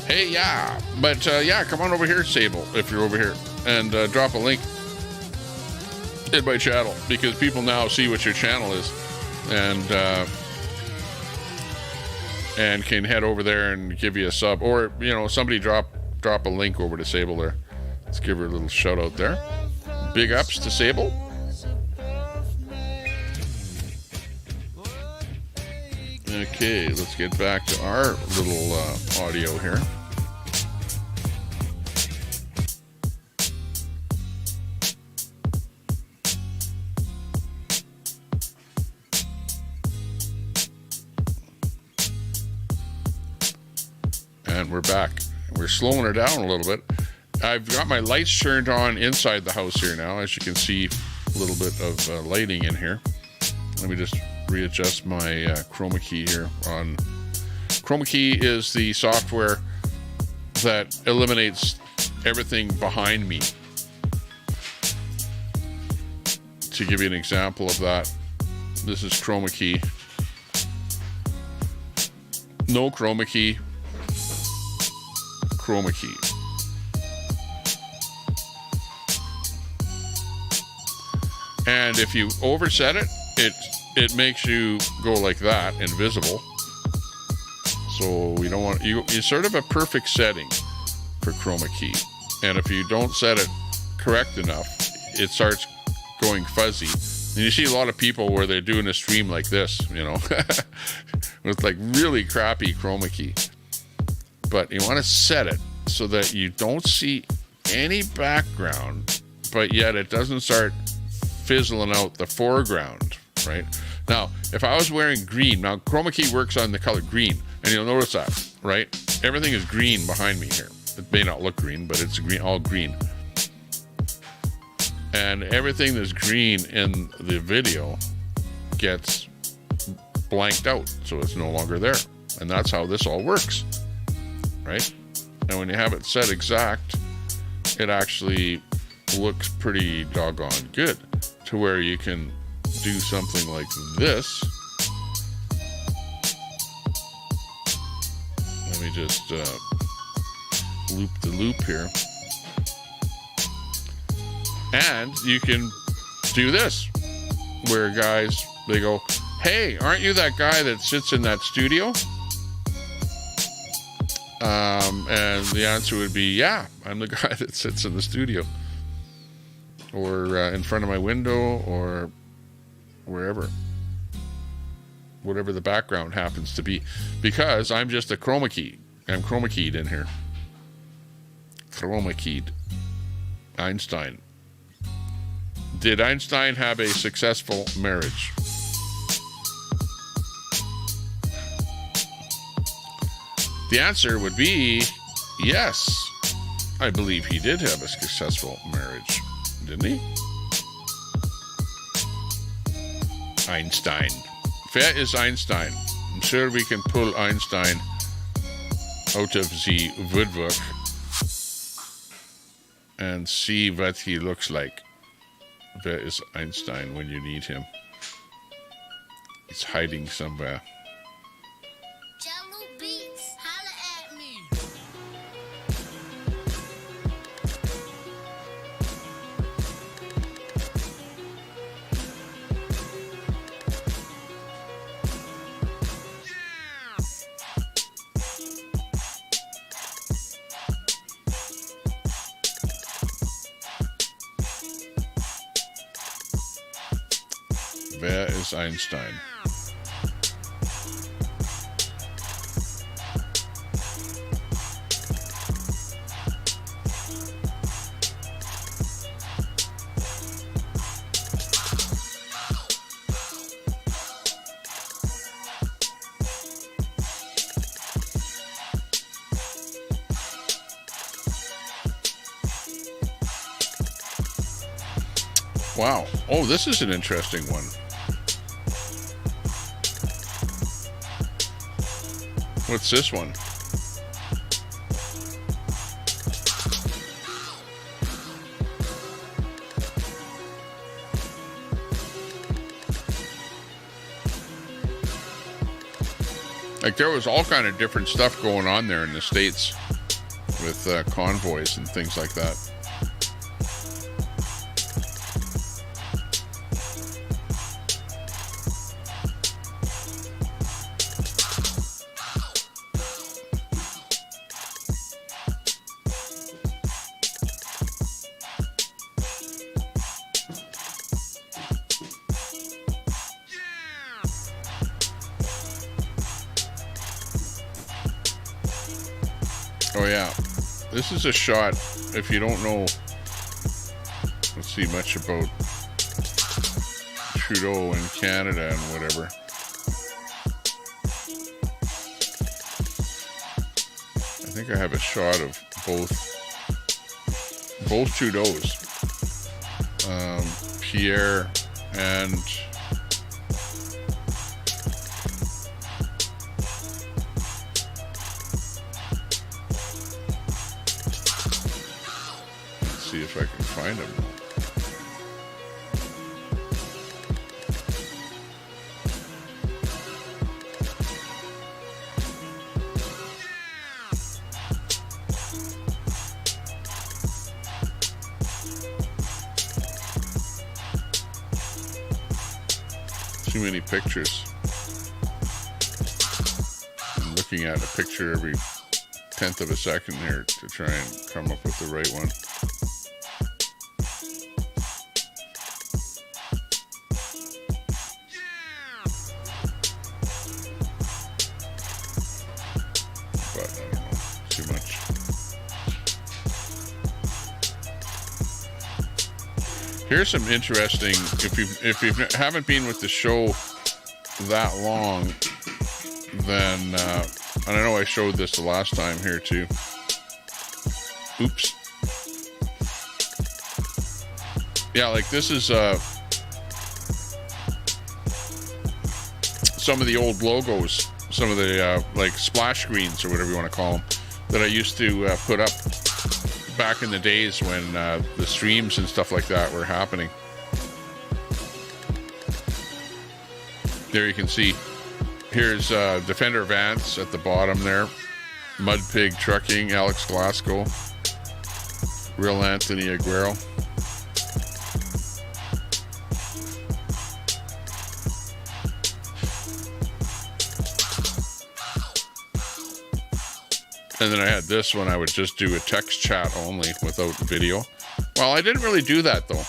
Hey, yeah. But, yeah, come on over here, Sable, if you're over here. And drop a link in my channel. Because people now see what your channel is. And can head over there and give you a sub. Or, you know, somebody drop a link over to Sable there. Let's give her a little shout out there. Big ups to Sable. Okay, let's get back to our little audio here. And we're back. We're slowing her down a little bit. I've got my lights turned on inside the house here now. As you can see, a little bit of lighting in here. Let me just readjust my chroma key here. On chroma key is the software that eliminates everything behind me. To give you an example of that, this is chroma key. No chroma key. Chroma key. And if you overset it, it makes you go like that, invisible. So we don't want you. It's sort of a perfect setting for chroma key. And if you don't set it correct enough, it starts going fuzzy. And you see a lot of people where they're doing a stream like this, you know, with like really crappy chroma key. But you want to set it so that you don't see any background, but yet it doesn't start fizzling out the foreground. Right now, if I was wearing green, now chroma key works on the color green, and you'll notice that, right? Everything is green behind me here. It may not look green, but it's green, all green. And everything that's green in the video gets blanked out, so it's no longer there. And that's how this all works, right? And when you have it set exact, it actually looks pretty doggone good, to where you can do something like this. Let me just loop the loop here. And you can do this, where guys, they go, hey, aren't you that guy that sits in that studio? And the answer would be, yeah, I'm the guy that sits in the studio. Or in front of my window, or wherever, whatever the background happens to be, because I'm just a chroma key. I'm chroma keyed in here. Chroma keyed. Einstein. Did Einstein have a successful marriage? The answer would be yes. I believe he did have a successful marriage, didn't he? Einstein. Wer is Einstein? I'm sure we can pull Einstein out of the woodwork and see what he looks like. Where is Einstein when you need him? He's hiding somewhere. Jello Beats, holla at me. Wer ist Einstein? Wow. Oh, this is an interesting one. What's this one? Like there was all kind of different stuff going on there in the States with convoys and things like that. Oh yeah, this is a shot, if you don't know, let's see, much about Trudeau and Canada and whatever. I think I have a shot of both Trudeaus, Pierre and see if I can find him. Too many pictures. I'm looking at a picture every 10th of a second here to try and come up with the right one. Here's some interesting, if you haven't been with the show that long, then, and I know I showed this the last time here too. Oops. Yeah, like this is some of the old logos, some of the like splash screens or whatever you want to call them, that I used to put up back in the days when the streams and stuff like that were happening. There you can see, here's Defender Vance at the bottom there, Mud Pig Trucking, Alex Glasgow, Real Anthony Aguero. And then I had this one, I would just do a text chat only without video. Well, I didn't really do that though.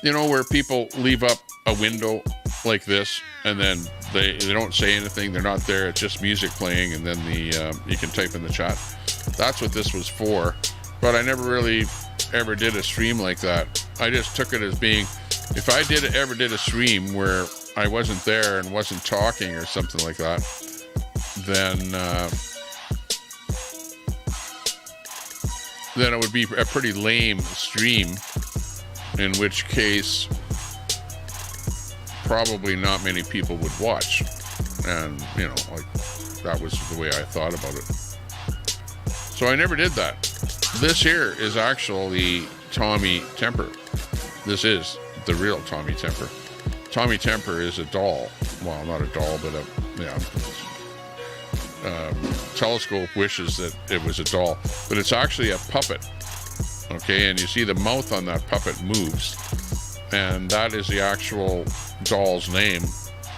You know, where people leave up a window like this and then they don't say anything, they're not there, it's just music playing, and then the you can type in the chat. That's what this was for. But I never really ever did a stream like that. I just took it as being, if I ever did a stream where I wasn't there and wasn't talking or something like that, then it would be a pretty lame stream, in which case probably not many people would watch. And, you know, like, that was the way I thought about it. So I never did that. This here is actually Tommy Temper. This is the real Tommy Temper. Tommy Temper is a doll. Well, not a doll, but Telescope wishes that it was a doll, but it's actually a puppet. Okay, and you see the mouth on that puppet moves, and that is the actual doll's name,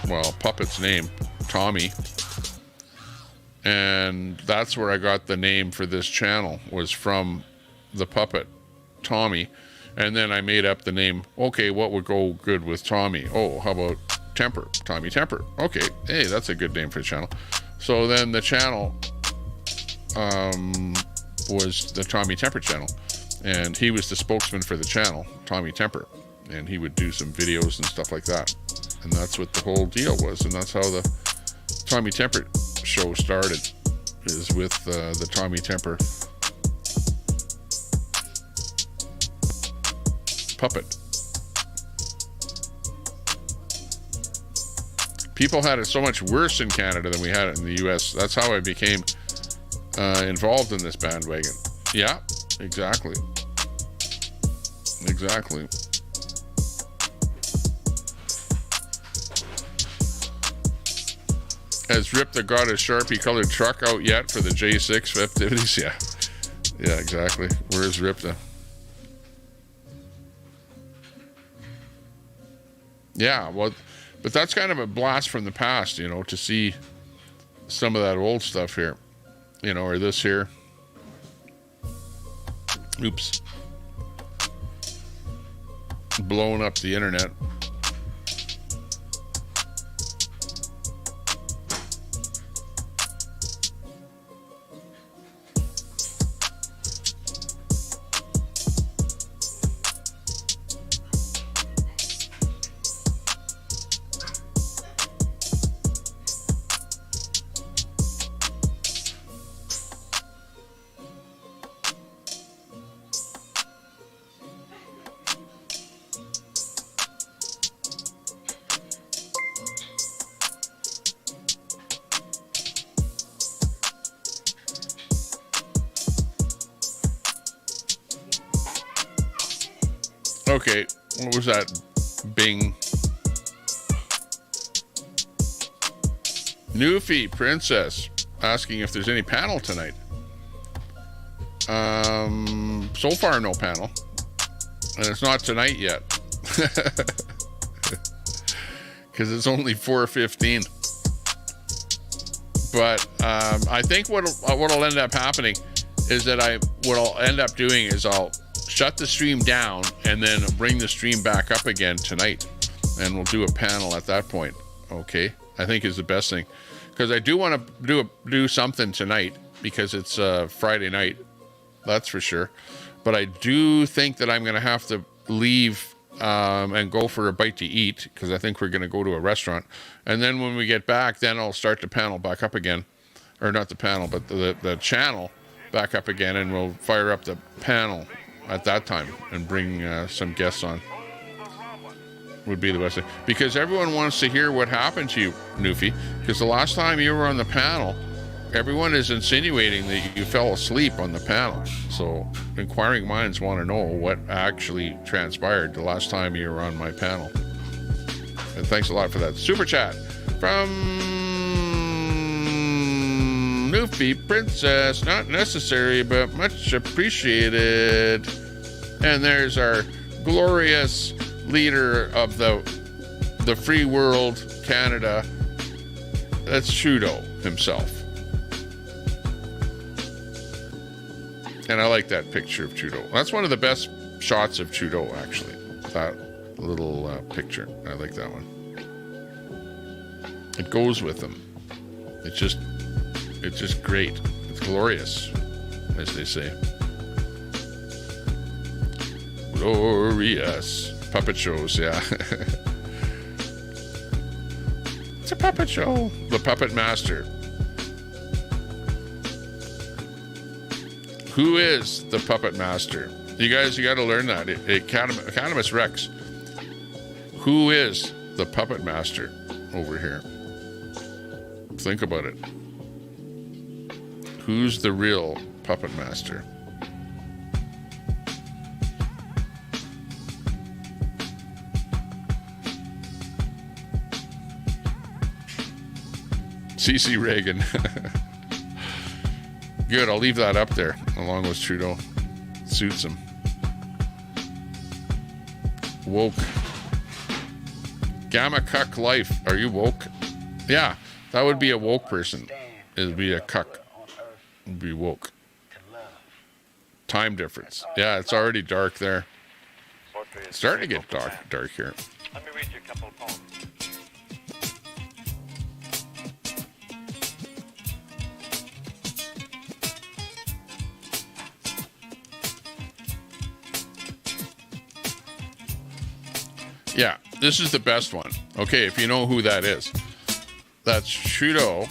well, puppet's name, Tommy. And that's where I got the name for this channel, was from the puppet Tommy. And then I made up the name. Okay, what would go good with Tommy? Oh, how about Temper? Tommy Temper. Okay, hey, that's a good name for the channel. So then the channel was the Tommy Temper channel, and he was the spokesman for the channel, Tommy Temper, and he would do some videos and stuff like that, and that's what the whole deal was, and that's how the Tommy Temper show started, is with the Tommy Temper puppet. People had it so much worse in Canada than we had it in the US. That's how I became involved in this bandwagon. Yeah, exactly. Exactly. Has Ripta got a Sharpie colored truck out yet for the J6 festivities? Yeah. Yeah, exactly. Where's Ripta? Yeah, well, but that's kind of a blast from the past, you know, to see some of that old stuff here, you know, or this here. Oops. Blowing up the internet. Okay, what was that? Bing. Newfie Princess asking if there's any panel tonight. So far no panel. And it's not tonight yet. Because it's only 4:15. But I think what'll end up happening is that what I'll end up doing is I'll shut the stream down and then bring the stream back up again tonight, and we'll do a panel at that point. Okay, I think is the best thing, because I do want to do something tonight because it's Friday night, that's for sure. But I do think that I'm going to have to leave and go for a bite to eat, because I think we're going to go to a restaurant, and then when we get back, then I'll start the panel back up again, or not the panel, but the channel back up again, and we'll fire up the panel at that time and bring some guests on. Would be the best thing, because everyone wants to hear what happened to you, Newfie, because the last time you were on the panel, everyone is insinuating that you fell asleep on the panel. So inquiring minds want to know what actually transpired the last time you were on my panel. And thanks a lot for that super chat from Newfie Princess. Not necessary, but much appreciated. And there's our glorious leader of the free world, Canada. That's Trudeau himself. And I like that picture of Trudeau. That's one of the best shots of Trudeau, actually. That little picture. I like that one. It goes with him. It's just great. It's glorious, as they say. Glorious. Puppet shows, yeah. It's a puppet show. The Puppet Master. Who is the Puppet Master? You guys, you got to learn that. Cannabis Rex. Who is the Puppet Master over here? Think about it. Who's the real Puppet Master? CC Reagan. Good, I'll leave that up there along with Trudeau. Suits him. Woke. Gamma cuck life. Are you woke? Yeah, that would be a woke person. It would be a cuck. It would be woke. Time difference. Yeah, it's already dark there. It's starting to get dark here. Let me read you a couple of poems. Yeah, this is the best one. Okay, if you know who that is. That's Trudeau.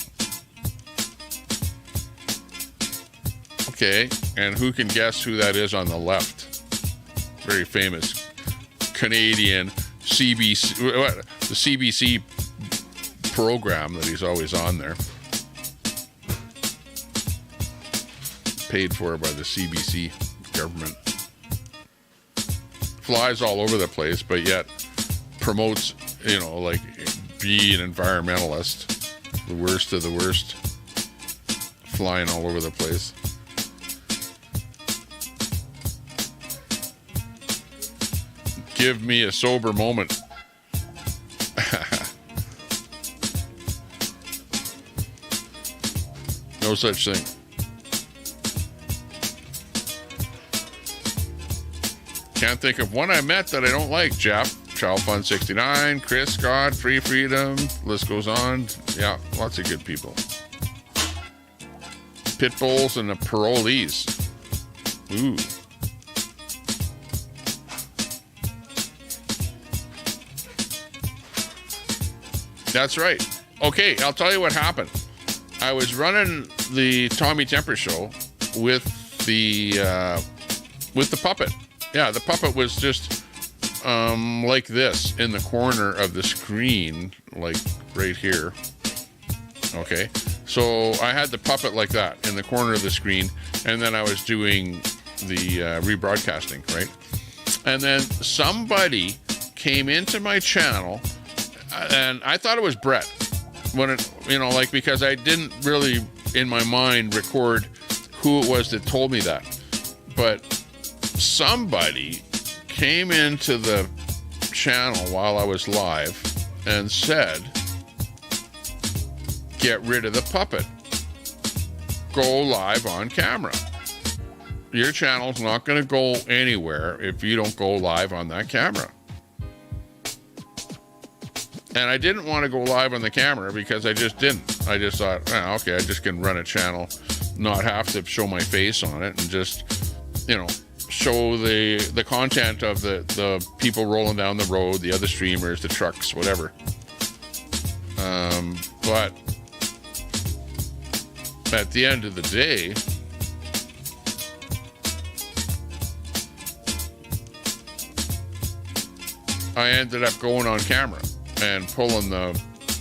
Okay, and who can guess who that is on the left? Very famous Canadian CBC, the CBC program that he's always on there. Paid for by the CBC government. Flies all over the place, but yet promotes, like, be an environmentalist, The worst of the worst. Flying all over the place. Give me a sober moment. No such thing. Can't think of one I met that I don't like. Jap, Child Fun 69, Chris, Scott, Free Freedom, list goes on. Yeah, lots of good people. Pit bulls and the parolees. Ooh. That's right. Okay, I'll tell you what happened. I was running the Tommy Temper show with the puppet. Yeah, the puppet was just like this in the corner of the screen, like right here. Okay, so I had the puppet like that in the corner of the screen, and then I was doing the rebroadcasting, right? And then somebody came into my channel, and I thought it was Brett. When it, like, because I didn't really in my mind record who it was that told me that, but somebody came into the channel while I was live and said, get rid of the puppet, go live on camera. Your channel's not going to go anywhere if you don't go live on that camera. And I didn't want to go live on the camera because I just didn't. I just thought, okay, I just can run a channel, not have to show my face on it, and just, show the content of the people rolling down the road, the other streamers, the trucks, whatever. But at the end of the day, I ended up going on camera and pulling the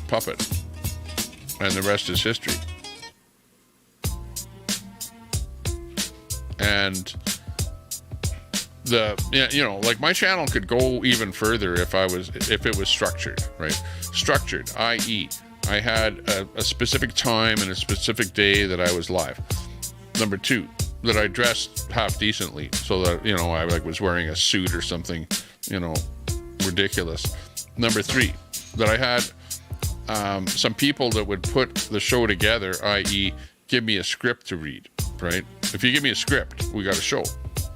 puppet, and the rest is history. And like my channel could go even further if it was structured, right? Structured, i.e., I had a specific time and a specific day that I was live. Number 2, that I dressed half decently, so that I was wearing a suit or something, ridiculous. Number 3, that I had some people that would put the show together, i.e., give me a script to read, right? If you give me a script, we got a show.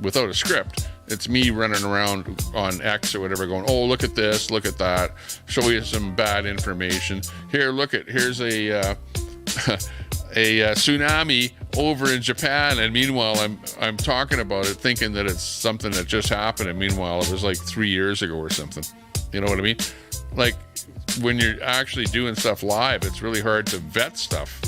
Without a script, it's me running around on X or whatever going, oh, look at this, look at that, show you some bad information. Here, here's a tsunami over in Japan, and meanwhile I'm talking about it thinking that it's something that just happened, and meanwhile it was like 3 years ago or something. You know what I mean? Like, when you're actually doing stuff live, it's really hard to vet stuff,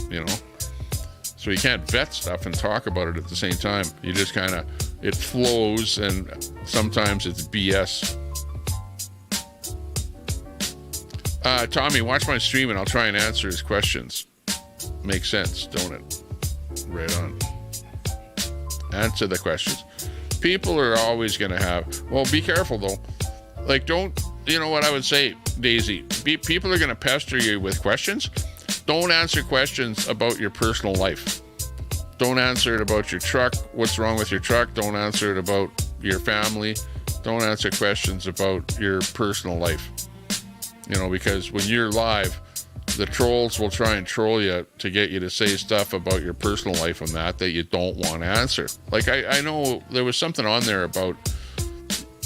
so you can't vet stuff and talk about it at the same time. You just kind of, it flows, and sometimes it's BS. Tommy, watch my stream and I'll try and answer his questions. Makes sense, don't it? Right on. Answer the questions. People are always going to have, well, be careful though. Like, don't, what I would say, Daisy, people are going to pester you with questions. Don't answer questions about your personal life. Don't answer it about your truck. What's wrong with your truck? Don't answer it about your family. Don't answer questions about your personal life. Because when you're live, the trolls will try and troll you to get you to say stuff about your personal life on that you don't want to answer. Like, I know there was something on there about,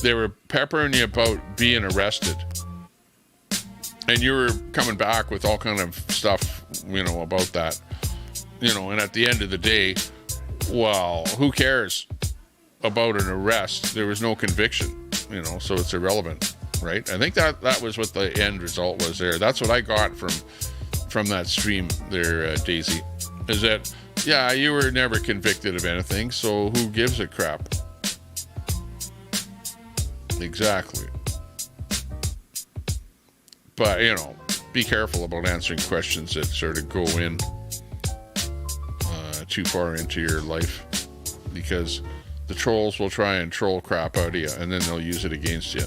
they were peppering you about being arrested. And you were coming back with all kind of stuff, about that. And at the end of the day, well, who cares about an arrest? There was no conviction, so it's irrelevant, right? I think that was what the end result was there. That's what I got from that stream there, Daisy, is that, yeah, you were never convicted of anything, so who gives a crap? Exactly. But, be careful about answering questions that sort of go in too far into your life, because the trolls will try and troll crap out of you, and then they'll use it against you.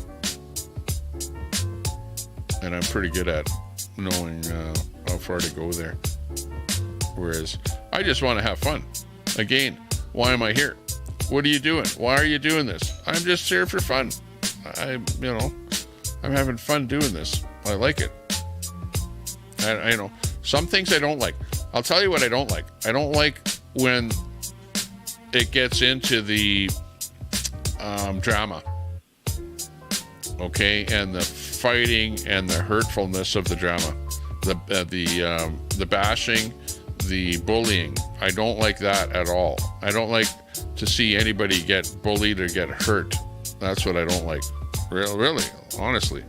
And I'm pretty good at knowing how far to go there. Whereas I just want to have fun. Again, why am I here? What are you doing? Why are you doing this? I'm just here for fun. I'm having fun doing this. I like it. I know some things I don't like. I'll tell you what I don't like. I don't like when it gets into the drama. Okay, and the fighting and the hurtfulness of the drama, the bashing, the bullying. I don't like that at all. I don't like to see anybody get bullied or get hurt. That's what I don't like. Really, honestly.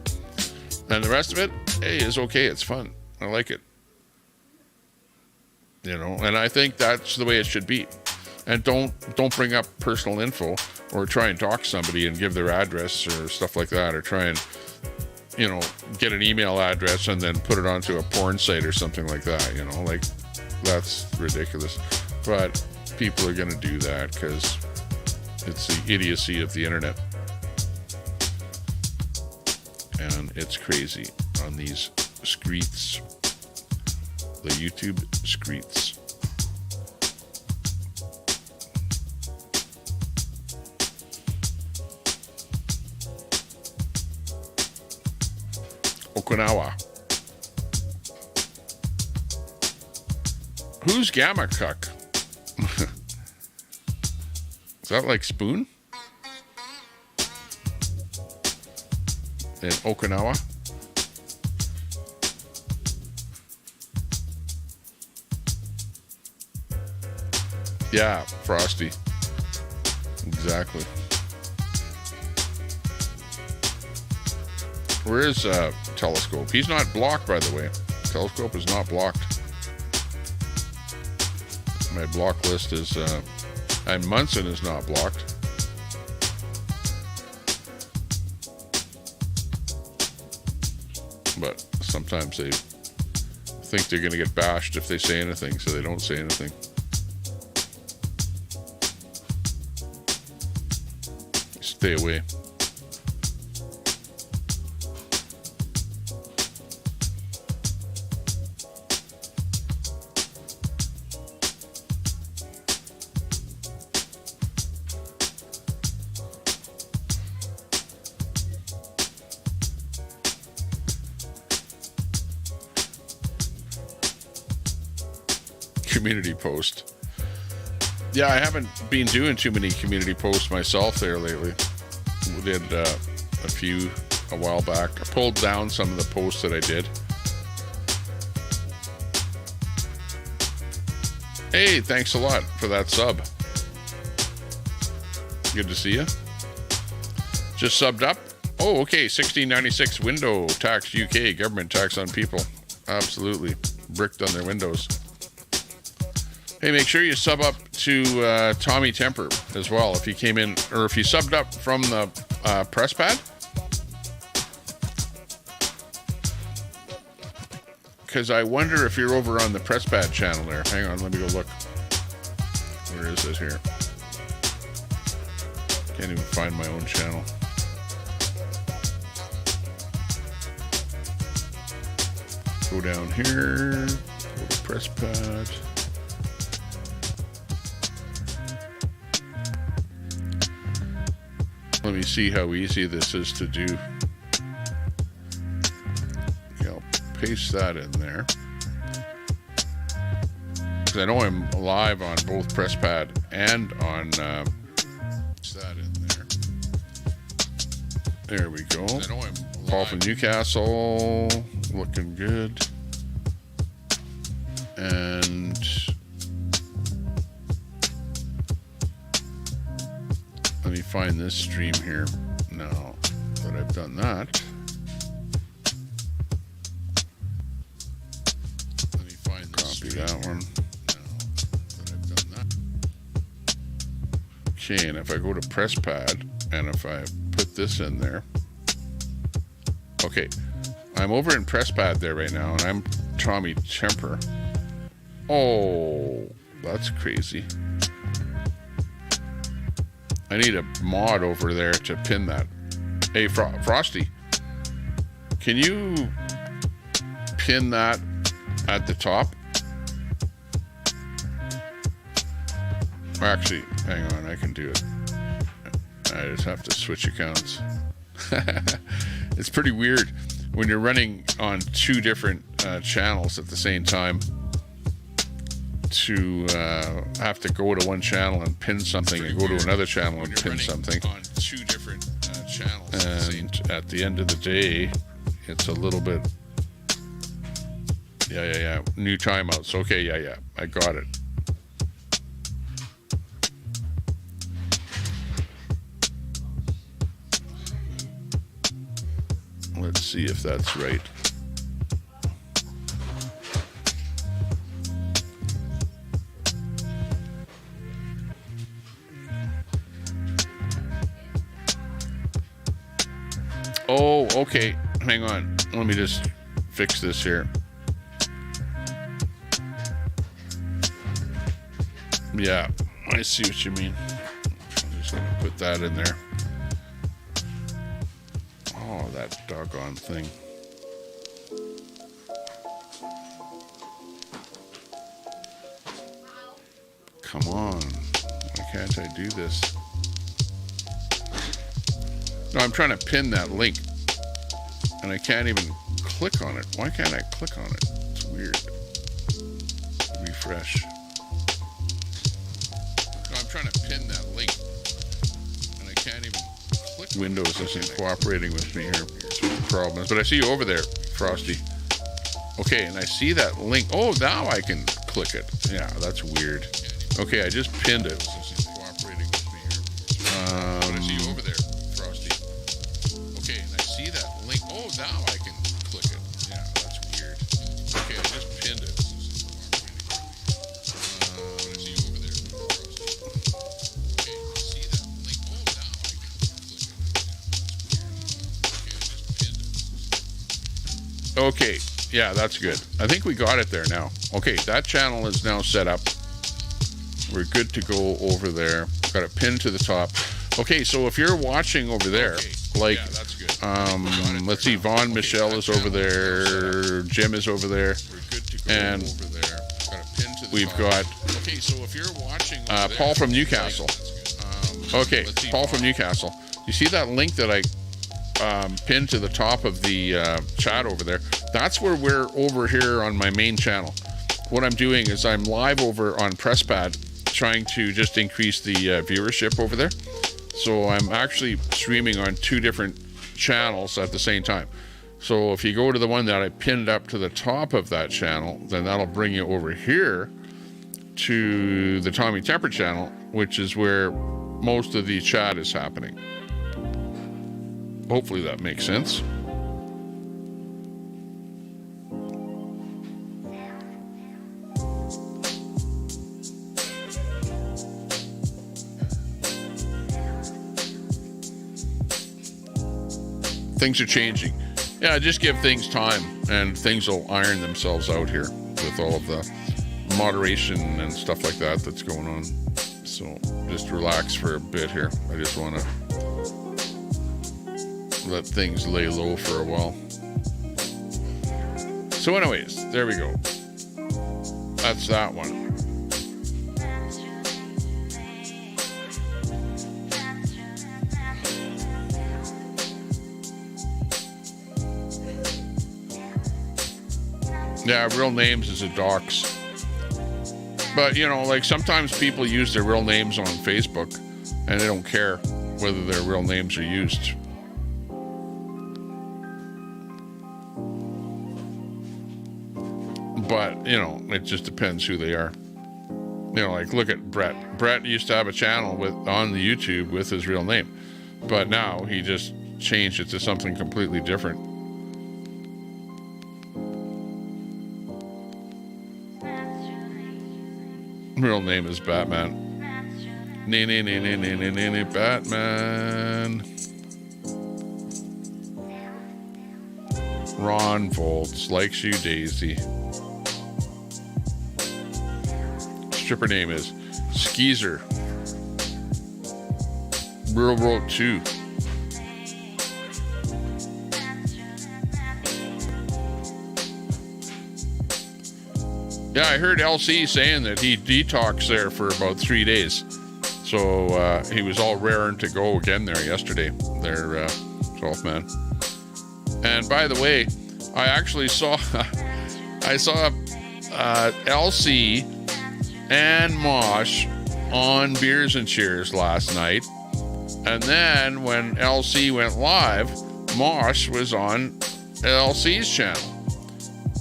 And the rest of it, hey, is okay. It's fun. I like it. And I think that's the way it should be. And don't bring up personal info or try and dox somebody and give their address or stuff like that, or try and get an email address and then put it onto a porn site or something like that. Like that's ridiculous. But people are going to do that because it's the idiocy of the internet, and it's crazy on these Skreets, the YouTube Skreets. Okinawa. Who's Gamma Cuck? Is that like Spoon? In Okinawa? Yeah, Frosty. Exactly. Where is Telescope? He's not blocked, by the way. Telescope is not blocked. My block list is, and Munson is not blocked. But sometimes they think they're going to get bashed if they say anything, so they don't say anything. Stay away. Community post. Yeah, I haven't been doing too many community posts myself there lately. We did a few a while back. I pulled down some of the posts that I did. Hey, thanks a lot for that sub. Good to see you. Just subbed up. Oh, okay. 1696 window tax UK, government tax on people. Absolutely. Bricked on their windows. Hey, make sure you sub up to Tommy Temper as well. If you came in, or if you subbed up from the press pad. Because I wonder if you're over on the press pad channel there. Hang on, let me go look. Where is it here? Can't even find my own channel. Go down here. Go to press pad. Let me see how easy this is to do. Okay, I'll paste that in there. Because I know I'm live on both PressPad and on that in there. There we go. I know I'm Paul from Newcastle. Looking good. And let me find this stream here now that I've done that. Let me find this Copy that one. Now that I've done that. Okay, and if I go to PressPad and if I put this in there. Okay, I'm over in PressPad there right now and I'm Tommy Temper. Oh, that's crazy. I need a mod over there to pin that. Hey, Frosty, can you pin that at the top. Actually, hang on, I can do it. I just have to switch accounts. It's pretty weird when you're running on two different channels at the same time to have to go to one channel and pin something and go to another channel and pin something. On two different channels. And at the end of the day, it's a little bit... Yeah. New timeouts. Okay, yeah. I got it. Let's see if that's right. Oh, okay. Hang on. Let me just fix this here. Yeah, I see what you mean. I'm just going to put that in there. Oh, that doggone thing. Come on. Why can't I do this? No, I'm trying to pin that link. And I can't even click on it. Why can't I click on it? It's weird. Refresh. No, I'm trying to pin that link. And I can't even click. Windows isn't cooperating with me here. That's what the problem is. But I see you over there, Frosty. Okay, and I see that link. Oh, now I can click it. Yeah, that's weird. Okay, I just pinned it. Cooperating with me here. But I see you over there, Frosty. Okay, and I see that link. Oh, now I can click it. Yeah, that's weird. Okay, I just pinned it. But I see you over there, Frosty. Okay, I see that link. Oh, now I can click it. Yeah, that's weird. Okay, I just pinned it. Okay, yeah, that's good. I think we got it there now. Okay, that channel is now set up. We're good to go over there. Got a pin to the top. Okay, so if you're watching over there, like, yeah, that's good. Let's see, Vaughn Michelle is over there, Jim is over there, and over there. Got a pin to the we've top. Got. Okay, so if you're watching, Paul from Newcastle. Okay, Paul from Newcastle. You see that link that I pinned to the top of the chat over there? That's where we're over here on my main channel. What I'm doing is I'm live over on PressPad, trying to just increase the viewership over there. So I'm actually streaming on two different channels at the same time. So if you go to the one that I pinned up to the top of that channel, then that'll bring you over here to the Tommy Temper channel, which is where most of the chat is happening. Hopefully that makes sense. Things are changing. Yeah, just give things time and things will iron themselves out here with all of the moderation and stuff like that that's going on. So just relax for a bit here. I just want to let things lay low for a while. So anyways, there we go. That's that one. Yeah, real names is a dox. But, you know, like sometimes people use their real names on Facebook and they don't care whether their real names are used. But, you know, it just depends who they are. You know, like look at Brett. Brett used to have a channel on the YouTube with his real name. But now he just changed it to something completely different. Real name is Batman. Batman. Ron Volts likes you, Daisy. Stripper name is Skeezer. Real World 2. Yeah, I heard LC saying that he detoxed there for about 3 days. So he was all raring to go again there yesterday. There, 12 man. And by the way, I actually saw LC and Mosh on Beers and Cheers last night. And then when LC went live, Mosh was on LC's channel.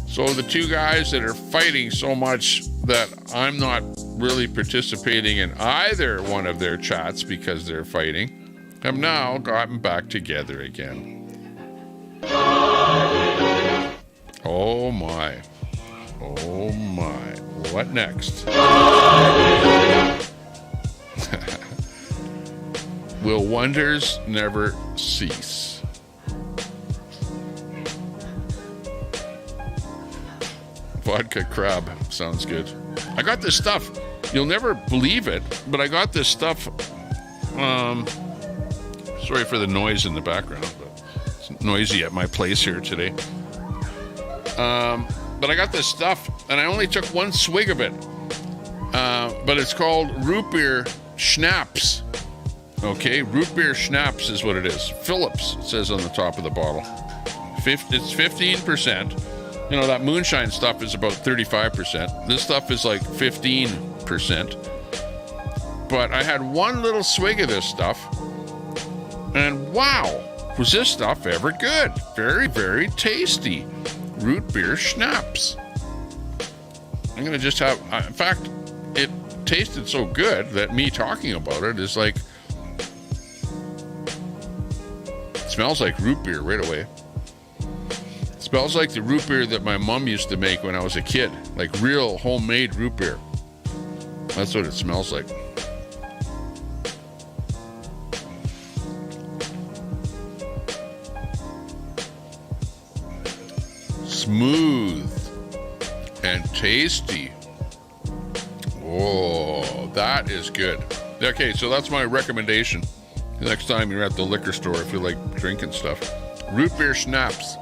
So the two guys that are fighting so much that I'm not really participating in either one of their chats because they're fighting have now gotten back together again. Oh my. Oh my. What next? Will wonders never cease? Vodka crab sounds good. I got this stuff. You'll never believe it, but I got this stuff. Sorry for the noise in the background, but it's noisy at my place here today. But I got this stuff, and I only took one swig of it. But it's called root beer schnapps. Okay, root beer schnapps is what it is. Phillips, it says on the top of the bottle. It's 15%. You know, that moonshine stuff is about 35%. This stuff is like 15%. But I had one little swig of this stuff, and wow, was this stuff ever good. Very, very tasty. Root beer schnapps. I'm going to just have... in fact, it tasted so good that me talking about it is like... It smells like root beer right away. It smells like the root beer that my mom used to make when I was a kid. Like real homemade root beer. That's what it smells like. Smooth and tasty. Oh, that is good. Okay, so that's my recommendation. Next time you're at the liquor store, if you like drinking stuff. Root beer schnapps.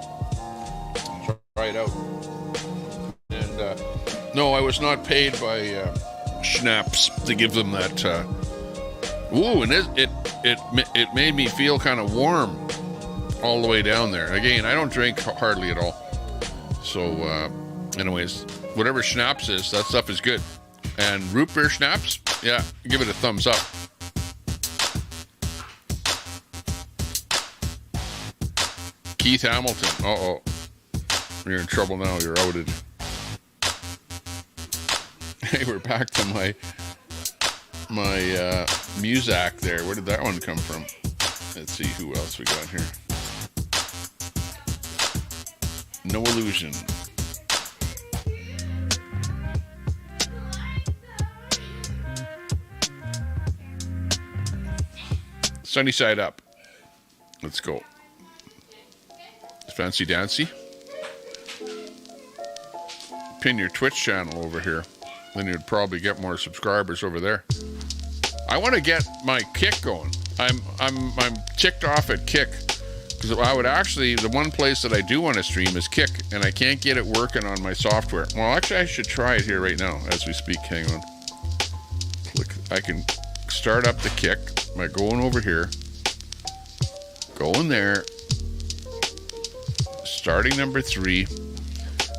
Try it out. And no, I was not paid by Schnapps to give them that. Ooh, and it made me feel kind of warm all the way down there. Again, I don't drink hardly at all. So, anyways, whatever Schnapps is, that stuff is good. And root beer Schnapps, yeah, give it a thumbs up. Keith Hamilton. Uh-oh. You're in trouble now. You're outed. Hey, we're back to my Muzak there. Where did that one come from? Let's see who else we got here. No Illusion. Sunny Side Up. Let's go. Fancy Dancy. Pin your Twitch channel over here. Then you'd probably get more subscribers over there. I want to get my Kick going. I'm ticked off at Kick. Because I would actually, the one place that I do want to stream is Kick, and I can't get it working on my software. Well, actually, I should try it here right now as we speak. Hang on. Click. I can start up the Kick by going over here, going there, starting number 3,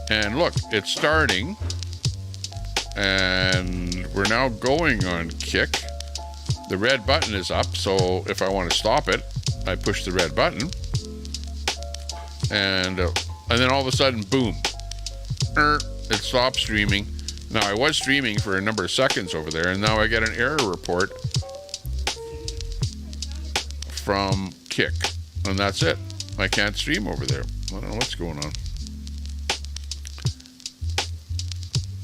and look, it's starting, and we're now going on Kick. The red button is up, so if I want to stop it, I push the red button. And then all of a sudden, boom, it stopped streaming. Now, I was streaming for a number of seconds over there, and now I get an error report from Kick, and that's it. I can't stream over there. I don't know what's going on.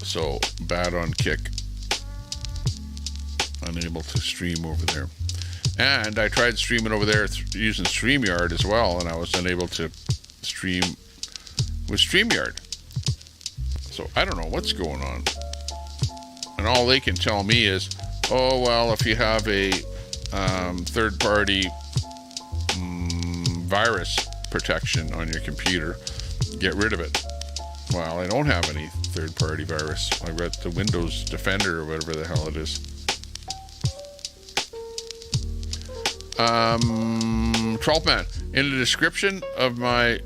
So, bad on Kick. Unable to stream over there. And I tried streaming over there using StreamYard as well, and I was unable to stream with StreamYard. So I don't know what's going on. And all they can tell me is, oh, well, if you have a third-party virus protection on your computer, get rid of it. Well, I don't have any third-party virus. I got the Windows Defender or whatever the hell it is. Trollman, in the description of my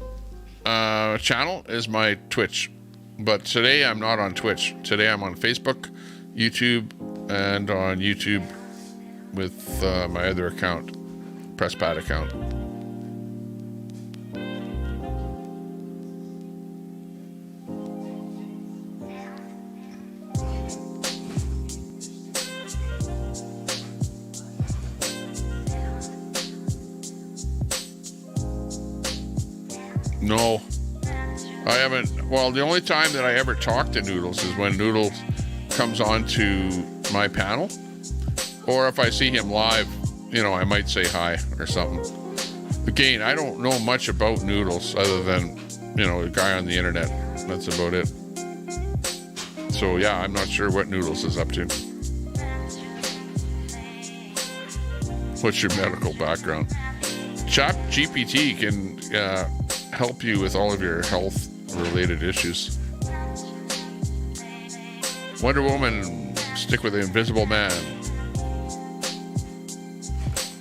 channel is my Twitch. But today I'm not on Twitch. Today I'm on Facebook, YouTube, and on YouTube with my other account, PressPad account. No, I haven't. Well, the only time that I ever talk to Noodles is when Noodles comes on to my panel, or if I see him live, you know, I might say hi or something. Again, I don't know much about Noodles other than, you know, a guy on the internet. That's about it. So yeah, I'm not sure what Noodles is up to. What's your medical background? Chat GPT can help you with all of your health related issues. Wonder Woman, stick with the Invisible Man.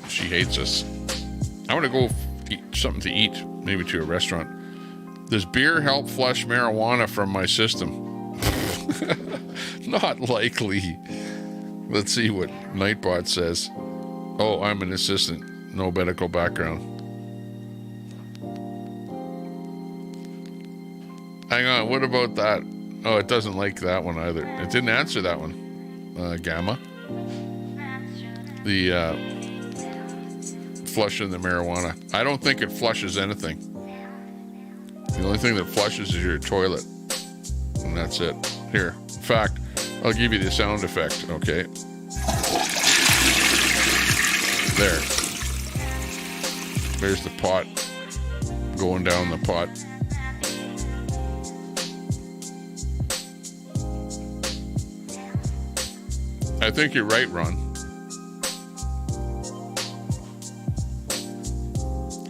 She hates us. I want to go eat something to eat, maybe to a restaurant. Does beer help flush marijuana from my system? Not likely. Let's see what Nightbot says. Oh, I'm an assistant. No medical background. Hang on, what about that? Oh, it doesn't like that one either. It didn't answer that one. Gamma. The flushing the marijuana. I don't think it flushes anything. The only thing that flushes is your toilet. And that's it. Here. In fact, I'll give you the sound effect, okay? There. There's the pot. Going down the pot. I think you're right, Ron.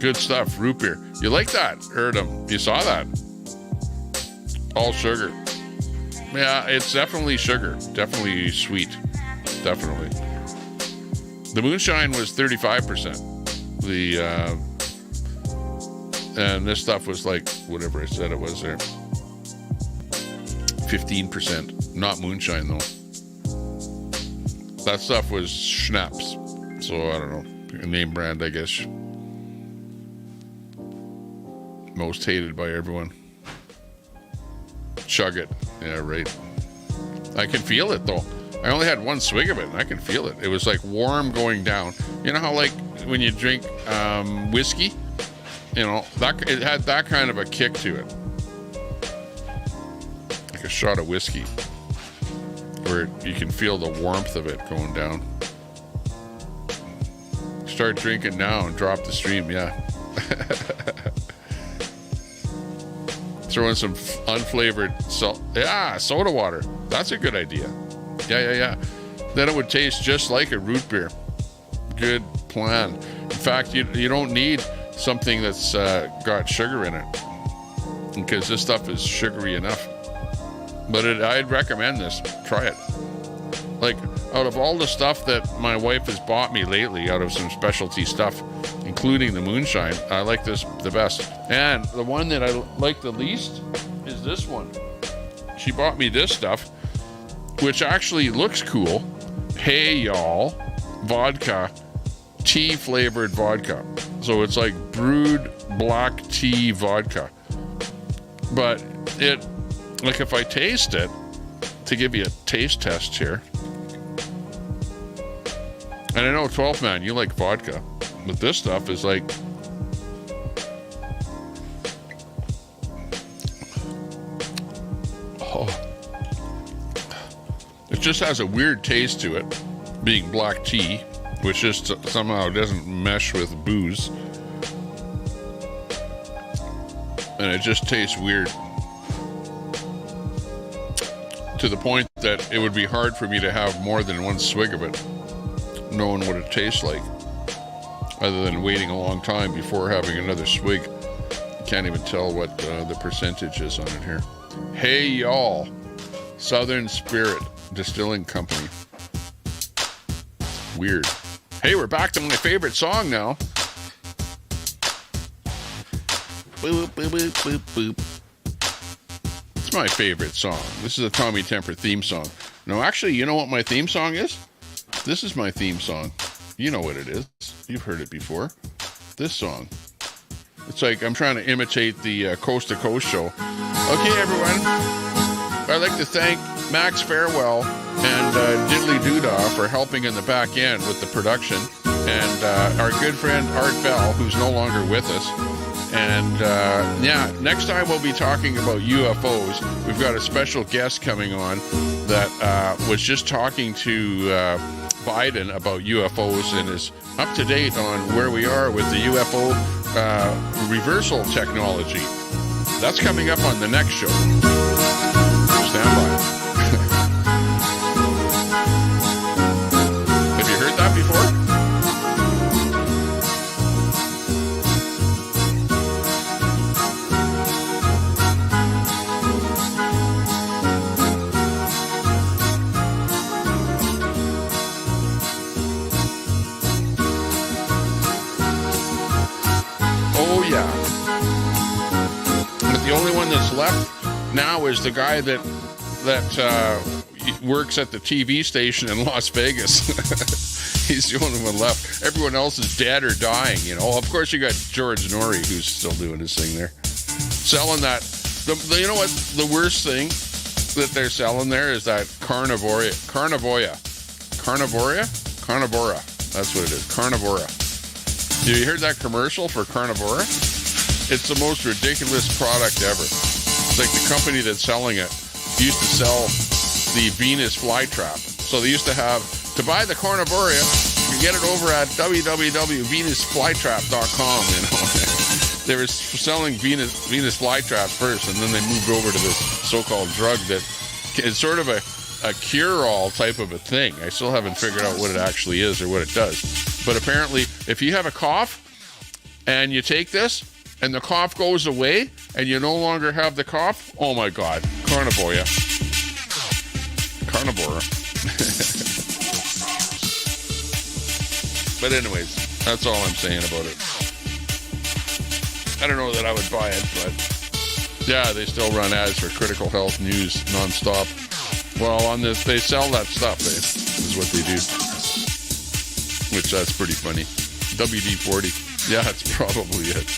Good stuff, root beer. You like that? Heard him. You saw that? All sugar. Yeah, it's definitely sugar. Definitely sweet. Definitely. The moonshine was 35%. And this stuff was like whatever I said it was there. 15%. Not moonshine though. That stuff was schnapps. So I don't know. A name brand, I guess. Most hated by everyone. Chug it. Yeah, right. I can feel it though. I only had one swig of it and I can feel it. It was like warm going down. You know how like when you drink whiskey, you know, that it had that kind of a kick to it. Like a shot of whiskey. Where you can feel the warmth of it going down. Start drinking now and drop the stream, yeah. Throw in some unflavored salt. Yeah, soda water. That's a good idea. Yeah. Then it would taste just like a root beer. Good plan. In fact, you don't need something that's got sugar in it. Because this stuff is sugary enough. But I'd recommend this. Try it. Like, out of all the stuff that my wife has bought me lately, out of some specialty stuff, including the moonshine, I like this the best. And the one that I like the least is this one. She bought me this stuff, which actually looks cool. Hey, y'all. Vodka. Tea-flavored vodka. So it's like brewed black tea vodka. But it... Like if I taste it, to give you a taste test here. And I know 12 man, you like vodka, but this stuff is like, oh, it just has a weird taste to it, being black tea, which just somehow doesn't mesh with booze. And it just tastes weird. To the point that it would be hard for me to have more than one swig of it, knowing what it tastes like, other than waiting a long time before having another swig. Can't even tell what the percentage is on it here. Hey, y'all. Southern Spirit Distilling Company. Weird. Hey, we're back to my favorite song now. Boop, boop, boop, boop, boop. It's my favorite song. This is a Tommy Temper theme song. No, actually, you know what my theme song is? This is my theme song. You know what it is. You've heard it before. This song. It's like I'm trying to imitate the Coast to Coast show. Okay, everyone. I'd like to thank Max Farewell and Diddly Doodah for helping in the back end with the production. And our good friend Art Bell, who's no longer with us. And yeah, next time we'll be talking about UFOs. We've got a special guest coming on that was just talking to Biden about UFOs and is up to date on where we are with the UFO reversal technology. That's coming up on the next show. Stand by. Have you heard that before? But the only one that's left now is the guy that works at the TV station in Las Vegas. He's the only one left. Everyone else is dead or dying, you know. Of course, you got George Norrie, who's still doing his thing there. Selling that. You know what? The worst thing that they're selling there is that Carnivora. That's what it is. Carnivora. Have you heard that commercial for Carnivora? It's the most ridiculous product ever. It's like the company that's selling it used to sell the Venus flytrap. So they used to have, to buy the Carnivora, you get it over at www.venusflytrap.com, you know. They were selling Venus flytraps first, and then they moved over to this so-called drug that is sort of a cure-all type of a thing. I still haven't figured out what it actually is or what it does. But apparently, if you have a cough and you take this, and the cough goes away, and you no longer have the cough, oh my God, Carnivora. But anyways, that's all I'm saying about it. I don't know that I would buy it, but yeah, they still run ads for critical health news nonstop. Well, on this, they sell that stuff, is what they do. Which, that's pretty funny. WD-40. Yeah, that's probably it.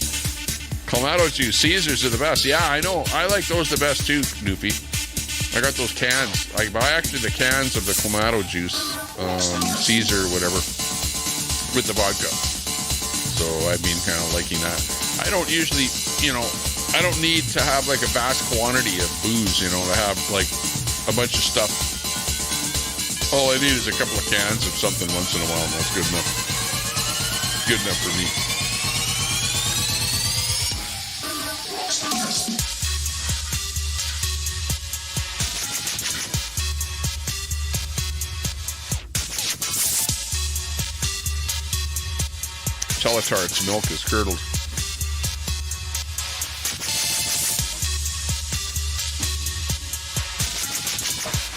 Clamato juice. Caesars are the best. Yeah, I know. I like those the best too, Snoopy. I got those cans. I buy actually the cans of the Clamato juice, Caesar, whatever, with the vodka. So I've been kind of liking that. I don't usually, I don't need to have like a vast quantity of booze, to have like a bunch of stuff. All I need is a couple of cans of something once in a while, and that's good enough. Good enough for me. Teletart's milk is curdled.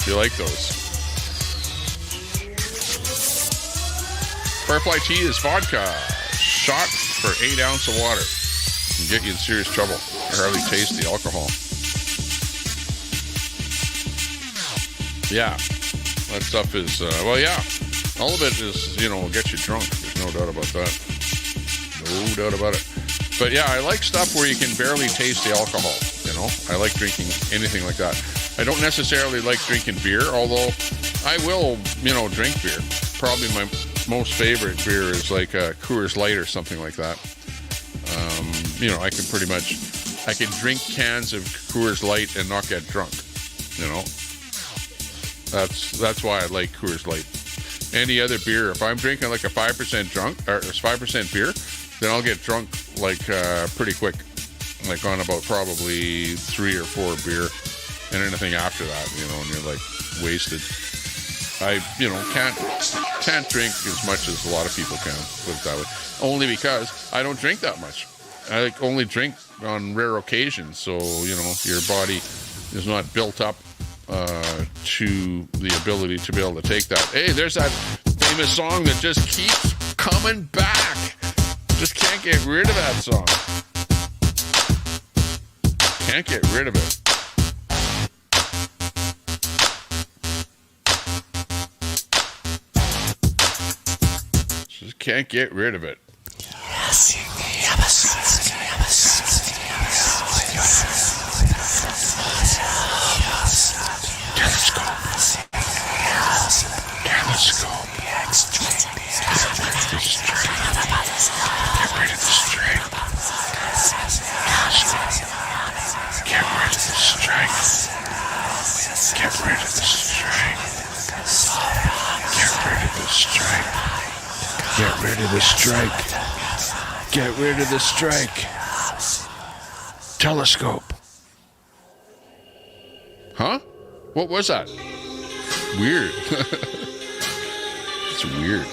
You like those? Firefly tea is vodka. Shot for 8 ounces of water. Can get you in serious trouble. I hardly taste the alcohol. Yeah. That stuff is, all of it is, will get you drunk. There's no doubt about that. No doubt about it. But yeah, I like stuff where you can barely taste the alcohol, I like drinking anything like that. I don't necessarily like drinking beer, although I will, drink beer. Probably my most favorite beer is like a Coors Light or something like that. I can drink cans of Coors Light and not get drunk, That's why I like Coors Light. Any other beer, if I'm drinking like a 5% drunk, or 5% beer, then I'll get drunk like pretty quick. Like on about probably 3 or 4 beer. And anything after that, and you're like wasted. I, can't drink as much as a lot of people can, put it that way. Only because I don't drink that much. I only drink on rare occasions, so, your body is not built up to the ability to be able to take that. Hey, there's that famous song that just keeps coming back. Just can't get rid of that song. Can't get rid of it. Just can't get rid of it. Get rid of the strike. Get rid of the strike. Telescope. Huh? What was that? Weird. It's weird.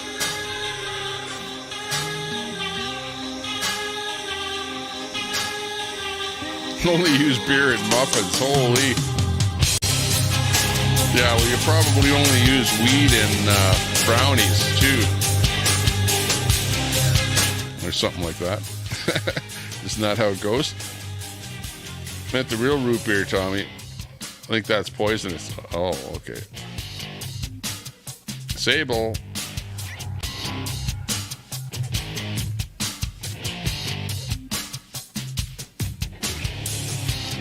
Only use beer and muffins. Holy. Yeah, well, you probably only use weed and brownies, too. Or something like that. Isn't that how it goes? Meant the real root beer, Tommy. I think that's poisonous. Oh, okay. Sable.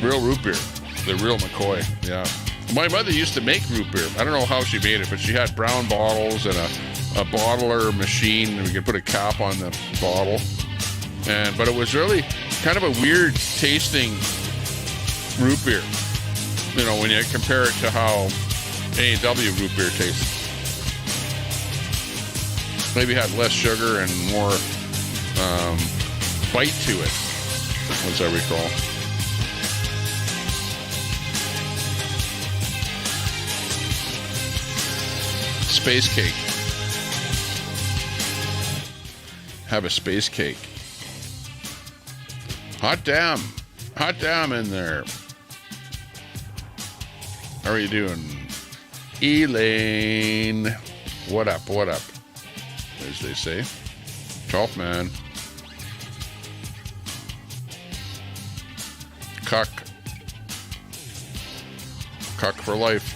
Real root beer. The real McCoy. Yeah. My mother used to make root beer. I don't know how she made it, but she had brown bottles and a bottler machine, and we could put a cap on the bottle. But it was really kind of a weird tasting root beer. You know, when you compare it to how A&W root beer tastes. Maybe had less sugar and more bite to it, as I recall. Space cake. Have a space cake. Hot damn. Hot damn in there. How are you doing? Elaine. What up? What up? As they say. Tough man. Cuck. Cuck for life.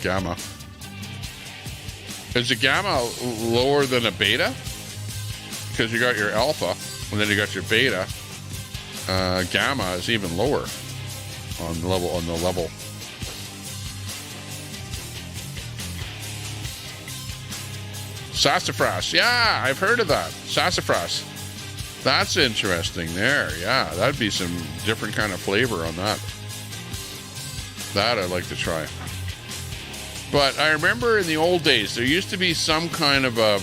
Gamma. Is the gamma lower than a beta? Because you got your alpha, and then you got your beta. Gamma is even lower on the level. Sassafras. Yeah, I've heard of that. Sassafras. That's interesting there. Yeah, that'd be some different kind of flavor on that. That I'd like to try. But I remember in the old days, there used to be some kind of a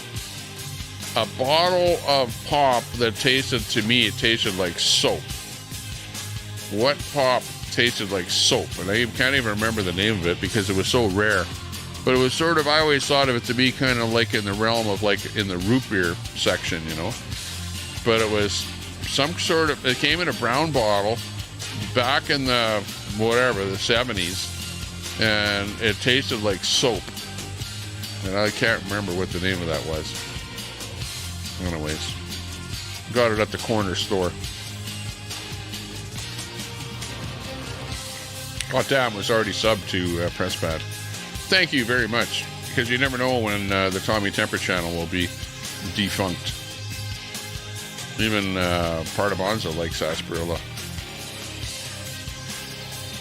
bottle of pop that tasted, to me, it tasted like soap. What pop tasted like soap? And I can't even remember the name of it because it was so rare. But it was sort of, I always thought of it to be kind of like in the realm of like in the root beer section, you know. But it was some sort of, it came in a brown bottle back in the, whatever, the 70s. And it tasted like soap. And I can't remember what the name of that was. Anyways. Got it at the corner store. Oh, damn, was already subbed to Presspad. Thank you very much. Because you never know when the Tommy Temper channel will be defunct. Even part of Bonzo likes sarsaparilla.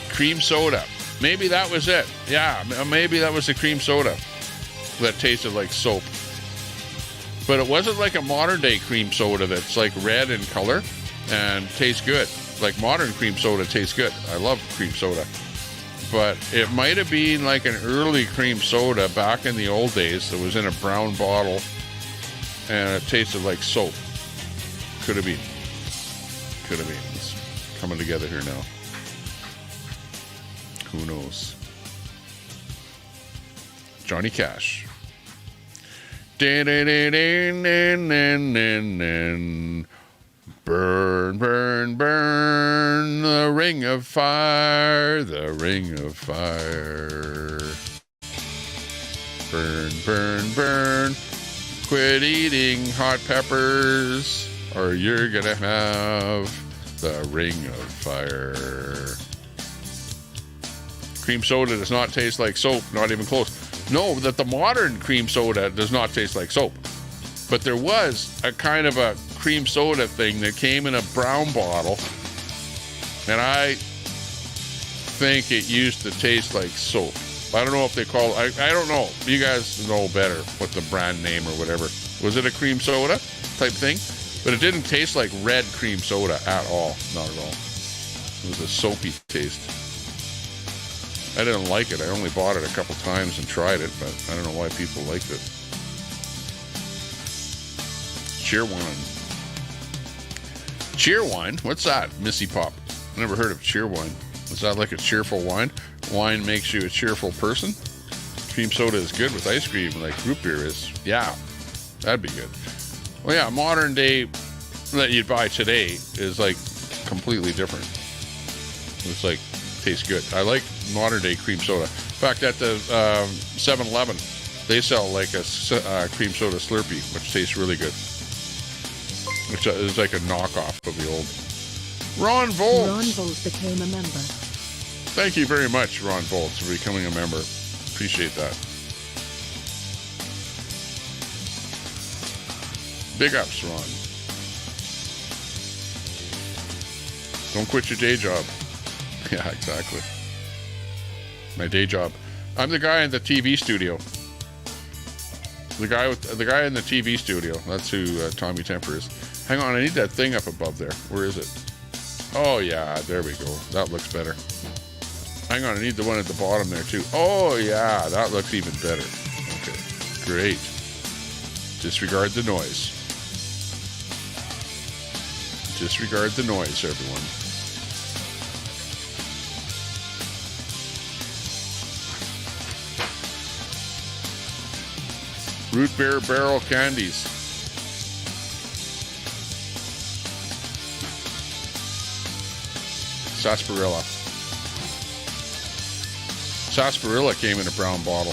Cream soda. Maybe that was it. Yeah, maybe that was the cream soda that tasted like soap. But it wasn't like a modern day cream soda that's like red in color and tastes good. Like modern cream soda tastes good. I love cream soda. But it might have been like an early cream soda back in the old days that was in a brown bottle and it tasted like soap. Could have been. Could have been. It's coming together here now. Who knows? Johnny Cash. Burn, burn, burn, the ring of fire, the ring of fire. Burn, burn, burn. Quit eating hot peppers, or you're gonna have the ring of fire. Cream soda does not taste like soap, not even close. No, that the modern cream soda does not taste like soap. But there was a kind of a cream soda thing that came in a brown bottle, and I think it used to taste like soap. I don't know if they call it, I don't know. You guys know better what the brand name or whatever. Was it a cream soda type thing? But it didn't taste like red cream soda at all. Not at all. It was a soapy taste. I didn't like it. I only bought it a couple times and tried it, but I don't know why people liked it. Cheerwine. Cheerwine? What's that? Missy Pop. Never heard of cheerwine. Is that like a cheerful wine? Wine makes you a cheerful person? Cream soda is good with ice cream like root beer is. Yeah, that'd be good. Well, yeah, modern day that you'd buy today is like completely different. It's like, tastes good. I like modern day cream soda. In fact, at the 7-Eleven, they sell like a cream soda Slurpee, which tastes really good. Which is like a knockoff of the old. Ron Volts. Ron Volts became a member. Thank you very much, Ron Volts, for becoming a member. Appreciate that. Big ups, Ron. Don't quit your day job. Yeah, exactly. My day job. I'm the guy in the TV studio. The guy in the TV studio. That's who Tommy Temper is. Hang on, I need that thing up above there. Where is it? Oh yeah, there we go. That looks better. Hang on, I need the one at the bottom there too. Oh yeah, that looks even better. Okay, great. Disregard the noise. Disregard the noise, everyone. Root beer barrel candies. Sarsaparilla. Sarsaparilla came in a brown bottle.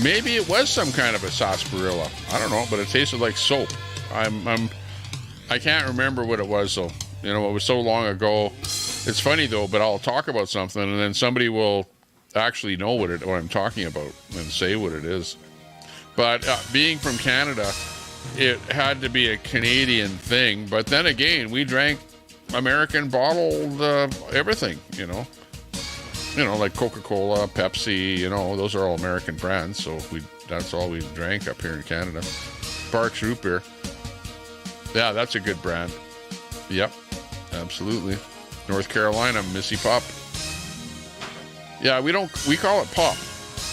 Maybe it was some kind of a sarsaparilla. I don't know, but it tasted like soap. I can't remember what it was though. You know, it was so long ago. It's funny though, but I'll talk about something and then somebody will actually know what I'm talking about and say what it is. But being from Canada, it had to be a Canadian thing. But then again, we drank American bottled everything, you know, like Coca-Cola, Pepsi, you know, those are all American brands. So that's all we drank up here in Canada. Sparks root beer. Yeah, that's a good brand. Yep, absolutely. North Carolina, Missy Pop. Yeah, we call it pop.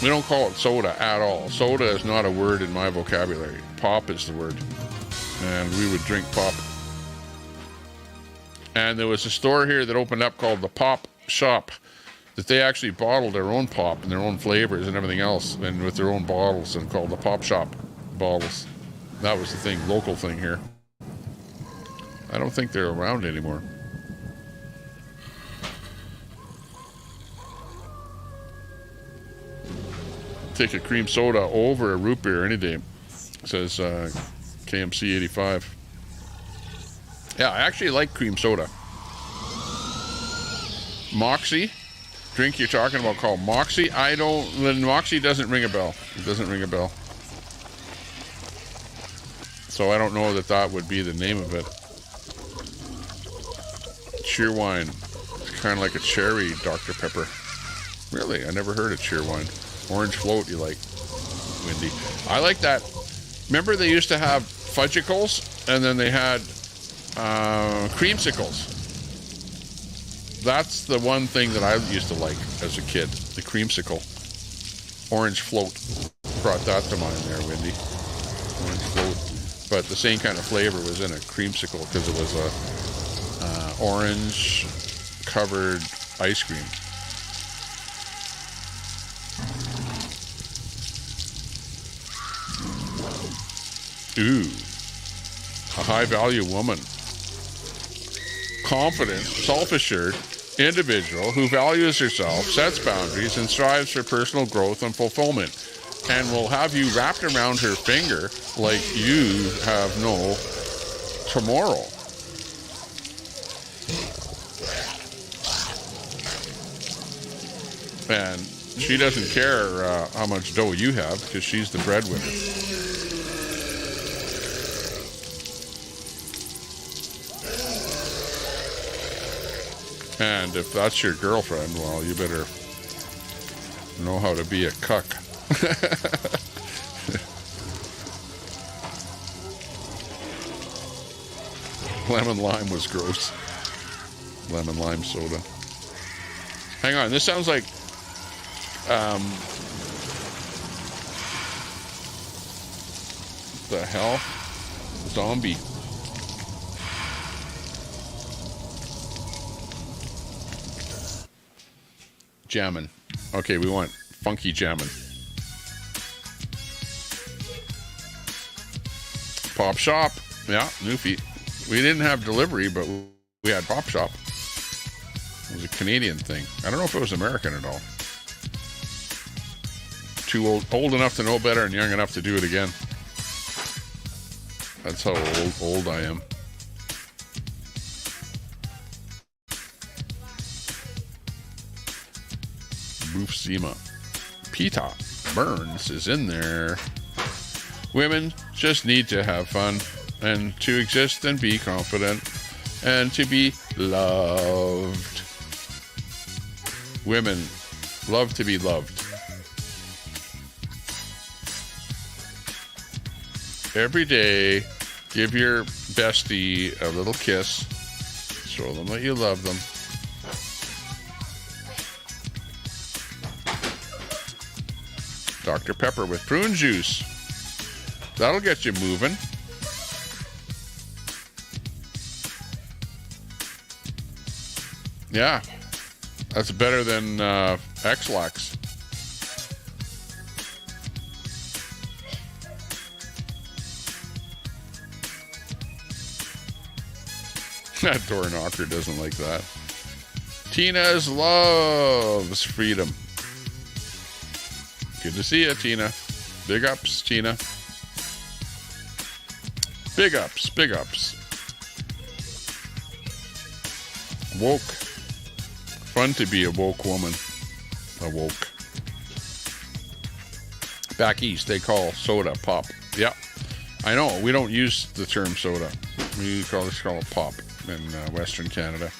We don't call it soda at all. Soda is not a word in my vocabulary. Pop is the word. And we would drink pop. And there was a store here that opened up called the Pop Shop, that they actually bottled their own pop and their own flavors and everything else, and with their own bottles, and called the Pop Shop bottles. That was the thing, local thing here. I don't think they're around anymore. Take a cream soda over a root beer any day, says KMC 85. Yeah, I actually like cream soda. Moxie, drink you're talking about called Moxie. Moxie doesn't ring a bell. It doesn't ring a bell. So I don't know that would be the name of it. Cheerwine. It's kind of like a cherry Dr. Pepper. Really? I never heard of Cheerwine. Orange float you like, Wendy. I like that. Remember they used to have fudgicles and then they had creamsicles. That's the one thing that I used to like as a kid, the creamsicle. Orange float. Brought that to mind there, Wendy. Orange float. But the same kind of flavor was in a creamsicle because it was a orange covered ice cream. Ooh, a high value woman. confident, self-assured individual who values herself, sets boundaries, and strives for personal growth and fulfillment, and will have you wrapped around her finger like you have no tomorrow. And she doesn't care how much dough you have, because she's the breadwinner. And if that's your girlfriend, well, you better know how to be a cuck. Lemon lime was gross. Lemon lime soda. Hang on, this sounds like the hell? Zombie. Jammin'. Okay, we want funky jammin'. Pop Shop. Yeah, Newfie. We didn't have delivery, but we had Pop Shop. It was a Canadian thing. I don't know if it was American at all. Too old enough to know better and young enough to do it again. That's how old I am. Boofsema. Peter Burns is in there. Women just need to have fun and to exist and be confident and to be loved. Women love to be loved. Every day, give your bestie a little kiss. Show them that you love them. Dr. Pepper with prune juice. That'll get you moving. Yeah, that's better than X-Lax. That door knocker doesn't like that. Tina's loves freedom. Good to see you, Tina. Big ups, Tina. Big ups, big ups. Woke. Fun to be a woke woman. A woke. Back east, they call soda pop. Yeah, I know. We don't use the term soda. We call it pop in Western Canada.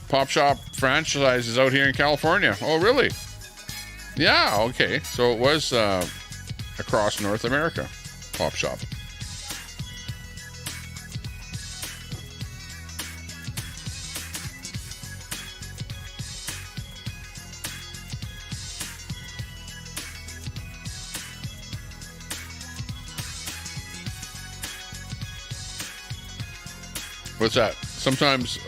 Pop Shop franchise is out here in California. Oh, really? Yeah, okay. So it was across North America. Pop Shop. What's that? Sometimes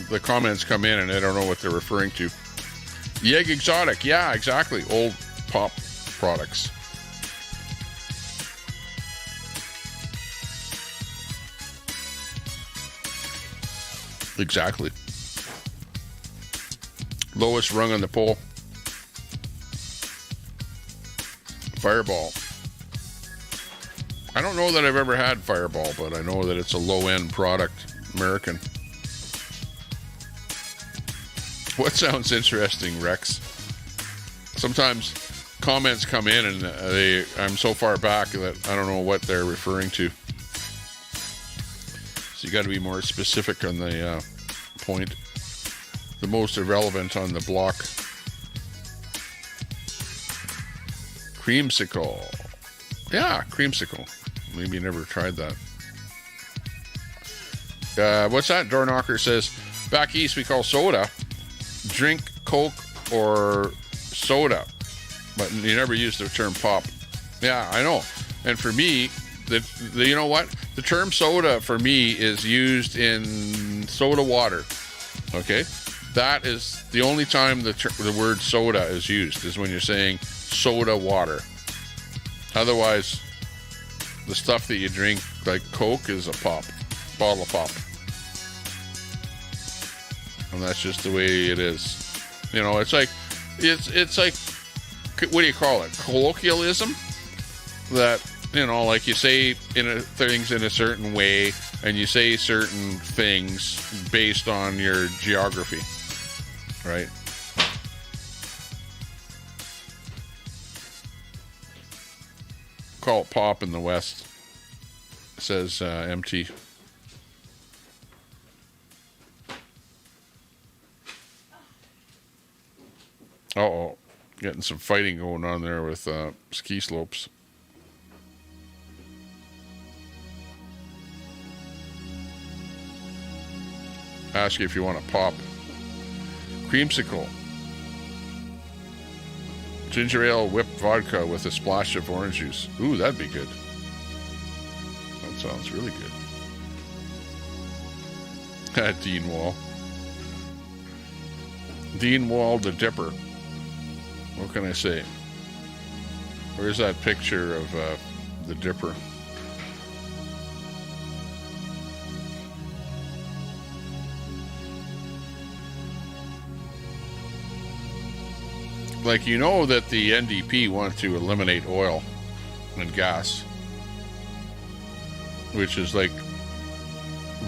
the comments come in and I don't know what they're referring to. Yeg Exotic. Yeah, exactly. Old pop products. Exactly. Lowest rung on the pole. Fireball. I don't know that I've ever had Fireball, but I know that it's a low-end product. American. What sounds interesting, Rex? Sometimes comments come in and I'm so far back that I don't know what they're referring to. So you got to be more specific on the point. The most irrelevant on the block. Creamsicle. Yeah, creamsicle. Maybe you never tried that. What's that? Door knocker says, back east we call soda. Drink Coke or soda. But you never use the term pop. Yeah, I know. And for me, you know what? The term soda for me is used in soda water. Okay? That is the only time the word soda is used, is when you're saying soda water. Otherwise, the stuff that you drink, like Coke, is a pop. Bottle of pop. And that's just the way it is. You know, it's like, what do you call it? Colloquialism? That, you know, like you say things in a certain way, and you say certain things based on your geography, right? Call it pop in the West, says MT. Uh-oh. Getting some fighting going on there with ski slopes. Ask you if you want a pop. Creamsicle. Ginger ale whipped vodka with a splash of orange juice. Ooh, that'd be good. That sounds really good. Dean Wall. Dean Wall the Dipper. What can I say? Where's that picture of the Dipper? Like, you know that the NDP want to eliminate oil and gas, which is like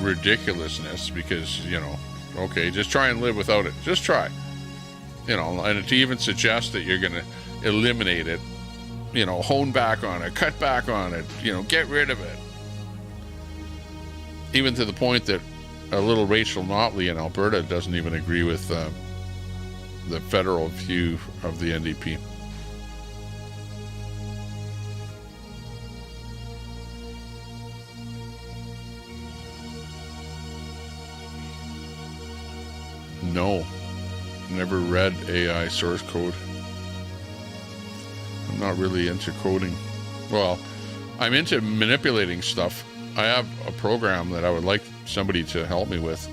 ridiculousness because, you know, okay, just try and live without it. Just try. You know, and to even suggest that you're going to eliminate it, you know, hone back on it, cut back on it, you know, get rid of it. Even to the point that a little Rachel Notley in Alberta doesn't even agree with the federal view of the NDP. No. Never read AI source code. I'm not really into coding. Well, I'm into manipulating stuff. I have a program that I would like somebody to help me with,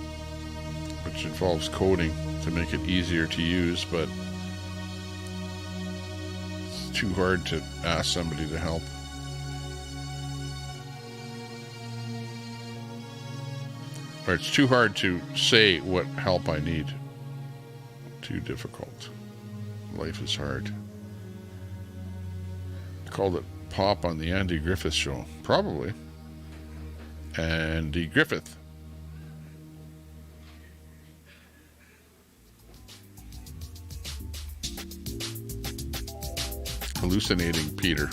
which involves coding to make it easier to use, but it's too hard to ask somebody to help. Or it's too hard to say what help I need. Too difficult. Life is hard. Called it pop on the Andy Griffith Show. Probably. Andy Griffith. Hallucinating Peter.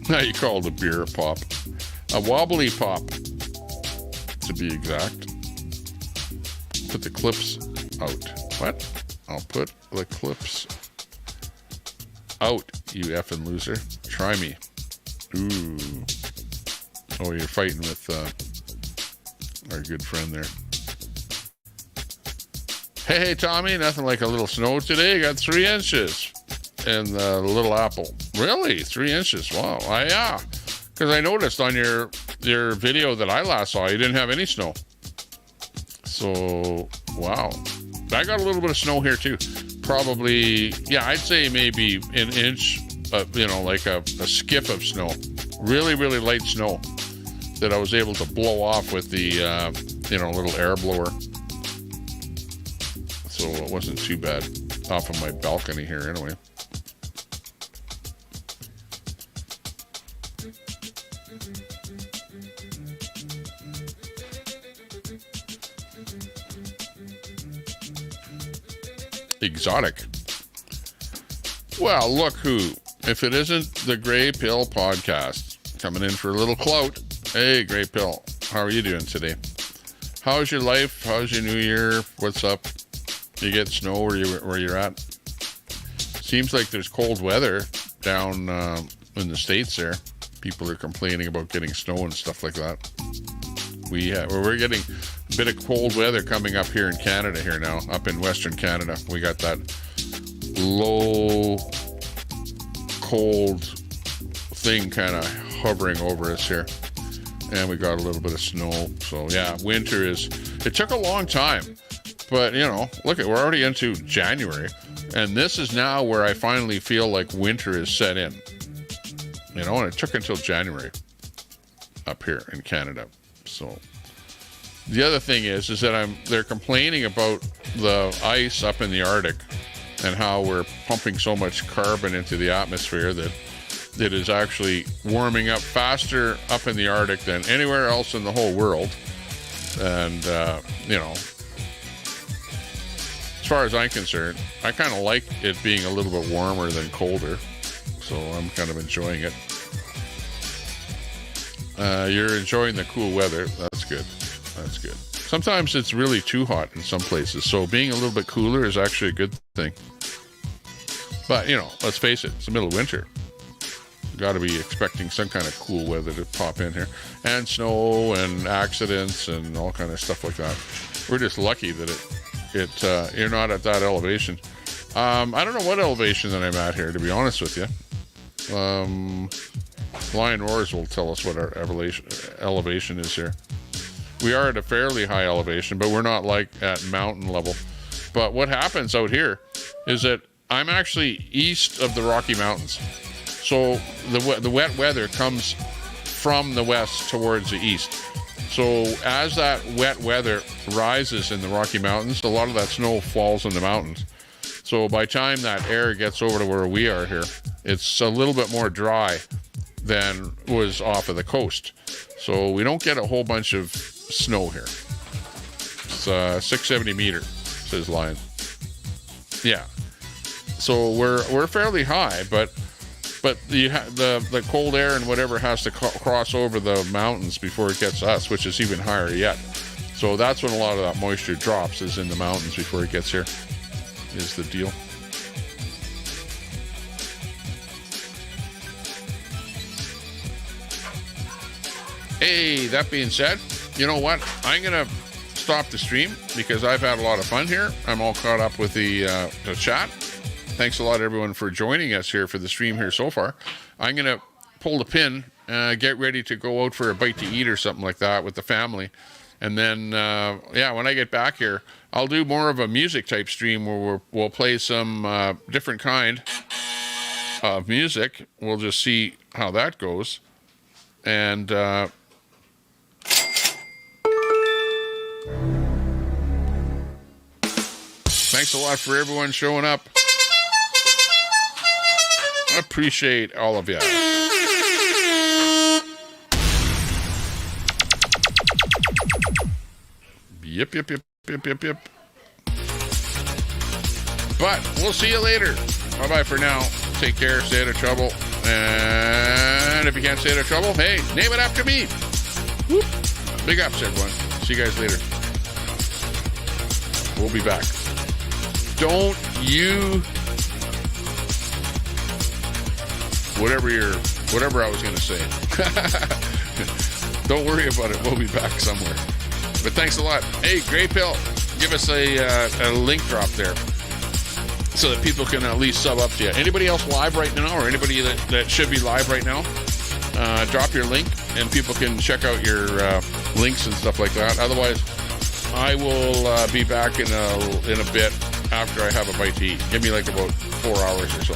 Now you call the beer a pop. A wobbly pop, to be exact. Put the clips out. What? I'll put the clips out, you effing loser. Try me. Ooh. Oh, you're fighting with our good friend there. Hey, Tommy, nothing like a little snow today. Got 3 inches in the Little Apple. Really? 3 inches? Wow. Yeah. Because I noticed on your video that I last saw, you didn't have any snow. So, wow. I got a little bit of snow here too. Probably, yeah, I'd say maybe an inch, you know, like a skip of snow. Really, really light snow that I was able to blow off with the, you know, little air blower. So it wasn't too bad off of my balcony here anyway. Exotic. Well, look who. If it isn't the Grey Pill Podcast, coming in for a little clout. Hey, Grey Pill, how are you doing today? How's your life? How's your new year? What's up? You get snow where you're at? Seems like there's cold weather down in the States there. People are complaining about getting snow and stuff like that. We're getting a bit of cold weather coming up here in Canada here now, up in Western Canada. We got that low, cold thing kind of hovering over us here. And we got a little bit of snow. So, yeah, winter it took a long time. But, you know, look, we're already into January. And this is now where I finally feel like winter is set in. You know, and it took until January up here in Canada. So, The other thing is that they're complaining about the ice up in the Arctic and how we're pumping so much carbon into the atmosphere that it is actually warming up faster up in the Arctic than anywhere else in the whole world. And, you know, as far as I'm concerned, I kind of like it being a little bit warmer than colder. So I'm kind of enjoying it. You're enjoying the cool weather. That's good. That's good. Sometimes it's really too hot in some places, so being a little bit cooler is actually a good thing. But, you know, let's face it, it's the middle of winter. You've got to be expecting some kind of cool weather to pop in here. And snow and accidents and all kind of stuff like that. We're just lucky that you're not at that elevation. I don't know what elevation that I'm at here, to be honest with you. Lion Roars will tell us what our elevation is here. We are at a fairly high elevation, but we're not like at mountain level. But what happens out here is that I'm actually east of the Rocky Mountains. So the wet weather comes from the west towards the east. So as that wet weather rises in the Rocky Mountains, a lot of that snow falls in the mountains. So by the time that air gets over to where we are here, it's a little bit more dry than was off of the coast. So we don't get a whole bunch of snow here. It's 670 meter, says Lion. Yeah. So we're fairly high, but the cold air and whatever has to cross over the mountains before it gets us, which is even higher yet. So that's when a lot of that moisture drops, is in the mountains before it gets here, is the deal. Hey, that being said, you know what? I'm going to stop the stream because I've had a lot of fun here. I'm all caught up with the chat. Thanks a lot, everyone, for joining us here for the stream here so far. I'm going to pull the pin, get ready to go out for a bite to eat or something like that with the family. And then, when I get back here, I'll do more of a music type stream where we'll play some different kind of music. We'll just see how that goes. And thanks a lot for everyone showing up. I appreciate all of you. Yep. But we'll see you later. Bye-bye for now. Take care. Stay out of trouble. And if you can't stay out of trouble, hey, name it after me. Whoop. Big ups, everyone. See you guys later. We'll be back. Don't you... Whatever I was going to say. Don't worry about it. We'll be back somewhere. But thanks a lot. Hey, Grey Pill, give us a link drop there so that people can at least sub up to you. Anybody else live right now, or anybody that should be live right now, drop your link and people can check out your links and stuff like that. Otherwise, I will be back in a bit after I have a bite to eat. Give me like about 4 hours or so.